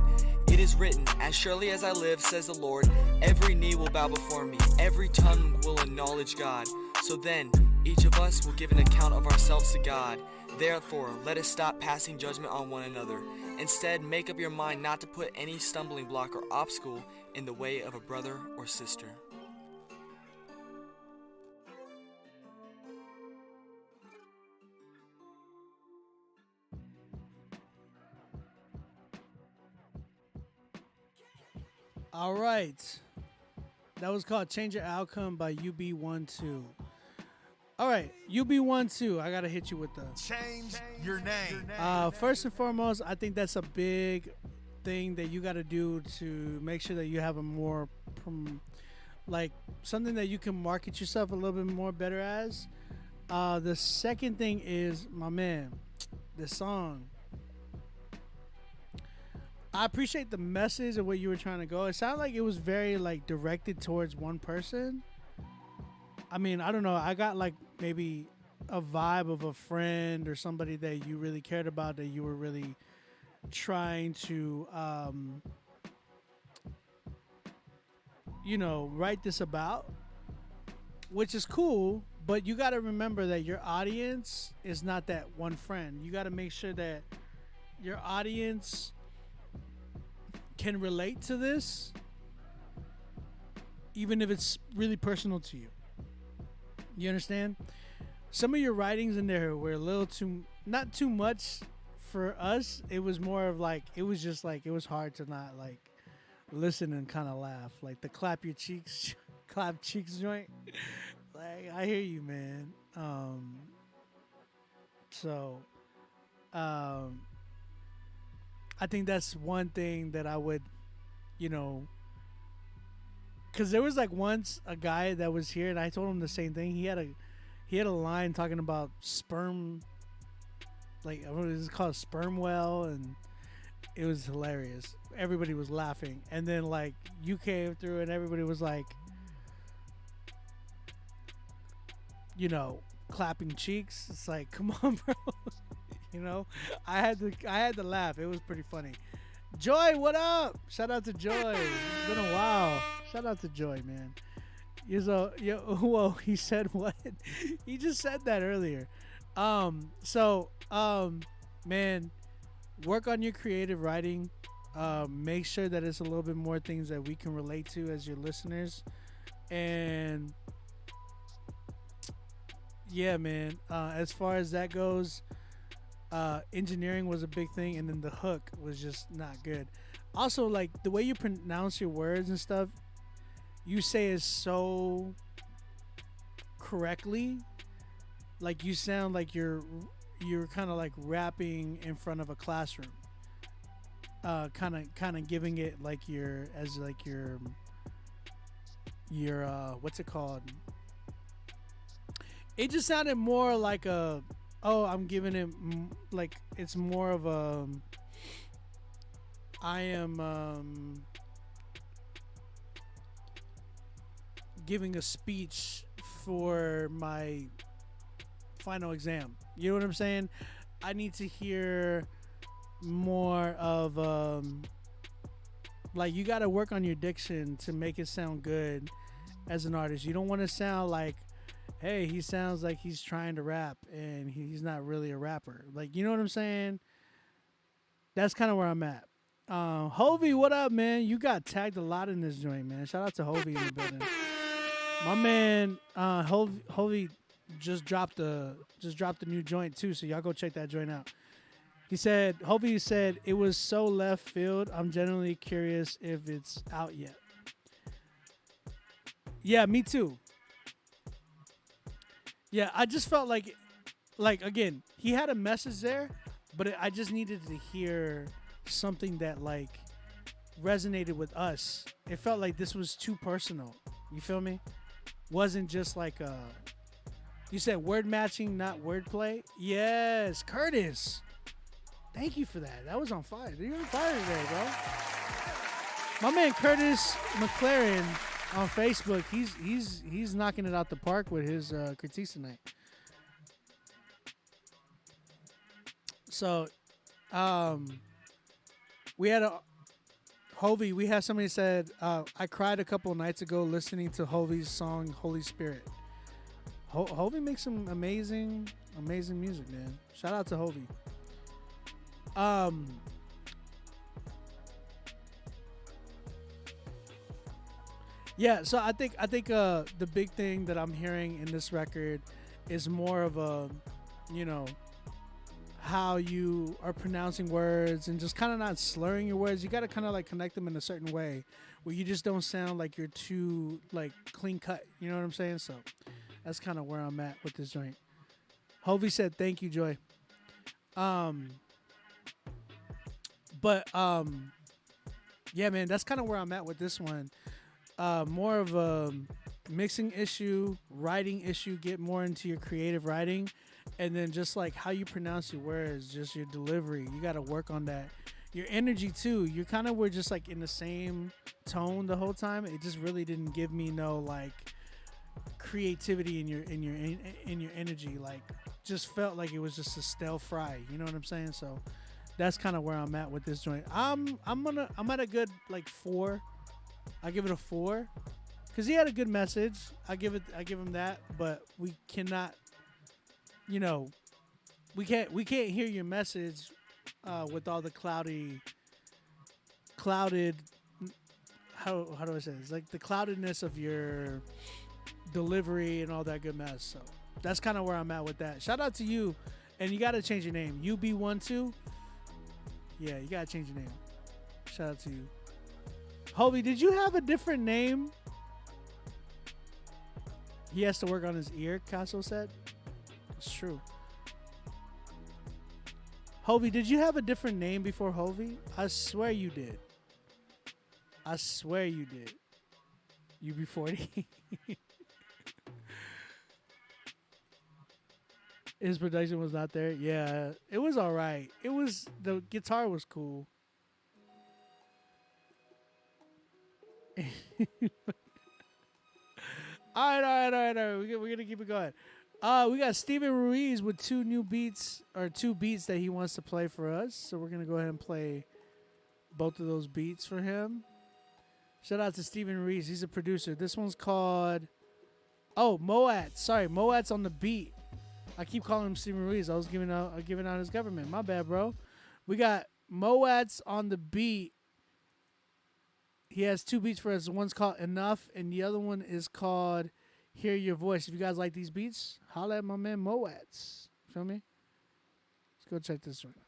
It is written, as surely as I live, says the Lord, every knee will bow before me, every tongue will acknowledge God. So then, each of us will give an account of ourselves to God. Therefore, let us stop passing judgment on one another. Instead, make up your mind not to put any stumbling block or obstacle in the way of a brother or sister. All right. That was called Change Your Outcome by UB12. All right, UB12, I got to hit you with the Change your name. First and foremost, I think that's a big thing that you got to do to make sure that you have a more, like, something that you can market yourself a little bit more better as. The second thing is, my man, this song. I appreciate the message of what you were trying to go. It sounded like it was very, like, directed towards one person. I mean, I don't know. I got, like, maybe a vibe of a friend or somebody that you really cared about, that you were really trying to, write this about, which is cool. But you got to remember that your audience is not that one friend. You got to make sure that your audience can relate to this, even if it's really personal to you. You understand? Some of your writings in there were a little too, not too much for us. It was more of like, it was just like, it was hard to not like listen and kind of laugh. Like the clap cheeks joint. Like, I hear you, man. I think that's one thing that I would, because there was like once a guy that was here and I told him the same thing. He had a line talking about sperm, like what is it called, sperm well, and it was hilarious. Everybody was laughing, and then like you came through and everybody was like, clapping cheeks. It's like, come on, bro. I had to laugh. It was pretty funny. Joy, what up? Shout out to Joy. It's been a while. Shout out to Joy, man. Whoa, he said what? He just said that earlier. Man, work on your creative writing. Make sure that it's a little bit more things that we can relate to as your listeners. And yeah, man, as far as that goes, engineering was a big thing, and then the hook was just not good. Also, like the way you pronounce your words and stuff, you say it so correctly. Like you sound like you're kind of like rapping in front of a classroom. Kind of giving it like your what's it called? It just sounded more like I'm giving it like it's more of a I am giving a speech for my final exam. You know what I'm saying? I need to hear more of like you got to work on your diction to make it sound good as an artist. You don't want to sound like, hey, he sounds like he's trying to rap and he's not really a rapper. Like, you know what I'm saying? That's kind of where I'm at. Hovey, what up, man? You got tagged a lot in this joint, man. Shout out to Hovey in the building. My man, Hovey just dropped a new joint too, so y'all go check that joint out. He said, Hovey said it was so left field. I'm genuinely curious if it's out yet. Yeah, me too. Yeah, I just felt like again, he had a message there, but I just needed to hear something that like resonated with us. It felt like this was too personal. You feel me? Wasn't just like you said word matching, not wordplay. Yes, Curtis. Thank you for that. That was on fire. You're on fire today, bro. My man Curtis McLaren on Facebook, he's knocking it out the park with his critiques tonight. So, we had Hovey. We had somebody said, I cried a couple of nights ago listening to Hovey's song Holy Spirit. Hovey makes some amazing music, man. Shout out to Hovey. Yeah, so I think the big thing that I'm hearing in this record is more of a, you know, how you are pronouncing words and just kind of not slurring your words. You got to kind of like connect them in a certain way where you just don't sound like you're too like clean cut. You know what I'm saying? So that's kind of where I'm at with this joint. Hovey said, "Thank you, Joy." Yeah, man, that's kind of where I'm at with this one. More of a mixing issue, writing issue, get more into your creative writing, and then just like how you pronounce your words, just your delivery. You got to work on that. Your energy too. You kind of were just like in the same tone the whole time. It just really didn't give me no like creativity in your energy. Like just felt like it was just a stale fry. You know what I'm saying? So that's kind of where I'm at with this joint. I'm at a good like 4. I give it a 4 because he had a good message. I give him that, but we cannot, you know, we can't hear your message with all the clouded. How do I say this? Like the cloudedness of your delivery and all that good mess. So that's kind of where I'm at with that. Shout out to you, and you got to change your name. UB12. Yeah, you got to change your name. Shout out to you. Hovey, did you have a different name? He has to work on his ear, Casso said. It's true. Hovey, did you have a different name before Hovey? I swear you did. I swear you did. UB40. His production was not there. Yeah, it was all right. It was, the guitar was cool. All right. We're gonna keep it going. We got Steven Ruiz with 2 beats that he wants to play for us. So we're gonna go ahead and play both of those beats for him. Shout out to Steven Ruiz. He's a producer. This one's called Moat. Sorry, Moat's on the beat. I keep calling him Steven Ruiz. I was giving out his government. My bad, bro. We got Moat's on the beat. He has 2 beats for us. One's called Enough, and the other one is called Hear Your Voice. If you guys like these beats, holla at my man Moats. Feel me? Let's go check this one out.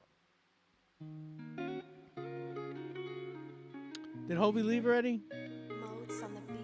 Did Hovey leave already? Moats on the beat.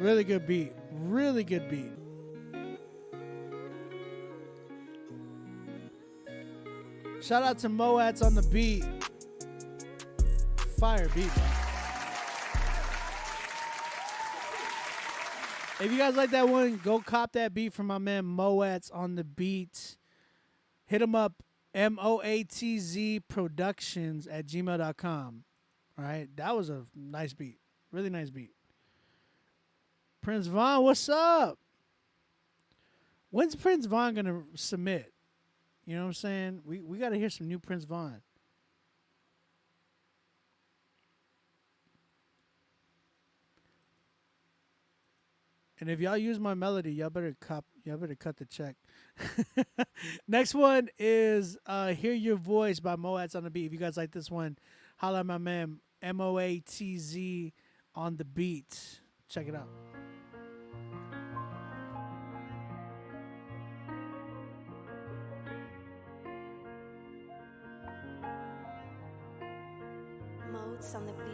Really good beat. Really good beat. Shout out to Moats on the beat. Fire beat, man. If you guys like that one, go cop that beat from my man Moats on the beat. Hit him up, moatzproductions@gmail.com. All right, that was a nice beat. Really nice beat. Prince Vaughn, what's up? When's Prince Vaughn going to submit? You know what I'm saying? We got to hear some new Prince Vaughn. And if y'all use my melody, y'all better cut the check. Next one is Hear Your Voice by Moats on the beat. If you guys like this one, holla at my man MOATZ on the beat. Check it out. Modes on the beat.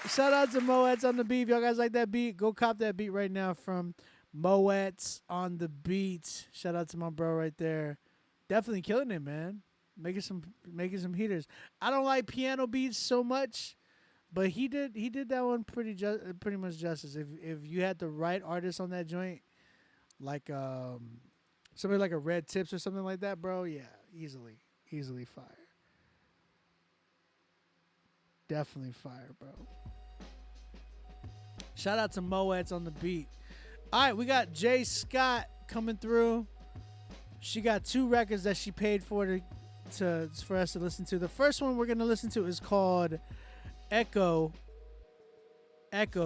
Shout out to Moats on the beat. If y'all guys like that beat, go cop that beat right now from Moats on the beat. Shout out to my bro right there. Definitely killing it, man. Making some heaters. I don't like piano beats so much, but he did that one pretty much justice. If you had the right artist on that joint, like somebody like a Red Tips or something like that, bro, yeah, easily fire. Definitely fire, bro. Shout out to Moats on the beat. All right, we got Jay Scott coming through. She got 2 records that she paid for us to listen to. The first one we're gonna listen to is called Echo.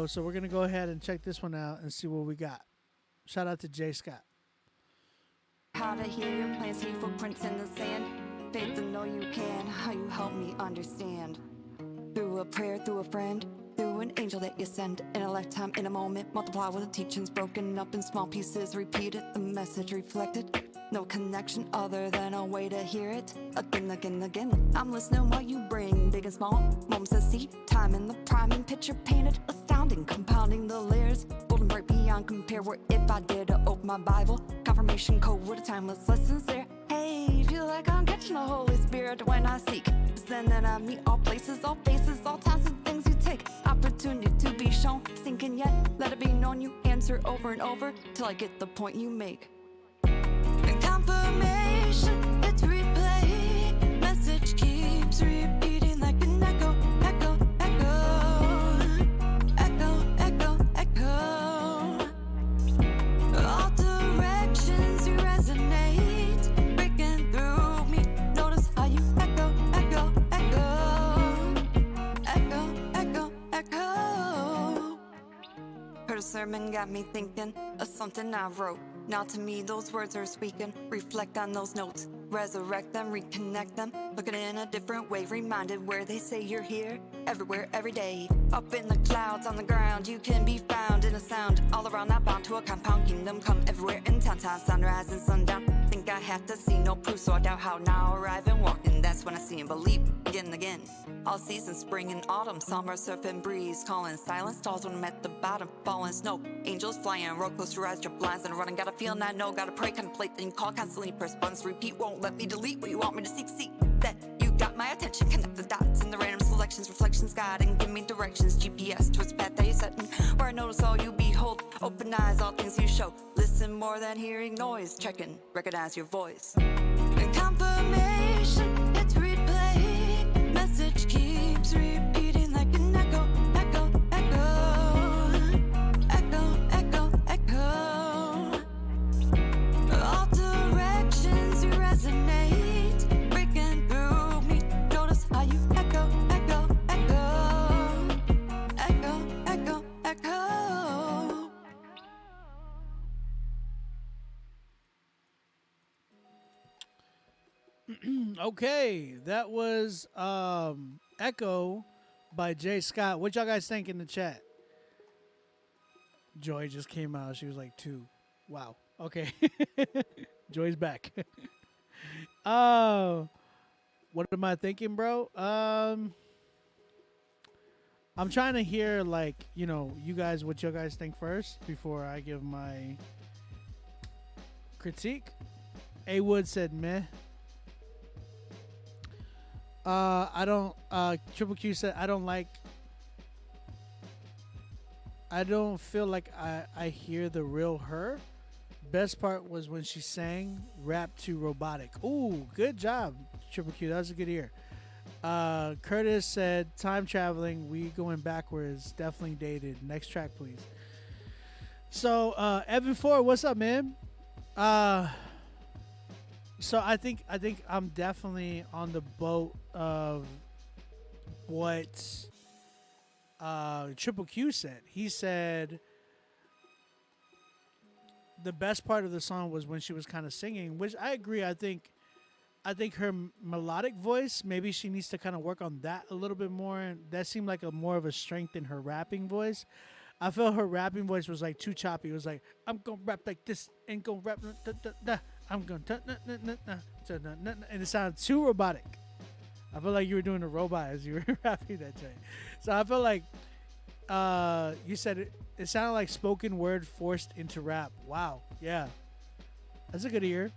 So we're gonna go ahead and check this one out and see what we got. Shout out to Jay Scott. How to hear your plans, see footprints in the sand. Faith to know you can, how you help me understand. Through a prayer, through a friend, through an angel that you send. In a lifetime, in a moment, multiply with the teachings broken up in small pieces. Repeated, the message reflected. No connection other than a way to hear it again, again, again. I'm listening while you bring big and small moments to see. Time in the priming, picture painted, astounding, compounding the layers, golden bright beyond compare. Where if I did open my Bible, confirmation code with a timeless lessons there. Hey, feel like I'm catching the Holy Spirit when I seek. It's then that I meet all places, all faces, all times and things you take. Opportunity to be shown, sinking yet. Let it be known you answer over and over till I get the point you make. And confirmation, it's replay. Message keeps repeating like an echo, echo, echo, echo, echo, echo. All directions you resonate, breaking through me. Notice how you echo, echo, echo, echo, echo, echo. Heard a sermon got me thinking of something I wrote. Now to me those words are speaking. Reflect on those notes, resurrect them, reconnect them. Looking in a different way, reminded where they say you're here. Everywhere, every day. Up in the clouds, on the ground, you can be found in a sound. All around that bound to a compound kingdom. Come everywhere in town, sunrise and sundown. Think I have to see no proof, so I doubt how now arrive and walking. That's when I see and believe again and again. All seasons, spring and autumn, summer, surf and breeze. Calling silence stalls when I'm at the bottom. Falling snow, angels flying, roller coaster rides, your blinds and running. Gotta feel and I know, gotta pray, contemplate, then call, constantly press buttons, repeat, won't let me delete what you want me to seek. See that you got my attention, connect the dots in the random selections, reflections, guide and give me directions. GPS towards the path that you're setting, where I notice all you behold. Open eyes, all things you show. Listen more than hearing noise. Check in, recognize your voice. And confirmation, it's replay. Message keeps repeating like an echo, echo, echo, echo, echo, echo. All directions you resonate, breaking through me. Notice how you echo, echo, echo, echo, echo, echo. Okay, that was Echo by Jay Scott. What y'all guys think in the chat? Joy just came out. She was like 2. Wow. Okay. Joy's back. What am I thinking, bro? I'm trying to hear, like, you know, you guys, what you guys think first before I give my critique. A Wood said meh. I don't, Triple Q said, I don't feel like I hear the real her. Best part was when she sang rap to Robotic. Ooh, good job, Triple Q. That was a good ear. Curtis said, time traveling, we going backwards, definitely dated. Next track, please. So, Evan Ford, what's up, man? So I think I'm definitely on the boat of what Triple Q said. He said the best part of the song was when she was kind of singing, which I agree. I think her melodic voice, maybe she needs to kind of work on that a little bit more. And that seemed like more of a strength in her rapping voice. I felt her rapping voice was like too choppy. It was like, I'm gonna rap like this and gonna rap da, da, da. I'm gonna and it sounded too robotic. I felt like you were doing a robot as you were rapping that thing. So I felt like you said it sounded like spoken word forced into rap. Wow. Yeah. That's a good ear.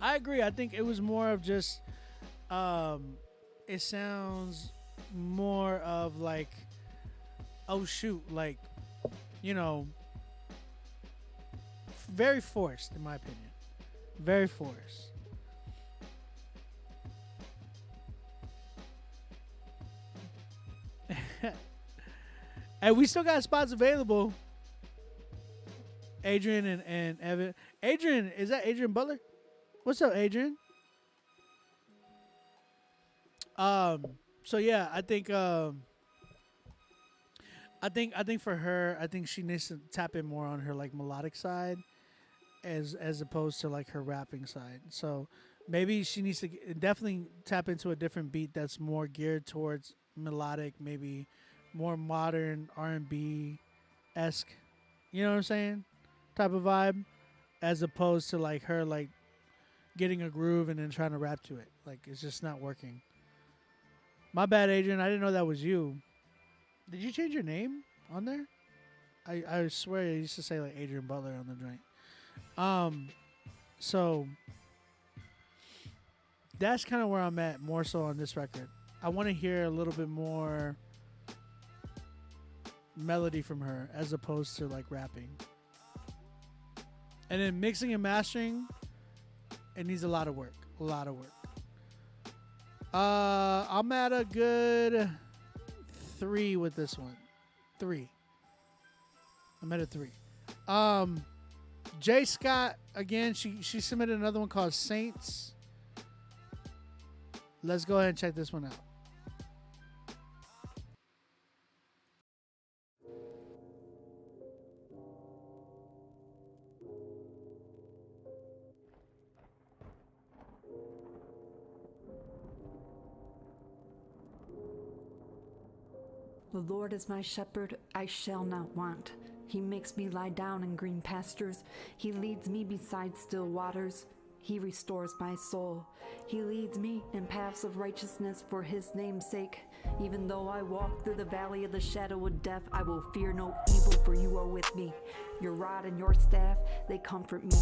I agree. I think it was more of just it sounds more of like, oh shoot, like, you know, very forced in my opinion. Very forced. Hey, we still got spots available. Adrian and Evan. Adrian, is that Adrian Butler? What's up, Adrian? So yeah, I think for her, I think she needs to tap in more on her like melodic side as opposed to like her rapping side. So maybe she needs to definitely tap into a different beat that's more geared towards melodic, maybe more modern R&B esque, you know what I'm saying, type of vibe. as opposed to like her like getting a groove and then trying to rap to it. Like it's just not working. My bad, Adrian. I didn't know that was you. Did you change your name on there? I swear I used to say like Adrian Butler on the joint. So that's kind of where I'm at more so on this record. I want to hear a little bit more melody from her as opposed to like rapping. And then mixing and mastering, it needs a lot of work. A lot of work. I'm at a good 3 with this one. 3. I'm at a 3. Jay Scott, again, she submitted another one called Saints. Let's go ahead and check this one out. The Lord is my shepherd, I shall not want. He makes me lie down in green pastures. He leads me beside still waters. He restores my soul. He leads me in paths of righteousness for his name's sake. Even though I walk through the valley of the shadow of death, I will fear no evil, for you are with me. Your rod and your staff, they comfort me.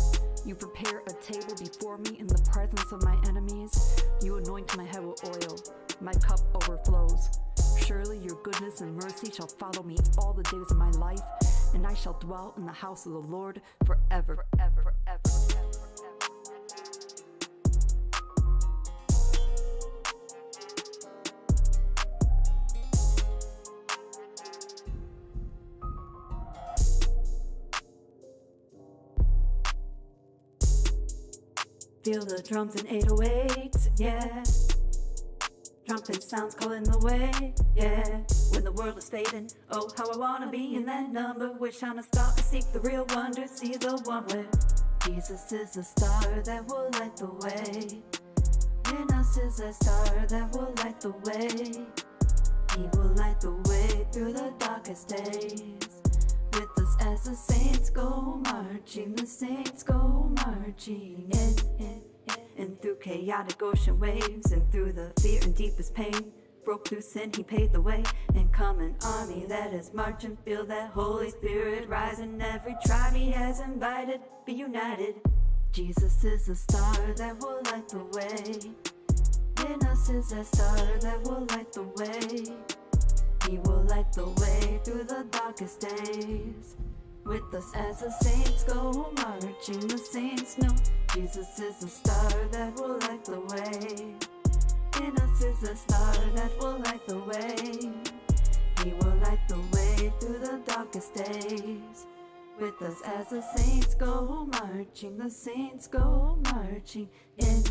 You prepare a table before me in the presence of my enemies. You anoint my head with oil. My cup overflows. Surely your goodness and mercy shall follow me all the days of my life, and I shall dwell in the house of the Lord forever, forever, forever, forever. Feel the drums and 808s, yeah. Trumpet sounds calling the way, yeah. When the world is fading, oh, how I wanna be in that number. Wish on a star, I seek the real wonder, see the one where Jesus is the star that will light the way. In us is a star that will light the way. He will light the way through the darkest days. With us as the saints go marching, the saints go marching in. And through chaotic ocean waves, and through the fear and deepest pain, broke through sin, he paved the way. And come an army that is marching, feel that Holy Spirit rising. Every tribe he has invited, be united. Jesus is the star that will light the way. In us is a star that will light the way. He will light the way through the darkest days. With us as the saints go marching, the saints know Jesus is the star that will light the way. In us is a star that will light the way. He will light the way through the darkest days. With us as the saints go marching, the saints go marching in.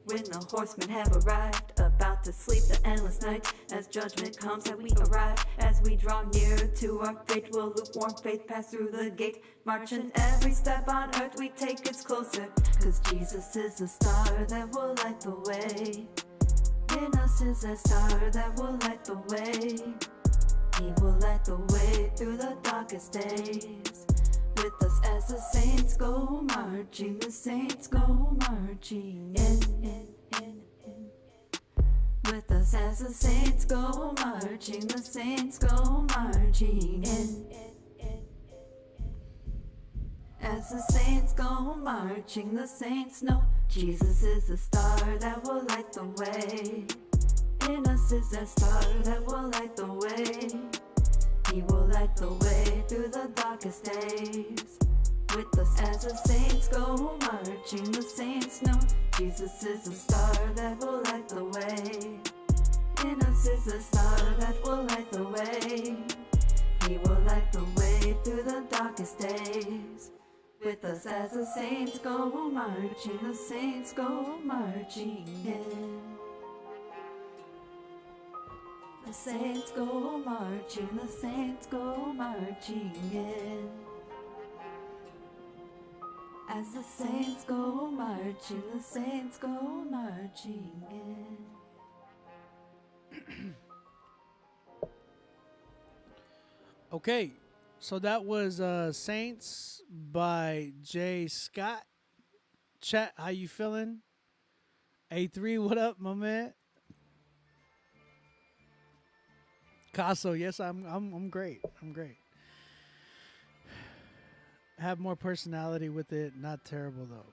When the horsemen have arrived, about to sleep the endless night, as judgment comes that we arrive, as we draw near to our fate, will lukewarm faith pass through the gate, marching every step on earth we take it's closer, cause Jesus is the star that will light the way. In us is a star that will light the way. He will light the way through the darkest days. With us as the saints go marching, the saints go marching in. With us as the saints go marching, the saints go marching in. As the saints go marching, the saints know Jesus is the star that will light the way. In us is a star that will light the way. He will light the way through the darkest days. With us as the saints go marching, the saints know Jesus is the star that will light the way. In us is a star that will light the way. He will light the way through the darkest days. With us as the saints go marching, the saints go marching in. The saints go marching, the saints go marching in. As the saints go marching, the saints go marching in. Okay, So that was Saints by Jay Scott. Chat, how you feeling? A3, what up, my man? Casso, yes, I'm great. I'm great. Have more personality with it. Not terrible though.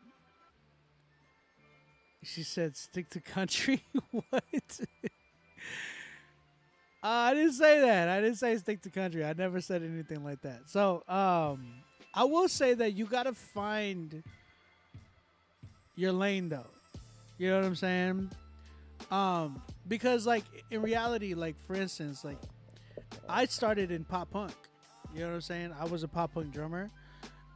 She said, "Stick to country." What? I didn't say that. I didn't say stick to country. I never said anything like that. So, I will say that you gotta find your lane, though. You know what I'm saying? Because like in reality, like for instance, like I started in pop punk. You know what I'm saying? I was a pop punk drummer.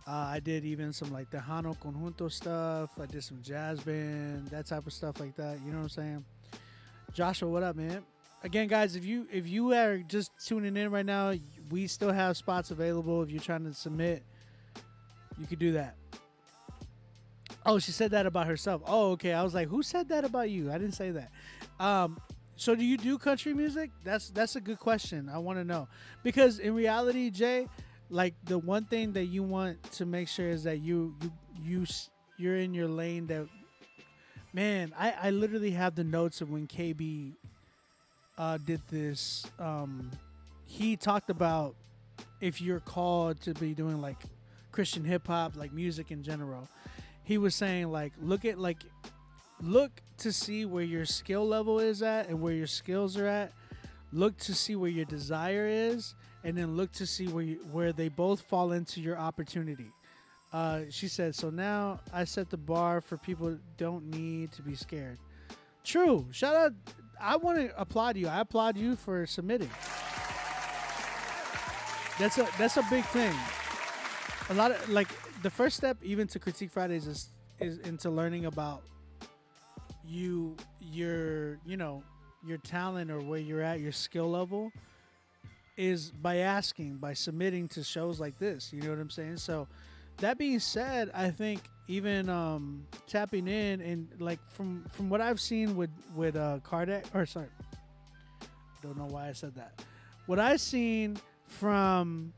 I did even some like Tejano Conjunto stuff. I did some jazz band, that type of stuff like that. You know what I'm saying? Joshua, what up, man? Again, guys, if you are just tuning in right now, we still have spots available. If you're trying to submit, you could do that. Oh, she said that about herself. Oh, okay. I was like, who said that about you? I didn't say that. So do you do country music? That's a good question. I want to know. Because in reality, Jay, like the one thing that you want to make sure is that you're in your lane. That, man, I literally have the notes of when KB did this. He talked about if you're called to be doing like Christian hip hop, like music in general. He was saying like look to see where your skill level is at and where your skills are at. Look to see where your desire is, and then look to see where they both fall into your opportunity. She said, so now I set the bar for people who don't need to be scared. True. Shout out. I want to applaud you. I applaud you for submitting. That's a big thing. A lot of like the first step even to Critique Fridays is into learning about your talent or where you're at, your skill level, is by submitting to shows like this. You know what I'm saying? So that being said, I think even tapping in and like from what I've seen with Kardec, or sorry, don't know why I said that. What I've seen from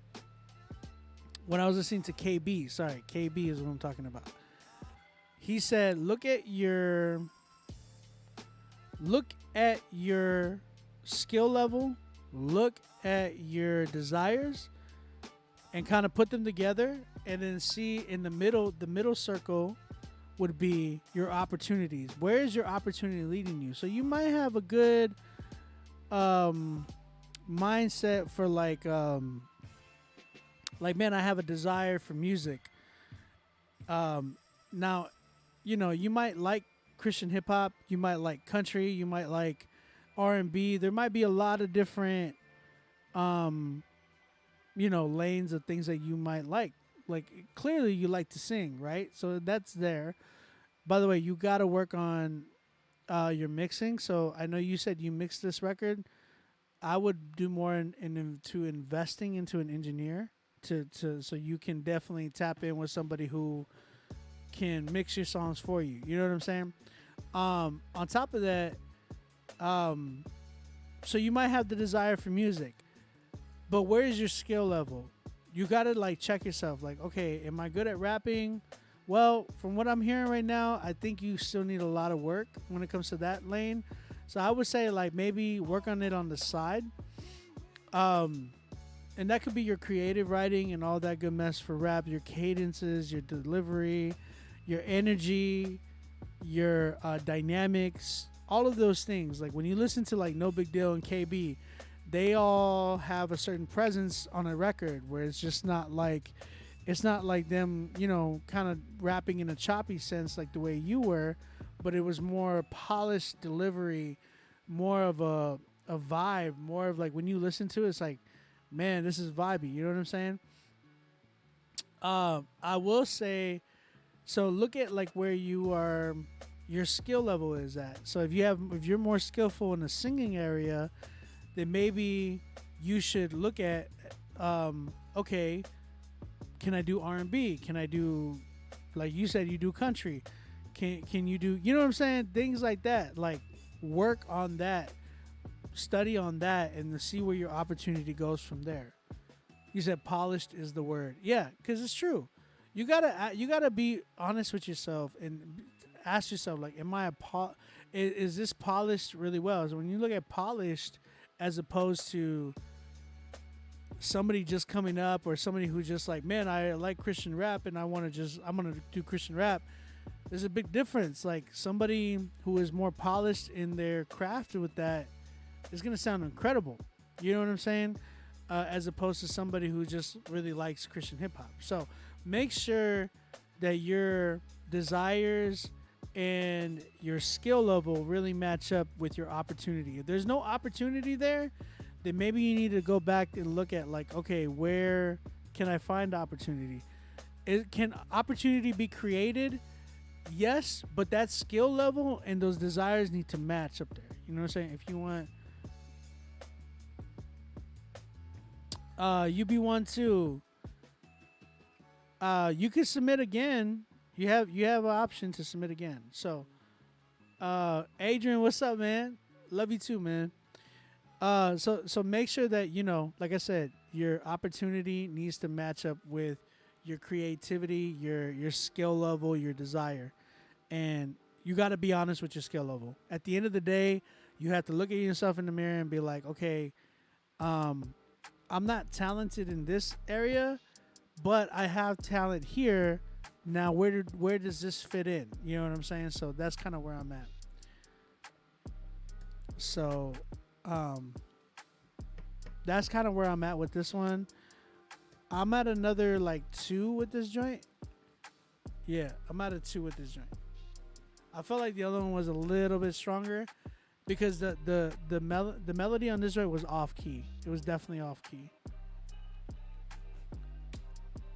when I was listening to KB, sorry, KB is what I'm talking about. He said, look at your skill level, look at your desires, and kind of put them together, and then see in the middle circle would be your opportunities. Where is your opportunity leading you? So you might have a good mindset for like man, I have a desire for music. Now, you might like Christian hip hop, you might like country, you might like R&B. There might be a lot of different lanes of things that you might like. Like clearly you like to sing, right? So that's there. By the way, you got to work on your mixing. So I know you said you mixed this record. I would do more into investing into an engineer so you can definitely tap in with somebody who can mix your songs for you. You know what I'm saying? On top of that, so you might have the desire for music, but where is your skill level? You gotta like check yourself. Like, okay, am I good at rapping? Well, from what I'm hearing right now, I think you still need a lot of work when it comes to that lane. So I would say like maybe work on it on the side. And that could be your creative writing and all that good mess for rap, your cadences, your delivery, your energy, your dynamics, all of those things. Like when you listen to like No Big Deal and KB, they all have a certain presence on a record where it's just not like, it's not like them, kind of rapping in a choppy sense like the way you were, but it was more polished delivery, more of a vibe, more of like when you listen to it, it's like, man, this is vibey. You know what I'm saying? I will say, so look at like where your skill level is at. So if you're more skillful in the singing area, then maybe you should look at, okay, can I do R&B? Can I do, like you said, you do country? Can you do, you know what I'm saying? Things like that. Like work on that, study on that, and to see where your opportunity goes from there. You said polished is the word. Yeah, because it's true. You gotta be honest with yourself and ask yourself, like, am I is this polished really well? So when you look at polished as opposed to somebody just coming up or somebody who just like, man, I like Christian rap and I'm gonna do Christian rap. There's a big difference. Like somebody who is more polished in their craft with that is gonna sound incredible. You know what I'm saying? As opposed to somebody who just really likes Christian hip hop. So make sure that your desires and your skill level really match up with your opportunity. If there's no opportunity there, then maybe you need to go back and look at like, okay, where can I find opportunity? Can opportunity be created? Yes, but that skill level and those desires need to match up there. You know what I'm saying? If you want UB1 too, you can submit again. You have an option to submit again. So Adrian, what's up, man? Love you too, man. So make sure that, you know, like I said, your opportunity needs to match up with your creativity, your skill level, your desire. And you got to be honest with your skill level. At the end of the day, you have to look at yourself in the mirror and be like, okay, I'm not talented in this area, but I have talent here. Now, where does this fit in? You know what I'm saying? So that's kind of where I'm at. So that's kind of where I'm at with this one. I'm at another like 2 with this joint. Yeah, I'm at a 2 with this joint. I felt like the other one was a little bit stronger because the melody on this joint was off key. It was definitely off key.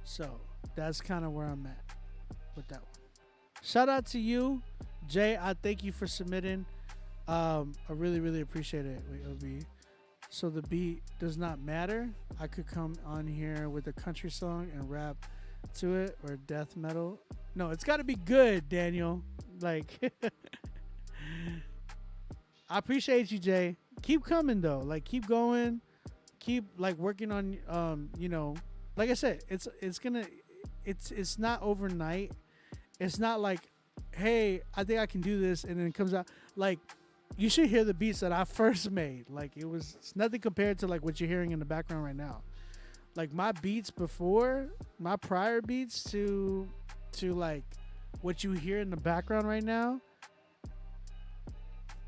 So that's kind of where I'm at with that one. Shout out to you, Jay. I thank you for submitting. I really, really appreciate it. Wait, OB. So the beat does not matter. I could come on here with a country song and rap to it, or death metal. No, it's got to be good, Daniel. Like, I appreciate you, Jay. Keep coming though. Like, keep going. Keep like working on. You know, like I said, it's not overnight. It's not like, hey, I think I can do this, and then it comes out. Like, you should hear the beats that I first made. Like, it's nothing compared to like what you're hearing in the background right now. Like my beats before, my prior beats to like what you hear in the background right now,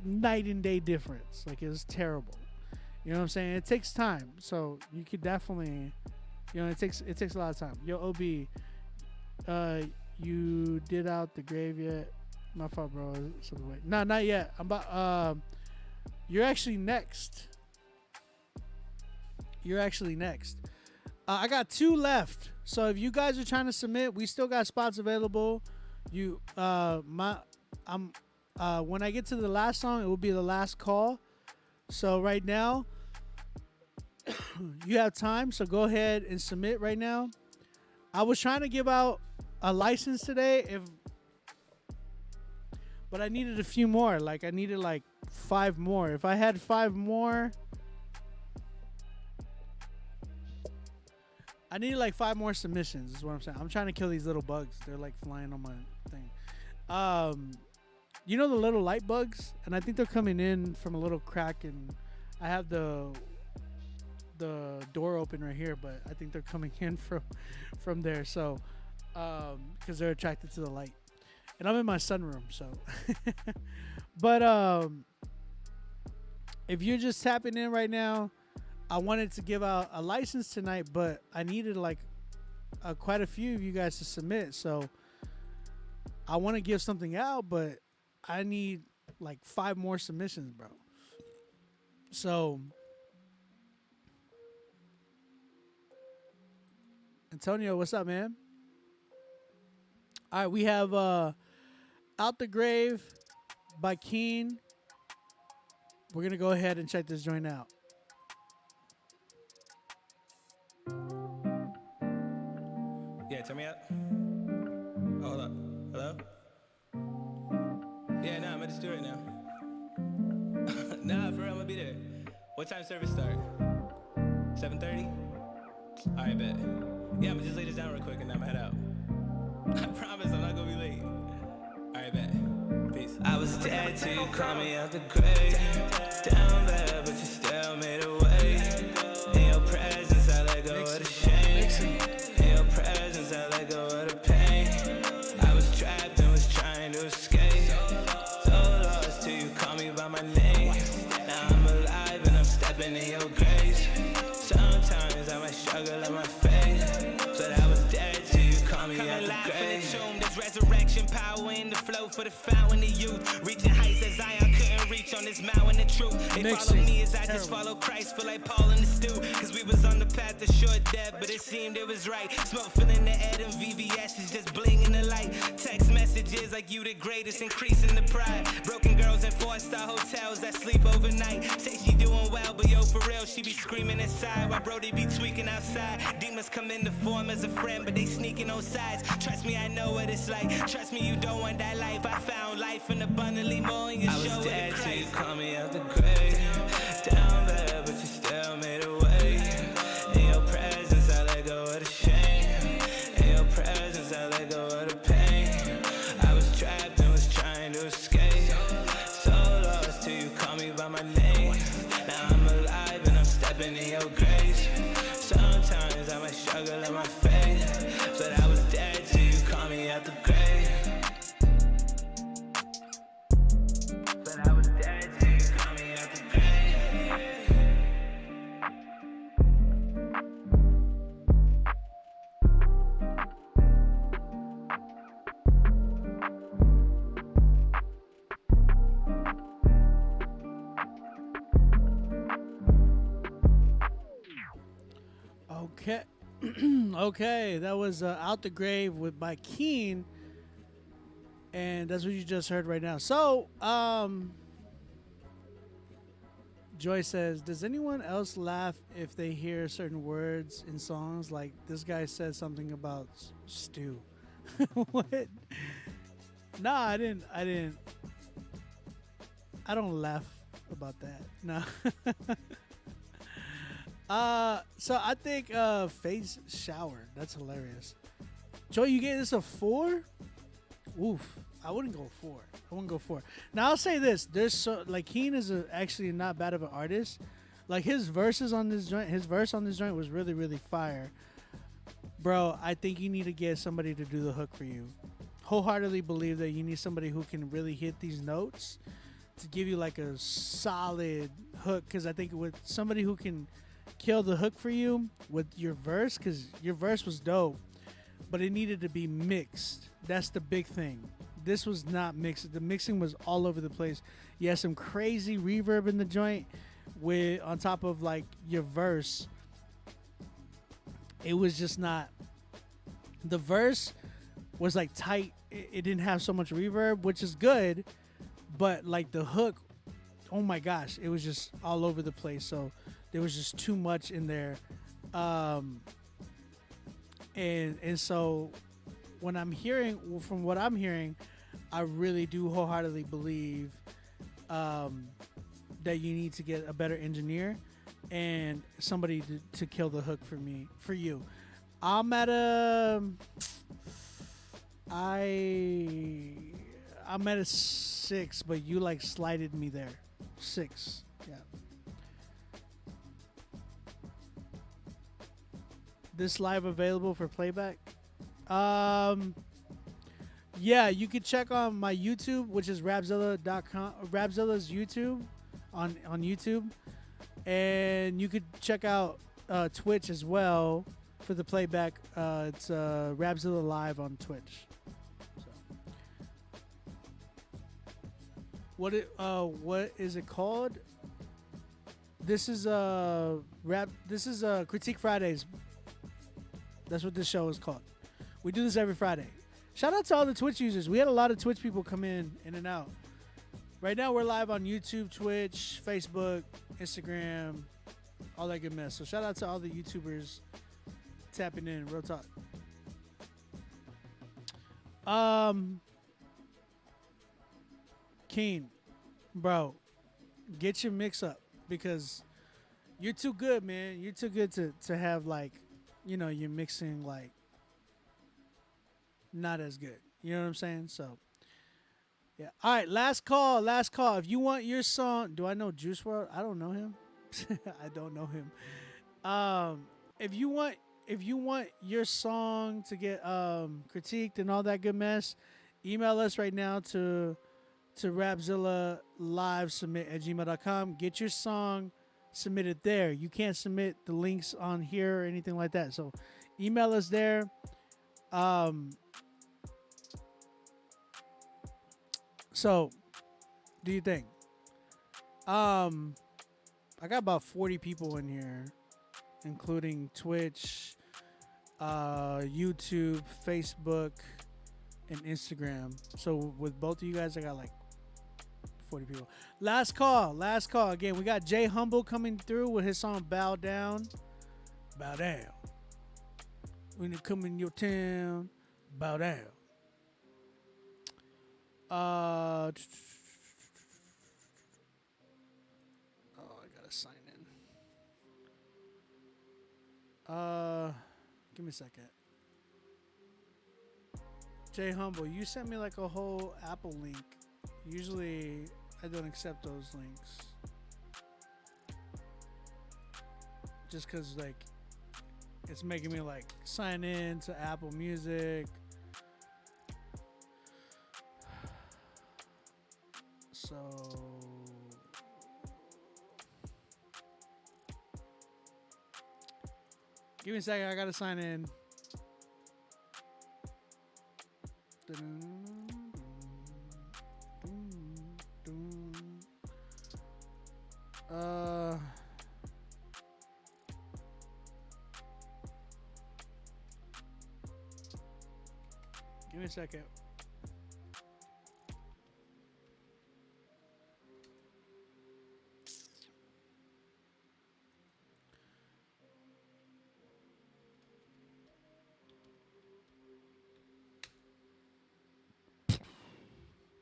night and day difference. Like, it was terrible. You know what I'm saying? It takes time. So you could definitely, you know, it takes a lot of time. Yo, OB, you did out the grave yet? My fault, bro. So wait. No, not yet. I'm about. You're actually next. I got 2 left. So if you guys are trying to submit, we still got spots available. When I get to the last song, it will be the last call. So right now, you have time. So go ahead and submit right now. I was trying to give out a license today, but I needed a few more. Like, I needed like 5 more. If I had 5 more, I needed like 5 more submissions is what I'm saying. I'm trying to kill these little bugs. They're like flying on my thing. You know the little light bugs? And I think they're coming in from a little crack, and I have the door open right here, but I think they're coming in from there. So, because they're attracted to the light. And I'm in my sunroom, so. But if you're just tapping in right now, I wanted to give out a license tonight, but I needed like quite a few of you guys to submit. So I want to give something out, but I need like 5 more submissions, bro. So Antonio, what's up, man? All right, we have Out the Grave by Keen. We're going to go ahead and check this joint out. Yeah, turn me up. Oh, hold up. Hello? Yeah, nah, I'm at the studio now. Nah, for real, I'm gonna be there. What time service start? 7:30? Alright, bet. Yeah, I'ma just lay this down real quick and I'ma head out. I promise I'm not gonna be late. Alright, bet. Peace. I was dead till you called me out the grave. Down bad, but you still made a way. In your presence, I let go of the shame. In your presence, I let go of the pain. I was trapped and was trying to escape. So lost till you call me by my name. Now I'm alive and I'm stepping in your grace. Sometimes I might struggle in my faith, but I was dead till you call me out the grave. There's resurrection power in the flow for the fountain of youth. Reaching heights that Zion couldn't reach on this mountain of truth. They follow me as I just follow Christ, feel like Paul in the stew. Cause we was on the path to short death, but it seemed it was right. Smoke filling the air, them VVS is just blinging the light. Text messages like you the greatest, increasing the pride. Broken girls in 4-star hotels that sleep overnight. Say she doing well, but yo, for real, she be screaming inside. While Brody be tweaking outside. Demons come in the form as a friend, but they sneaking on sides. Trust me, I know what it's like. Trust me, you don't want that life. I found life and abundantly more in your show. I was dead till you call me out the grave. Down bad, but you still made a way. In your presence, I let go of the shame. In your presence, I let go of the pain. I was trapped and was trying to escape. So lost till you call me by my name. Now I'm alive and I'm stepping in your grace. Sometimes I might struggle in my faith, but I was dead till you call me out the grave. But I was dead till you call me out the grave. Okay. Okay, that was Out the Grave by Keen. And that's what you just heard right now. So, Joy says, does anyone else laugh if they hear certain words in songs? Like this guy said something about stew. What? Nah, I didn't. I don't laugh about that. No. So I think face shower. That's hilarious. Joe, you gave this a 4? Oof. I wouldn't go 4. I wouldn't go 4. Now I'll say this: there's Keen is actually not bad of an artist. Like his verse on this joint was really, really fire. Bro, I think you need to get somebody to do the hook for you. Wholeheartedly believe that you need somebody who can really hit these notes to give you like a solid hook. Because I think with somebody who can kill the hook for you with your verse, because your verse was dope, but it needed to be mixed. That's the big thing. This was not mixed. The mixing was all over the place. You had some crazy reverb in the joint with on top of like your verse. It was just not. The verse was like tight. It didn't have so much reverb, which is good, but like the hook, oh my gosh, it was just all over the place. So there was just too much in there. And so when I'm hearing, from what I'm hearing, I really do wholeheartedly believe that you need to get a better engineer and somebody to kill the hook for you. I'm at a 6, but you like slided me there. 6, yeah. This live available for playback? Yeah, you could check on my YouTube, which is Rapzilla.com. Rapzilla's YouTube on YouTube, and you could check out Twitch as well for the playback. It's Rapzilla Live on Twitch. So. What is it called? This is Critique Fridays. That's what this show is called. We do this every Friday. Shout out to all the Twitch users. We had a lot of Twitch people come in and out. Right now we're live on YouTube, Twitch, Facebook, Instagram, all that good mess. So shout out to all the YouTubers tapping in. Real talk. Keen, bro, get your mix up because you're too good, man. You're too good to have like you know, you're mixing like not as good. You know what I'm saying? So yeah. All right, last call. If you want your song, do I know Juice WRLD? I don't know him. I don't know him. If you want your song to get critiqued and all that good mess, email us right now to Rapzilla live submit at gmail.com. Get your song submitted there. You can't submit the links on here or anything like that. So email us there. So do you think? I got about 40 people in here, including Twitch, YouTube, Facebook, and Instagram. So with both of you guys, I got like 40 people. Last call. Again, we got Jay Humble coming through with his song Bow Down. Bow down. When you come in your town, bow down. Oh, I gotta sign in. Give me a second. Jay Humble, you sent me like a whole Apple link. Usually I don't accept those links. Just cause like it's making me like sign in to Apple Music. So give me a second, I gotta sign in. Give me a second.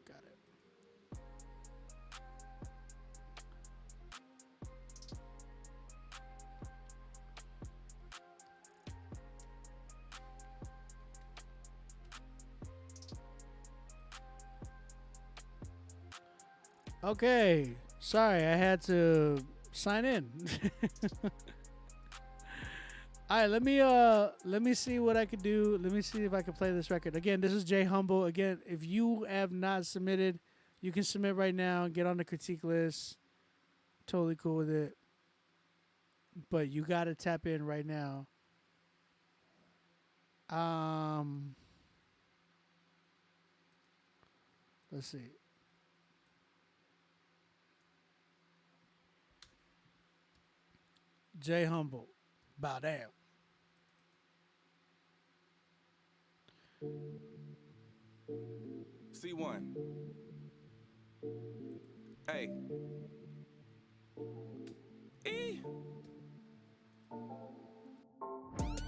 Got it. Okay, sorry, I had to sign in. All right, let me see what I could do. Let me see if I can play this record. Again, this is Jay Humble. Again, if you have not submitted, you can submit right now. Get on the critique list. Totally cool with it. But you got to tap in right now. Let's see. Jay Humble, bow down. C1. Hey. E.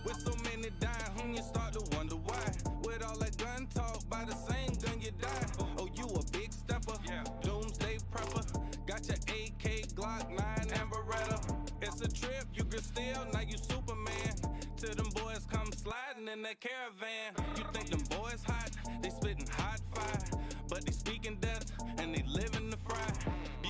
With so many dying, you start to wonder why. With all that gun talk, by the same gun you die. Oh, you a big stepper, doomsday prepper. Got your AK, Glock 9, and Beretta. It's a trip, you can steal, now you Superman. Till them boys come sliding in that caravan. You think them boys hot, they spitting hot fire. But they speaking death, and they living the fry.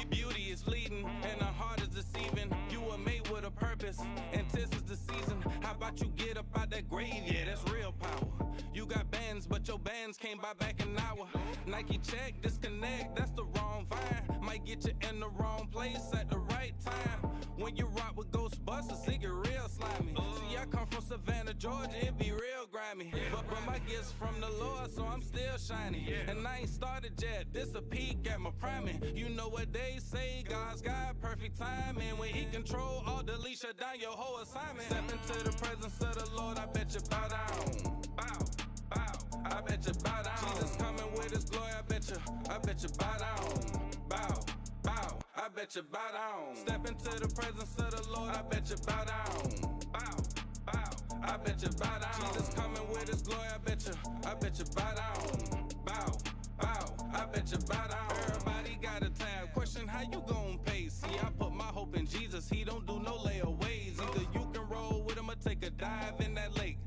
Beauty is fleeting, and our heart is deceiving. You were made with a purpose, and this is the season. How about you get up out that grave? Yeah, that's real power. You got bands, but your bands came by back an hour. Nike check, disconnect, that's the wrong vine. Might get you in the wrong place at the right time. When you rock with Ghostbusters, it get real slimy. See, I come from Savannah, Georgia, it be real grimy. But my gifts from the Lord, so I'm still shiny. And I ain't started yet, this a peek at my priming. You know what they say, God's got perfect timing. When he control all the leash, shut down your whole assignment. Step into the presence of the Lord, I bet you bow down. Bow, bow, I bet you bow down. Jesus coming with his glory, I bet you bow down. Bow, bow, I bet you bow down. Step into the presence of the Lord, I bet you bow down. Bow, bow, I bet you bow down. Jesus coming with his glory, I bet you bow down. Bow, bow, I bet you bow down. Everybody got a tab. Question, how you gon' pay? See, I put my hope in Jesus. He don't do no layaways. Either you can roll with him or take a dive in that lake.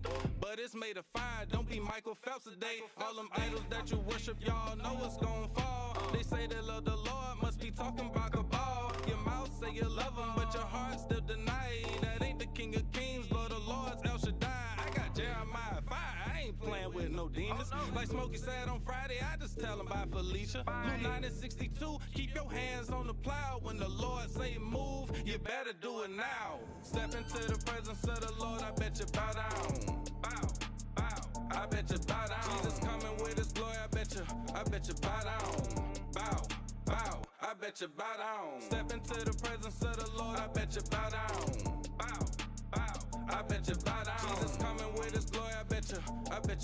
But it's made of fire, don't be Michael Phelps today. All them idols that you worship, y'all know it's gon' fall. They say they love the Lord, must be talking about a ball. Your mouth say you love him, but your heart still deny it. That ain't the King of Kings, Lord of Lords, El Shaddai. I got Jeremiah 5, I ain't playing with no demons. Like Smokey said on Friday, I just tell him about Felicia. Luke 9 and 62, keep your hands on the plow. When the Lord say move, you better do it now. Step into the presence of the Lord, I bet you bow down. Bow, bow, I bet you bow down. Jesus coming with his glory, I bet you bow down. Bow, bow, I bet you bow down. Step into the presence of the Lord, I bet you bow down. Bow, bow, I bet you bow down. Jesus coming with his glory, I bet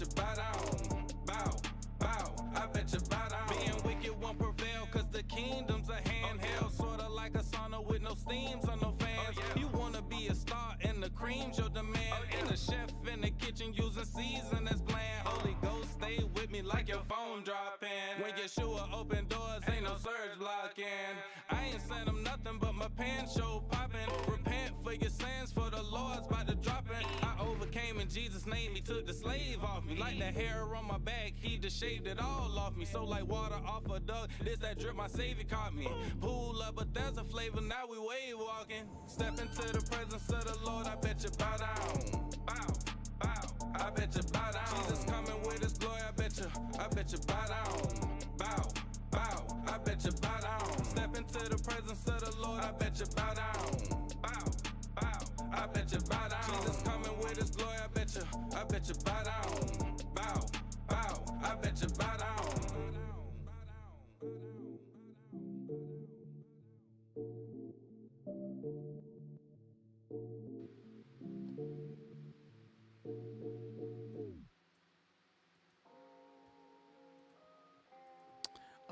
you bow down. Bow, bow, I bet you bow down. Being wicked won't prevail, cause the kingdom's a handheld. Sorta like a sauna with no steams or no fans. You wanna be a star and the cream's your demand. And the chef in the kitchen using season that's bland. Holy Ghost, stay with me like your phone dropping. When Yeshua open doors, ain't no surge blocking. I ain't sent him nothing but my pants show popping. Repent for your sins, for the Lord's about to drop it. I overcame in Jesus' name, he took the slave off me. Like the hair on my back, he just shaved it all off me. So like water off a duck, this that drip my savior caught me. Pool up, but there's a flavor, now we wave walking. Step into the presence of the Lord, I bet you bow down. Bow, bow, I bet you bow down. Jesus coming with his glory, I bet you bow down. Bow, bow, I bet you bow down. Step into the presence of the Lord, I bet you bow down. Bow, bow, I bet you bow down. Jesus coming with his glory, I bet you bow down. Bow, bow, I bet you bow down.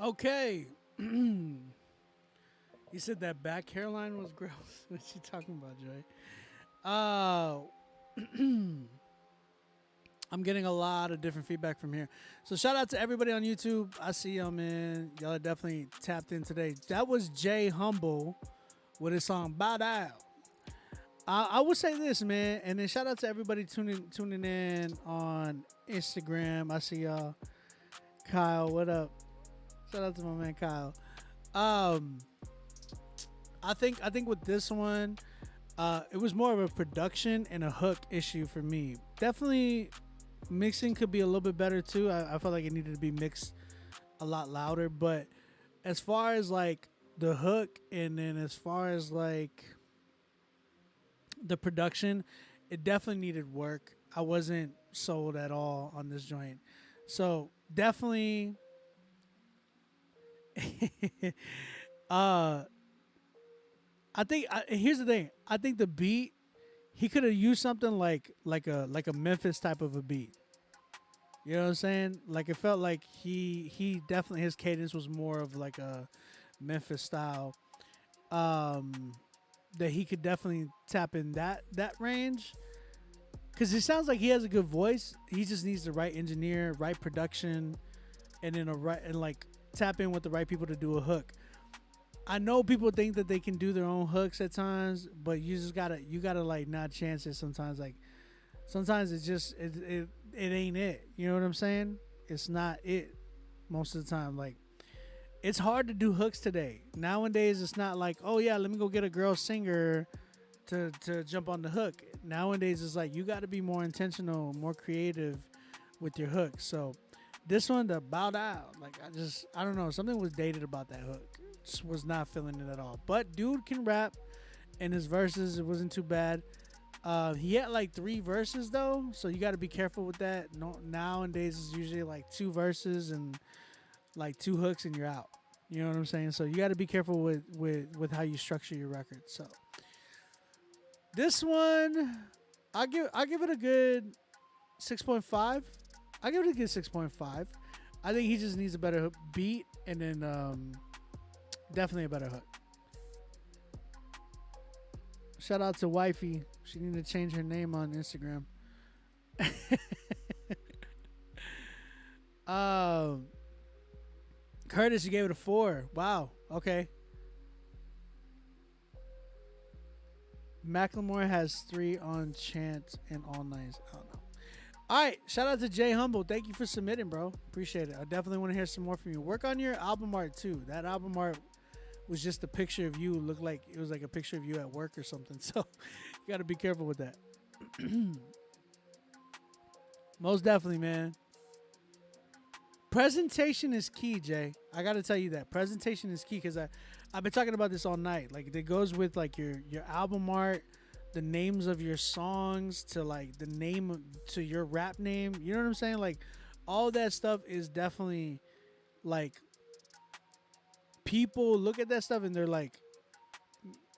Okay. You said that back hairline was gross. What you talking about, Joy? I'm getting a lot of different feedback from here. So shout out to everybody on YouTube. I see y'all, man. Y'all are definitely tapped in today. That was Jay Humble with his song Bow Down. I will say this, man, and then shout out to everybody tuning in on Instagram. I see y'all. Kyle, what up? Shout out to my man Kyle. I think with this one, it was more of a production and a hook issue for me. Definitely mixing could be a little bit better too. I felt like it needed to be mixed a lot louder. But as far as like the hook and then as far as like the production, it definitely needed work. I wasn't sold at all on this joint. So definitely I think here's the thing. I think the beat, he could have used something like a Memphis type of a beat. You know what I'm saying? Like it felt like he definitely, his cadence was more of like a Memphis style. That he could definitely tap in that range. Cause it sounds like he has a good voice. He just needs the right engineer, right production, and then like tap in with the right people to do a hook. I know people think that they can do their own hooks at times, but you gotta like not chance it sometimes. Like sometimes it's just it ain't it. You know what I'm saying? It's not it most of the time. Like it's hard to do hooks today. Nowadays it's not like, oh yeah, let me go get a girl singer to jump on the hook. Nowadays it's like you gotta be more intentional, more creative with your hooks. So this one, the Bow Down, like I don't know, something was dated about that hook. Just was not feeling it at all. But dude can rap, and his verses, it wasn't too bad. He had like 3 verses though, so you got to be careful with that. No, nowadays it's usually like 2 verses and like 2 hooks and you're out. You know what I'm saying? So you got to be careful with how you structure your record. So this one, I give it a good 6.5. I give it a good 6.5. I think he just needs a better beat and then definitely a better hook. Shout out to Wifey. She needed to change her name on Instagram. Curtis, you gave it a 4. Wow. Okay. Macklemore has 3 on Chant and All Nights. I don't know. All right, shout out to Jay Humble. Thank you for submitting, bro. Appreciate it. I definitely want to hear some more from you. Work on your album art too. That album art was just a picture of you. Looked like it was like a picture of you at work or something. So you got to be careful with that. Most definitely, man. Presentation is key, Jay. I got to tell you that. Presentation is key because I've been talking about this all night. Like, it goes with, like, your album art, the names of your songs, to, like, the name to your rap name. You know what I'm saying? Like, all that stuff is definitely, like, people look at that stuff and they're like,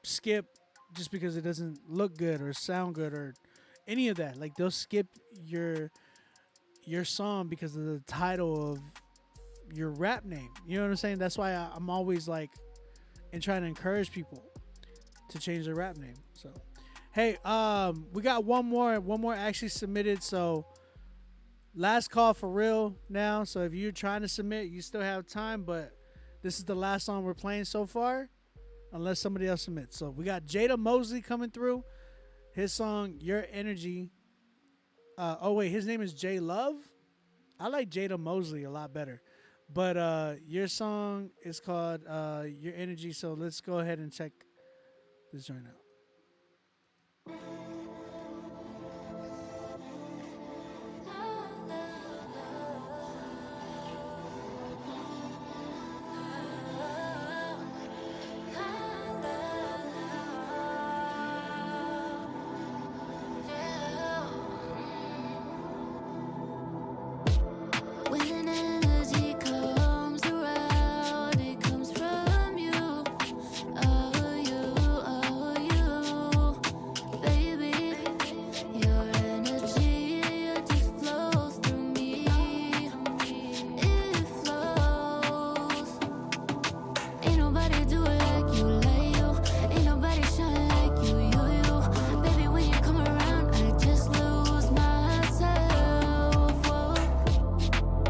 skip just because it doesn't look good or sound good or any of that. Like, they'll skip your song because of the title of your rap name. You know what I'm saying? That's why I'm always like, and trying to encourage people to change their rap name. So, hey, we got one more actually submitted. So, last call for real now. So if you're trying to submit, you still have time, but this is the last song we're playing so far, unless somebody else submits. So we got Jada Mosley coming through. His song, Your Energy. Oh wait, his name is J Love. I like Jada Mosley a lot better. But your song is called Your Energy. So let's go ahead and check this joint out. When energy comes around, it comes from you. Oh, you, baby. Your energy, it just flows through me. It flows. Ain't nobody do it like you. Ain't nobody shine like you. Baby, when you come around, I just lose myself. Whoa.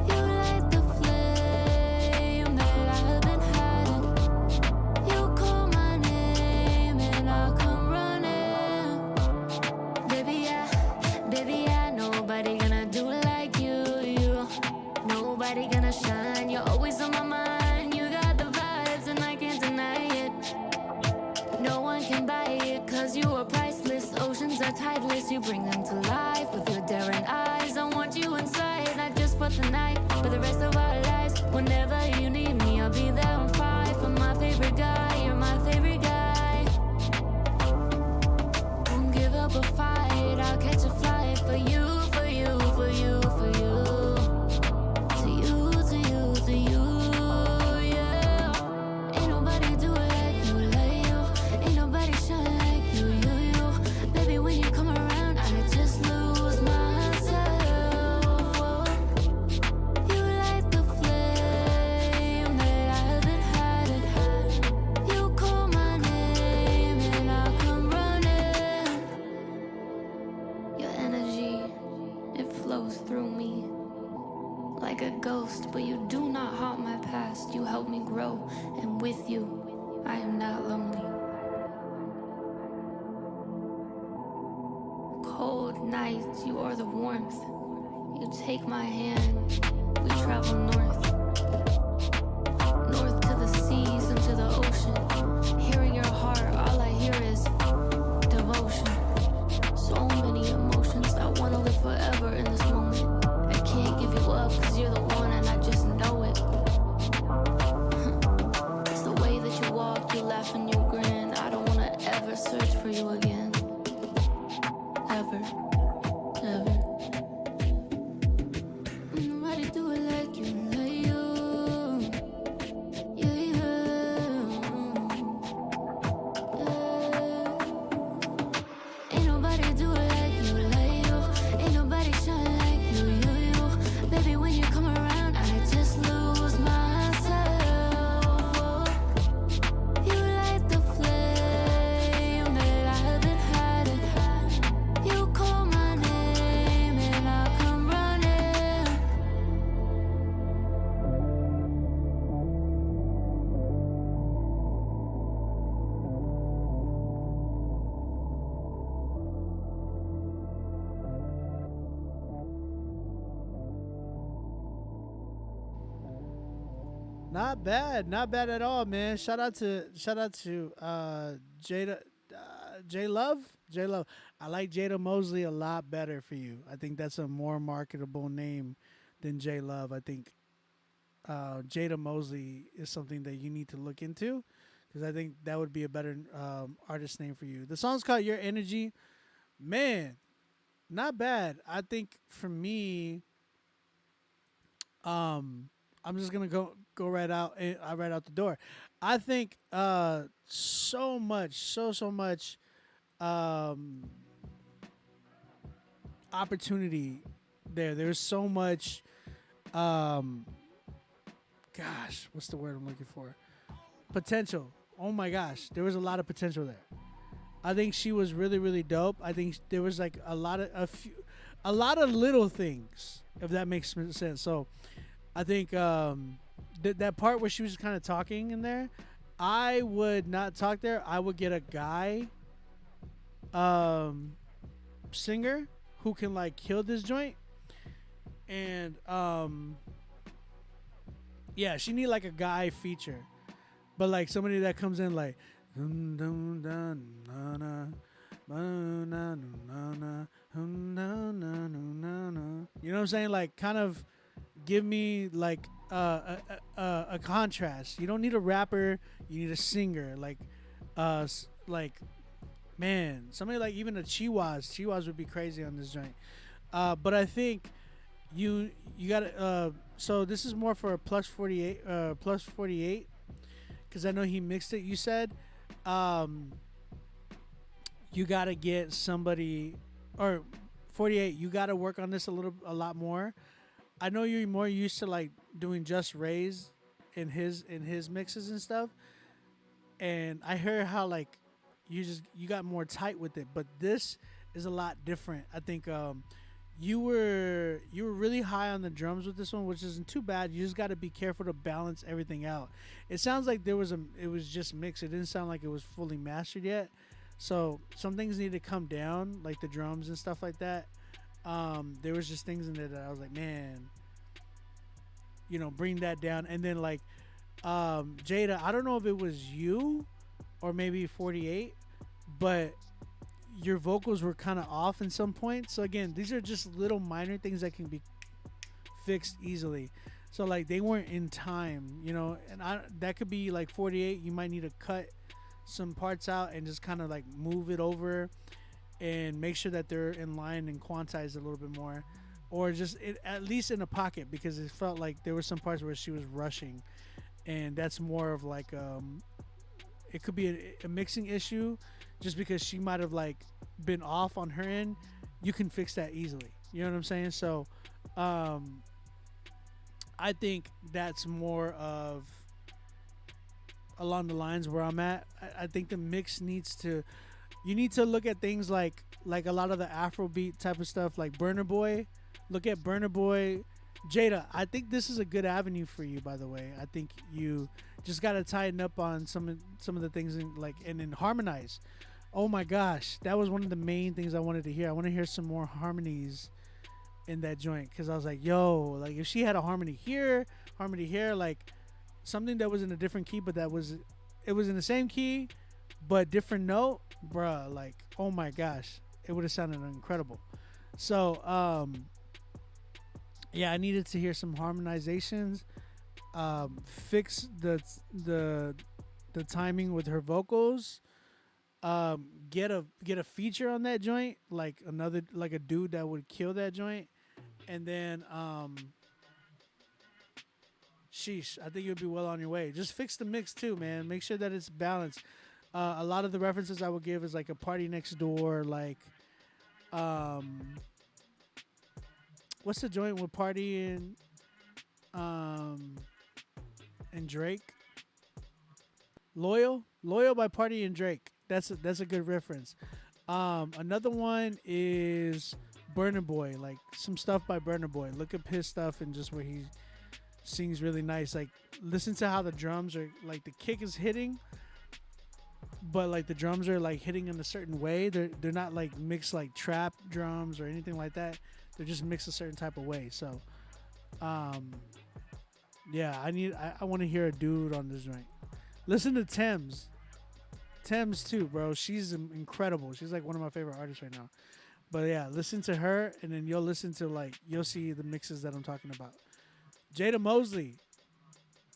You light the flame that I've been hiding. You call my name and I'll come running. Baby, nobody gonna do it like you. Nobody gonna shine. You're always on my mind. You got the vibes and I can't deny it. No one can buy it, cause you are priceless. Oceans are tideless, you bring them to life with your daring eyes. I want you inside, not just for tonight, but the rest of our lives. Whenever you need me, I'll be there on 5. For my favorite guy, you're my favorite guy. Won't give up a fight, I'll catch a flight for you, for you, for you, for you. To you, to you, to you, yeah. Ain't nobody do it like you. Ain't nobody shine like you. Baby, when you come around, I just lose myself. Whoa. You light the flame that I've been hiding. You call my name and I'll come running. Your energy, it flows through me like a ghost, but you do not haunt my past. You help me grow, and with you, I am not lonely. Cold nights, you are the warmth. You take my hand, we travel north. North to the seas and to the ocean. Hearing your heart, all I hear is devotion. So many emotions, I wanna live forever in this moment. I can't give you up, cause you're the one and I just know it. It's the way that you walk, you laugh and you grin. I don't wanna ever search for you again. Ever. Nobody do it like you, Not bad, not bad at all, man. Shout out to Jada, J Love, J Love. I like Jada Mosley a lot better for you. I think that's a more marketable name than J Love. I think Jada Mosley is something that you need to look into because I think that would be a better artist name for you. The song's called Your Energy. Man, not bad. I think for me, I'm just gonna go right out. Right out the door. I think so much opportunity there. There's so much. Gosh, what's the word I'm looking for? Potential. Oh my gosh, there was a lot of potential there. I think she was really, really dope. I think there was like a lot of little things, if that makes sense. So, I think that part where she was kind of talking in there, I would not talk there. I would get a guy, singer who can like kill this joint, and yeah, she need like a guy feature, but like somebody that comes in like. You know what I'm saying? Like, kind of give me like a contrast. You don't need a rapper. You need a singer. Like, man, somebody like even a Chiwaz. Chiwaz would be crazy on this joint. But I think you got so this is more for a plus 48, because I know he mixed it. You said. You gotta get somebody, or 48. You gotta work on this a lot more. I know you're more used to like doing Just Rays in his mixes and stuff, and I heard how like you got more tight with it. But this is a lot different. I think you were really high on the drums with this one, which isn't too bad. You just got to be careful to balance everything out. It sounds like it was just mixed. It didn't sound like it was fully mastered yet. So some things need to come down, like the drums and stuff like that. There was just things in there that I was like, man, bring that down. And then like Jada, I don't know if it was you or maybe 48, but your vocals were kind of off in some points. So again, these are just little minor things that can be fixed easily. So like they weren't in time, and that could be like 48. You might need to cut some parts out and just kind of like move it over and make sure that they're in line and quantized a little bit more, or just at least in a pocket, because it felt like there were some parts where she was rushing, and that's more of like it could be a mixing issue. Just because she might have like been off on her end, you can fix that easily. You know what I'm saying? So, I think that's more of along the lines where I'm at. I think the mix you need to look at things like a lot of the Afrobeat type of stuff, like Burna Boy. Look at Burna Boy. Jada, I think this is a good avenue for you, by the way. I think you just got to tighten up on some of the things and then harmonize. Oh my gosh, that was one of the main things I wanted to hear. I want to hear some more harmonies in that joint, because I was like, yo, like if she had a harmony here, like something that was in a different key, but it was in the same key, but different note, bruh, like, oh my gosh, it would have sounded incredible. So, yeah, I needed to hear some harmonizations, fix the timing with her vocals, get a feature on that joint, like a dude that would kill that joint, and then sheesh, I think you'll be well on your way. Just fix the mix too, man. Make sure that it's balanced. A lot of the references I would give is like a Party Next Door, like what's the joint with Party and Drake? Loyal by Party and Drake. That's a good reference. Another one is Burna Boy, like some stuff by Burna Boy. Look up his stuff and just where he sings really nice. Like listen to how the drums are, like the kick is hitting, but like the drums are like hitting in a certain way. They're not like mixed like trap drums or anything like that. They're just mixed a certain type of way. So Yeah, I want to hear a dude on this joint. Listen to Thames. Thames too, bro. She's incredible. She's like one of my favorite artists right now. But yeah, listen to her, and then you'll listen to you'll see the mixes that I'm talking about. Jada Mosley.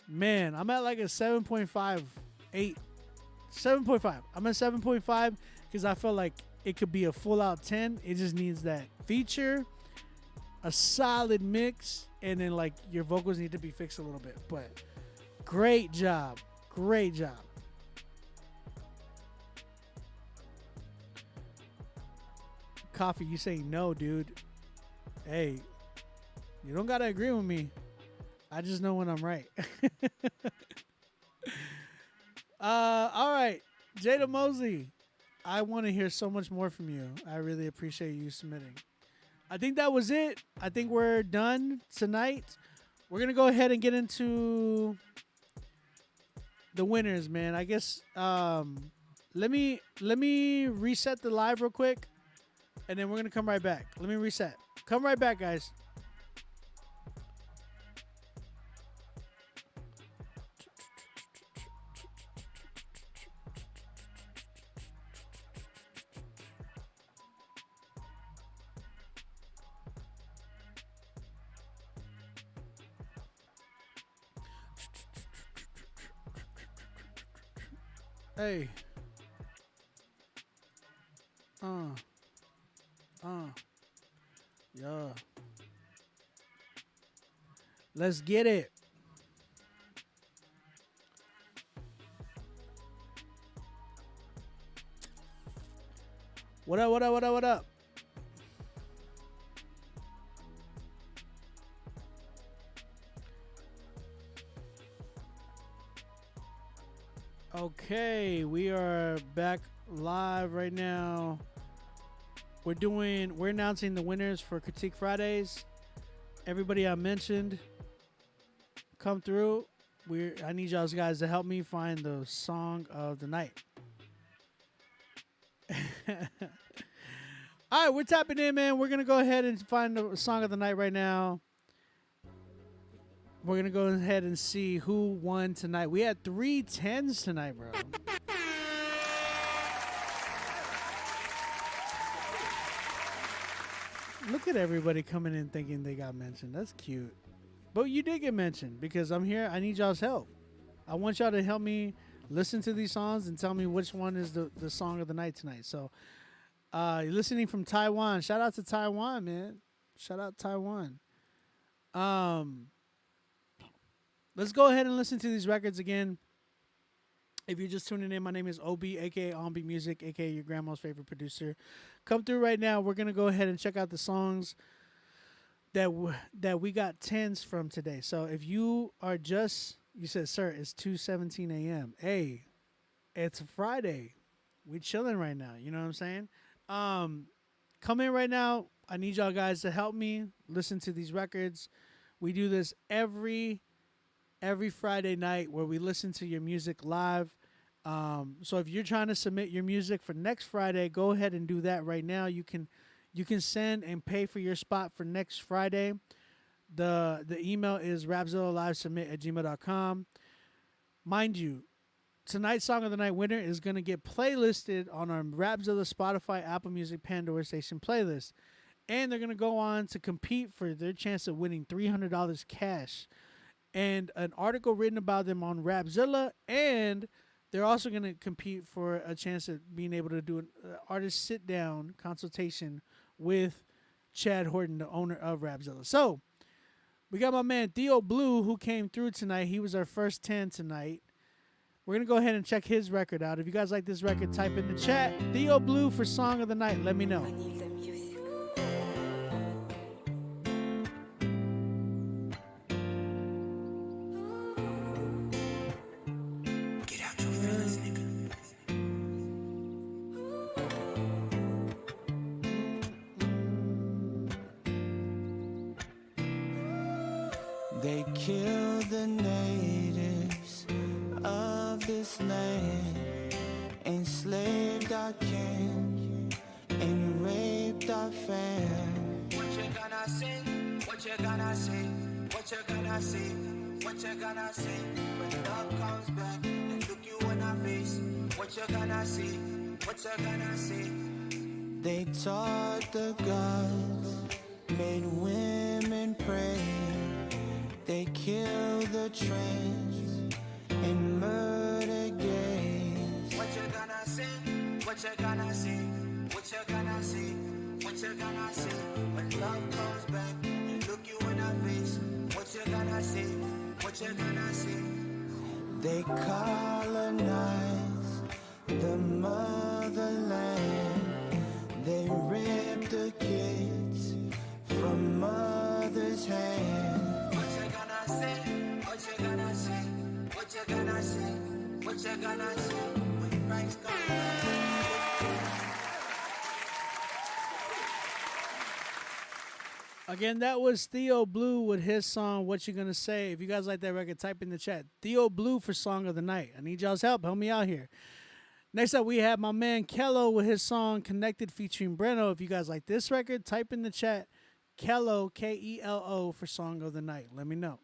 Man, I'm at like a 7.5, 8. 7.5. I'm at 7.5 because I feel like it could be a full out 10. It just needs that feature, a solid mix, and then your vocals need to be fixed a little bit. But great job. Great job. Coffee, you say no, dude. Hey, you don't gotta agree with me. I just know when I'm right. All right, Jada Mosley. I want to hear so much more from you. I really appreciate you submitting. I think that was it. I think we're done tonight. We're gonna go ahead and get into the winners, man. I guess let me reset the live real quick, and then we're gonna come right back. Let me reset. Come right back, guys. Hey. Yeah. Let's get it. What up, what up, what up, what up? Okay, we are back live right now. We're announcing the winners for Critique Fridays. Everybody I mentioned, come through. I need y'all guys to help me find the song of the night. All right, we're tapping in, man. We're gonna go ahead and find the song of the night right now. We're gonna go ahead and see who won tonight. We had 3 10s tonight, bro. Look at everybody coming in thinking they got mentioned. That's cute. But you did get mentioned because I'm here. I need y'all's help. I want y'all to help me listen to these songs and tell me which one is the song of the night tonight. So you're listening from Taiwan. Shout out to Taiwan, man. Shout out Taiwan. Let's go ahead and listen to these records again. If you're just tuning in, my name is OB, a.k.a. OnBeat Music, a.k.a. your grandma's favorite producer. Come through right now. We're going to go ahead and check out the songs that we got 10s from today. So if you are you said, sir, it's 2:17 a.m. Hey, it's Friday. We chilling right now. You know what I'm saying? Come in right now. I need y'all guys to help me listen to these records. We do this every Friday night where we listen to your music live. So if you're trying to submit your music for next Friday, go ahead and do that right now. You can send and pay for your spot for next Friday. The email is rapzillalivesubmit@gmail.com. Mind you, tonight's Song of the Night winner is going to get playlisted on our Rapzilla, Spotify, Apple Music, Pandora Station playlist. And they're going to go on to compete for their chance of winning $300 cash and an article written about them on Rapzilla, and they're also going to compete for a chance at being able to do an artist sit-down consultation with Chad Horton, the owner of Rapzilla. So we got my man Theo Blue, who came through tonight. He was our first 10 tonight. We're going to go ahead and check his record out. If you guys like this record, type in the chat, Theo Blue for Song of the Night. Let me know. They killed the natives of this land, enslaved our kin, and raped our fam. What you gonna say? What you gonna say? What you gonna say? What you gonna see when love comes back and look you in the face? What you gonna see? What you gonna see? They taught the gods, made women pray. They killed the trans and murdered gays. What you gonna see? What you gonna see? What you gonna see? What you gonna see when love comes back and look you in the face? What you gonna see? What you gonna see? They colonized the motherland. They ripped the kids from mothers' hands. What you gonna see? What you gonna see? What you gonna see? What you gonna see when Christ comes back? Again, that was Theo Blue with his song, What You Gonna Say. If you guys like that record, type in the chat. Theo Blue for Song of the Night. I need y'all's help. Help me out here. Next up, we have my man Kello with his song Connected featuring Breno. If you guys like this record, type in the chat Kello, Kelo, for Song of the Night. Let me know.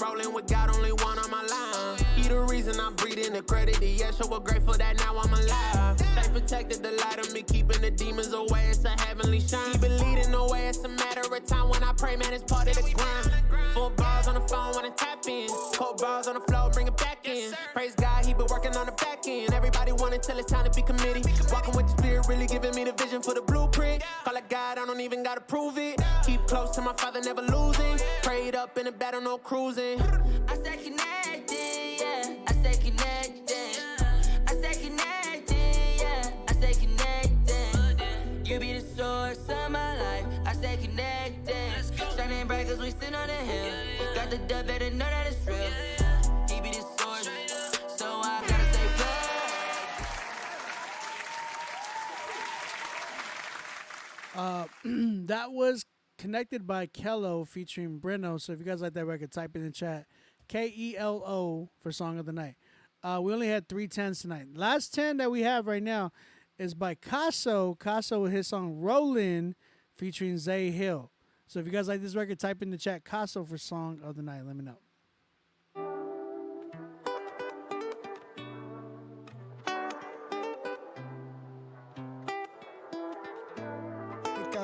Rolling with God, only one on my line. He the reason I'm breathing, the credit to yes, so we're grateful that now I'm alive. They protected the light of me, keeping the demons away, it's a heavenly shine. He been leading the way, it's a matter of time. When I pray, man, it's part of the grind. 4 bars on the phone, wanna tap in. Cold bars on the floor, bring it back in. Praise God, he been working on the back end. Everybody wanna tell it's time to be committed. Walking with the spirit, really giving me the vision for the blueprint. Call it God, I don't even gotta prove it. Keep close to my father, never losing. Prayed up in the battle, no cruising. I stay connected, yeah. I stay connected. I stay connected, yeah. I stay connected. You be the source of my life. I stay connected. Shining bright 'cause we sit on the hill. Got the dub, better know that it's real. He be the source, so I gotta stay plugged. That was Connected by Kello featuring Breno. So if you guys like that record, type in the chat Kelo for Song of the Night. We only had 3 10s tonight. Last 10 that we have right now is by Casso. Casso with his song Rollin' featuring Zay Hill. So if you guys like this record, type in the chat Casso for Song of the Night. Let me know.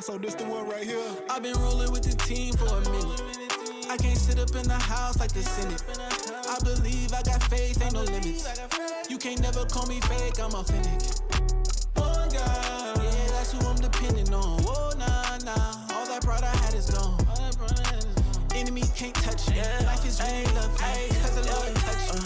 So this the one right here. I've been rolling with the team for a minute. I can't sit up in the house like the Senate. I believe I got faith, ain't no limits. You can't never call me fake, I'm authentic. One God, yeah, that's who I'm depending on. Whoa, nah, nah, all that pride I had is gone. Enemy can't touch me. Life is really lovely, 'cause the Lord touched me.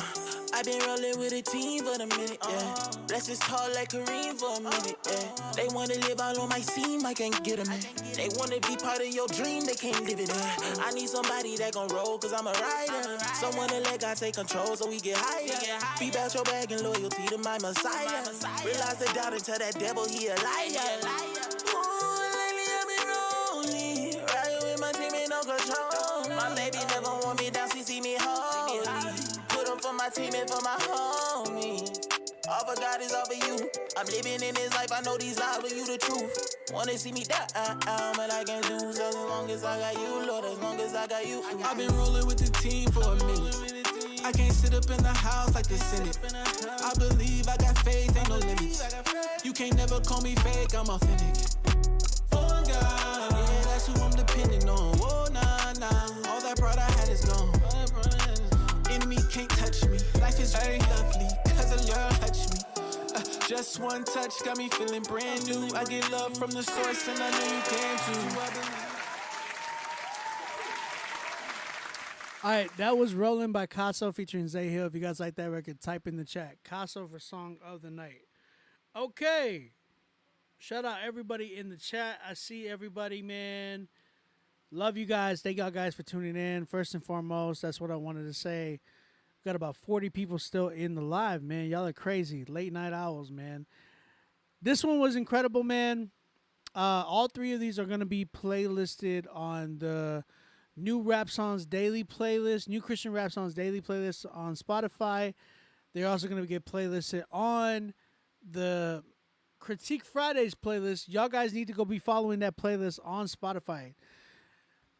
I've been rolling with a team for a minute, yeah. Blessings tall like Kareem for a minute, yeah. They wanna live all on my seam, I can't get them in. They wanna be part of your dream, they can't live it in. I need somebody that gon' roll, 'cause I'm a rider. Someone to let God take control so we get higher. Be about your bag and loyalty to my Messiah. Realize the doubt and tell that devil he a liar. Ooh, lately I've been rolling, riding with my team in no control. My baby never want me down, she see me holy. For my team and for my homie. All for God is all for you. I'm living in this life, I know these lies, but you the truth. Wanna see me die, but I can't lose. As long as I got you, Lord, as long as I got you. I've been rolling with the team for a minute. I can't sit up in the house like the Senate. I believe I got faith, ain't no limits. You can't never call me fake, I'm authentic. Oh God, yeah, that's who I'm depending on. Whoa, nah, nah, all that pride I had is gone. Enemy can't touch me. Life is very lovely, 'cause the Lord touched me. Just one touch got me feeling brand new. I get love from the source and I know you can too. All right, that was Rolling by Casso featuring Zay Hill. If you guys like that record, type in the chat. Casso for Song of the Night. Okay. Shout out everybody in the chat. I see everybody, man. Love you guys. Thank y'all guys for tuning in. First and foremost, that's what I wanted to say. Got about 40 people still in the live, man. Y'all are crazy. Late night owls, man. This one was incredible, man. All three of these are going to be playlisted on the New Rap Songs Daily playlist, New Christian Rap Songs Daily playlist on Spotify. They're also going to get playlisted on the Critique Fridays playlist. Y'all guys need to go be following that playlist on Spotify.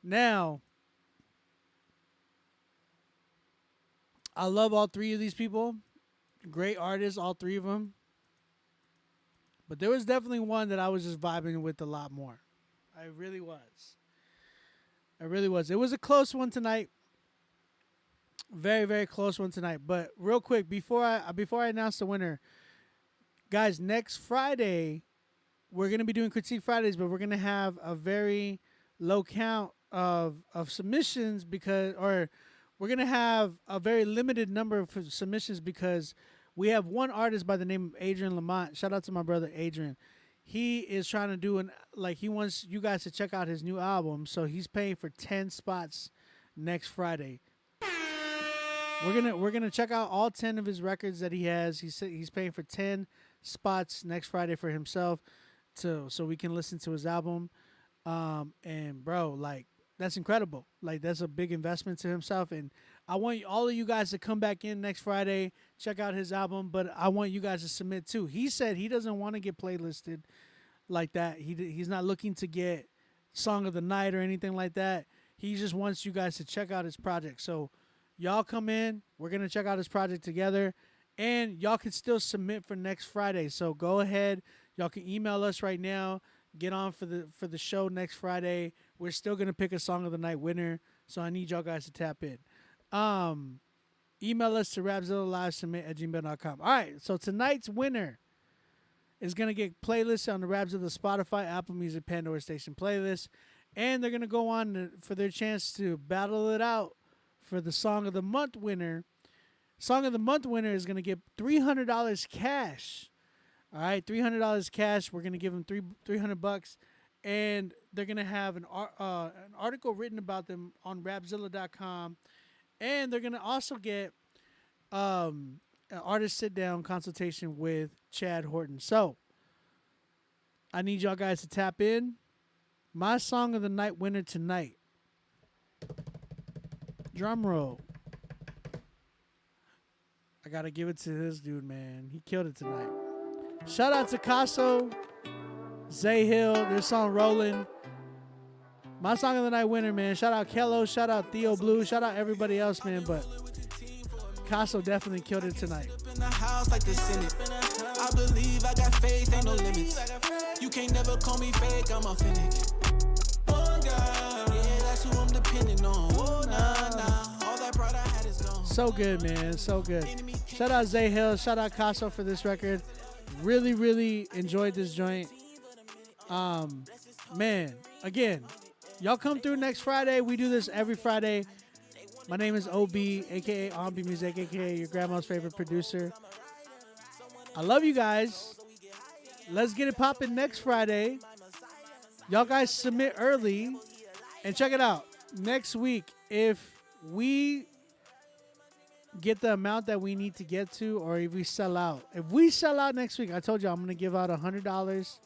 Now, I love all three of these people. Great artists, all three of them. But there was definitely one that I was just vibing with a lot more. I really was. It was a close one tonight. Very, very close one tonight. But real quick, before I announce the winner, guys, next Friday, we're going to be doing Critique Fridays, but we're going to have a very low count of submissions we're going to have a very limited number of submissions because we have one artist by the name of Adrian Lamont. Shout out to my brother Adrian. He is trying to do he wants you guys to check out his new album, so he's paying for 10 spots next Friday. We're gonna check out all 10 of his records that he has. He said he's paying for 10 spots next Friday for himself, so we can listen to his album. And bro, like that's incredible. Like that's a big investment to himself, and I want all of you guys to come back in next Friday, check out his album, but I want you guys to submit too. He said he doesn't want to get playlisted like that. He's not looking to get Song of the Night or anything like that. He just wants you guys to check out his project. So y'all come in, we're going to check out his project together, and y'all can still submit for next Friday. So go ahead, y'all can email us right now, get on for the show next Friday. We're still going to pick a Song of the Night winner, so I need y'all guys to tap in. Email us to rapzillalivesubmit@gmail.com. All right, so tonight's winner is going to get playlists on the Rapzilla Spotify, Apple Music, Pandora Station playlist, and they're going to go on for their chance to battle it out for the Song of the Month winner. Song of the Month winner is going to get $300 cash. All right, $300 cash. We're going to give them $300, and they're going to have an article written about them on Rapzilla.com. And they're going to also get an artist sit-down consultation with Chad Horton. So, I need y'all guys to tap in. My Song of the Night winner tonight. Drum roll. I got to give it to this dude, man. He killed it tonight. Shout out to Casso, Zay Hill, their song Rollin'. My Song of the Night winner, man. Shout out Kello. Shout out Theo Blue. Shout out everybody else, man. But Casso definitely killed it tonight. In the house like the Senate. I believe I got faith, ain't no limits. You can't never call me fake, I'm authentic. One God, yeah, that's who I'm depending on. Oh, nah. All that pride I had is gone. So good, man. So good. Shout out Zay Hill. Shout out Casso for this record. Really, really enjoyed this joint. Man, again, y'all come through next Friday. We do this every Friday. My name is OB, a.k.a. Ombi Music, a.k.a. your grandma's favorite producer. I love you guys. Let's get it popping next Friday. Y'all guys submit early. And check it out. Next week, if we get the amount that we need to get to, or if we sell out. If we sell out next week, I told you I'm going to give out $100.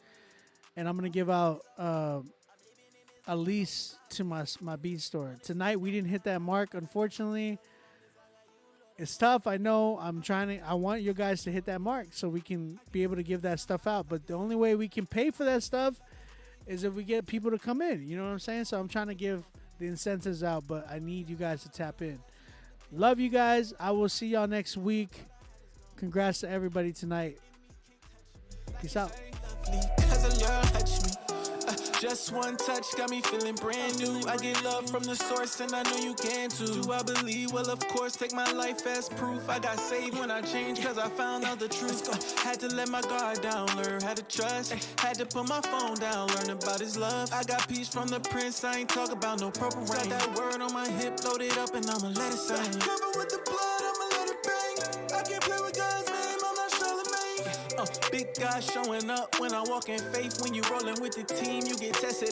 And I'm going to give out a lease to my beat store. Tonight we didn't hit that mark, unfortunately. It's tough, I know. I want you guys to hit that mark so we can be able to give that stuff out. But the only way we can pay for that stuff is if we get people to come in. You know what I'm saying? So I'm trying to give the incentives out, but I need you guys to tap in. Love you guys. I will see y'all next week. Congrats to everybody tonight. Peace out. Just one touch got me feeling brand new. I get love from the source and I know you can too. Do I believe? Well, of course, take my life as proof. I got saved when I changed cause I found out the truth. Had to let my guard down, learn how to trust. Had to put my phone down, learn about his love. I got peace from the prince, I ain't talk about no purple rain. Got that word on my hip, load it up and I'ma let it sing. Covered with the blood, I'ma let it bang. I can't play with God's name, I'm not Charlemagne. Big guy showing up when I walk in faith. When you rolling with the team, you get tested.